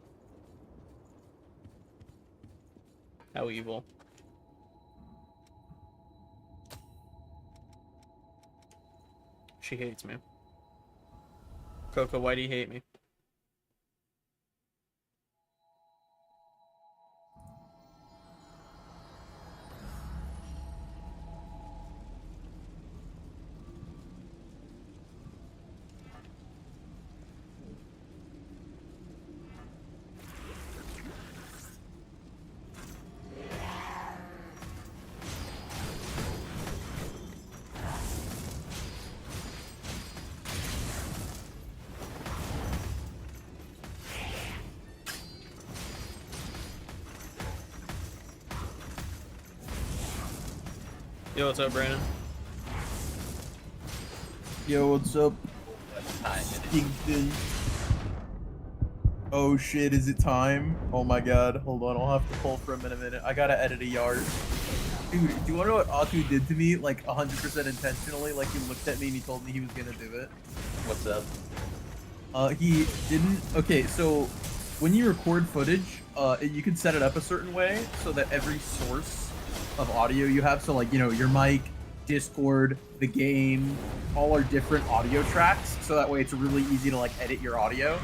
How evil. she hates me. Coco, why do you hate me? Yo, what's up, Brandon? Yo, what's up? Kingston. Oh shit, is it time? Oh my god, hold on, I'll have to pull for a minute. I gotta edit a yard. Dude, do you wanna know what Aku did to me? Like 100% intentionally, like he looked at me and he told me he was gonna do it. What's up? He didn't. Okay, so when you record footage, you can set it up a certain way so that every source of audio you have, so like, you know, your mic, Discord, the game, all are different audio tracks, so that way it's really easy to like edit your audio.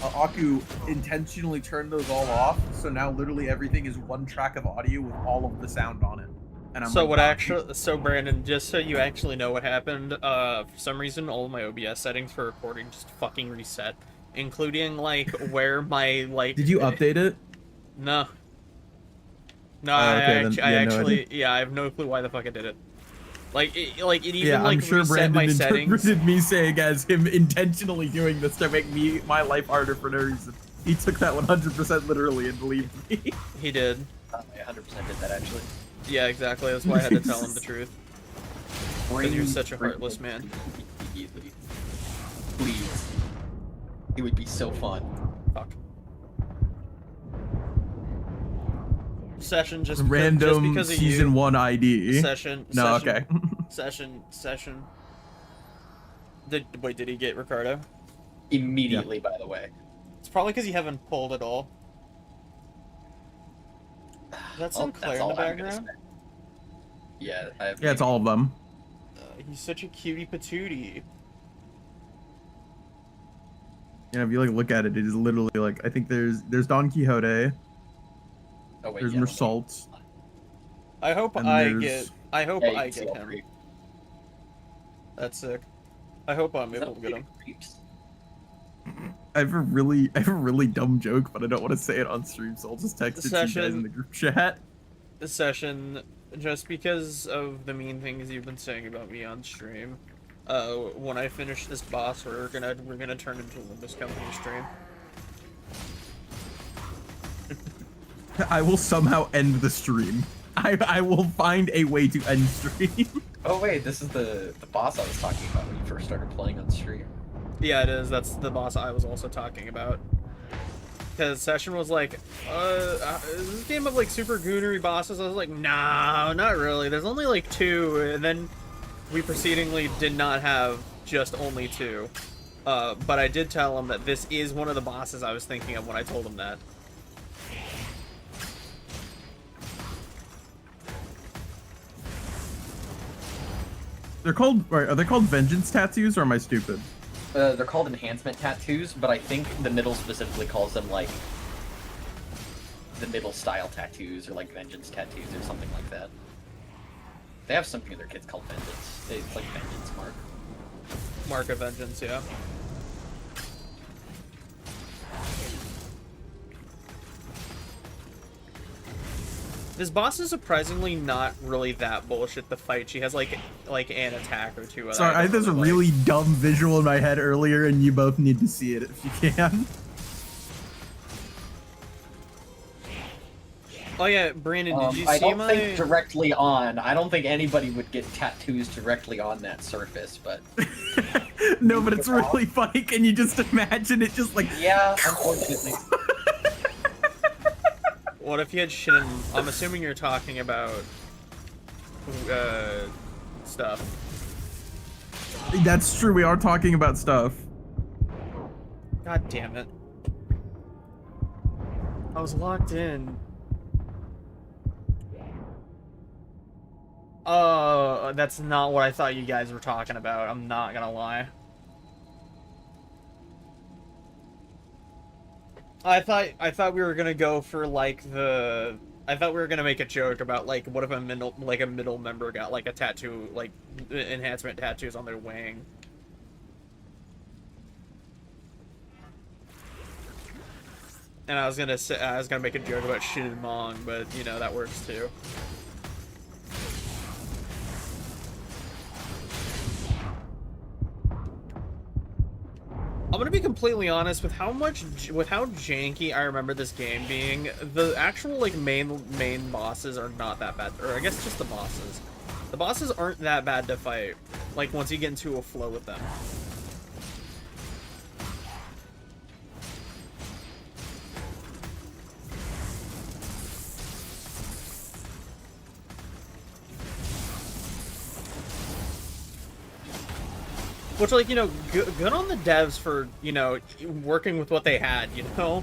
Aku intentionally turned those all off, so now literally everything is one track of audio with all of the sound on it. And I'm so like, what actually? So Brandon, just so you actually know what happened, for some reason all of my OBS settings for recording just fucking reset, including like where my like. Did you update it? No. No, okay, I actually, yeah, I have no clue why the fuck I did it. Like it even like I'm sure reset Brandon my settings. interpreted me saying as him intentionally doing this to make my life harder for no reason. He took that 100% literally and believed me. He did. I 100% did that actually. Yeah, exactly. That's why I had to tell him the truth. Because you're such a heartless man. Easily. Please. It would be so fun. Fuck. Session just random just because of season you. 1 ID. Session. No, session, okay. Session. Wait, did he get Ricardo? Immediately, by the way. It's probably because you haven't pulled at all. That's some Claire in the background. Yeah, yeah, it's all of them. He's such a cutie patootie. Yeah, if you like look at it, it is literally like, I think there's Don Quixote. Oh, wait, there's yeah, Mersault. I hope I get him. That's sick. I hope I'm able to get him. I have a really dumb joke, but I don't want to say it on stream, so I'll just text it to you guys in the group chat. Session, just because of the mean things you've been saying about me on stream, when I finish this boss, we're gonna turn into a Limbus Company stream. I will somehow end the stream. I will find a way to end stream. Oh wait, this is the boss I was talking about when you first started playing on stream. Yeah, it is. That's the boss I was also talking about. Because Session was like, is this game of like super goonery bosses? I was like, no, not really. There's only like 2, and then we proceedingly did not have just only 2. But I did tell him that this is one of the bosses I was thinking of when I told him that. Are they called vengeance tattoos, or am I stupid? They're called enhancement tattoos, but I think the middle specifically calls them like the middle style tattoos or like vengeance tattoos or something like that. They have something in their kids called vengeance. It's like vengeance mark. Mark of vengeance, yeah. This boss is surprisingly not really that bullshit to fight. She has like an attack or 2. Sorry, I had this really dumb visual in my head earlier, and you both need to see it if you can. Oh yeah, Brandon, did you see I don't my... think directly on. I don't think anybody would get tattoos directly on that surface, but... No, but it's really funny. Can you just imagine it just like... Yeah, unfortunately. What if you had shit in... I'm assuming you're talking about... stuff. That's true, we are talking about stuff. God damn it. I was locked in. That's not what I thought you guys were talking about. I'm not gonna lie. I thought we were gonna go for like I thought we were gonna make a joke about like what if a middle member got like a tattoo, like enhancement tattoos on their wing. And I was gonna make a joke about Shinmong, but you know that works too. I'm gonna be completely honest with how janky I remember this game being. The actual like main bosses are not that bad, or I guess just the bosses. The bosses aren't that bad to fight. Like once you get into a flow with them. Which, like, you know, good on the devs for, you know, working with what they had, you know?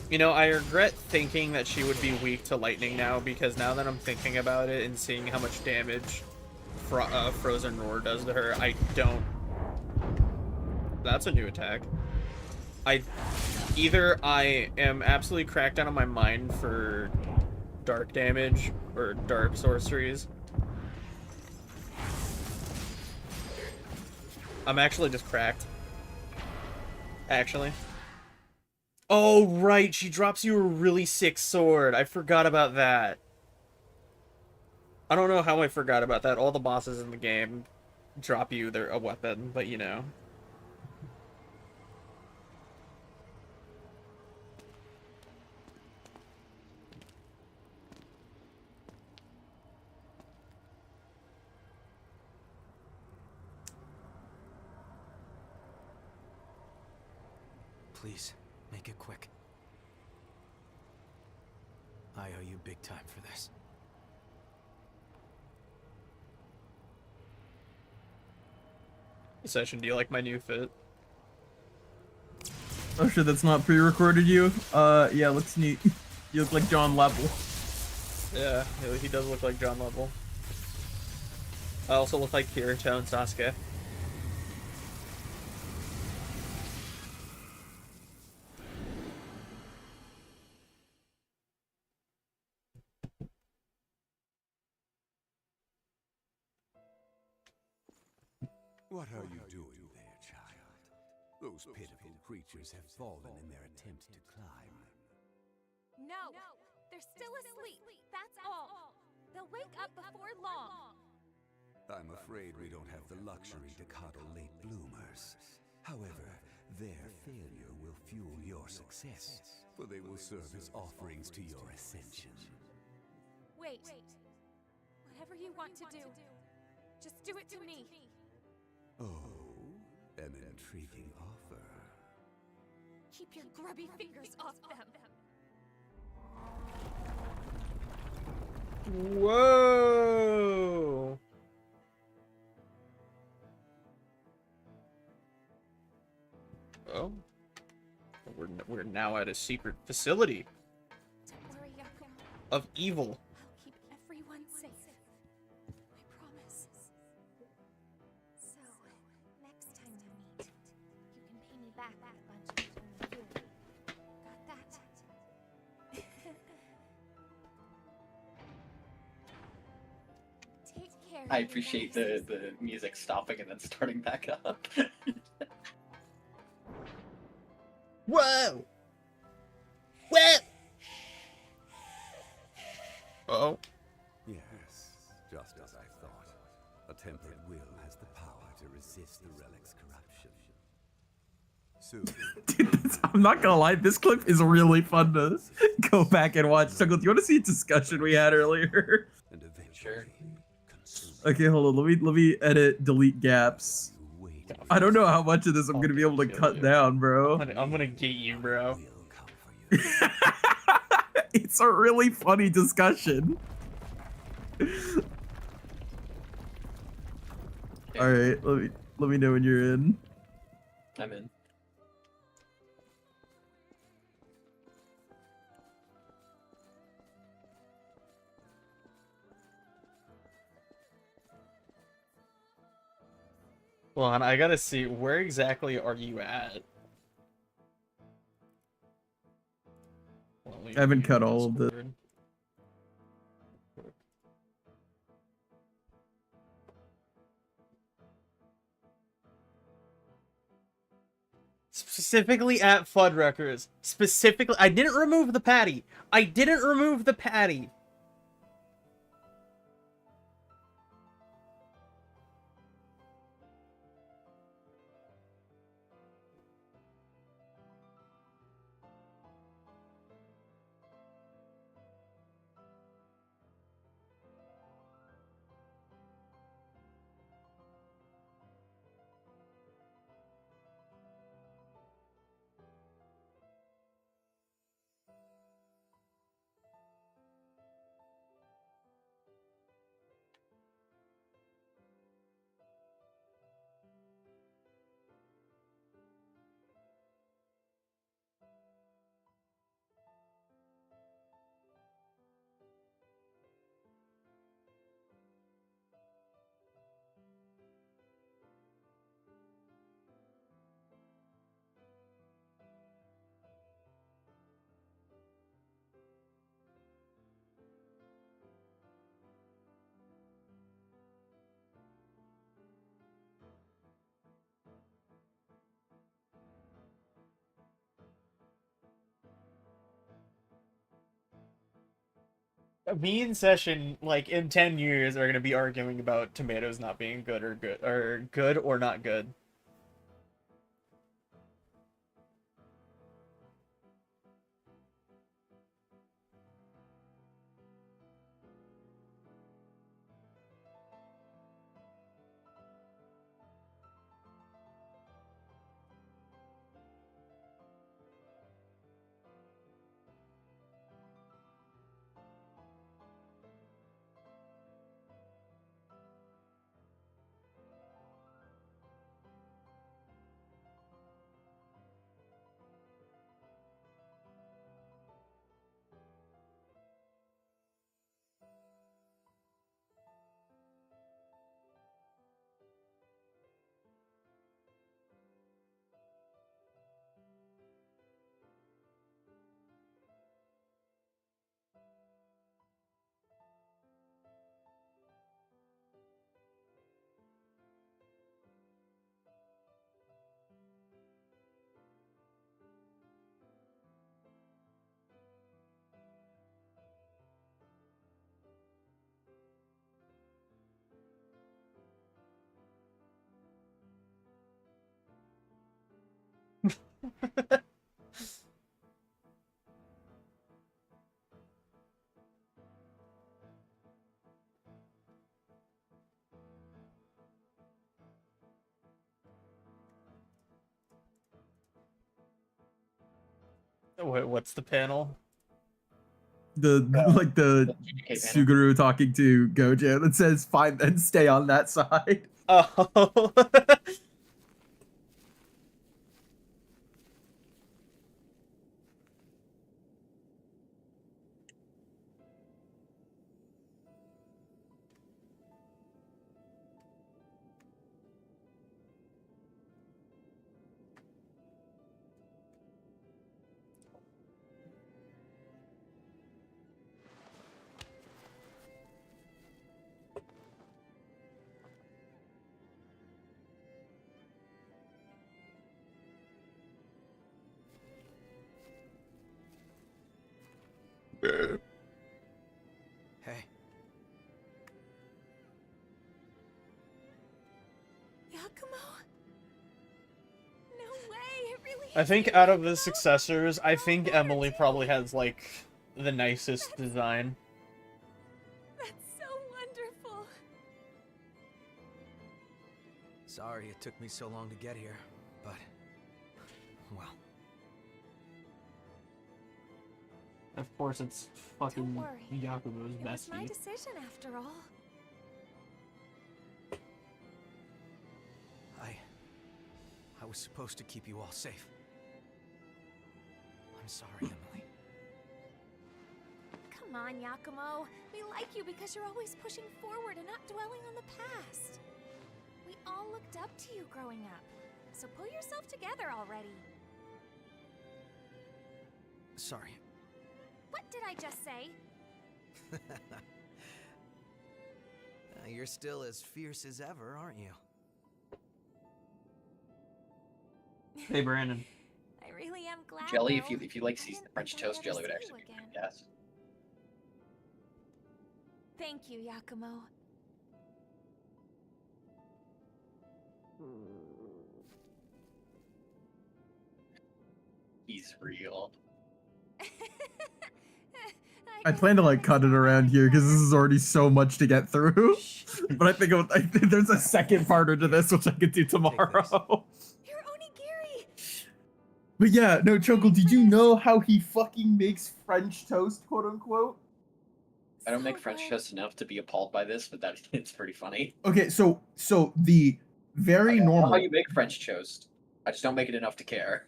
You know, I regret thinking that she would be weak to lightning now, because now that I'm thinking about it and seeing how much damage Frozen Roar does to her, I don't... That's a new attack. Either I am absolutely cracked out of my mind for dark damage or dark sorceries. I'm actually just cracked. Actually. Oh, right, she drops you a really sick sword. I forgot about that. I don't know how I forgot about that. All the bosses in the game drop you a weapon, but you know. Please, make it quick. I owe you big time for this. Session, do you like my new fit? Oh shit, that's not pre-recorded you? Yeah, looks neat. You look like John Level. Yeah, he does look like John Level. I also look like Kirito and Sasuke. What are you doing there, child? Those pitiful creatures have fallen in their attempt to climb. No, they're still asleep. That's all. They'll wake up before long. I'm afraid we don't have the luxury to coddle late bloomers. However, their failure will fuel your success, for they will serve as offerings to your ascension. Wait. Whatever you want to do, just do it to me. Oh, an intriguing offer. Keep your grubby fingers off them. Whoa! Oh, we're now at a secret facility. Don't worry, Yakumo. Of evil. I'll keep everyone safe. I promise. So, next time we meet, you can pay me back with a bunch of eternal fury. Got that? Take care. I appreciate the music stopping and then starting back up. Whoa! Whoa! Uh-oh. Yes, just as I thought. A tempered will has the power to resist the relic's corruption. Soon. I'm not gonna lie, this clip is really fun to go back and watch. So, do you want to see a discussion we had earlier? And eventually, Sure. Okay, hold on. Let me edit, delete gaps. I don't know how much of this I'm gonna be able to cut down, bro. I'm gonna get you, bro. It's a really funny discussion. All right, let me know when you're in. I'm in. Hold on, I gotta see, where exactly are you at? I haven't cut all of the. Specifically at Fuddruckers. Specifically, I didn't remove the patty. I didn't remove the patty. Me and Session, like, in 10 years, are gonna be arguing about tomatoes not being good or not good. What's the panel? The like the Suguru talking to Gojo that says "Fine, then stay on that side." Oh. Hey. Yakumo? No way, it really I think out of the successors, I think Emily probably has, like, the nicest design. That's so wonderful. Sorry it took me so long to get here, but well. Of course, it's fucking Don't worry. Yakumo's It was my bestie. decision after all. was supposed to keep you all safe. I'm sorry, Emily. Come on, Yakumo. We like you because you're always pushing forward and not dwelling on the past. We all looked up to you growing up. So pull yourself together already. Sorry. What did I just say? You're still as fierce as ever, aren't you? Hey, Brandon. I really am glad. Jelly, though. if you like I didn't French think I'd toast, ever jelly would see actually you be again. yes. Thank you, Yakumo. He's real. I plan to like cut it around here because this is already so much to get through. But I think there's a second parter to this which I could do tomorrow. You're Onigiri. But yeah, no, Chunkle, did you know how he fucking makes French toast, quote unquote? I don't make French toast enough to be appalled by this, but it's pretty funny. Okay, so the very I know normal. how you make French toast. I just don't make it enough to care.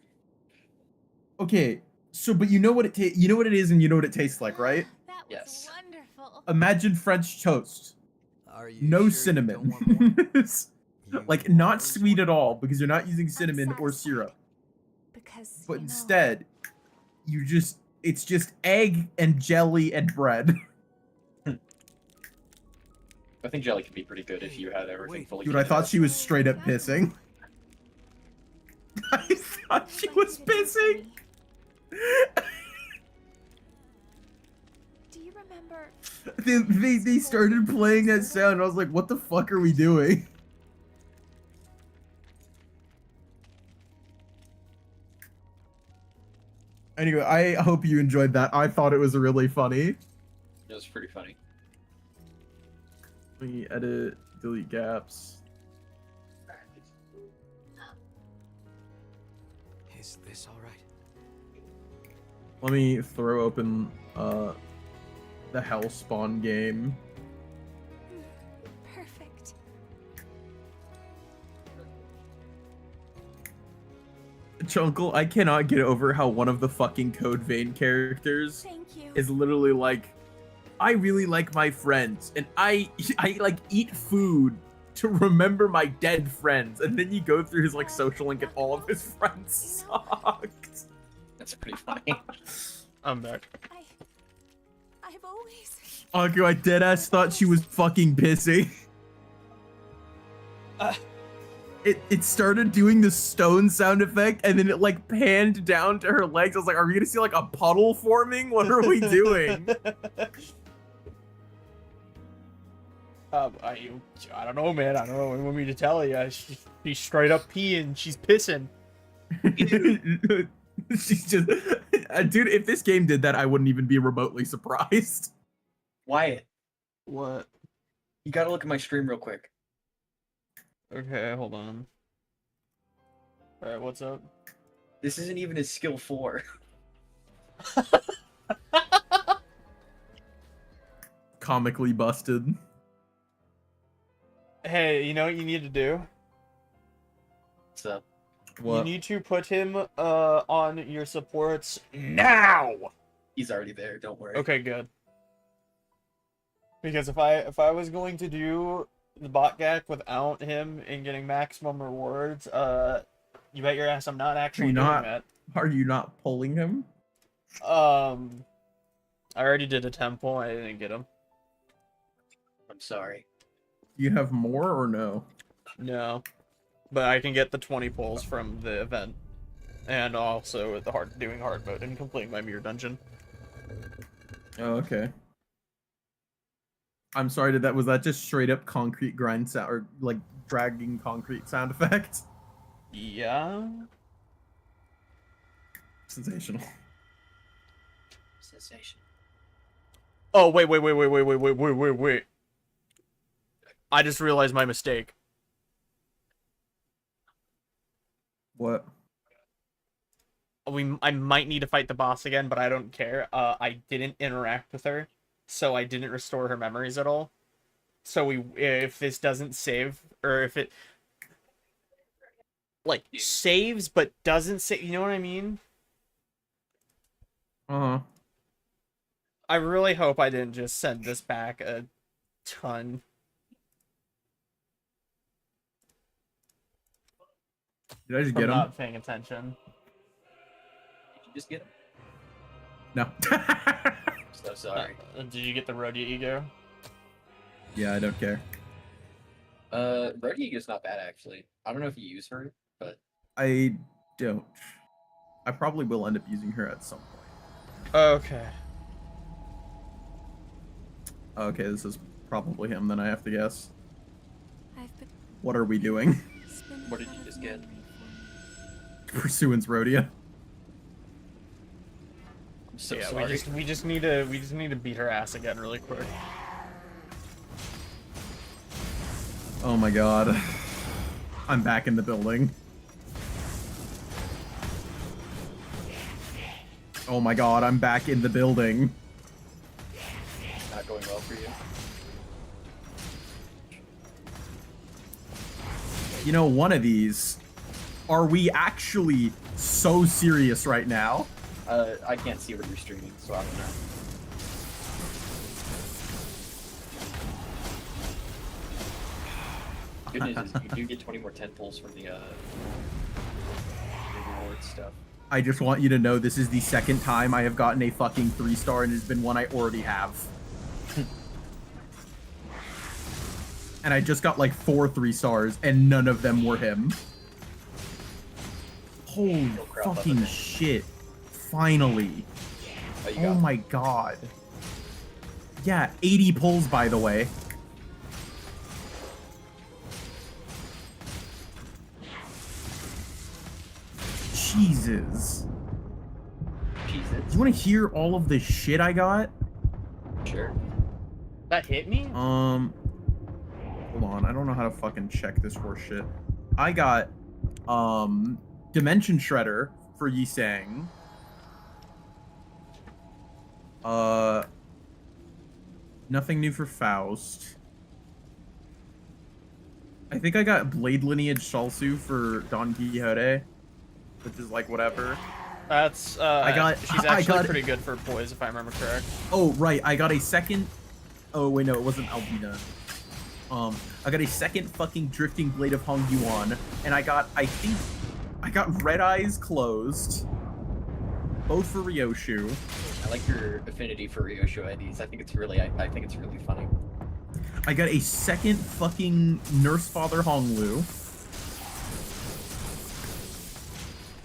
Okay, so but you know what it you know what it is and you know what it tastes like, right? That was Yes. wonderful. Imagine French toast. Are you No sure cinnamon. You don't want more? Like You not always sweet at want all more. because you're not using cinnamon or satisfied. syrup. Because But you know, instead, it's just egg and jelly and bread. I think jelly could be pretty good if you had everything Wait. fully. Dude, I heated thought up. she was straight up pissing. I thought she was pissing. do you remember? They started playing that sound and I was like, what the fuck are we doing? Anyway, I hope you enjoyed that. I thought it was really funny. It was pretty funny. Let me edit, delete gaps. Is this all right? Let me throw open the Hellspawn game. Perfect. Chunkle, I cannot get over how one of the fucking Code Vein characters Thank you. is literally like, I really like my friends, and I like eat food to remember my dead friends, and then you go through his like social link and all of his friends sucked. That's pretty funny. I'm back. I've always. Aku, I deadass thought she was fucking pissing. It started doing the stone sound effect, and then it like panned down to her legs. I was like, are we gonna see like a puddle forming? What are we doing? I don't know, man. I don't know what you want me to tell you. She's straight up peeing. She's pissing. She's just, dude. If this game did that, I wouldn't even be remotely surprised. Wyatt, What? you gotta look at my stream real quick. Okay, hold on. Alright, what's up? This isn't even his skill 4. Comically busted. Hey, you know what you need to do? What's up? What? You need to put him on your supports now. He's already there. Don't worry. Okay, good. Because if I was going to do the bot gack without him and getting maximum rewards, you bet your ass I'm not actually doing that. Are you not pulling him? I already did a temple. I didn't get him. I'm sorry. You have more or no? No, but I can get the 20 pulls from the event, and also the doing hard mode and completing my mirror dungeon. Oh, okay. I'm sorry. Was that just straight up concrete grind sound or like dragging concrete sound effect? Yeah. Sensational. Sensation. Oh wait. I just realized my mistake. What? I might need to fight the boss again, but I don't care. I didn't interact with her, so I didn't restore her memories at all. So if this doesn't save, or if it... like saves but doesn't save. You know what I mean? Uh-huh. I really hope I didn't just send this back a ton. Did I just from get him? not paying attention. Did you just get him? No. So sorry. Did you get the Rhodia ego? Yeah, I don't care. Rhodia is not bad actually. I don't know if you use her, but I don't. I probably will end up using her at some point. Okay. Okay, this is probably him, then I have to guess. I've been What are we doing? what did you just get? Pursuance Rhodia. I'm so Yeah, sorry. we just need to beat her ass again really quick. Oh my god. I'm back in the building. Oh my god, I'm back in the building. Not going well for you. You know, one of these. Are we actually so serious right now? I can't see what you're streaming, so I don't know. Good news is you do get 20 more 10 pulls from the reward stuff. I just want you to know this is the second time I have gotten a fucking 3-star and it's been one I already have. And I just got like 4 3-stars and none of them were him. Holy fucking shit. Finally. Oh my god. Yeah, 80 pulls by the way. Jesus. Jesus. You want to hear all of the shit I got? Sure. That hit me? Hold on. I don't know how to fucking check this horse shit. I got, Dimension Shredder for Yisang. Nothing new for Faust. I think I got Blade Lineage Shalsu for Don Quixote, which is like whatever. That's she's I actually got- pretty good for poise if I remember correct. Oh, right. I got a second. Oh, wait, no, it wasn't Albina. I got a second fucking Drifting Blade of Hong Yuan, and I got Red Eyes Closed. Both for Ryoshu. I like your affinity for Ryoshu IDs. I think it's really funny. I got a second fucking Nurse Father Honglu.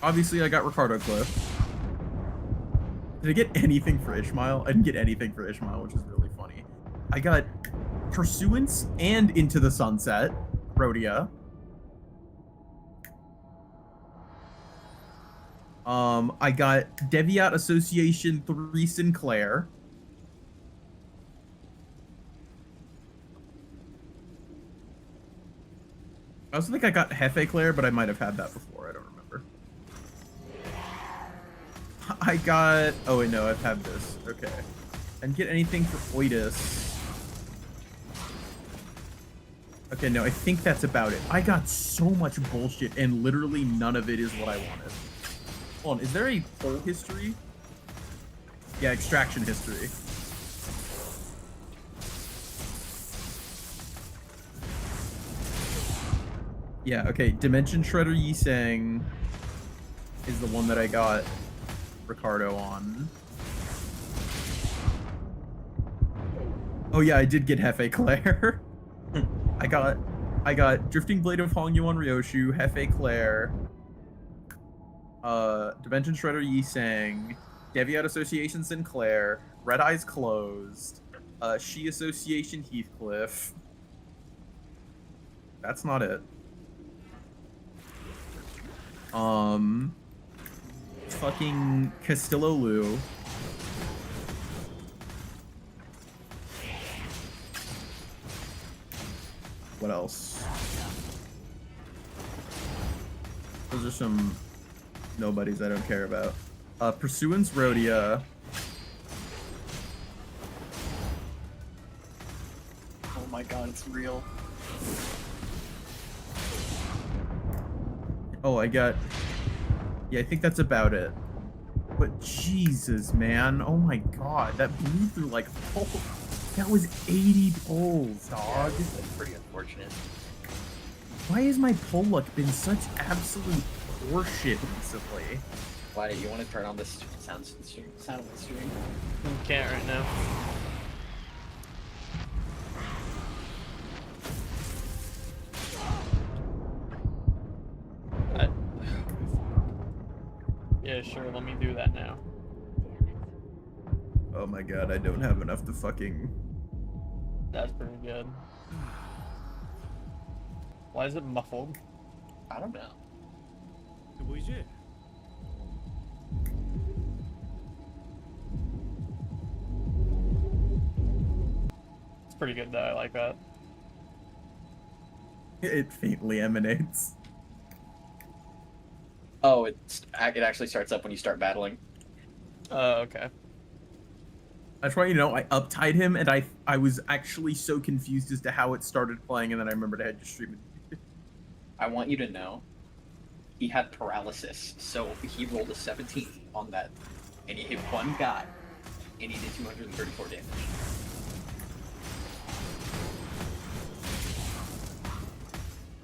Obviously, I got Ricardo Cliff. Did I get anything for Ishmael? I didn't get anything for Ishmael, which is really funny. I got Pursuance and Into the Sunset, Rhodia. I got Deviat Association 3 Sinclair. I also think I got Hefe Claire, but I might have had that before. I don't remember. I got... Oh, wait, no, I've had this. Okay. I didn't get anything for Oidus. Okay, no, I think that's about it. I got so much bullshit, and literally none of it is what I wanted. Hold on, is there a poll history? Yeah, extraction history. Yeah, okay, Dimension Shredder Yisang is the one that I got Ricardo on. Oh yeah, I did get Hefe Claire. I got Drifting Blade of Hong Yuan Ryoshu, Hefe Claire, Dimension Shredder Yisang, Deviat Association Sinclair, Red Eyes Closed, She Association Heathcliff. That's not it. Fucking Castillo Lu. What else? Those are some nobodies I don't care about. Pursuance Rhodia. Oh my god, it's real. Oh, I got... Yeah, I think that's about it. But Jesus, man. Oh my god. That blew through like... Oh, that was 80 pulls, dog. Yeah, that's pretty unfortunate. Why has my pull luck been such absolute horseshit recently? Why do you want to turn on this sound on the stream? You can't right now. Yeah, sure, let me do that now. Oh my god, I don't have enough to fucking... That's pretty good. Why is it muffled? I don't know. It's pretty good though, I like that. It faintly emanates. Oh, it actually starts up when you start battling. Okay. That's why, you know, I uptied him, and I was actually so confused as to how it started playing, and then I remembered I had to stream it. I want you to know, he had paralysis, so he rolled a 17 on that, and he hit one guy, and he did 234 damage.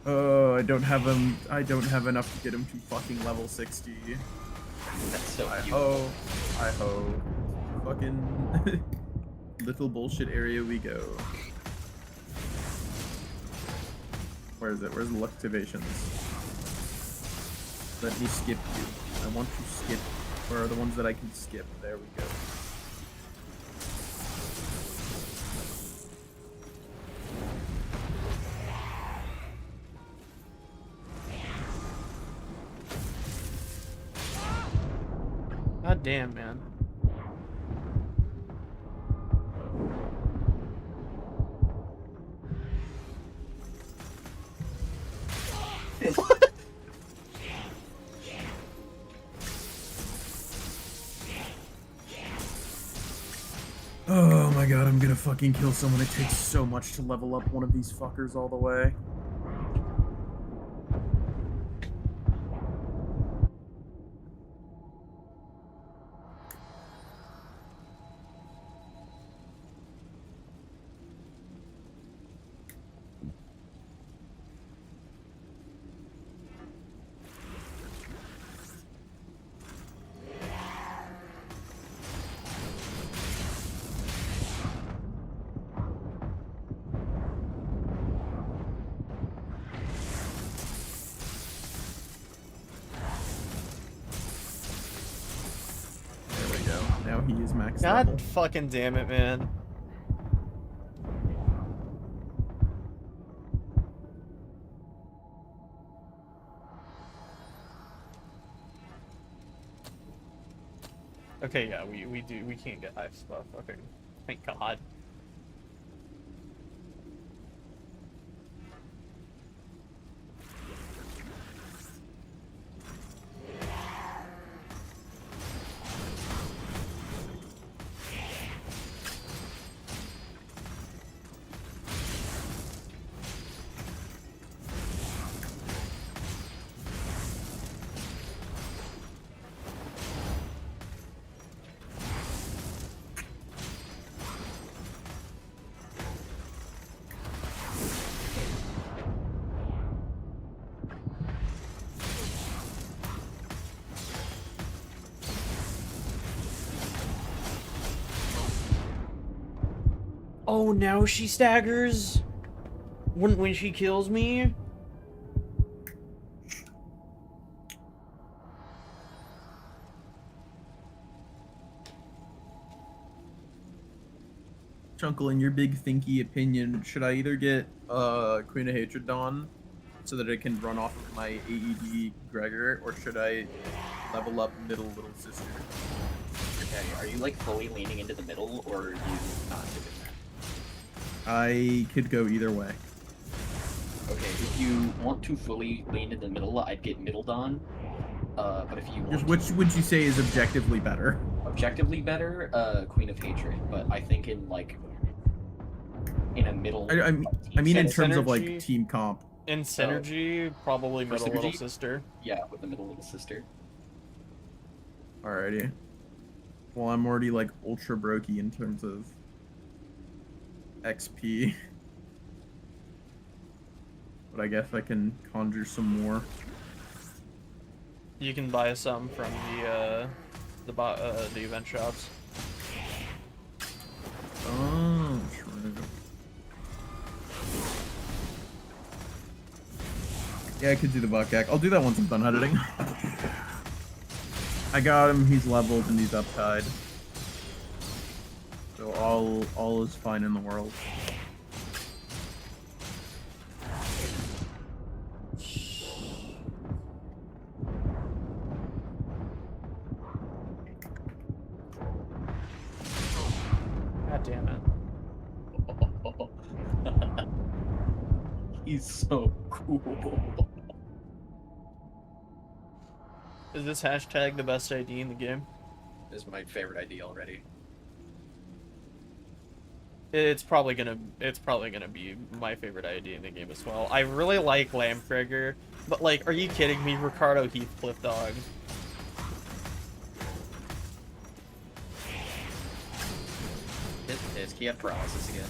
Oh, I don't have enough to get him to fucking level 60. That's so cute. I hope. Fucking little bullshit area we go. Where is it? Where's the activations? Let me skip you. I want to skip. Where are the ones that I can skip? There we go. God damn, man. Oh my god, I'm gonna fucking kill someone. It takes so much to level up one of these fuckers all the way. Now he is max God level. fucking damn it, man. Okay, yeah, we can't get high stuff. Okay, thank God. Oh, now she staggers? When she kills me? Chunkle, in your big thinky opinion, should I either get Queen of Hatred Dawn so that it can run off of my AED Gregor, or should I level up middle little sister? Okay, are you like fully leaning into the middle, or are you not doing that? I could go either way. Okay, if you want to fully lean into the middle, I'd get Middle Dawn. But if you want Which would you say is objectively better? objectively better, Queen of Hatred. But I think in a middle. I mean in terms of synergy? like team comp. In Synergy, probably For Middle Little Synergy? Sister. Yeah, with the middle little sister. Alrighty. Well, I'm already like ultra brokey in terms of XP. But I guess I can conjure some more. You can buy some from the event shops. Oh, true. Yeah, I could do the Buckhack. I'll do that once I'm done editing. I got him, he's leveled, and he's upside. So all is fine in the world. God damn it. He's so cool. Is this hashtag the best ID in the game? This is my favorite ID already. It's probably gonna be my favorite ID in the game as well. I really like Lamkrieger, but like, are you kidding me, Ricardo Heathcliff dog? He had paralysis again.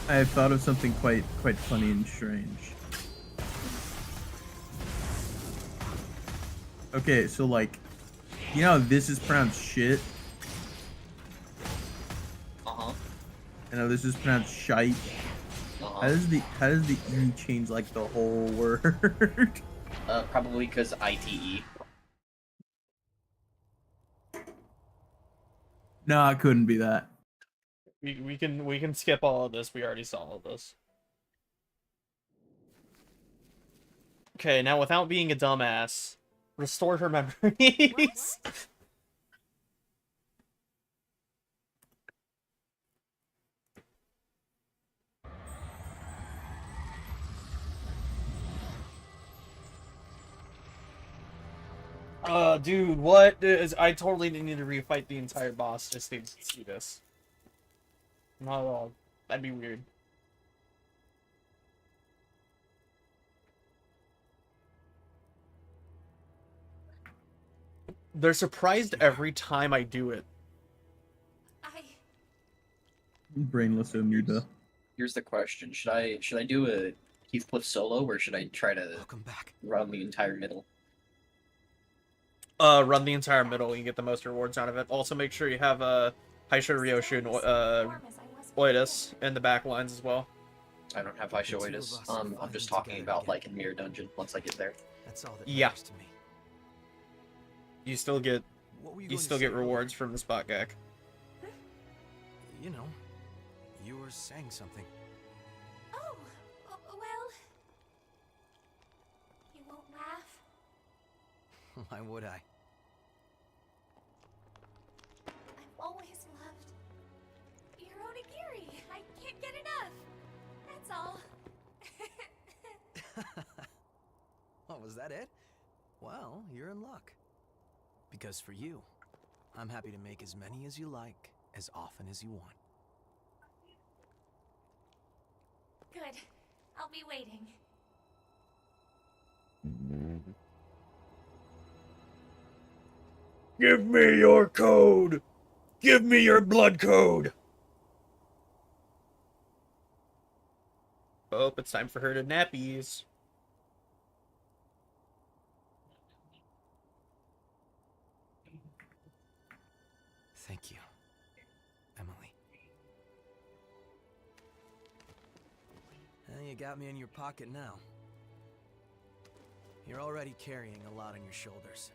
I have thought of something quite funny and strange. Okay, so like, you know how this is pronounced shit? Uh-huh. I know this is pronounced shite. Uh-huh. How does the E change like the whole word? Probably because ITE. No, it couldn't be that. We can skip all of this. We already saw all of this. Okay, now without being a dumbass, restore her memories. Dude, what? I totally need to refight the entire boss just to see this. Not at all. That'd be weird. They're surprised every time I do it. Brainless amoeba. Here's the question: Should I do a Heathcliff solo, or should I try to run the entire middle? Run the entire middle and get the most rewards out of it. Also, make sure you have Haisha, Ryoshu, and Oidus in the back lines as well. I don't have Haisha Oidus. I'm just talking about like in Mirror Dungeon once I get there. That's all that Yeah. matters to me. You still get What were you you going still to get say, rewards from the spot gag. You know, you were saying something. Oh, well. You won't laugh? Why would I? I've always loved your onigiri. I can't get enough. That's all. Oh, was that it? Well, you're in luck. Because for you, I'm happy to make as many as you like, as often as you want. Good. I'll be waiting. Give me your code! Give me your blood code! Oh, it's time for her to nappies. Thank you, Emily. You got me in your pocket now. You're already carrying a lot on your shoulders.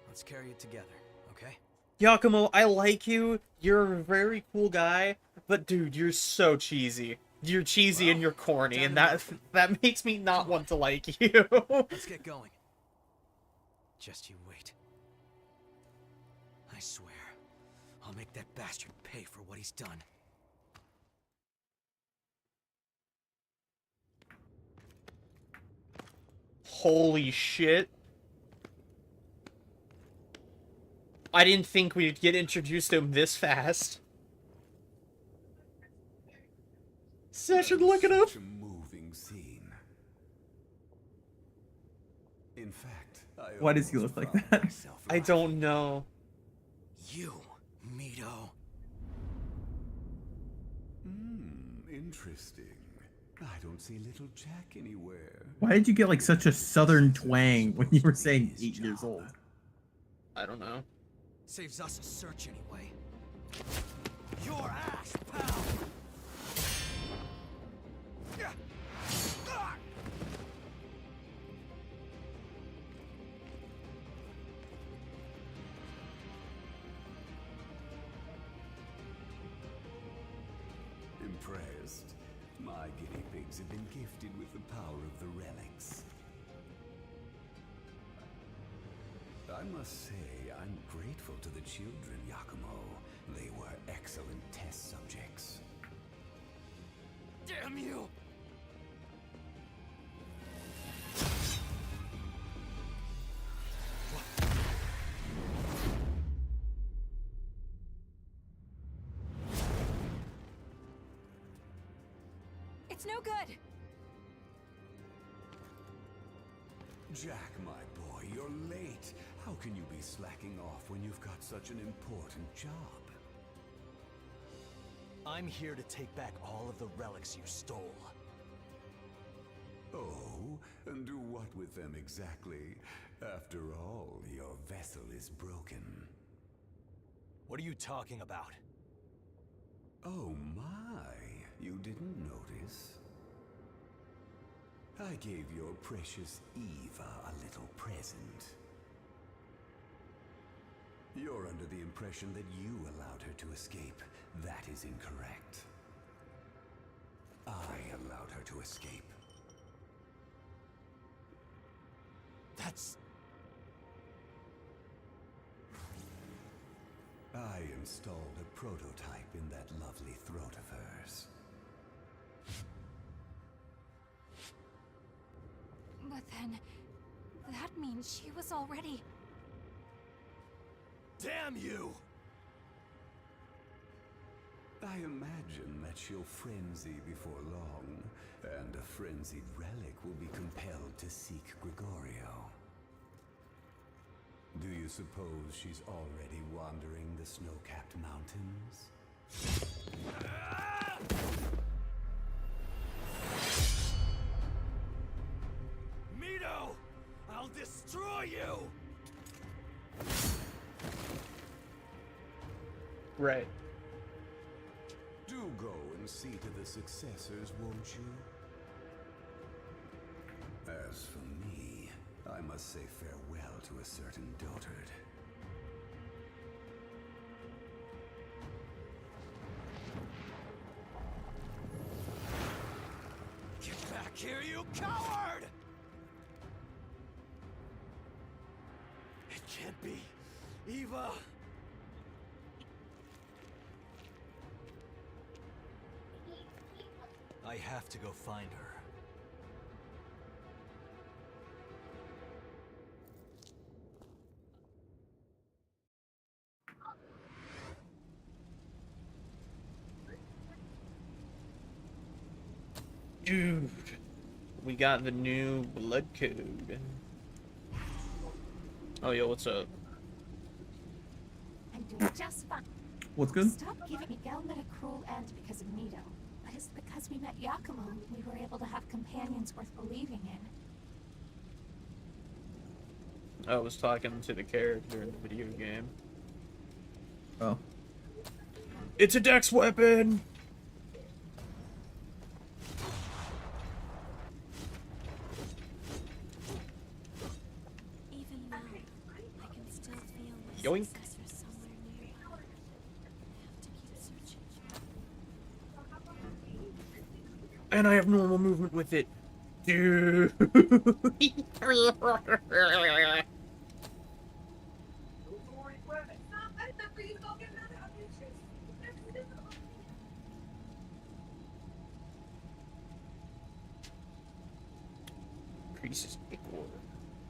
Let's carry it together, okay? Yakumo, I like you. You're a very cool guy, but dude, you're so cheesy. You're cheesy and you're corny, and that makes me not want to like you. Let's get going. Just you wait. I swear, I'll make that bastard pay for what he's done. Holy shit. I didn't think we'd get introduced to him this fast. Session, look it up. Such a moving scene. In fact, Why does he look like that? I don't know. You, Mito. Interesting. I don't see little Jack anywhere. Why did you get like such a southern twang when you were saying 8 years old? I don't know. Saves us a search anyway. Your ass, pal! Impressed. My guinea pigs have been gifted with the power of the relics. I must say, I'm grateful to the children, Yakumo. They were excellent test subjects. Damn you! It's no good. Jack, my boy, you're late. How can you be slacking off when you've got such an important job? I'm here to take back all of the relics you stole. Oh, and do what with them exactly? After all, your vessel is broken. What are you talking about? Oh my, you didn't notice? I gave your precious Eva a little present. You're under the impression that you allowed her to escape. That is incorrect. I allowed her to escape. That's... I installed a prototype in that lovely throat of hers. But then, that means she was already... Damn you! I imagine that she'll frenzy before long, and a frenzied relic will be compelled to seek Gregorio. Do you suppose she's already wandering the snow-capped mountains? Mito! I'll destroy you! Right. Do go and see to the successors, won't you? As for me, I must say farewell to a certain dotard. Get back here, you coward! It can't be. Eva! I have to go find her. Dude, we got the new blood code. Oh, yo, what's up? I'm doing just fine. What's good? Stop giving Miguel met a cruel end because of Nito. But it's because we met Yakumo we were able to have companions worth believing in. I was talking to the character in the video game. Oh. It's a dex weapon! Even now, I can still feel my Yoink. successor somewhere nearby. I have to keep searching. And I have normal movement with it. Dude. Increases equal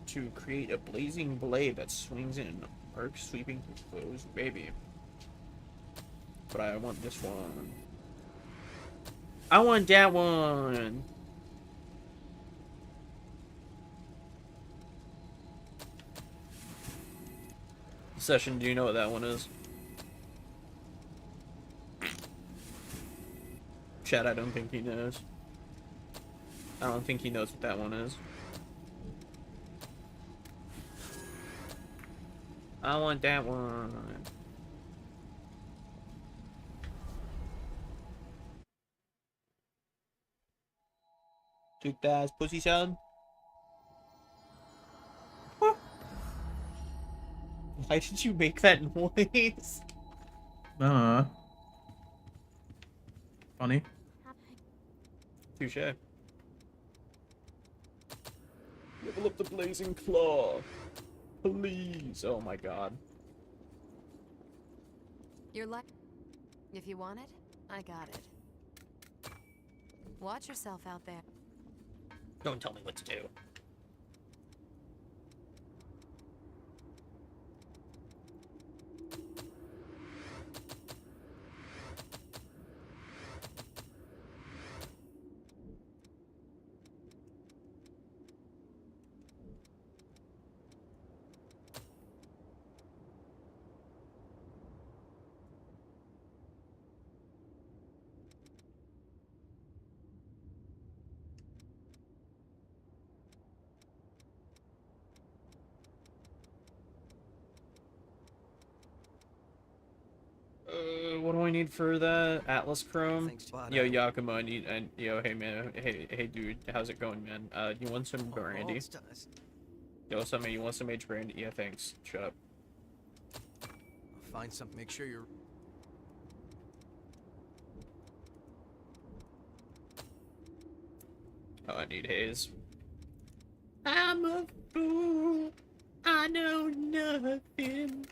to create a blazing blade that swings in an arc sweeping through foes, baby. But I want this one. I want that one. Session, do you know what that one is? Chad, I don't think he knows. I don't think he knows what that one is. I want that one. Took that pussy sound. Why did you make that noise? Funny. Touche. Level up the blazing claw. Please. Oh my god. You're lucky. If you want it, I got it. Watch yourself out there. Don't tell me what to do. What do I need for that? Atlas Chrome? Yo, Yakumo, I need, and yo, hey man, hey dude, how's it going, man? You want some brandy? Yo, you want some H brandy? Yeah, thanks. Shut up. Find something. Make sure you're. Oh, I need haze. I'm a fool. I know nothing.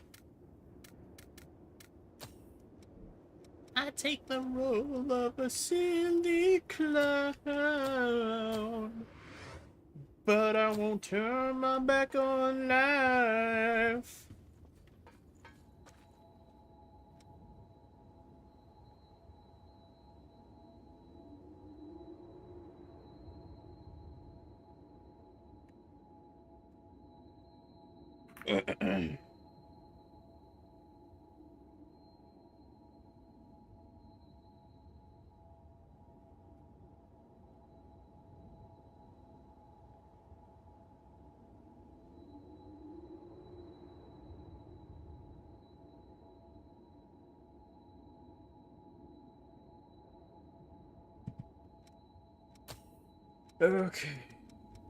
I take the role of a silly clown, but I won't turn my back on life. Okay.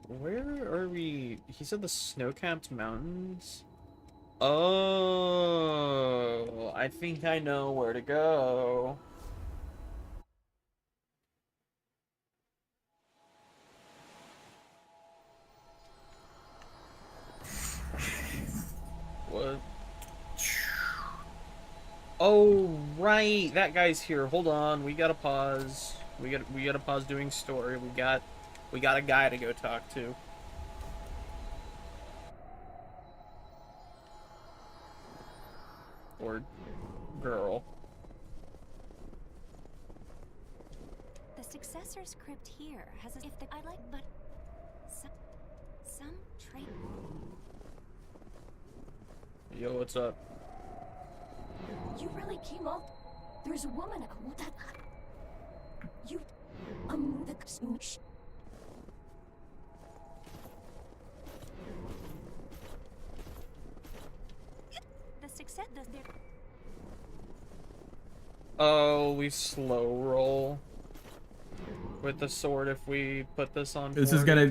Where are we? He said the snow-capped mountains? Oh, I think I know where to go. What? Oh, right. That guy's here. Hold on. We gotta pause. We gotta pause doing story. We got a guy to go talk to. Or girl. The successor's crypt here has a, if the I like, but some trait. Yo, what's up? You really came up. There's a woman that you the success does there. Oh, we slow roll with the sword if we put this on. This is gonna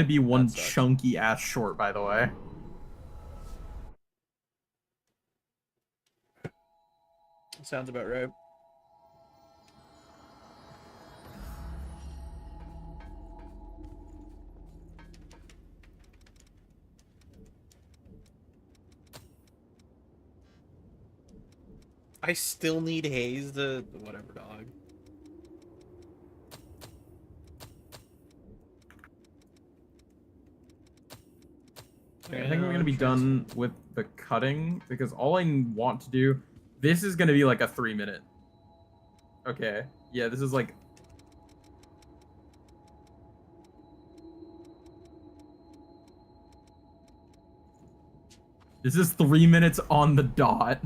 be one That sucks. chunky ass short, by the way. Sounds about right. I still need Haze to whatever, dog. Okay, I think we're gonna be done with the cutting because all I want to do, this is gonna be like a 3-minute. Okay, yeah, this is like. This is 3 minutes on the dot.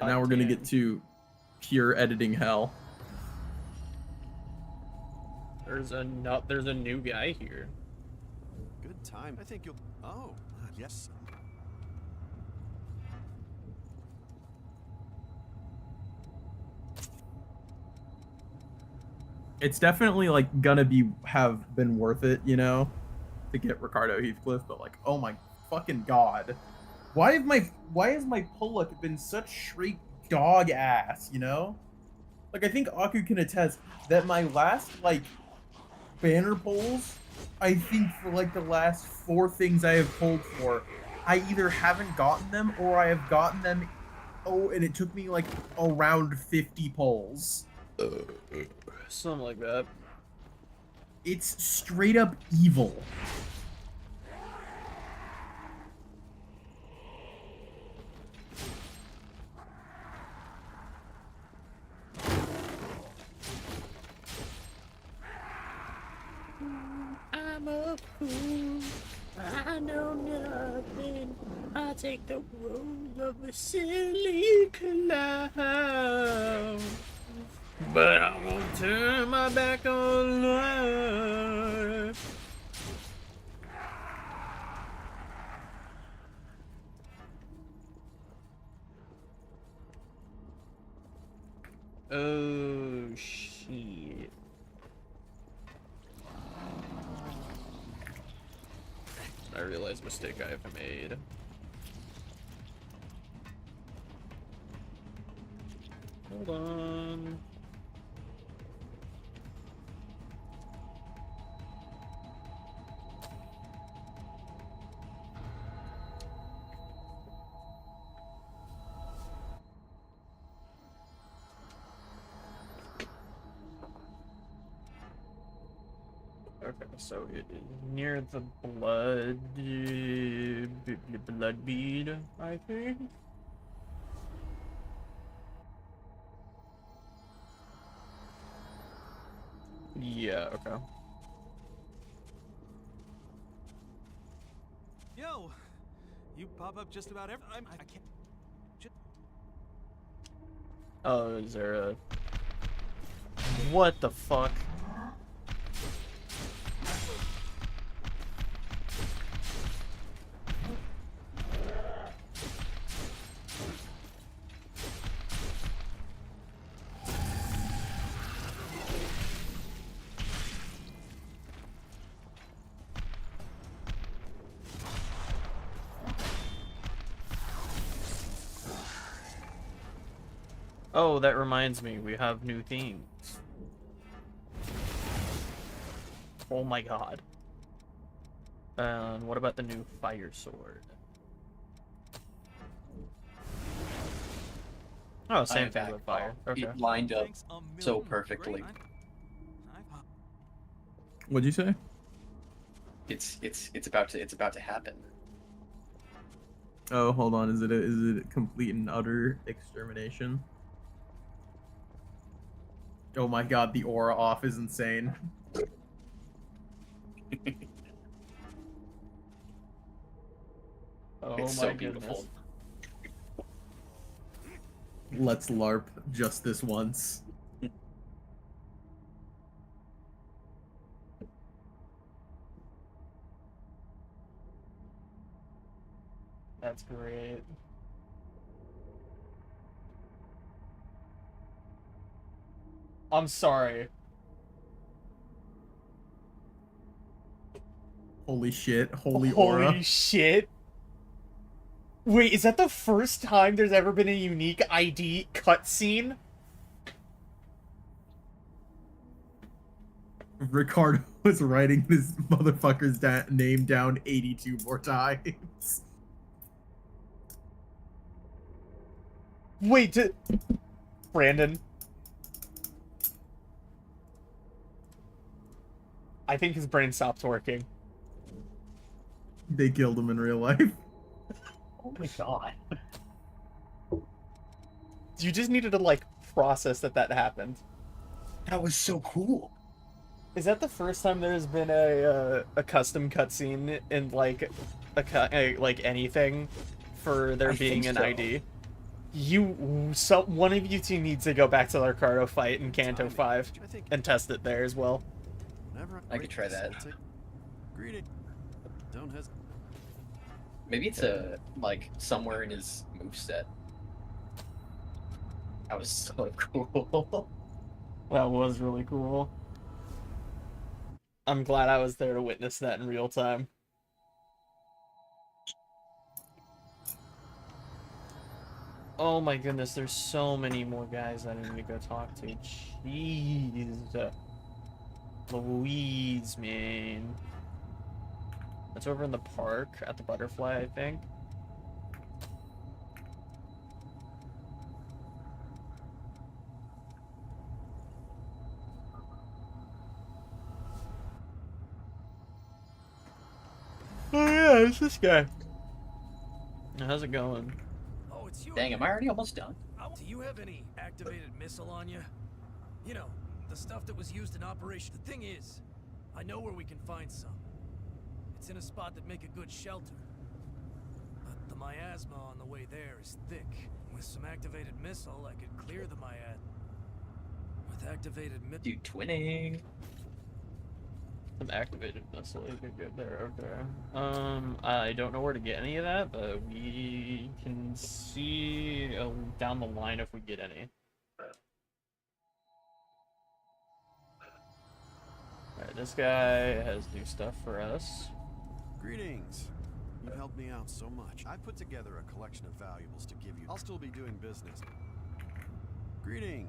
And now we're gonna get to pure editing hell. There's a new guy here. Good time. I think you'll. Oh, yes. It's definitely like gonna have been worth it, you know, to get Ricardo Heathcliff, but like, oh my fucking god. Why has my pull-up been such straight dog ass, you know? Like, I think Aku can attest that my last, like, banner pulls, I think for, like, the last 4 things I have pulled for, I either haven't gotten them or I have gotten them, and it took me, like, around 50 pulls. Something like that. It's straight up evil. I'm a fool. I know nothing. I take the road of a silly clown. But I won't turn my back on life. Oh, shit. I realized mistake I have made. Hold on. Okay, so it is near the blood bead, I think. Yeah, okay. Yo, you pop up just about every. I can't. Oh, is there a... What the fuck? Oh, that reminds me, we have new themes. Oh my god. And what about the new fire sword? Oh, same thing with fire. Okay. It lined up so perfectly. What'd you say? It's about to happen. Oh, hold on. Is it a complete and utter extermination? Oh my god, the aura off is insane. Oh It's my so goodness. beautiful. Let's LARP just this once. That's great. I'm sorry. Holy shit, holy aura. Holy shit. Wait, is that the first time there's ever been a unique ID cutscene? Ricardo was writing this motherfucker's name down 82 more times. Wait, Brandon. I think his brain stopped working. They killed him in real life. Oh my god. You just needed to, like, process that happened. That was so cool. Is that the first time there's been a custom cutscene in, like, like anything for there being an ID? One of you two needs to go back to the Ricardo fight in Kanto 5 and test it there as well. I could try that. Greeting. Don't hesitate. Maybe it's like somewhere in his moveset. That was so cool. That was really cool. I'm glad I was there to witness that in real time. Oh my goodness, there's so many more guys that I need to go talk to. Jeez. Louise, man. That's over in the park at the Butterfly, I think. Oh yeah, it's this guy. How's it going? Oh, it's you. Dang, am I already almost done? Do you have any activated missile on you? You know, the stuff that was used in Operation. The thing is, I know where we can find some. It's in a spot that make a good shelter. But the miasma on the way there is thick. With some activated missile, I could clear the miasma. With activated missile. Dude, twinning. Some activated missile, you could get there, okay. I don't know where to get any of that, but we can see down the line if we get any. Alright, this guy has new stuff for us. Greetings. You've helped me out so much. I put together a collection of valuables to give you. I'll still be doing business. Greeting.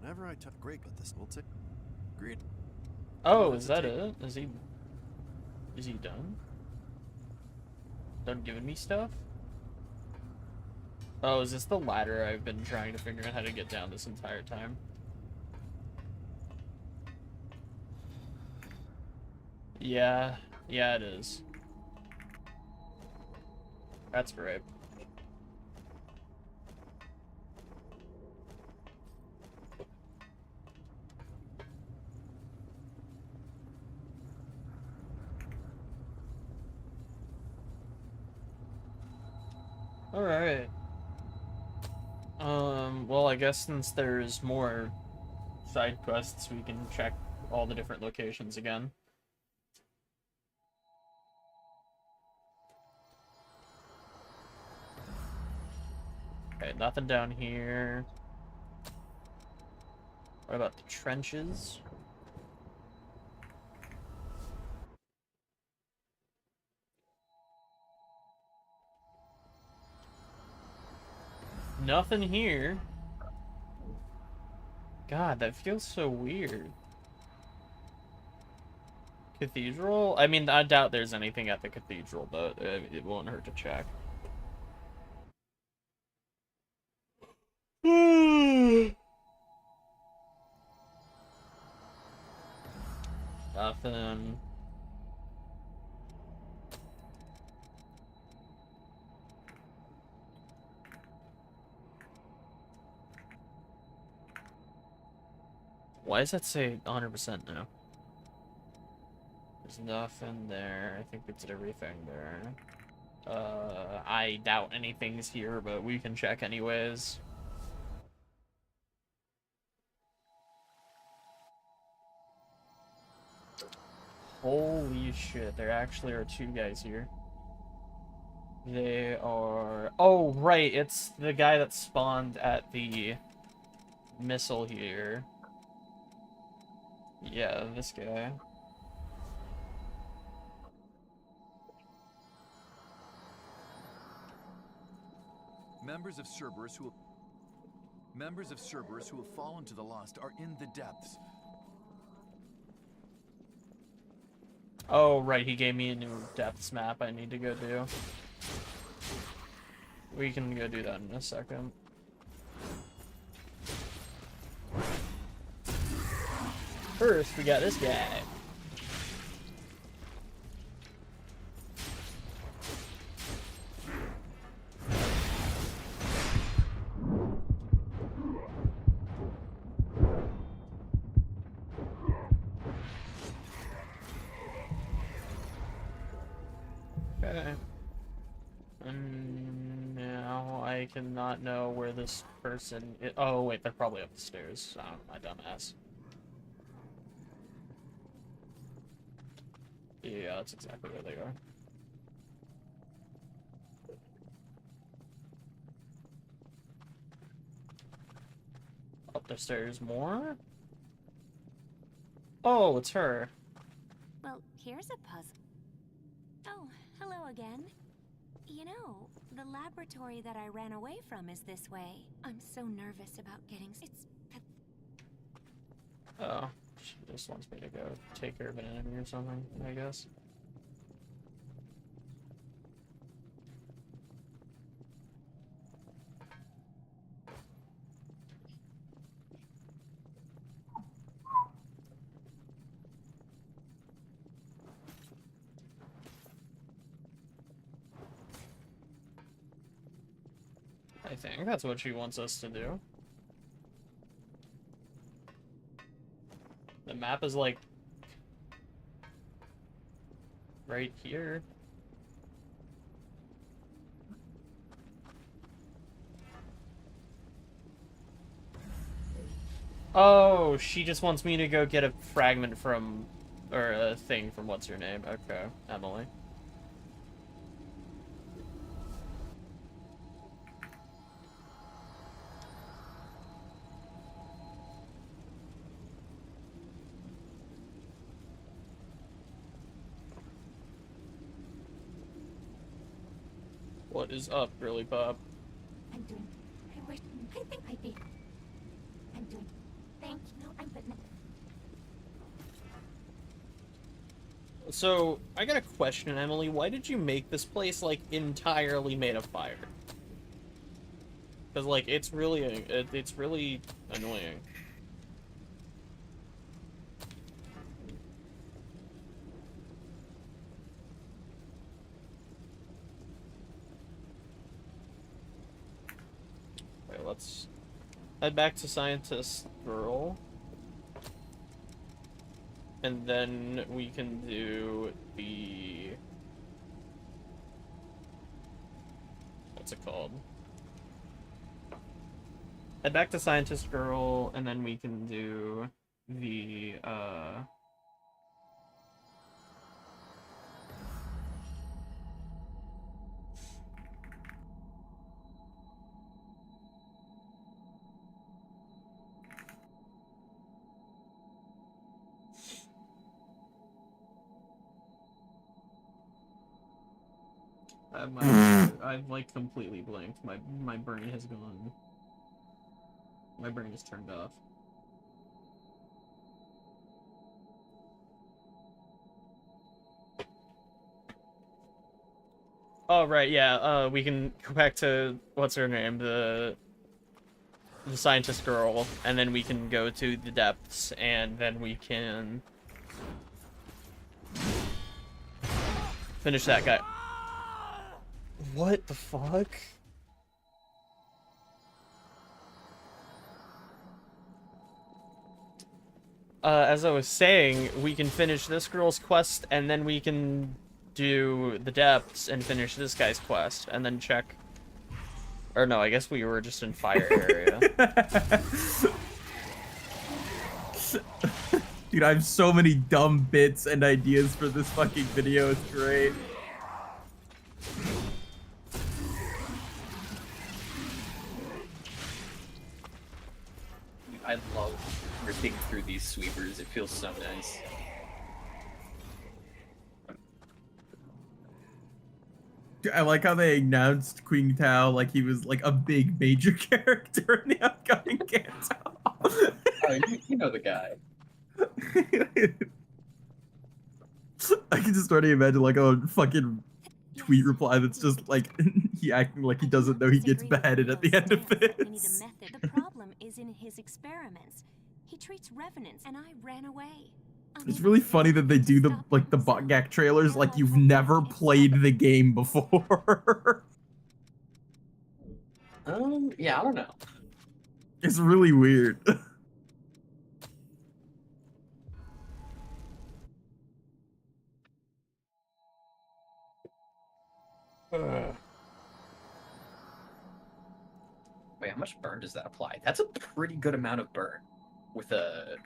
Whenever I touch great, but this will take. Greet. Oh, is that it? Is he done? Done giving me stuff? Oh, is this the ladder I've been trying to figure out how to get down this entire time? Yeah, it is. That's great. Alright. Well, I guess since there's more side quests, we can check all the different locations again. Okay, nothing down here. What about the trenches? Nothing here. God, that feels so weird. Cathedral? I mean, I doubt there's anything at the cathedral, but it won't hurt to check. Nothing. Why does that say 100% now? There's nothing there. I think we did everything there. I doubt anything's here, but we can check anyways. Holy shit, there actually are 2 guys here. They are... Oh, right, it's the guy that spawned at the missile here. Yeah, this guy. Members of Cerberus who have fallen to the Lost are in the depths. Oh, right, he gave me a new depths map I need to go do. We can go do that in a second. First, we got this guy. Okay. And now I cannot know where this person is. Oh, wait, they're probably up the stairs. Oh, my dumbass. Yeah, that's exactly where they are. Up the stairs more? Oh, it's her. Well, here's a puzzle. Oh, hello again. You know, the laboratory that I ran away from is this way. I'm so nervous about getting... Oh, she just wants me to go take care of an enemy or something, I guess. I think that's what she wants us to do. The map is like right here. Oh, she just wants me to go get a fragment from, or a thing from what's her name? Okay, Emily. What is up, Girly Pop? I'm doing. I wish. I think I'd be. I'm doing. Thank you. No, I'm but. So, I got a question, Emily. Why did you make this place, like, entirely made of fire? Because, like, it's really annoying. Wait, let's head back to Scientist Girl. And then we can do the... What's it called? Head back to Scientist Girl, and then we can do the, I've like completely blanked. My brain has gone. My brain is turned off. Oh right, yeah. We can go back to what's her name, the scientist girl, and then we can go to the depths, and then we can finish that guy. What the fuck? As I was saying, we can finish this girl's quest, and then we can do the depths and finish this guy's quest, and then check. Or no, I guess we were just in fire area. Dude, I have so many dumb bits and ideas for this fucking video. It's great. I love ripping through these sweepers. It feels so nice. I like how they announced Queen Tao like he was like a big major character in the upcoming Kanto. Oh, you know the guy. I can just already imagine like a fucking tweet reply that's just like he acting like he doesn't know he gets beheaded at the end of this. The problem is in his experiments. He treats revenants, and I ran away. It's really funny that they do the like the Botgak trailers like you've never played the game before. Yeah, I don't know. It's really weird. Wait, how much burn does that apply? That's a pretty good amount of burn with the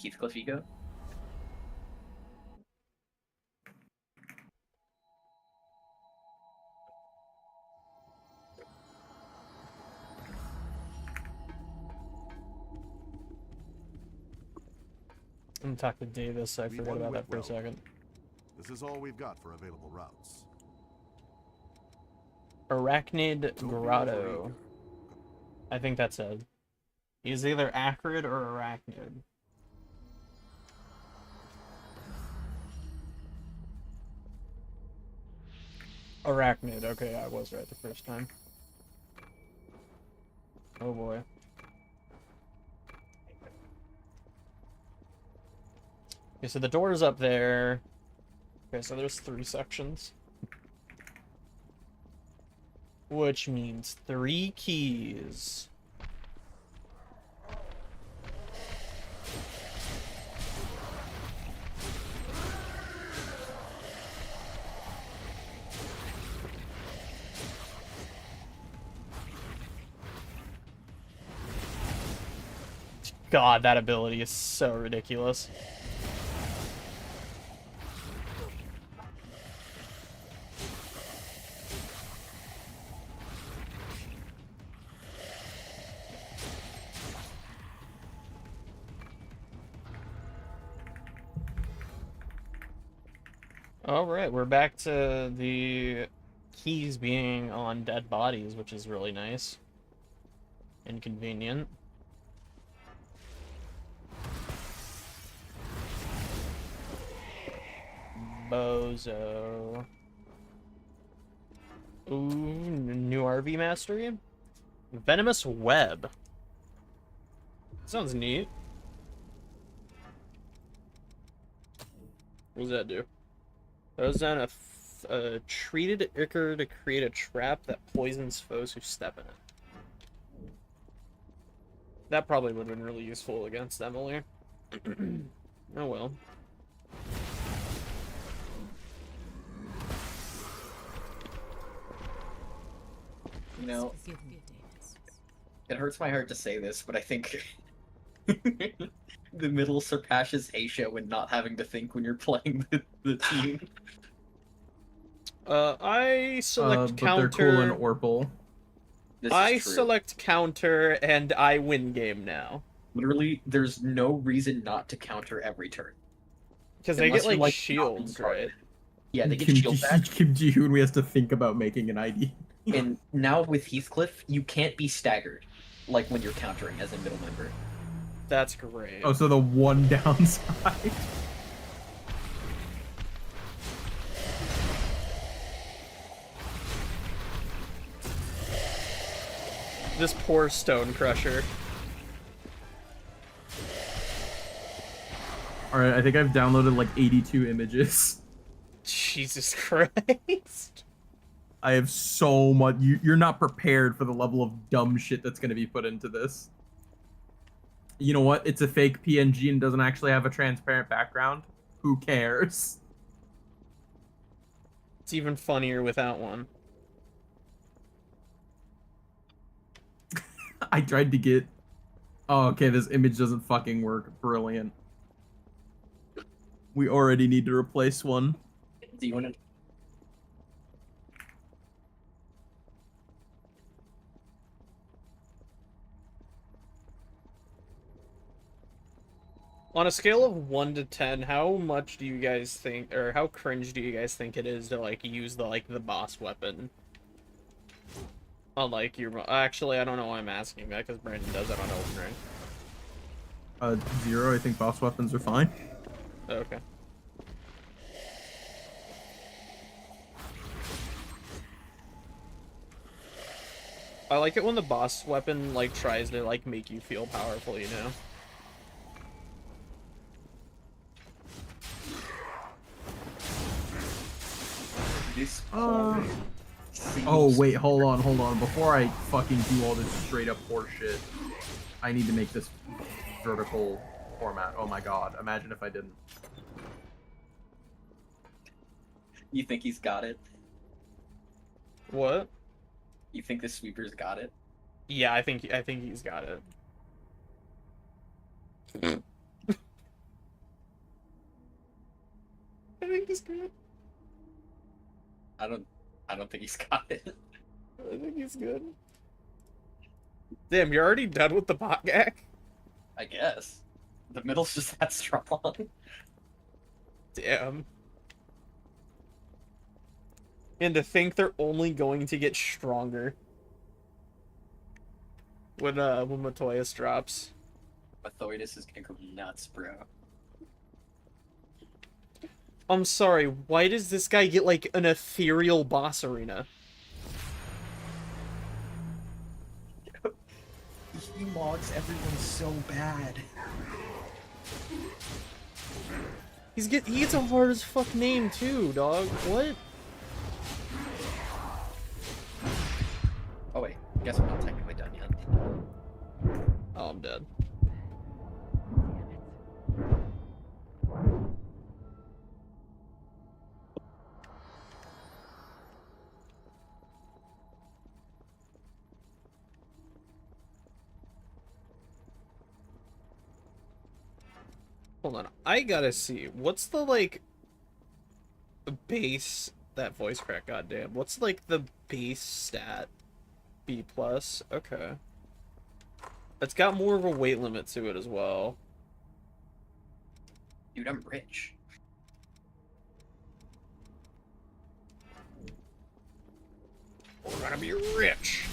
Heathcliff ego. I'm gonna talk to Davis. I forgot about that for a second. This is all we've got for available routes. Arachnid Grotto. I think that's it. He's either acrid or arachnid. Arachnid. Okay, I was right the first time. Oh boy. Okay, so the door's up there. Okay, so there's 3 sections. Which means 3 keys. God, that ability is so ridiculous. Alright, we're back to the keys being on dead bodies, which is really nice. And convenient. Bozo. Ooh, new RV mastery? Venomous Web. Sounds neat. What does that do? Throws down a treated ichor to create a trap that poisons foes who step in it. That probably would have been really useful against Emily. Oh well. You know, it hurts my heart to say this, but I think the middle surpasses Asia when not having to think when you're playing the team. I select but counter. they're cool in Orpal. I select counter, and I win game now. Literally, there's no reason not to counter every turn. Because they get like shields, right? Yeah, they get shield back. Kim Ji-hoon, we have to think about making an ID. And now with Heathcliff, you can't be staggered, like when you're countering as a middle member. That's great. Oh, so the one downside. This poor Stone Crusher. Alright, I think I've downloaded like 82 images. Jesus Christ. I have so much. You're not prepared for the level of dumb shit that's going to be put into this. You know what? It's a fake PNG and doesn't actually have a transparent background. Who cares? It's even funnier without one. I tried to get... Oh, okay, this image doesn't fucking work. Brilliant. We already need to replace one. Do you want to... On a scale of 1 to 10, how much do you guys think, or how cringe do you guys think it is to, like, use the boss weapon? Unlike your... Actually, I don't know why I'm asking that, because Brandon does it on Open Ring. 0. I think boss weapons are fine. Okay. I like it when the boss weapon, like, tries to, like, make you feel powerful, you know? This Oh, wait, hold on. Before I fucking do all this straight up horse shit, I need to make this vertical format. Oh my god, imagine if I didn't. You think he's got it? What? You think the sweeper's got it? Yeah, I think he's got it. I think he's good. I don't think he's got it. I think he's good. Damn, you're already done with the bot gag? I guess. The middle's just that strong. Damn. And to think they're only going to get stronger when Matoyas drops. Mathoidus is gonna go nuts, bro. I'm sorry, why does this guy get, like, an ethereal boss arena? He logs everyone so bad. He gets a hard as fuck name too, dog. What? Oh wait, guess I'm not technically done yet. Oh, I'm dead. Hold on, I gotta see. What's the, like, base... That voice crack, goddamn. What's, like, the base stat? B+. Okay. It's got more of a weight limit to it as well. Dude, I'm rich. We're gonna be rich.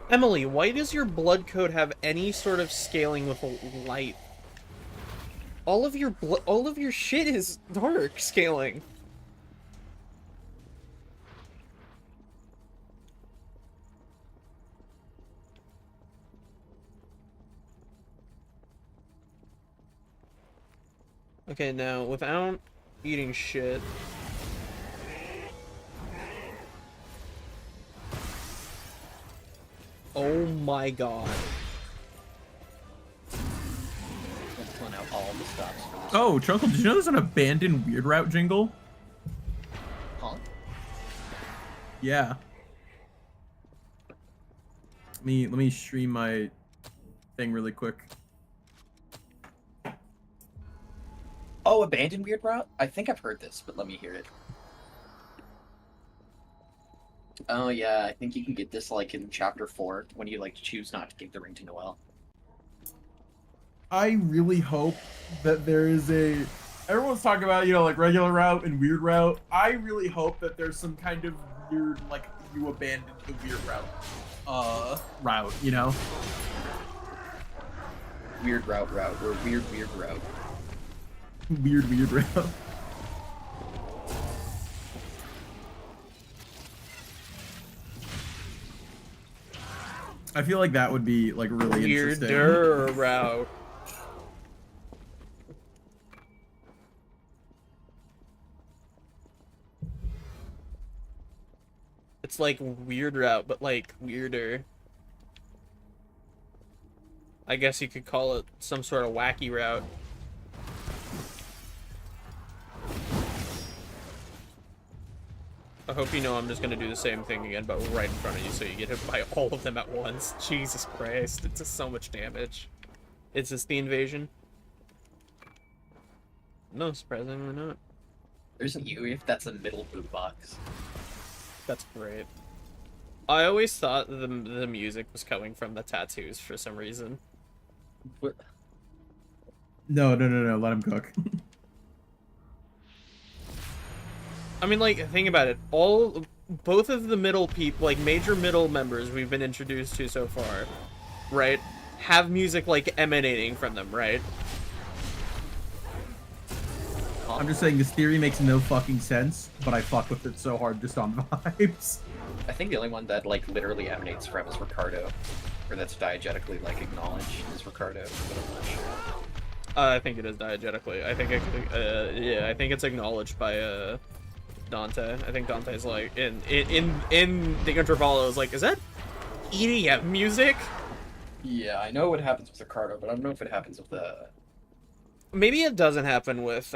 Emily, why does your blood code have any sort of scaling with light? All of your shit is dark scaling. Okay, now without eating shit. Oh my god. Let's plan out all the stops for this. Oh, Chunkle, did you know there's an abandoned Weird Route jingle? Huh? Yeah. Let me stream my thing really quick. Oh, abandoned weird route? I think I've heard this, but let me hear it. Oh yeah, I think you can get this like in chapter 4 when you like choose not to give the ring to Noelle. I really hope that there is a... Everyone's talking about, you know, like regular route and weird route. I really hope that there's some kind of weird, like, you abandoned the weird route, you know? Weird route or weird route. Weird route. I feel like that would be, like, really interesting. Weirder route. It's like weird route, but like weirder. I guess you could call it some sort of wacky route. I hope you know I'm just gonna do the same thing again, but right in front of you so you get hit by all of them at once. Jesus Christ, it's just so much damage. Is this the invasion? No, surprisingly not. There's an UE if that's a middle boot box. That's great. I always thought the music was coming from the tattoos for some reason. What? No, let him cook. I mean, like, think about it. Both of the middle people, like, major middle members we've been introduced to so far, right, have music, like, emanating from them, right? I'm just saying this theory makes no fucking sense, but I fuck with it so hard just on vibes. I think the only one that, like, literally emanates from is Ricardo. Or that's diegetically, like, acknowledged is Ricardo, but I'm not sure. I think it is diegetically. I think yeah, I think it's acknowledged by, Dante. I think Dante's like, in the interval, is like, is that EDM music? Yeah, I know what happens with Ricardo, but I don't know if it happens with the... Maybe it doesn't happen with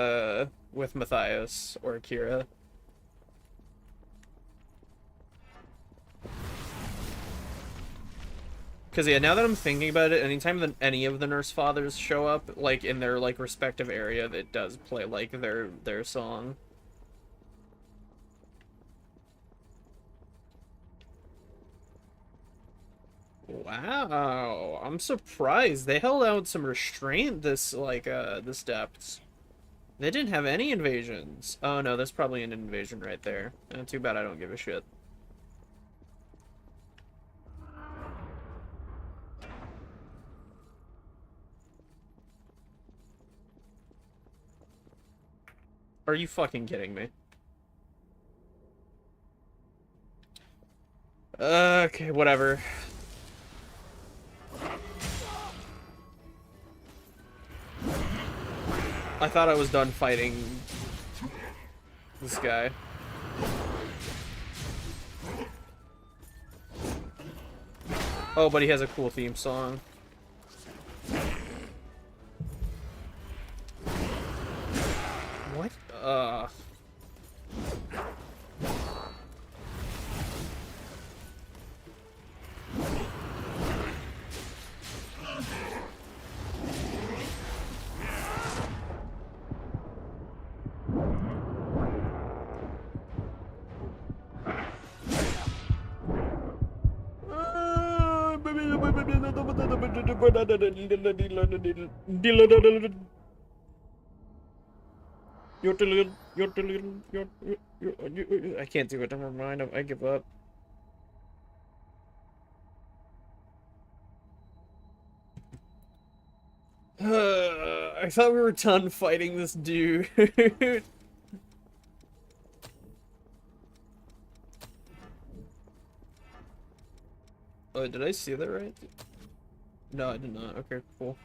Matthias or Akira. Because, yeah, now that I'm thinking about it, anytime that any of the Nurse Fathers show up, like, in their, like, respective area, it does play, like, their song. Wow, I'm surprised. They held out some restraint this depths. They didn't have any invasions. Oh no, there's probably an invasion right there. Too bad I don't give a shit. Are you fucking kidding me? Okay, whatever. I thought I was done fighting this guy. Oh, but he has a cool theme song. What? I can't do it, never mind, I give up. I thought we were done fighting this dude. Oh, did I see that right? No, I did not. Okay, cool.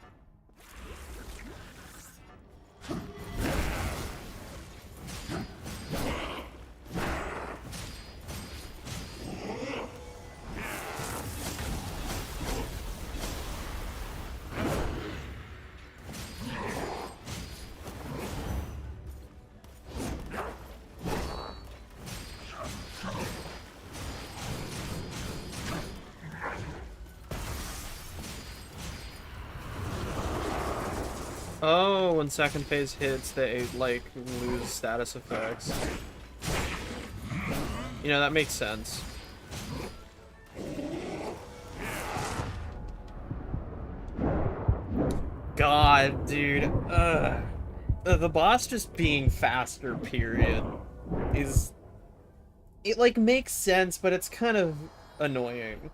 Oh, when second phase hits, they, like, lose status effects. You know, that makes sense. God, dude. The boss just being faster, period, is... It, like, makes sense, but it's kind of annoying.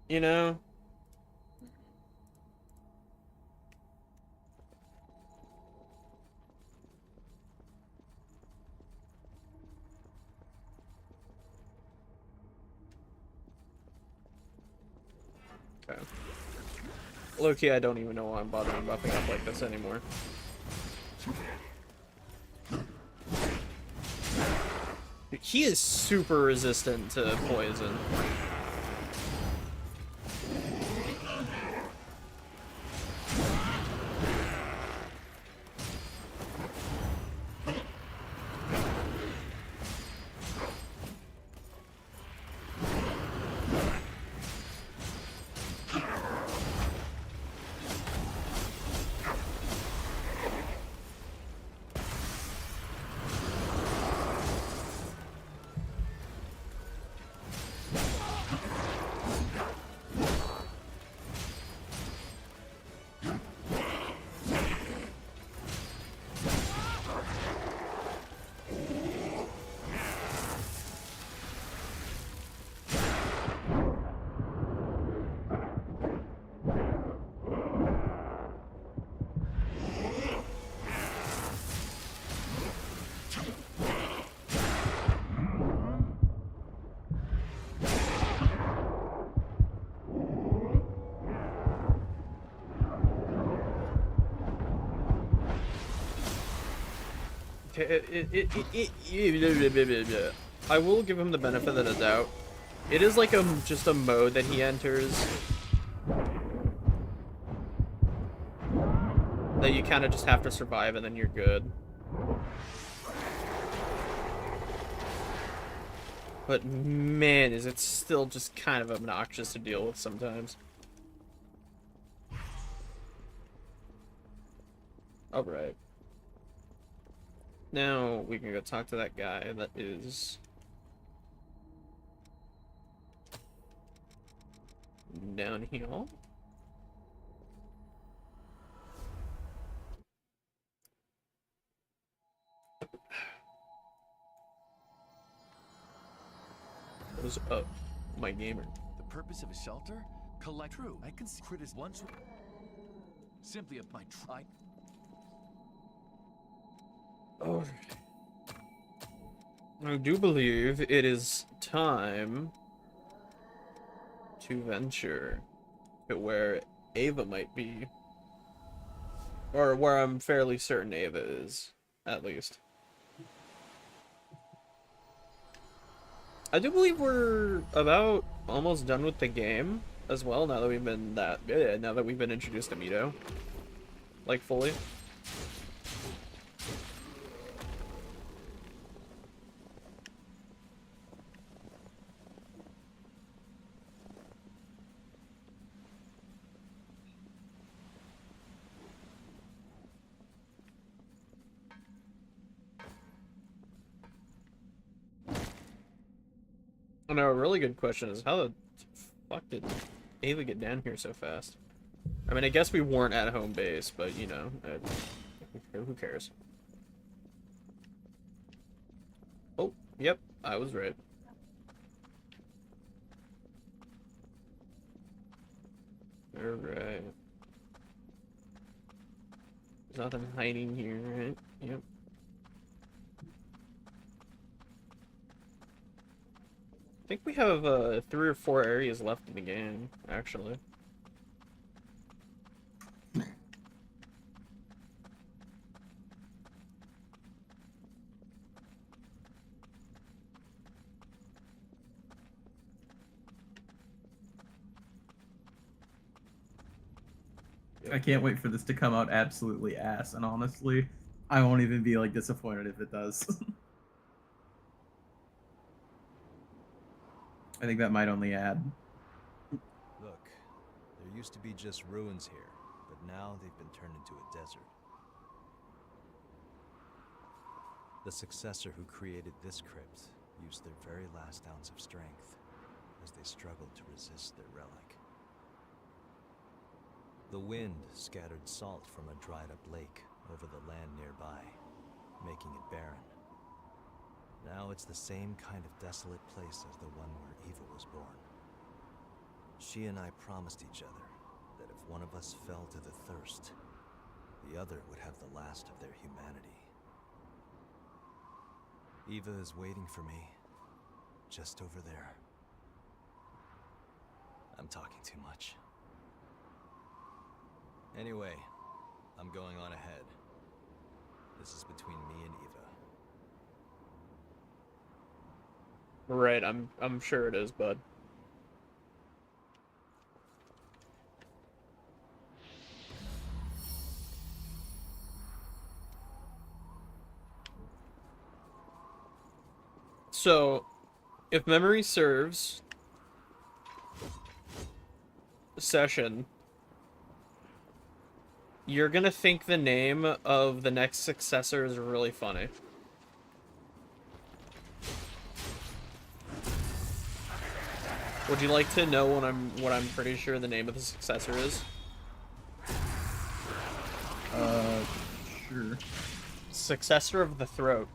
You know? Okay. Low-key, I don't even know why I'm bothering buffing up like this anymore. He is super resistant to poison. I will give him the benefit of the doubt. It is like just a mode that he enters that you kind of just have to survive and then you're good. But man, is it still just kind of obnoxious to deal with sometimes. Alright. Now we can go talk to that guy that is down here. What's up, my gamer? The purpose of a shelter? Collect true. I can critic once simply of my tribe. Oh. I do believe it is time to venture to where Ava might be. Or where I'm fairly certain Ava is, at least. I do believe we're about almost done with the game as well, now that we've been introduced to Mito. Like, fully. Oh, no, a really good question is how the fuck did Ava get down here so fast? I mean, I guess we weren't at home base, but, you know, who cares? Oh, yep, I was right. Alright. There's nothing hiding here, right? Yep. I think we have 3 or 4 areas left in the game, actually. I can't wait for this to come out absolutely ass, and honestly, I won't even be like disappointed if it does. I think that might only add. Look, there used to be just ruins here, but now they've been turned into a desert. The successor who created this crypt used their very last ounce of strength as they struggled to resist their relic. The wind scattered salt from a dried-up lake over the land nearby, making it barren. Now it's the same kind of desolate place as the one where Eva was born. She and I promised each other that if one of us fell to the thirst, the other would have the last of their humanity. Eva is waiting for me, just over there. I'm talking too much. Anyway, I'm going on ahead. This is between me and Eva. Right, I'm sure it is, bud. So, if memory serves, session, you're gonna think the name of the next successor is really funny. Would you like to know what I'm pretty sure the name of the successor is? Sure. Successor of the Throat.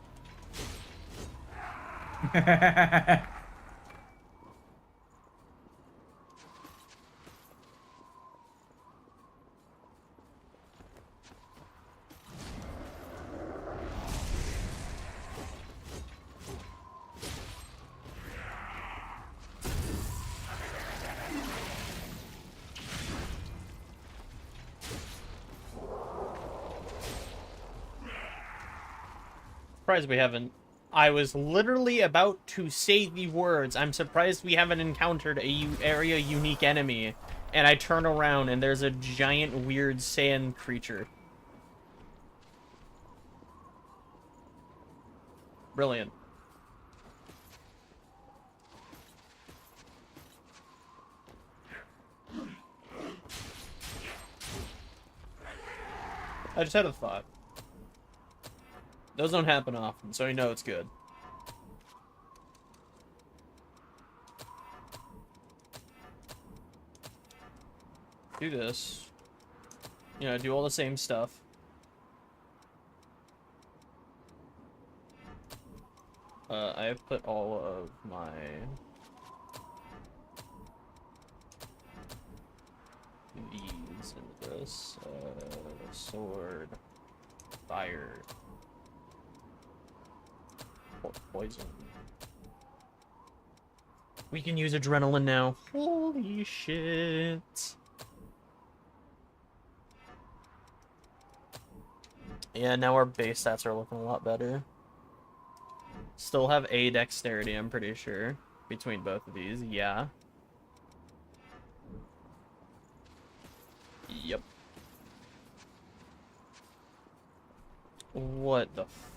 Surprised we haven't. I was literally about to say the words. I'm surprised we haven't encountered a area unique enemy. And I turn around and there's a giant weird sand creature. Brilliant. I just had a thought. Those don't happen often, so you know it's good. Do this. You know, do all the same stuff. I have put all of my... these into this. Sword. Fire. Poison. We can use adrenaline now. Holy shit. Yeah, now our base stats are looking a lot better. Still have A dexterity, I'm pretty sure. Between both of these, yeah. Yep. What the f...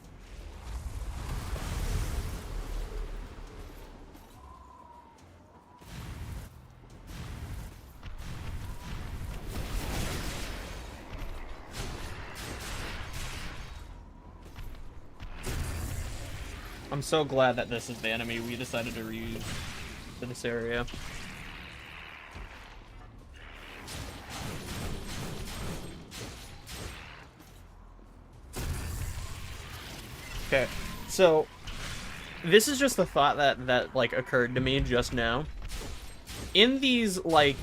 I'm so glad that this is the enemy we decided to reuse for this area. Okay, so this is just a thought that like occurred to me just now. In these like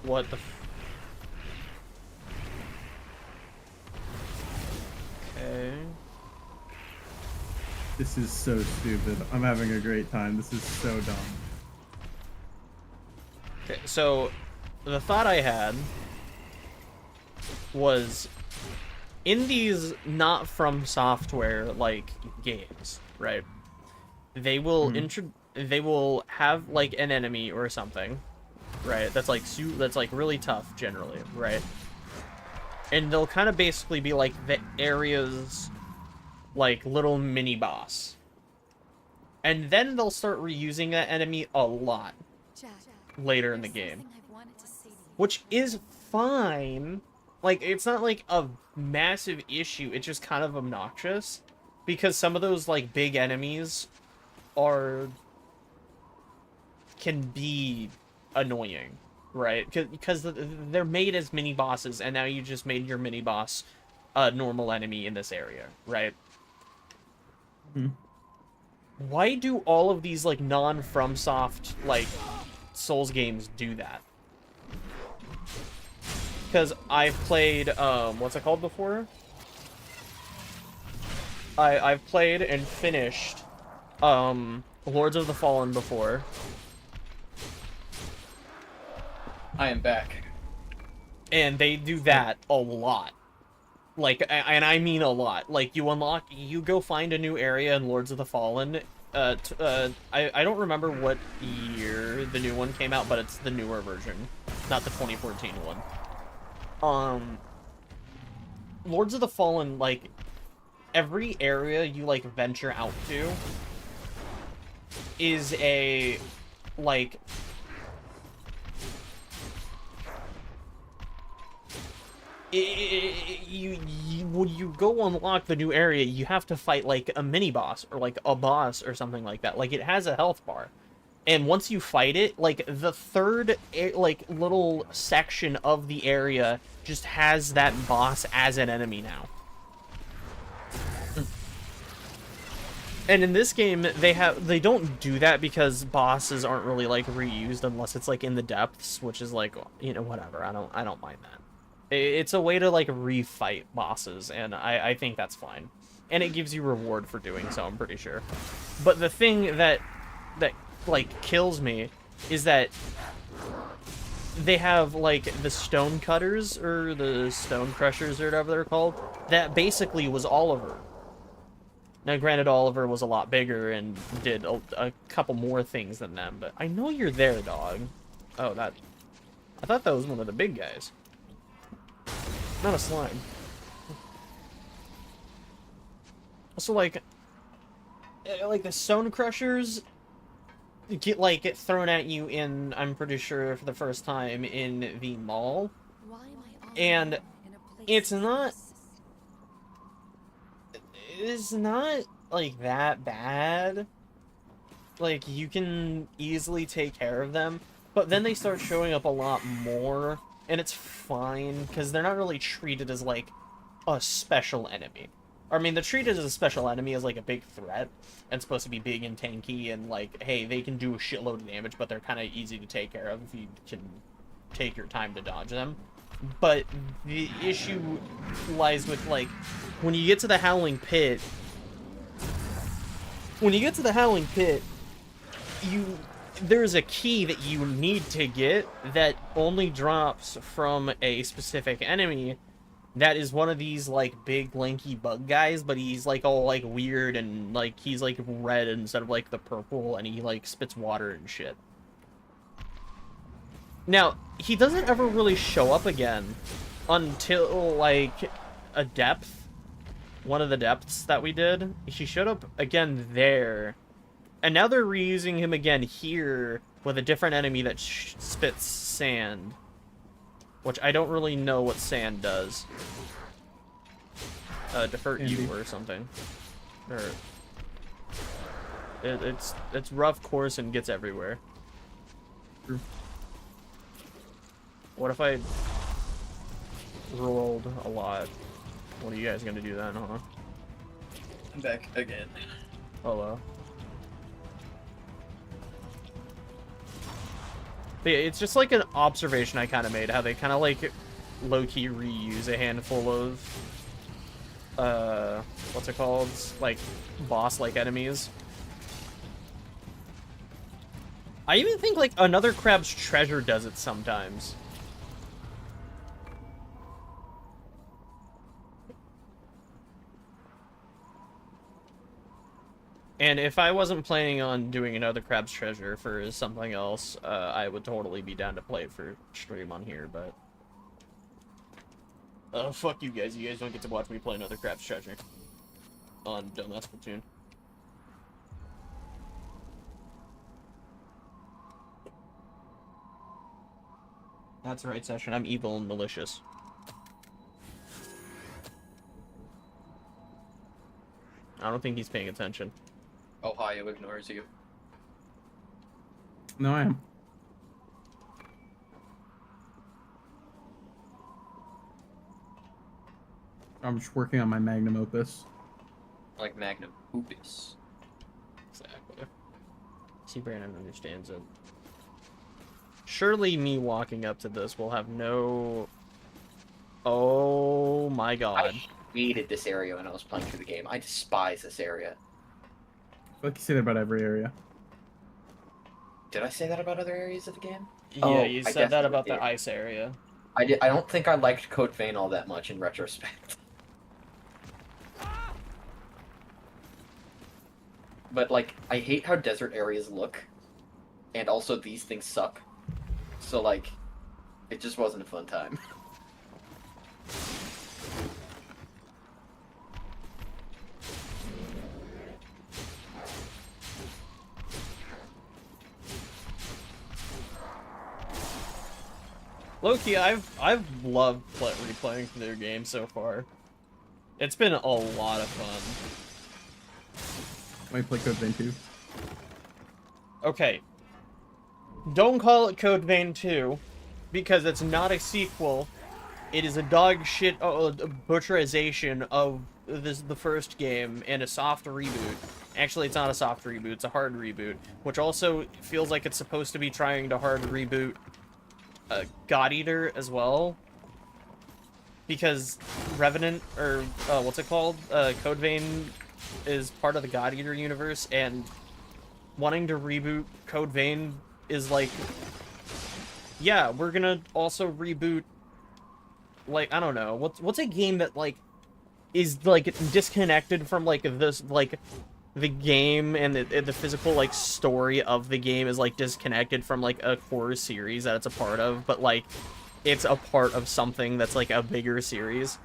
what the okay. This is so stupid. I'm having a great time. This is so dumb. Okay, so the thought I had was in these not from software like games, right? They will they will have like an enemy or something, right? That's like really tough generally, right? And they'll kind of basically be like the area's like little mini boss. And then they'll start reusing that enemy a lot later in the game. Which is fine. Like, it's not like a massive issue, it's just kind of obnoxious. Because some of those like big enemies can be annoying, right? Because they're made as mini bosses, and now you just made your mini boss a normal enemy in this area, right? Why do all of these like non-FromSoft like Souls games do that? Because I've played what's it called before? I've played and finished Lords of the Fallen before. I am back. And they do that a lot. Like, and I mean a lot. Like, you go find a new area in Lords of the Fallen. I don't remember what year the new one came out, but it's the newer version, not the 2014 one. Lords of the Fallen, like, every area you, like, venture out to is a, like... when you go unlock the new area, you have to fight, like, a mini-boss, or, like, a boss, or something like that. Like, it has a health bar. And once you fight it, like, the third, like, little section of the area just has that boss as an enemy now. And in this game, they don't do that because bosses aren't really, like, reused unless it's, like, in the depths, which is, like, you know, whatever. I don't mind that. It's a way to, like, refight bosses, and I think that's fine. And it gives you reward for doing so, I'm pretty sure. But the thing that like, kills me is that they have, like, the stone cutters, or the stone crushers, or whatever they're called, that basically was Oliver. Now, granted, Oliver was a lot bigger and did a couple more things than them, but I know you're there, dog. Oh, I thought that was one of the big guys. Not a slime. Also, like the stone crushers get thrown at you in, I'm pretty sure, for the first time in the mall. And it's not like that bad. Like, you can easily take care of them, but then they start showing up a lot more, and it's fine because they're not really treated as, like, a special enemy. I mean, they're treated as a special enemy, as, like, a big threat, and supposed to be big and tanky, and, like, hey, they can do a shitload of damage, but they're kind of easy to take care of if you can take your time to dodge them. But the issue lies with, like, when you get to the Howling Pit, there's a key that you need to get that only drops from a specific enemy. That is one of these, like, big, lanky bug guys, but he's, like, all, like, weird, and, like, he's, like, red instead of, like, the purple, and he, like, spits water and shit. Now, he doesn't ever really show up again until, like, a depth. One of the depths that we did. He showed up again there. And now they're reusing him again here with a different enemy that spits sand. Which I don't really know what sand does. To hurt you or something. Or it's rough, coarse, and gets everywhere. What if I rolled a lot? What are you guys gonna do then, huh? I'm back again. Hello. But yeah, it's just like an observation I kind of made, how they kind of like low-key reuse a handful of, what's it called? Like, boss-like enemies. I even think like Another Crab's Treasure does it sometimes. And if I wasn't planning on doing Another Crab's Treasure for something else, I would totally be down to play it for stream on here, but... fuck you guys. You guys don't get to watch me play Another Crab's Treasure on Dumbass Platoon. That's the right session. I'm evil and malicious. I don't think he's paying attention. Ohio ignores you. No, I am. I'm just working on my magnum opus. Like magnum opus. Exactly. See, Brandon understands it. Surely me walking up to this will have no... Oh my god. I hated this area when I was playing through the game. I despise this area. I feel like you say that about every area. Did I say that about other areas of the game? Yeah, you said that about the ice area. I don't think I liked Code Vein all that much in retrospect. but like I hate how desert areas look, and also these things suck. So like, it just wasn't a fun time. Low-key, I've loved replaying their game so far. It's been a lot of fun. Might play Code Vein 2. Okay. Don't call it Code Vein 2, because it's not a sequel. It is a dog shit butcherization of the first game and a soft reboot. Actually, it's not a soft reboot, it's a hard reboot, which also feels like it's supposed to be trying to hard reboot God Eater as well, because Revenant, or what's it called, Code Vein is part of the God Eater universe, and wanting to reboot Code Vein is like, yeah, we're gonna also reboot, like, I don't know, what's a game that like is like disconnected from like this, like the game and the physical like story of the game is like disconnected from like a core series that it's a part of, but like it's a part of something that's like a bigger series.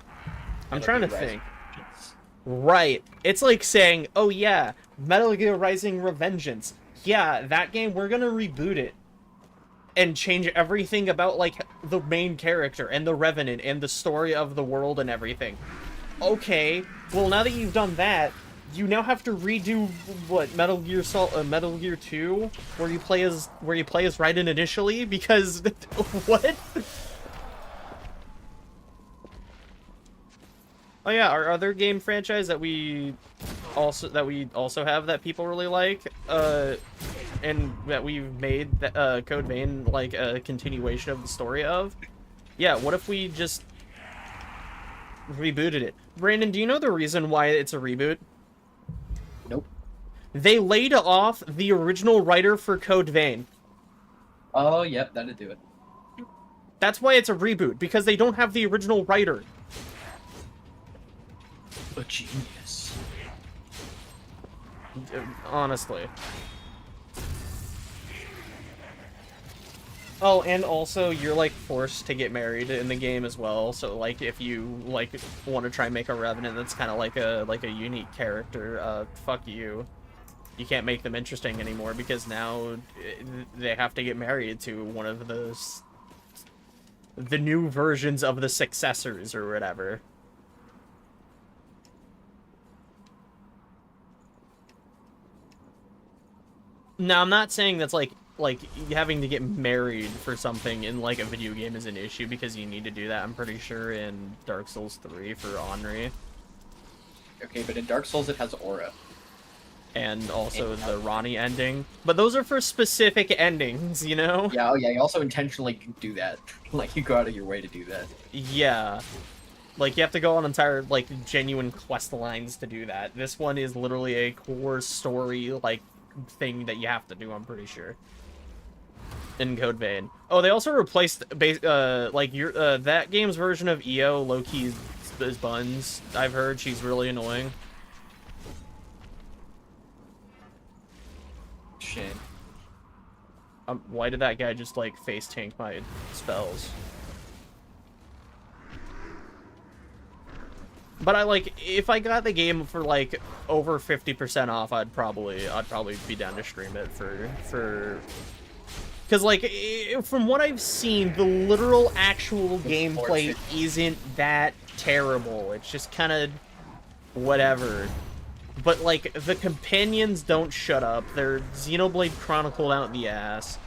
I'm trying to think. Right. It's like saying, oh yeah, Metal Gear Rising Revengeance. Yeah, that game, we're gonna reboot it and change everything about like the main character and the Revenant and the story of the world and everything. Okay, well now that you've done that, you now have to redo what Metal Gear 2, where you play as Raiden initially, because what? Oh yeah, our other game franchise that we also have that people really like, and that we've made that Code Vein like a continuation of the story of. Yeah, what if we just rebooted it? Brandon, do you know the reason why it's a reboot? Nope. They laid off the original writer for Code Vein. Oh, yep, that'd do it. That's why it's a reboot, because they don't have the original writer. A genius. Honestly. Oh, and also, you're, like, forced to get married in the game as well, so, like, if you, like, want to try and make a Revenant that's kind of like a unique character, fuck you. You can't make them interesting anymore, because now they have to get married to one of the new versions of the successors, or whatever. Now, I'm not saying that's, like, having to get married for something in, like, a video game is an issue, because you need to do that, I'm pretty sure, in Dark Souls 3 for Henri. Okay, but in Dark Souls it has aura. And also the Ronnie ending. But those are for specific endings, you know? Yeah, oh yeah, you also intentionally do that. Like, you go out of your way to do that. Yeah. Like, you have to go on entire, like, genuine quest lines to do that. This one is literally a core story, like, thing that you have to do, I'm pretty sure. In Code Vein. Oh, they also replaced, like, that game's version of EO, low-key is Buns. I've heard she's really annoying. Shame. Why did that guy just, like, face tank my spells? But if I got the game for, like, over 50% off, I'd probably be down to stream it for... Because, like, from what I've seen, the literal actual gameplay isn't that terrible. It's just kind of whatever. But, like, the companions don't shut up. They're Xenoblade Chronicled out the ass.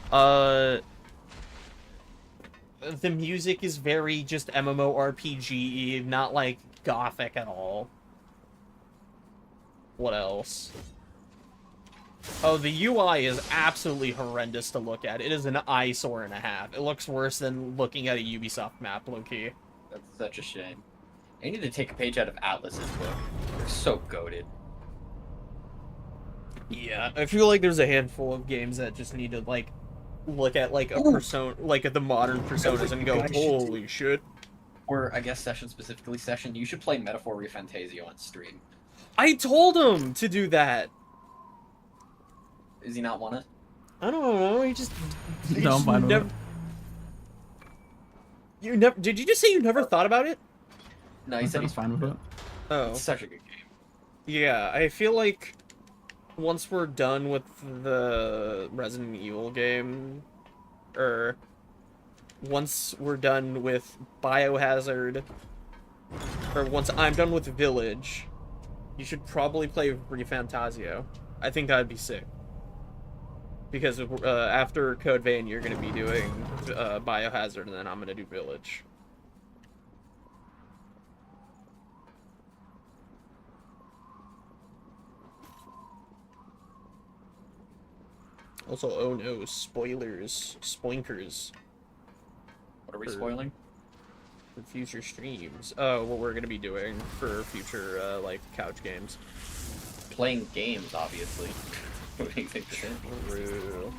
The music is very just MMORPG-y, not, like, gothic at all. What else? Oh, the UI is absolutely horrendous to look at. It is an eyesore and a half. It looks worse than looking at a Ubisoft map, low-key. That's such a shame. I need to take a page out of Atlas's book. They're so goated. Yeah, I feel like there's a handful of games that just need to, like, look at, like, a persona, like, at the modern personas and go, holy shit. Or, I guess Session, you should play Metaphor ReFantasio on stream. I told him to do that! Does he not want it? I don't know. He just. No, I'm fine with it. You never. Did you just say you never thought about it? No, he said he's fine with it. Oh. It's such a good game. Yeah, I feel like once we're done with the Resident Evil game, or once we're done with Biohazard, or once I'm done with Village, you should probably play ReFantasio. I think that'd be sick. Because after Code Vein, you're going to be doing Biohazard, and then I'm going to do Village. Also, oh no, spoilers, spoinkers. What are we spoiling? For future streams. Oh, what we're gonna be doing for future, like, couch games. Playing games, obviously. What do you think this is? True.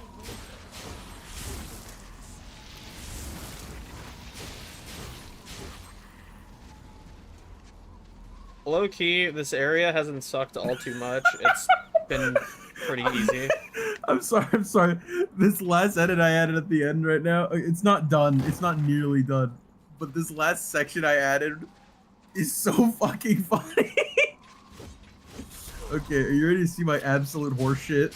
Low key, this area hasn't sucked all too much. It's been pretty easy. I'm sorry. This last edit I added at the end right now, it's not done. It's not nearly done. But this last section I added is so fucking funny. Okay, are you ready to see my absolute horseshit?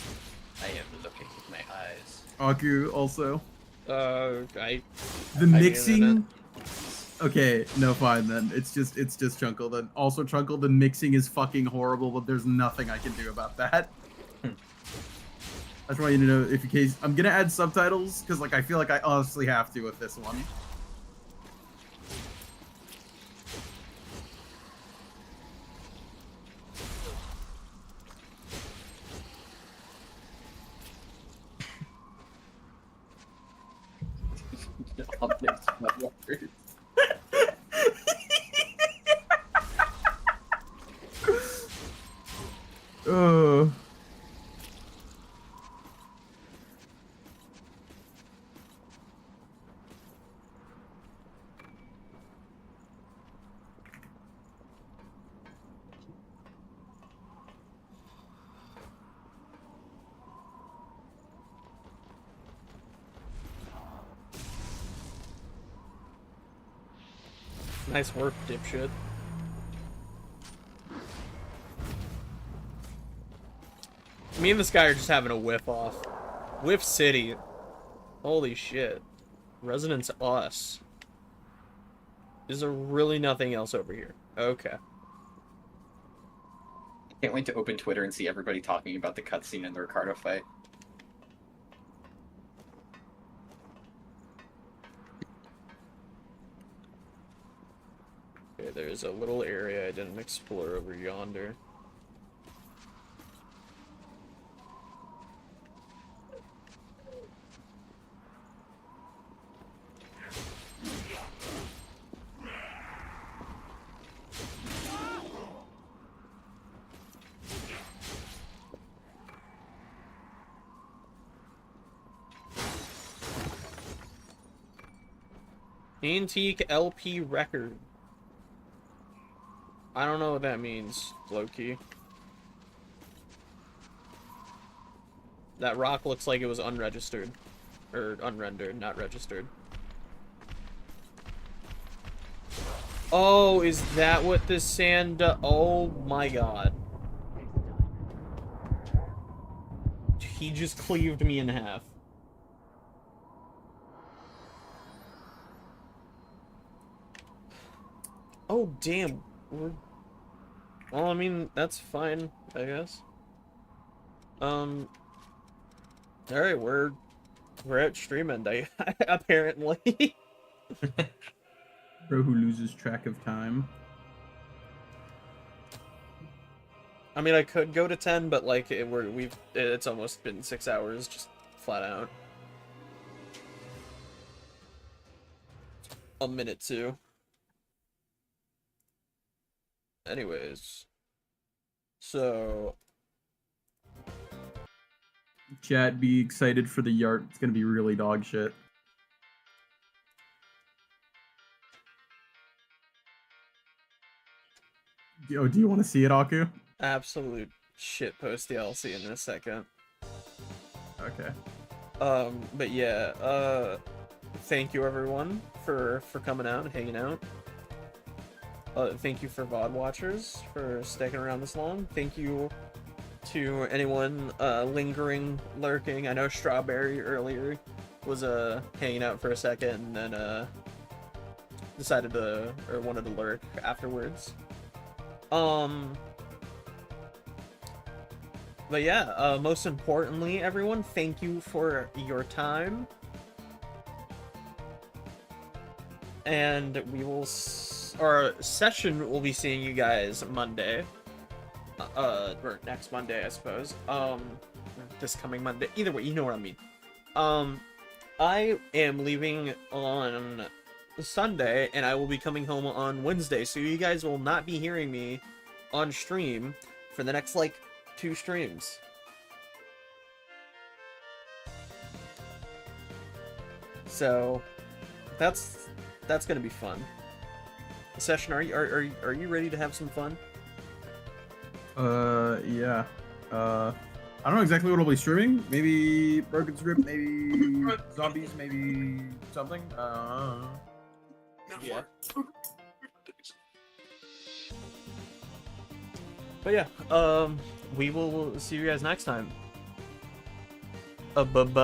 I am looking with my eyes. Aku also. The mixing. Okay, no, fine then. It's just Chunkle then. Also, Chunkle, the mixing is fucking horrible, but there's nothing I can do about that. I just want you to know, if in case I'm gonna add subtitles, because like I feel like I honestly have to with this one. Nice work, dipshit. Me and this guy are just having a whiff off. Whiff City. Holy shit. Residence Us. Is there really nothing else over here? Okay. Can't wait to open Twitter and see everybody talking about the cutscene in the Ricardo fight. Okay, there's a little area I didn't explore over yonder. Antique LP record. I don't know what that means, Loki. That rock looks like it was unregistered. Or unrendered, not registered. Oh, is that what this sand does? Oh my god. He just cleaved me in half. Oh, damn. Well, I mean, that's fine, I guess. Alright, we're at stream end, apparently. Bro who loses track of time. I mean, I could go to 10, but like it's almost been 6 hours, just flat out. A minute too. Anyways, so Chat, be excited for the yard. It's gonna be really dog shit. Yo, do you want to see it, Aku? absolute shitpost DLC in a second. Okay. But yeah, thank you everyone for coming out and hanging out. Thank you for VOD watchers for sticking around this long. Thank you to anyone lingering, lurking. I know Strawberry earlier was hanging out for a second and then decided to or wanted to lurk afterwards. But yeah, most importantly, everyone, thank you for your time. And we will, our session will be seeing you guys Monday. Or next Monday, I suppose. This coming Monday. Either way, you know what I mean. I am leaving on Sunday, and I will be coming home on Wednesday, so you guys will not be hearing me on stream for the next, like, 2 streams. So, that's gonna be fun. Session, are you ready to have some fun? Yeah. I don't know exactly what I'll be streaming. Maybe Broken Script, maybe zombies, maybe something. Yeah. But yeah, we will see you guys next time. Bye-bye.